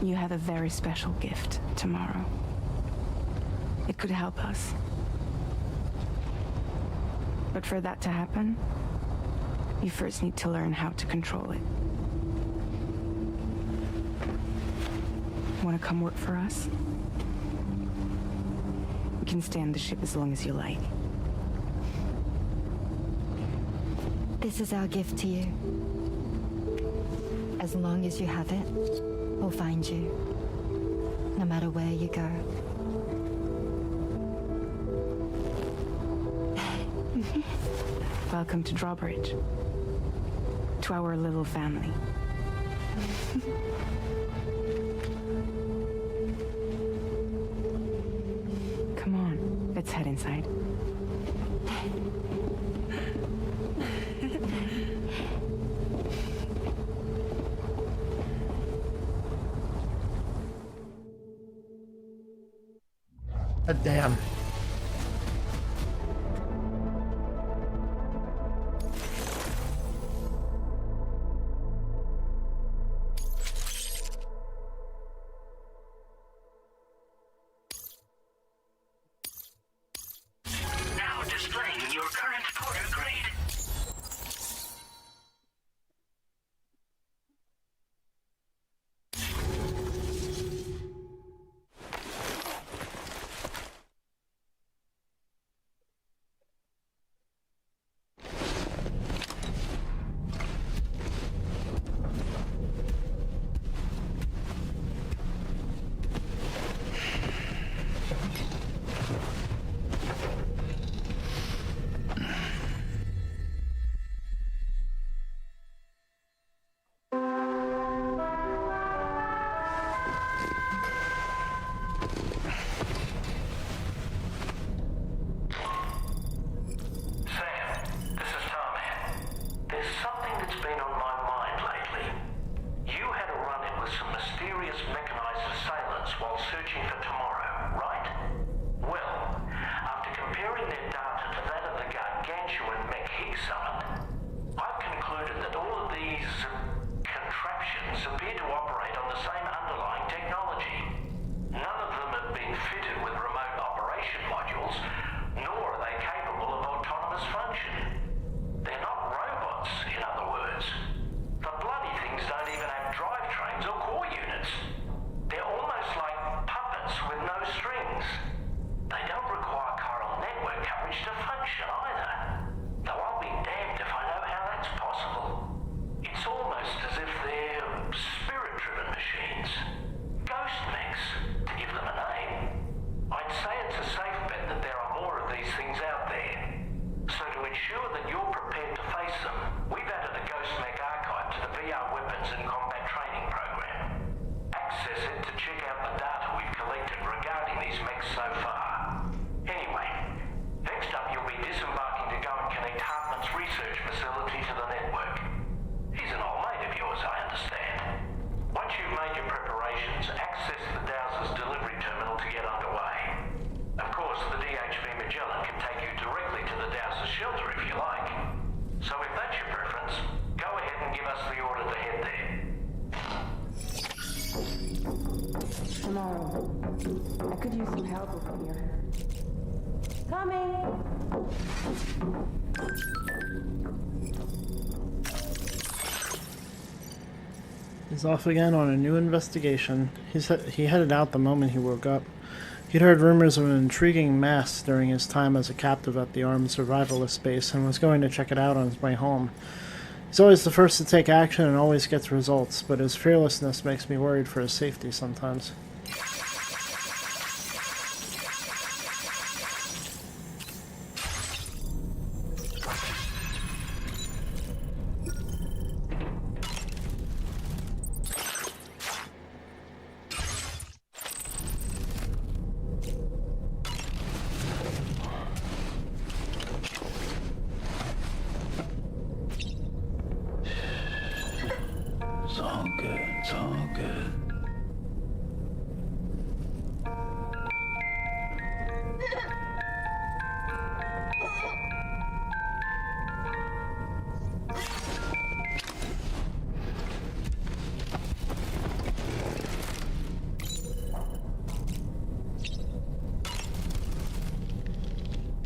You have a very special gift tomorrow. It could help us. But for that to happen, you first need to learn how to control it. Want to come work for us? We can stay on the ship as long as you like. This is our gift to you. As long as you have it, we'll find you. No matter where you go. Welcome to Drawbridge. To our little family. Come on, let's head inside. Damn. Now displaying your current porter grade. I could use some help over here. Coming! He's off again on a new investigation. He headed out the moment he woke up. He'd heard rumors of an intriguing mask during his time as a captive at the armed survivalist base and was going to check it out on his way home. He's always the first to take action and always gets results, but his fearlessness makes me worried for his safety sometimes. It's all good.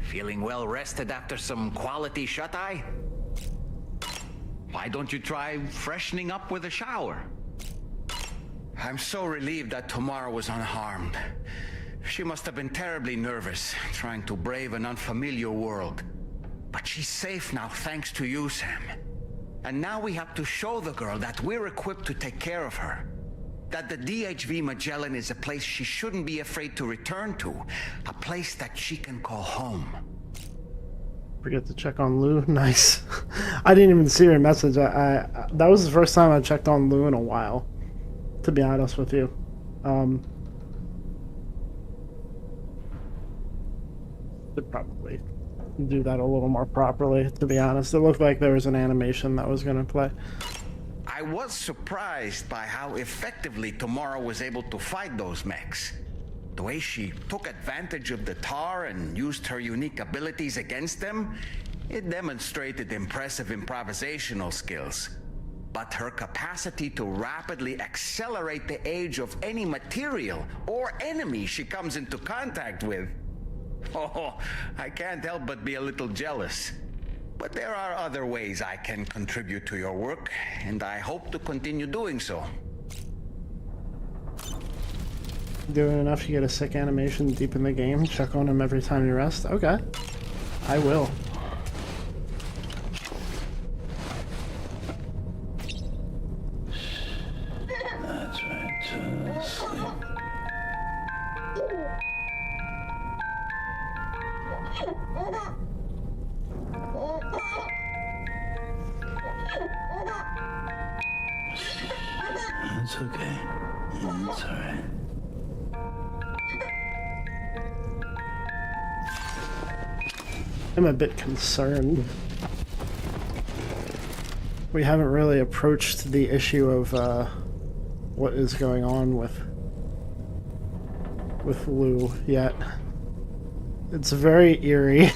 Feeling well rested after some quality shut-eye? Why don't you try freshening up with a shower? I'm so relieved that Tamara was unharmed. She must have been terribly nervous, trying to brave an unfamiliar world. But she's safe now, thanks to you, Sam. And now we have to show the girl that we're equipped to take care of her. That the DHV Magellan is a place she shouldn't be afraid to return to. A place that she can call home. Forget to check on Lou. Nice. I didn't even see your message. That was the first time I checked on Lou in a while, to be honest with you. Should probably do that a little more properly, to be honest. It looked like there was an animation that was going to play. I was surprised by how effectively Tamara was able to fight those mechs. The way she took advantage of the tar and used her unique abilities against them, it demonstrated impressive improvisational skills. But her capacity to rapidly accelerate the age of any material or enemy she comes into contact with, oh, I can't help but be a little jealous. But there are other ways I can contribute to your work, and I hope to continue doing so. Doing enough to get a sick animation deep in the game. Check on him every time you rest. Okay. I will. That's right, just sleep. It's okay. It's alright. I'm a bit concerned. We haven't really approached the issue of what is going on with Lou yet. It's very eerie,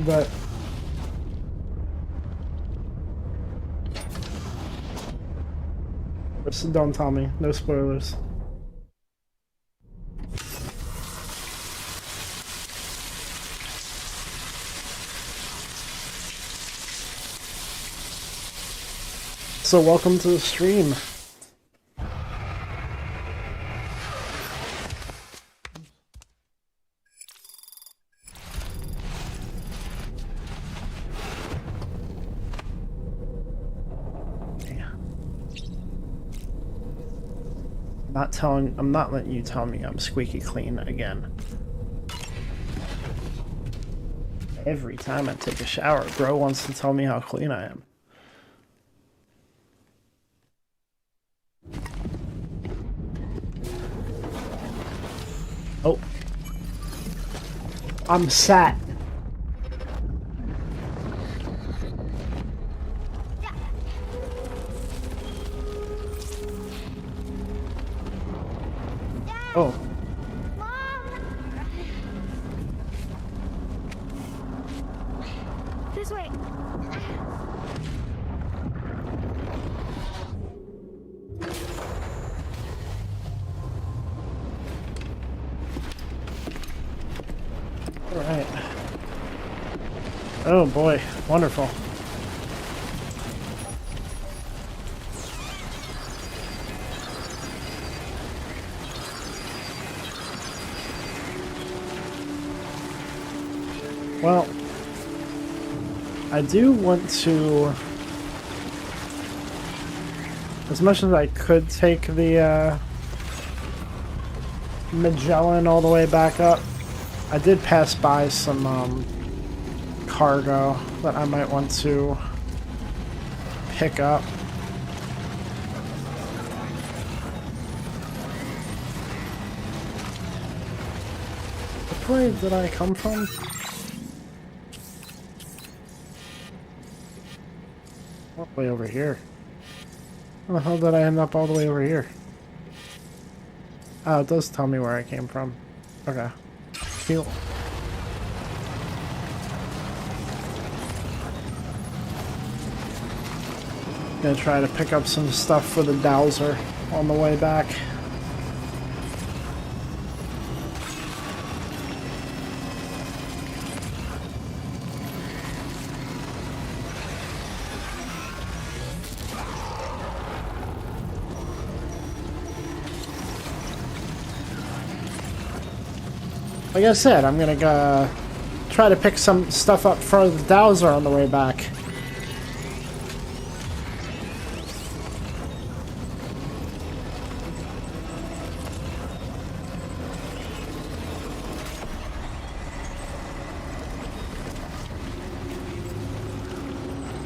but don't tell me. No spoilers. So welcome to the stream. I'm not letting you tell me I'm squeaky clean again. Every time I take a shower, bro wants to tell me how clean I am. Oh. I'm sat. Oh. This way. Alright. Oh boy, wonderful. Well, I do want to, as much as I could take the Magellan all the way back up, I did pass by some cargo that I might want to pick up. Which way did I come from? All the way over here. How the hell did I end up all the way over here? Oh, it does tell me where I came from. Okay. Cool. Gonna try to pick up some stuff for the dowser on the way back. Like I said, I'm gonna go try to pick some stuff up for the dowser on the way back.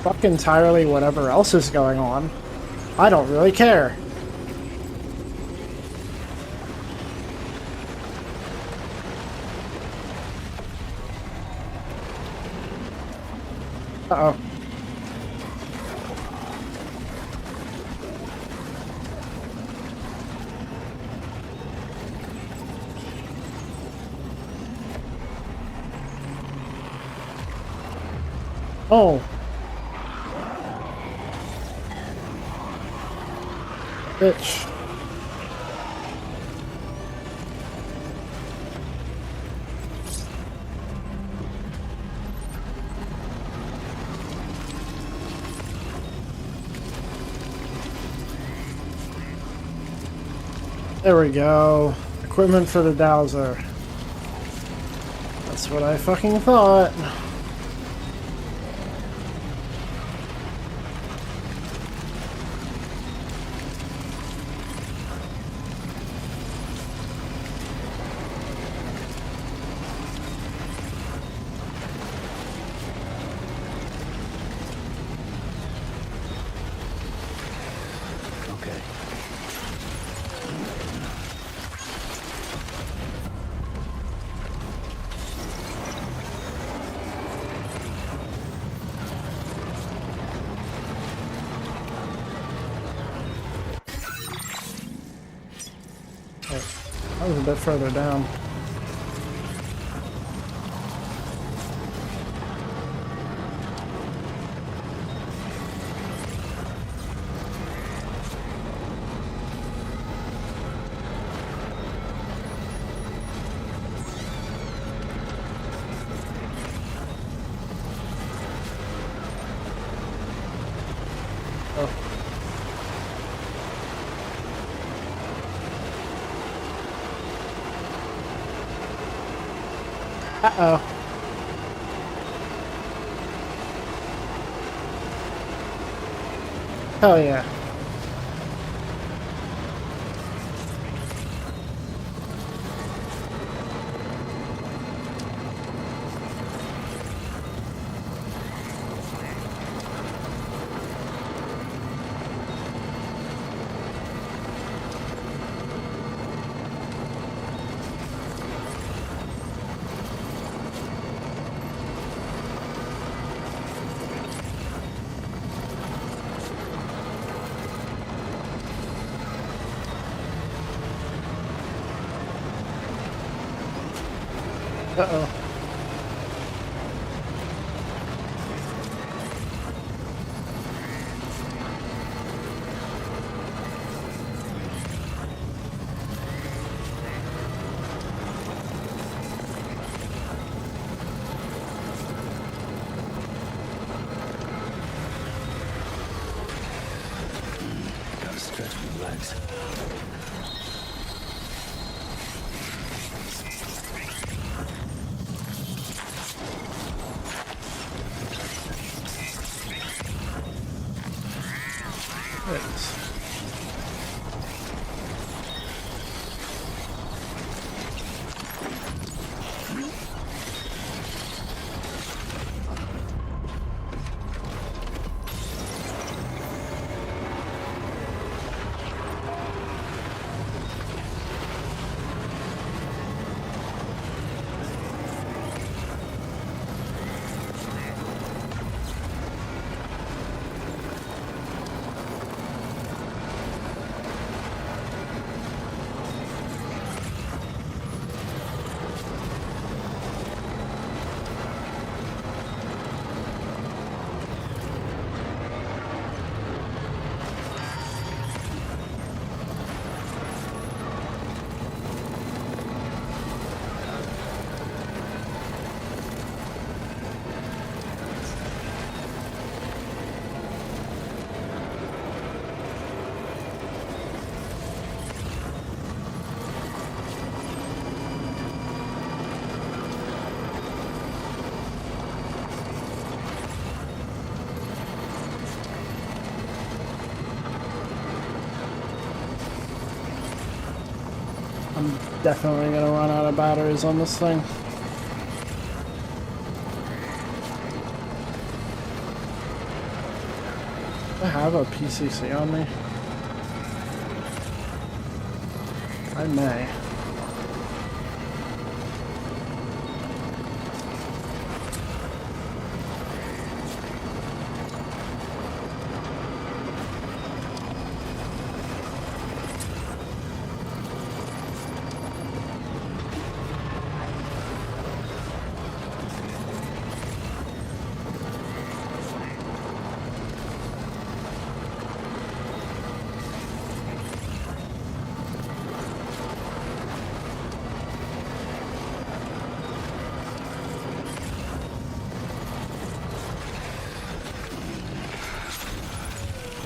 Fuck entirely whatever else is going on. I don't really care. Uh-oh. Oh. Bitch. There we go. Equipment for the dowser. That's what I fucking thought. That was a bit further down. Uh-oh. Hell yeah. Uh-oh. grounds. There it is. I'm definitely gonna run out of batteries on this thing. Do I have a PCC on me? I may.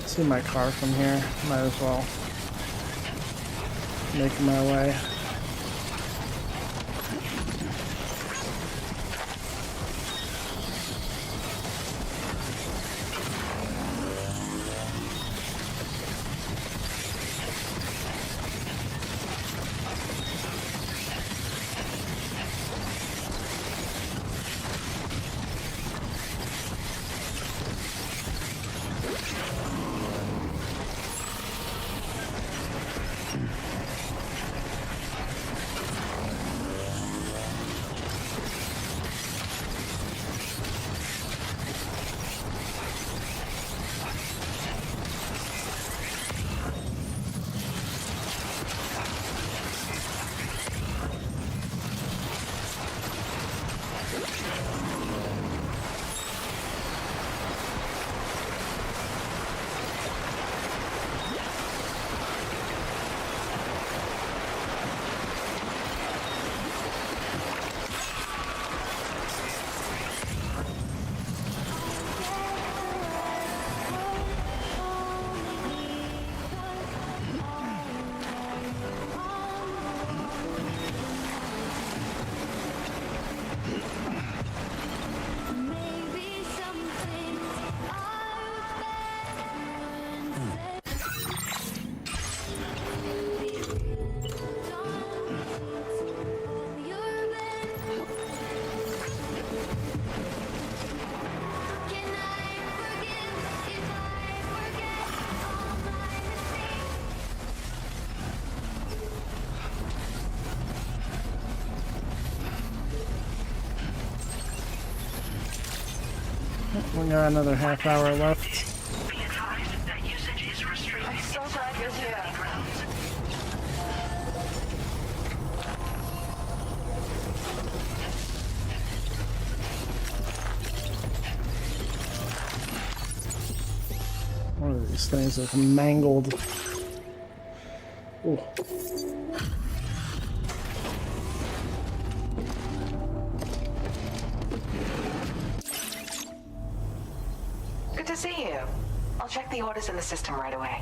See my car from here. Might as well make my way. We got another half hour left. I'm so glad you're here. One of these things is mangled. Ooh. Good to see you. I'll check the orders in the system right away.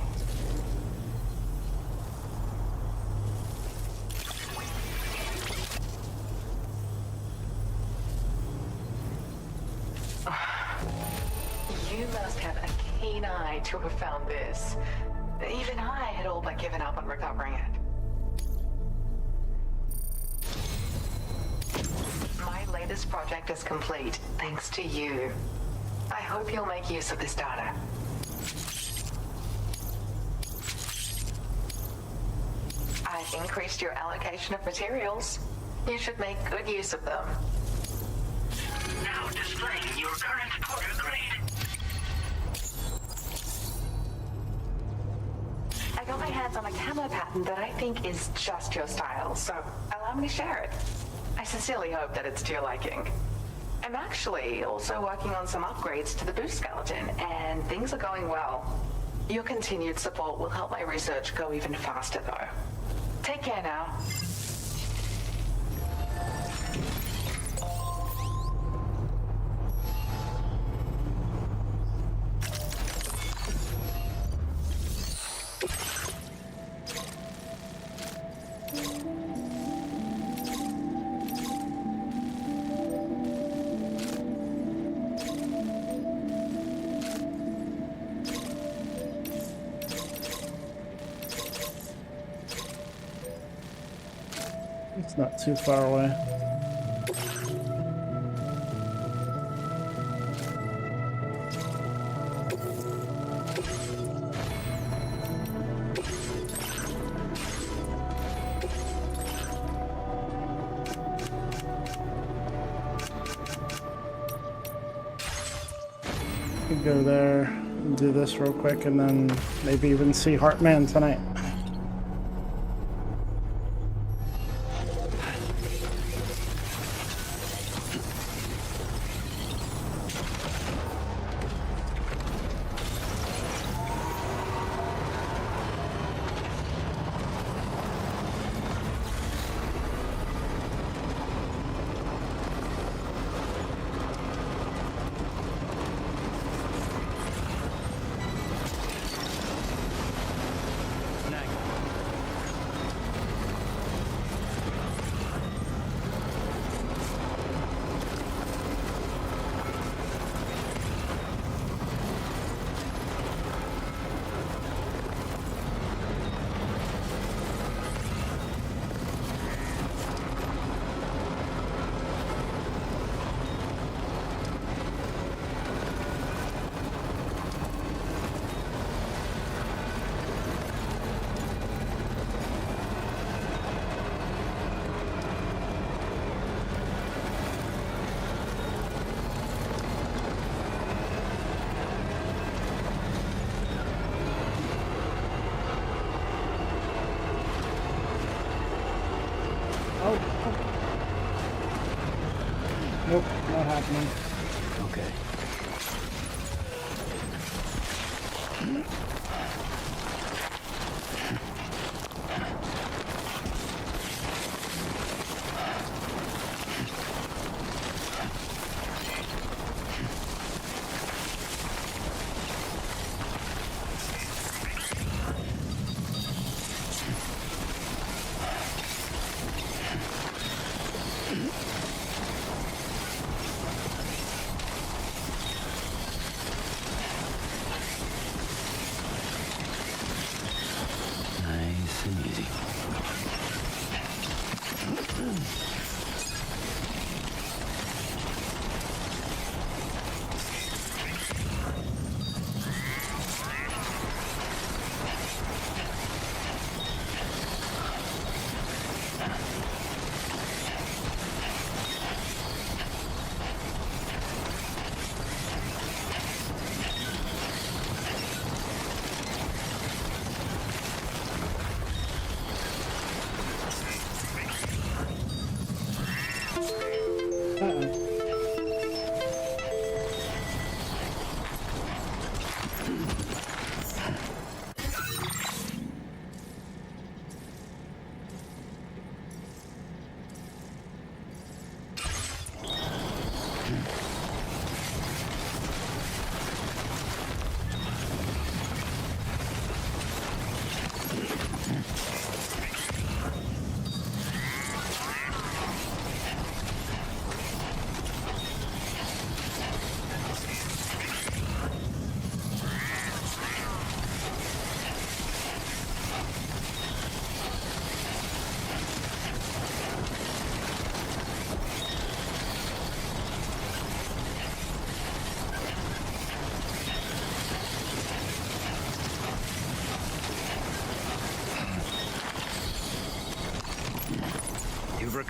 keen eye to have found this. Even I had all but given up on recovering it. My latest project is complete, thanks to you. I hope you'll make use of this data. I've increased your allocation of materials. You should make good use of them. Now displaying your current porter grade. I got my hands on a camo pattern that I think is just your style, so allow me to share it. I sincerely hope that it's to your liking. I'm actually also working on some upgrades to the boost skeleton, and things are going well. Your continued support will help my research go even faster, though. Take care now. It's not too far away. Could go there and do this real quick, and then maybe even see Heartman tonight. Nope, not happening. Okay.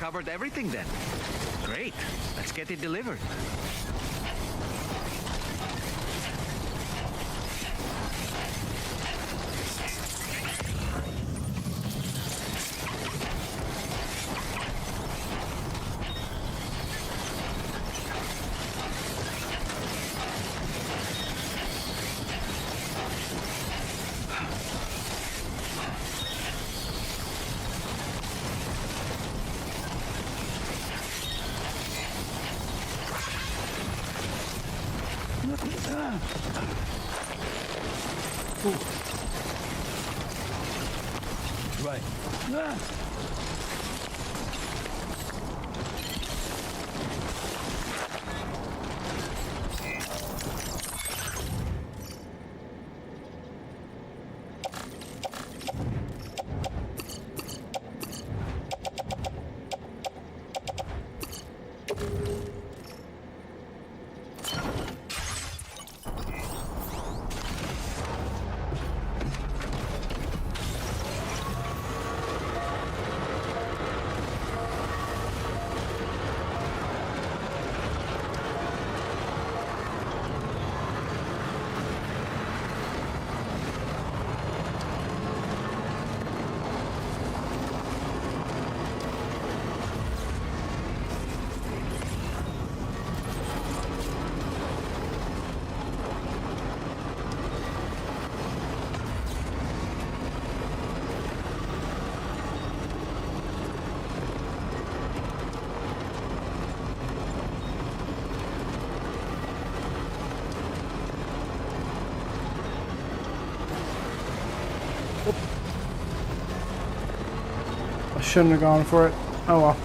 recovered everything then. Great. Let's get it delivered. Right. I shouldn't have gone for it. Oh well.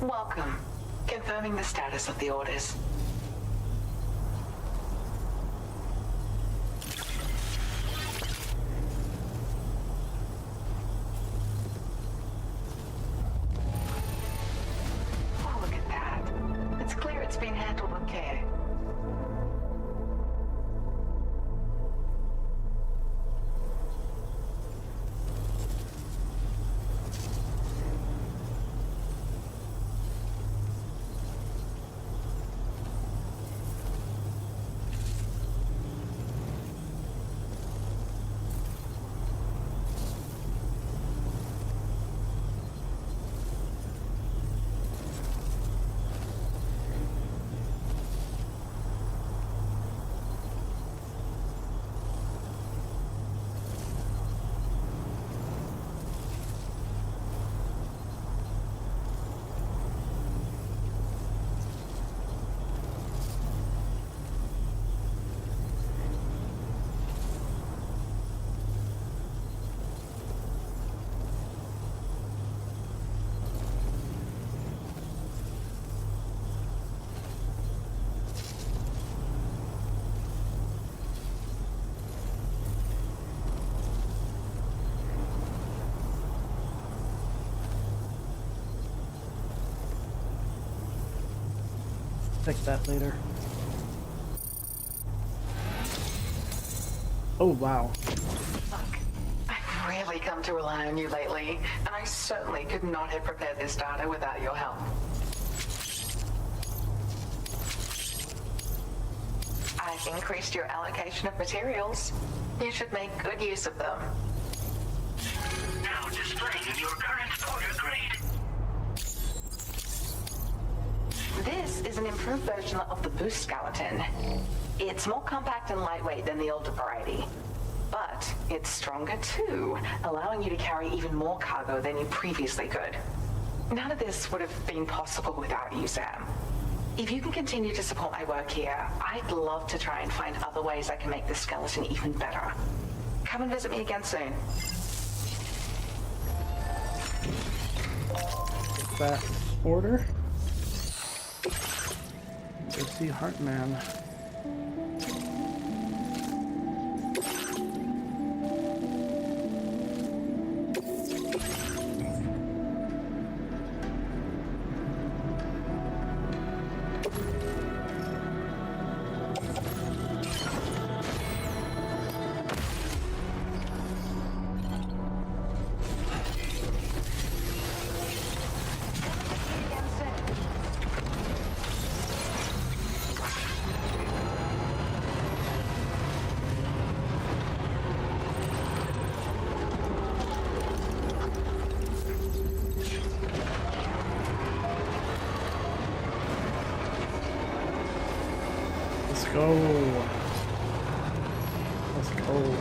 Welcome. Confirming the status of the orders. Oh, look at that. It's clear it's been handled with care. Fix that later. Oh, wow. Look, I've really come to rely on you lately, and I certainly could not have prepared this data without your help. I've increased your allocation of materials. You should make good use of them. Now displaying your current order grade. is an improved version of the boost skeleton. It's more compact and lightweight than the older variety. But it's stronger too, allowing you to carry even more cargo than you previously could. None of this would have been possible without you, Sam. If you can continue to support my work here, I'd love to try and find other ways I can make this skeleton even better. Come and visit me again soon. That order. Let's see Heartman. Let's go. Let's go.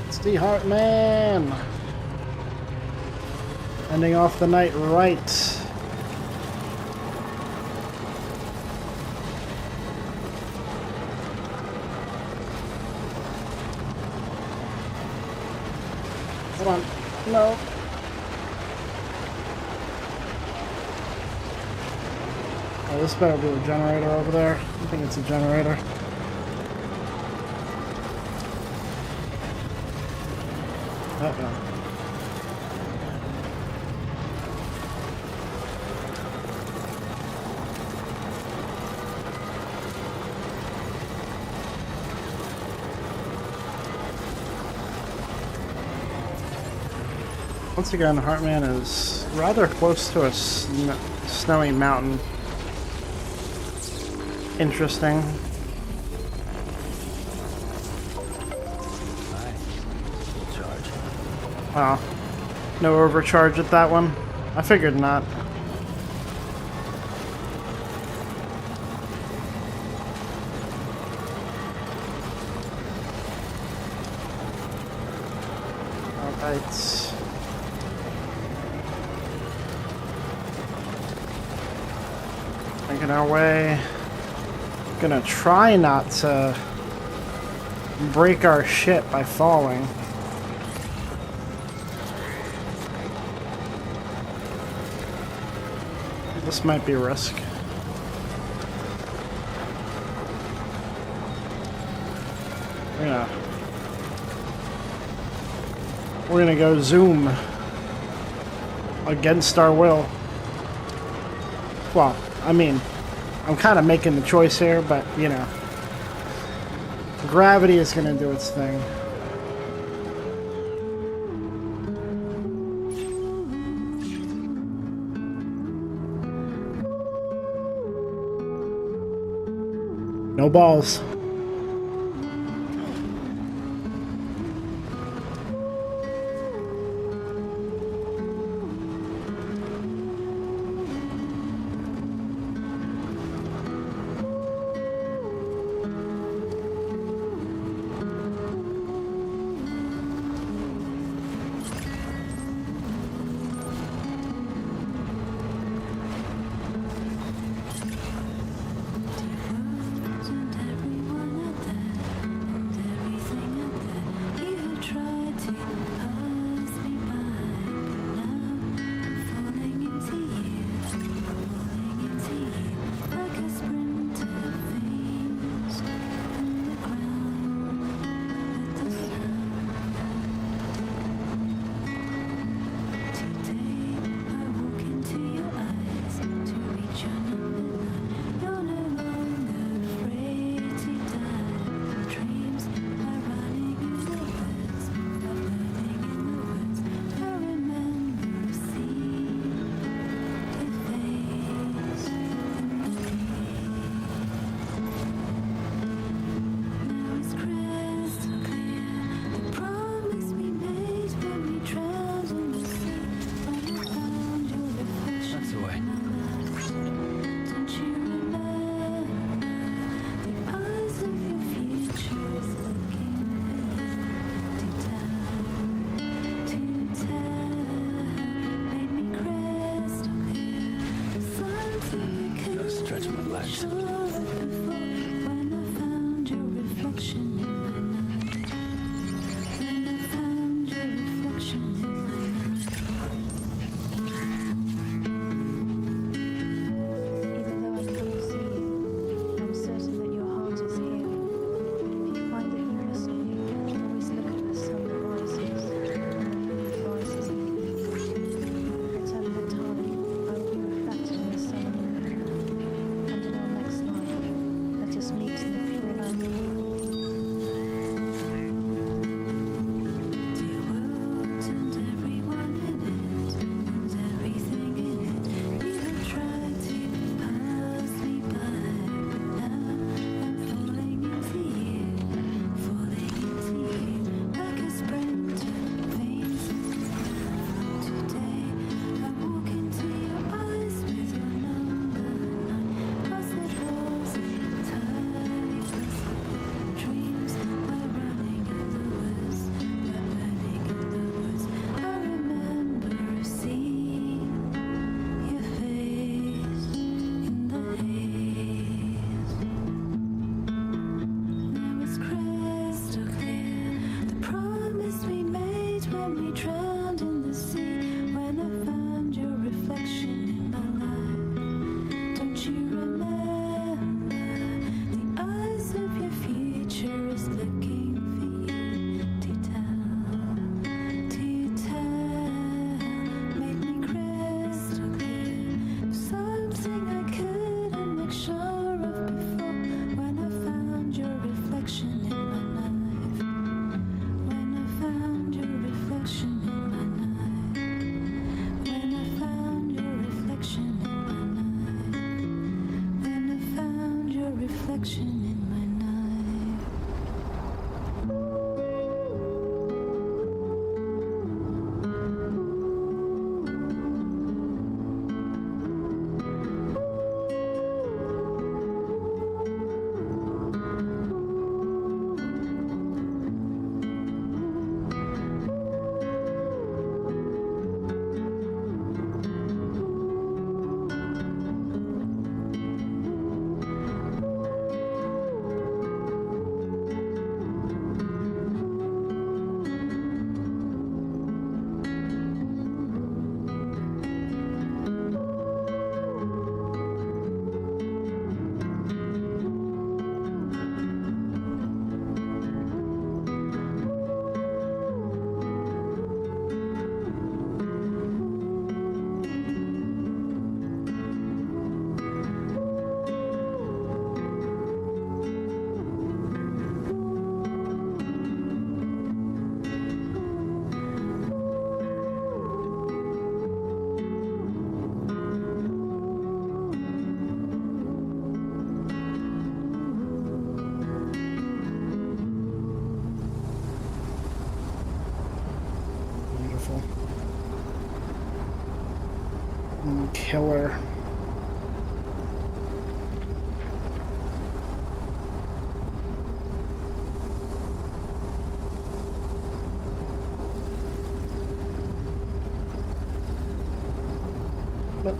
It's the Heartman. Ending off the night right. Hold on. No. Oh, this better be a generator over there. I think it's a generator. Uh-oh. Once again, Heartman is rather close to a snowy mountain. Interesting. Wow. No overcharge at that one? I figured not. Alright. Making our way. Gonna try not to break our ship by falling. This might be a risk. We're gonna go zoom against our will. Well, I mean, I'm kind of making the choice here, but you know, gravity is gonna do its thing. No balls. reflection in my knife. When I found your reflection in my knife. When I found your reflection in my knife. When I found your reflection in my knife. Killer. But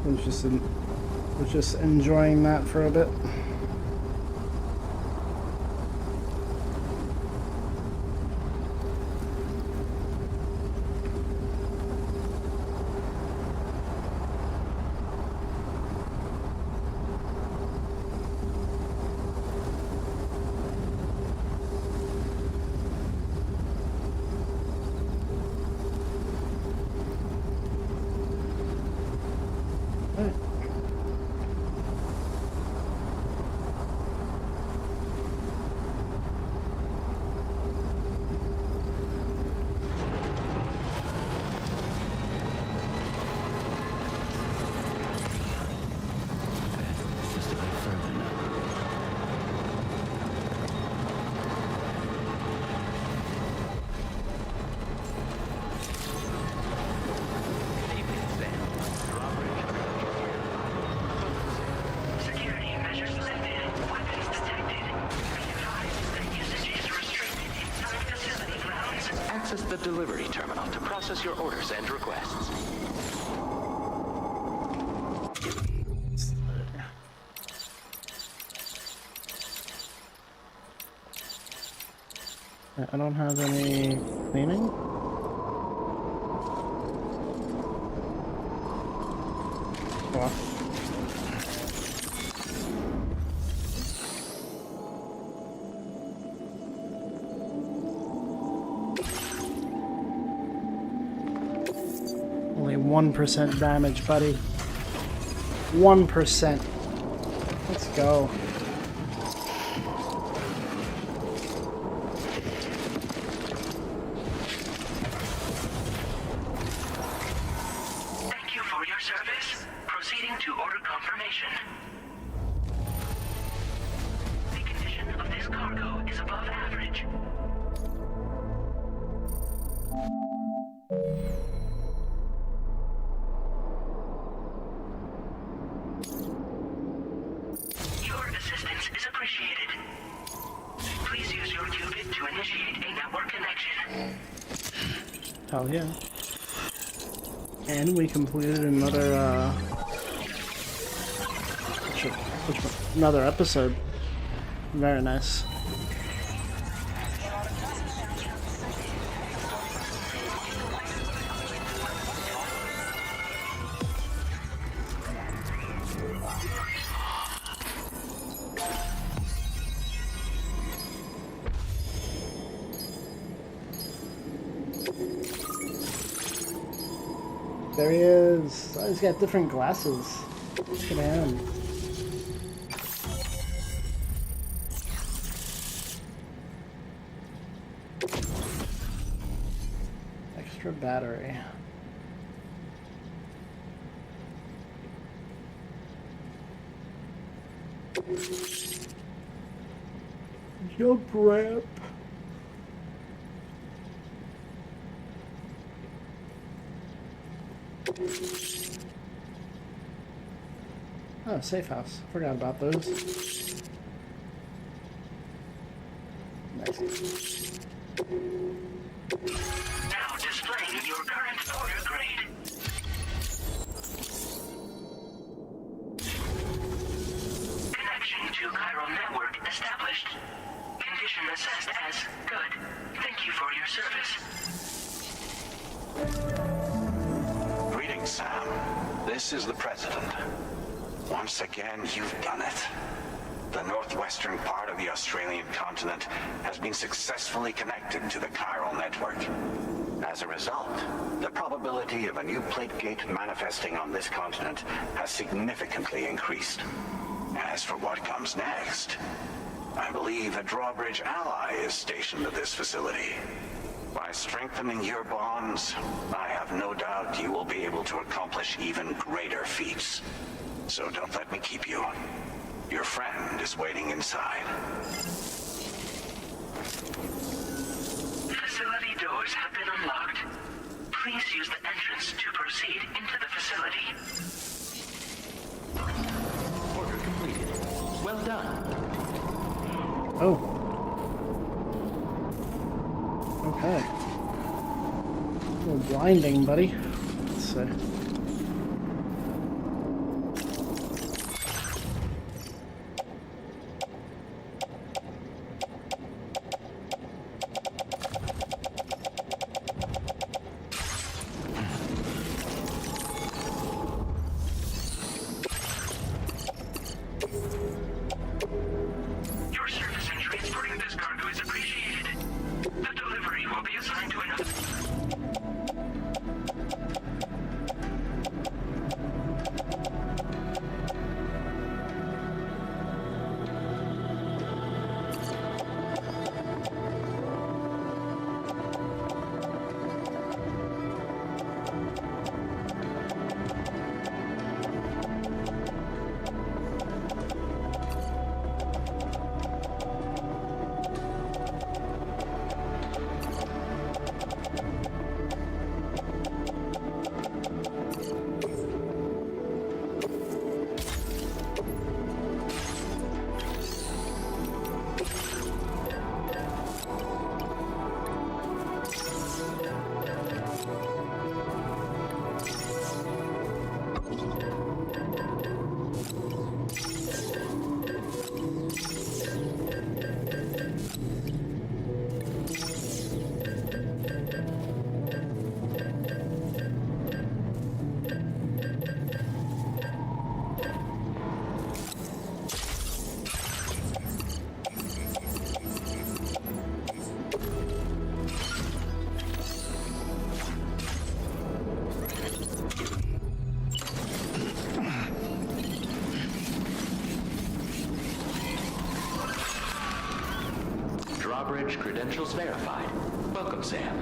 was just enjoying that for a bit. Access the delivery terminal to process your orders and requests. I don't have any cleaning. Well. Only 1% damage, buddy. 1%. Let's go. Thank you for your service. Proceeding to order confirmation. The condition of this cargo is above average. Your assistance is appreciated. Please use your qubit to initiate a network connection. Hell yeah. And we completed another, another episode. Very nice. There he is. Oh, he's got different glasses. Look at him. Miniature battery. Jump ramp. Oh, safe house. Forgot about those. Nice. Now displaying your current order grade. Connection to chiral network established. Condition assessed as good. Thank you for your service. Greetings, Sam. This is the President. Once again, you've done it. The northwestern part of the Australian continent has been successfully connected to the chiral network. As a result, the probability of a new plate gate manifesting on this continent has significantly increased. As for what comes next, I believe a drawbridge ally is stationed at this facility. By strengthening your bonds, I have no doubt you will be able to accomplish even greater feats. So don't let me keep you. Your friend is waiting inside. Facility doors have been unlocked. Please use the entrance to proceed into the facility. Order completed. Well done. Oh. Okay. A little blinding, buddy. Let's see. Your service in transporting this cargo is appreciated. The delivery will be assigned to another. Drawbridge credentials verified. Welcome, Sam.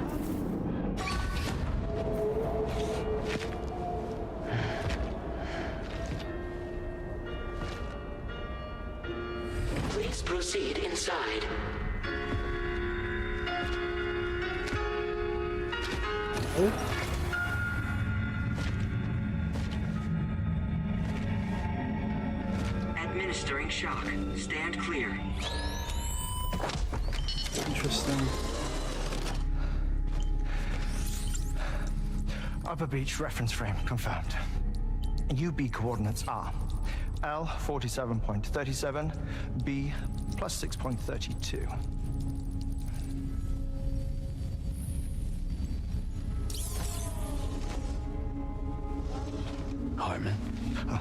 Please proceed inside. Administering shock. Stand clear. Interesting. Upper Beach reference frame confirmed. UB coordinates are L 47.37, B plus 6.32. Hartman? Oh.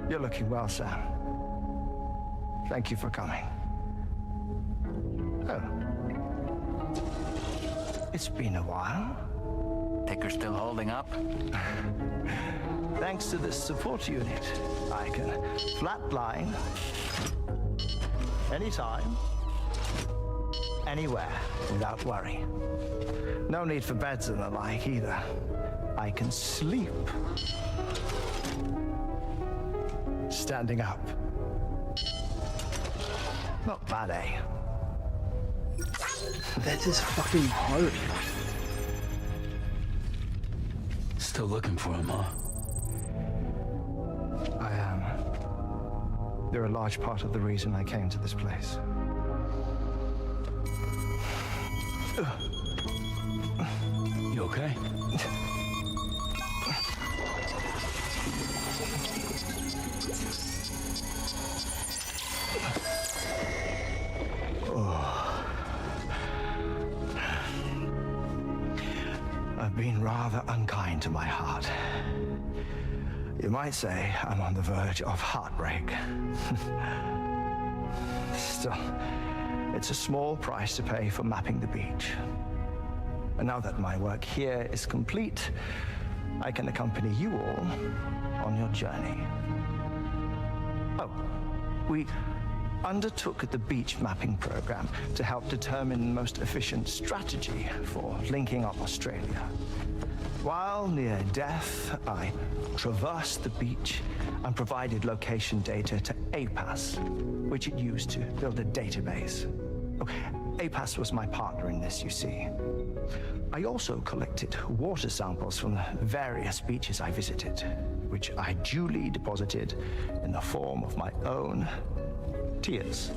You're looking well, Sam. Thank you for coming. Oh. It's been a while. Take breaker still holding up? Thanks to this support unit, I can flatline anytime, anywhere, without worry. No need for beds and the like either. I can sleep standing up. Not bad, eh? That is fucking hard. Still looking for him, huh? I am. They're a large part of the reason I came to this place. You okay? I've been rather unkind to my heart. You might say I'm on the verge of heartbreak. Still, it's a small price to pay for mapping the beach. And now that my work here is complete, I can accompany you all on your journey. Oh, we undertook the beach mapping program to help determine the most efficient strategy for linking up Australia. While near death, I traversed the beach and provided location data to APAS, which it used to build a database. Oh, APAS was my partner in this, you see. I also collected water samples from the various beaches I visited, which I duly deposited in the form of my own tears.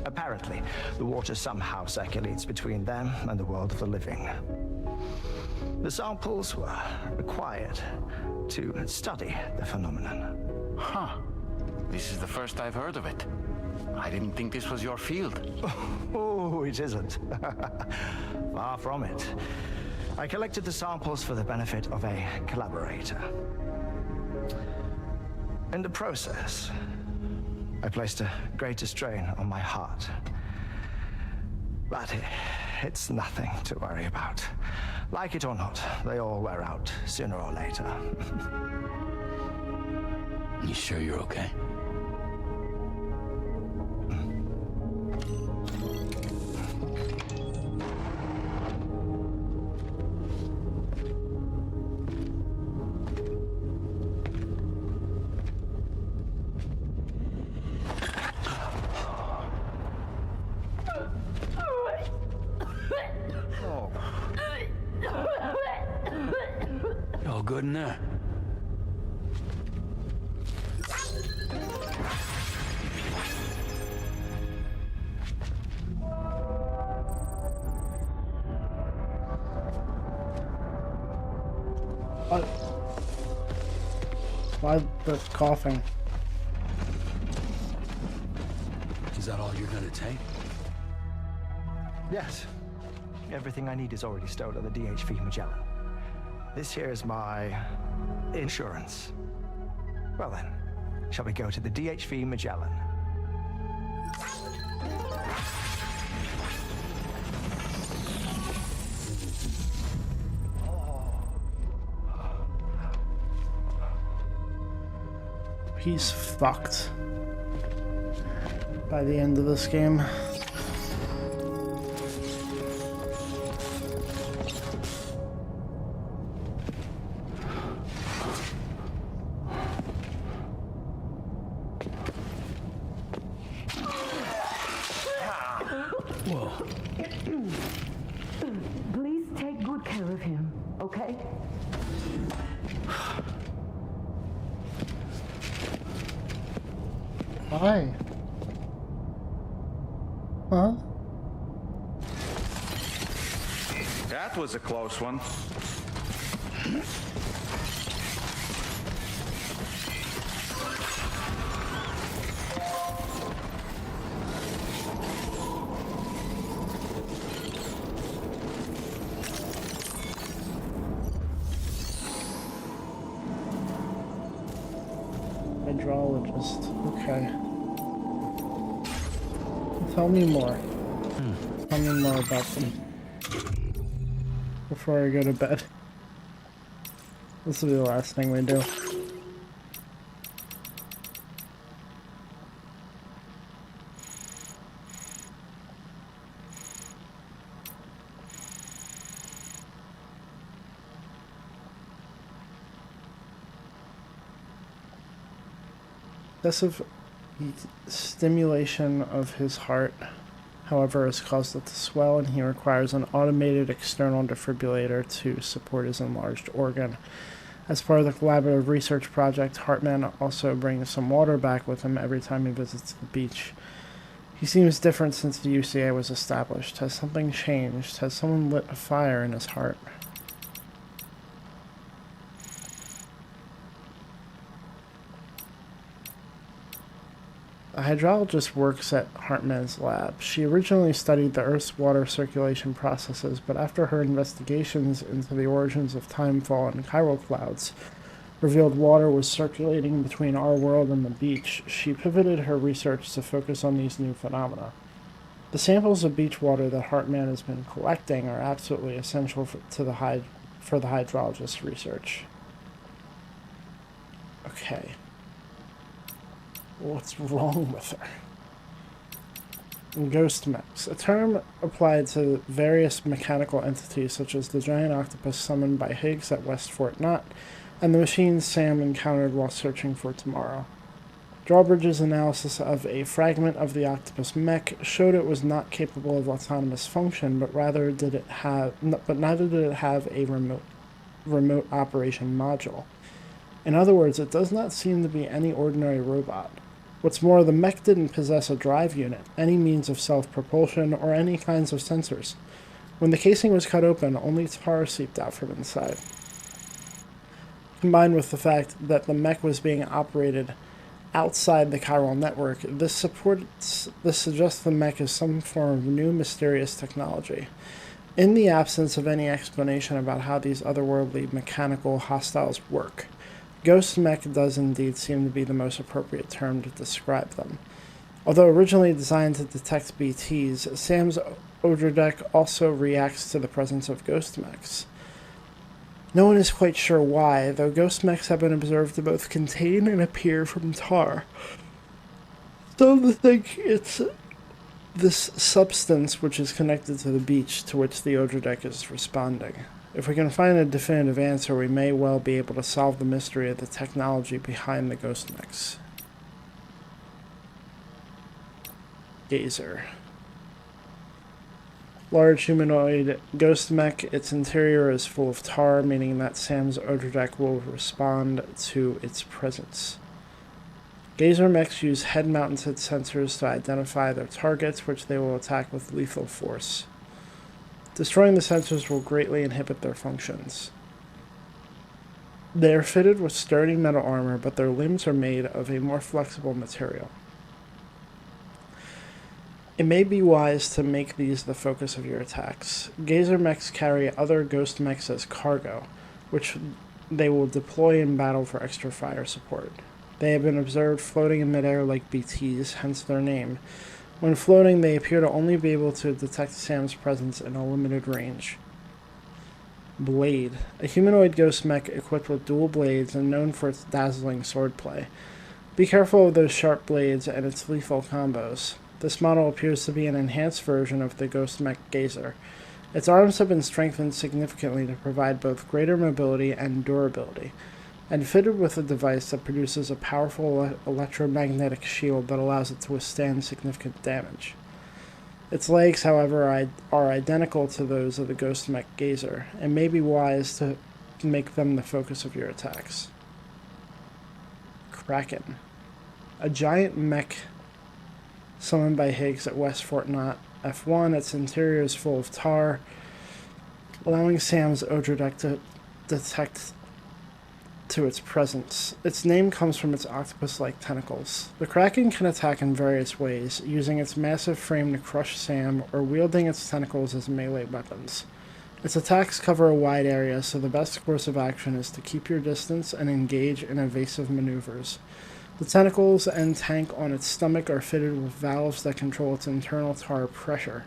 Apparently, the water somehow circulates between them and the world of the living. The samples were required to study the phenomenon. Huh. This is the first I've heard of it. I didn't think this was your field. Oh, it isn't. Far from it. I collected the samples for the benefit of a collaborator. In the process, I placed a greater strain on my heart. But it's nothing to worry about. Like it or not, they all wear out sooner or later. You sure you're okay? All good in there? What? Why the coughing? Is that all you're gonna take? Yes. Everything I need is already stowed on the DHV Magellan. This here is my insurance. Well then, shall we go to the DHV Magellan? He's fucked by the end of this game. Please take good care of him, okay? Why? Huh? That was a close one. Hydrologist. Okay. Tell me more. Tell me more about them. before I go to bed. This will be the last thing we do. Excessive stimulation of his heart, however, has caused it to swell, and he requires an automated external defibrillator to support his enlarged organ. As part of the collaborative research project, Hartman also brings some water back with him every time he visits the beach. He seems different since the UCA was established. Has something changed? Has someone lit a fire in his heart? A hydrologist works at Hartman's lab. She originally studied the Earth's water circulation processes, but after her investigations into the origins of timefall and chiral clouds revealed water was circulating between our world and the beach, she pivoted her research to focus on these new phenomena. The samples of beach water that Hartman has been collecting are absolutely essential for the hydrologist's research. Okay. What's wrong with her? Ghost mechs, a term applied to various mechanical entities such as the giant octopus summoned by Higgs at West Fort Knott and the machines Sam encountered while searching for tomorrow. Drawbridge's analysis of a fragment of the octopus mech showed it was not capable of autonomous function, but neither did it have a remote operation module. In other words, it does not seem to be any ordinary robot. What's more, the mech didn't possess a drive unit, any means of self-propulsion, or any kinds of sensors. When the casing was cut open, only tar seeped out from inside. Combined with the fact that the mech was being operated outside the chiral network, this suggests the mech is some form of new mysterious technology. In the absence of any explanation about how these otherworldly mechanical hostiles work, Ghost mech does indeed seem to be the most appropriate term to describe them. Although originally designed to detect BTs, Sam's Odradek also reacts to the presence of ghost mechs. No one is quite sure why, though ghost mechs have been observed to both contain and appear from tar. Some think it's this substance which is connected to the beach to which the Odradek is responding. If we can find a definitive answer, we may well be able to solve the mystery of the technology behind the ghost mechs. Gazer. Large humanoid ghost mech. Its interior is full of tar, meaning that Sam's Odradek will respond to its presence. Gazer mechs use head-mounted sensors to identify their targets, which they will attack with lethal force. Destroying the sensors will greatly inhibit their functions. They are fitted with sturdy metal armor, but their limbs are made of a more flexible material. It may be wise to make these the focus of your attacks. Gazer mechs carry other ghost mechs as cargo, which they will deploy in battle for extra fire support. They have been observed floating in midair like BTs, hence their name. When floating, they appear to only be able to detect Sam's presence in a limited range. Blade. A humanoid ghost mech equipped with dual blades and known for its dazzling swordplay. Be careful of those sharp blades and its lethal combos. This model appears to be an enhanced version of the ghost mech Gazer. Its arms have been strengthened significantly to provide both greater mobility and durability, and fitted with a device that produces a powerful electromagnetic shield that allows it to withstand significant damage. Its legs, however, are identical to those of the ghost mech Gazer, and may be wise to make them the focus of your attacks. Kraken. A giant mech summoned by Higgs at West Fort Knott F1. Its interior is full of tar, allowing Sam's Odradek to detect to its presence. Its name comes from its octopus-like tentacles. The Kraken can attack in various ways, using its massive frame to crush Sam or wielding its tentacles as melee weapons. Its attacks cover a wide area, so the best course of action is to keep your distance and engage in evasive maneuvers. The tentacles and tank on its stomach are fitted with valves that control its internal tar pressure.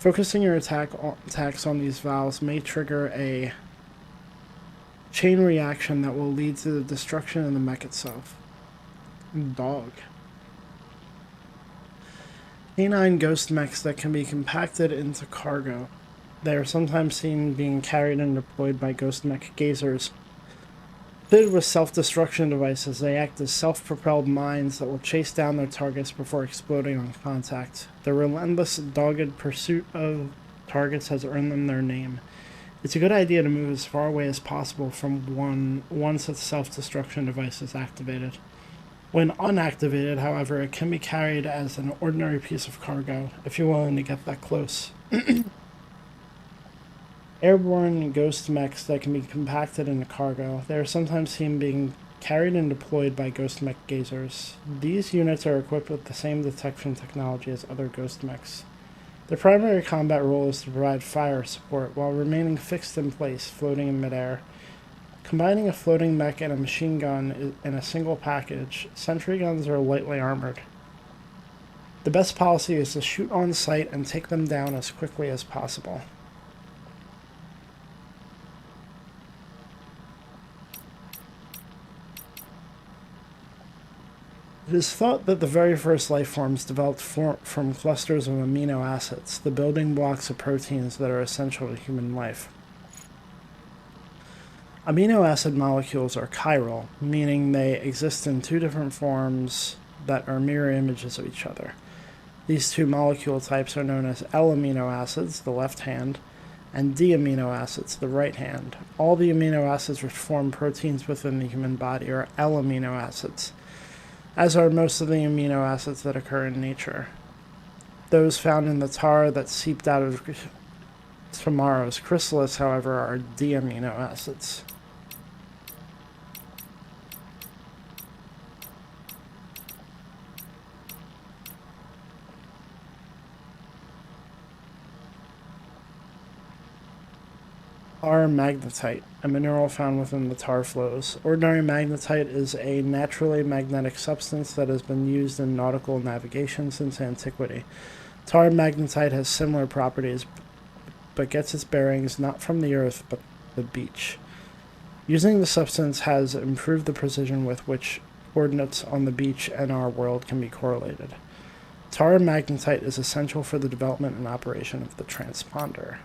Focusing your attacks on these valves may trigger a chain reaction that will lead to the destruction of the mech itself. Dog. Canine ghost mechs that can be compacted into cargo. They are sometimes seen being carried and deployed by ghost mech gazers. Fitted with self-destruction devices, they act as self-propelled mines that will chase down their targets before exploding on contact. Their relentless, dogged pursuit of targets has earned them their name. It's a good idea to move as far away as possible from once its self-destruction device is activated. When unactivated, however, it can be carried as an ordinary piece of cargo, if you're willing to get that close. Airborne ghost mechs that can be compacted into cargo. They are sometimes seen being carried and deployed by ghost mech gazers. These units are equipped with the same detection technology as other ghost mechs. Their primary combat role is to provide fire support while remaining fixed in place, floating in midair. Combining a floating mech and a machine gun in a single package, sentry guns are lightly armored. The best policy is to shoot on sight and take them down as quickly as possible. It is thought that the very first life forms developed from clusters of amino acids, the building blocks of proteins that are essential to human life. Amino acid molecules are chiral, meaning they exist in two different forms that are mirror images of each other. These two molecule types are known as L-amino acids, the left hand, and D-amino acids, the right hand. All the amino acids which form proteins within the human body are L-amino acids, as are most of the amino acids that occur in nature. Those found in the tar that seeped out of tomorrow's chrysalis, however, are D-amino acids. Tar magnetite, a mineral found within the tar flows. Ordinary magnetite is a naturally magnetic substance that has been used in nautical navigation since antiquity. Tar magnetite has similar properties, but gets its bearings not from the earth, but the beach. Using the substance has improved the precision with which coordinates on the beach and our world can be correlated. Tar magnetite is essential for the development and operation of the transponder.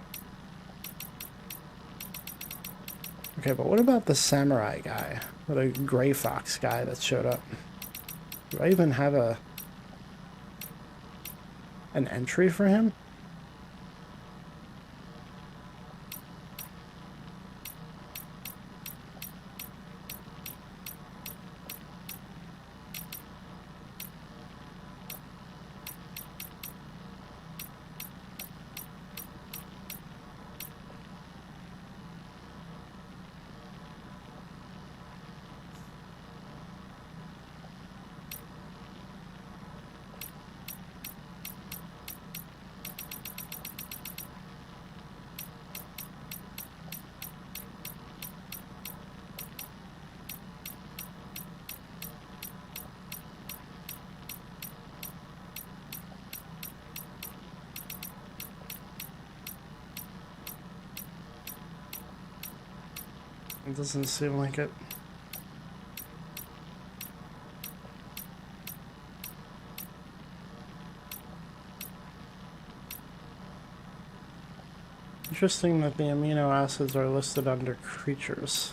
Okay, but what about the samurai guy, or the gray fox guy that showed up? Do I even have an entry for him? It doesn't seem like it. Interesting that the amino acids are listed under creatures.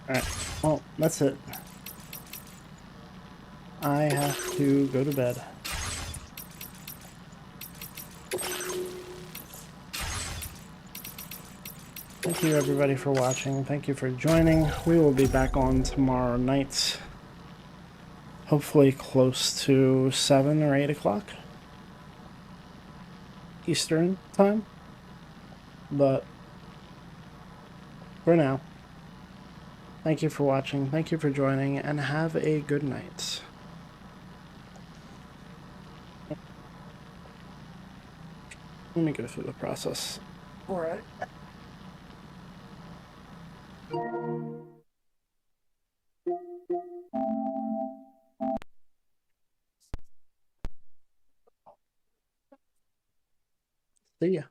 Alright, well, that's it. I have to go to bed. Thank you everybody for watching. Thank you for joining. We will be back on tomorrow night. Hopefully close to 7 or 8 o'clock Eastern time. But for now, thank you for watching. Thank you for joining, and have a good night. Let me go through the process. All right. See ya.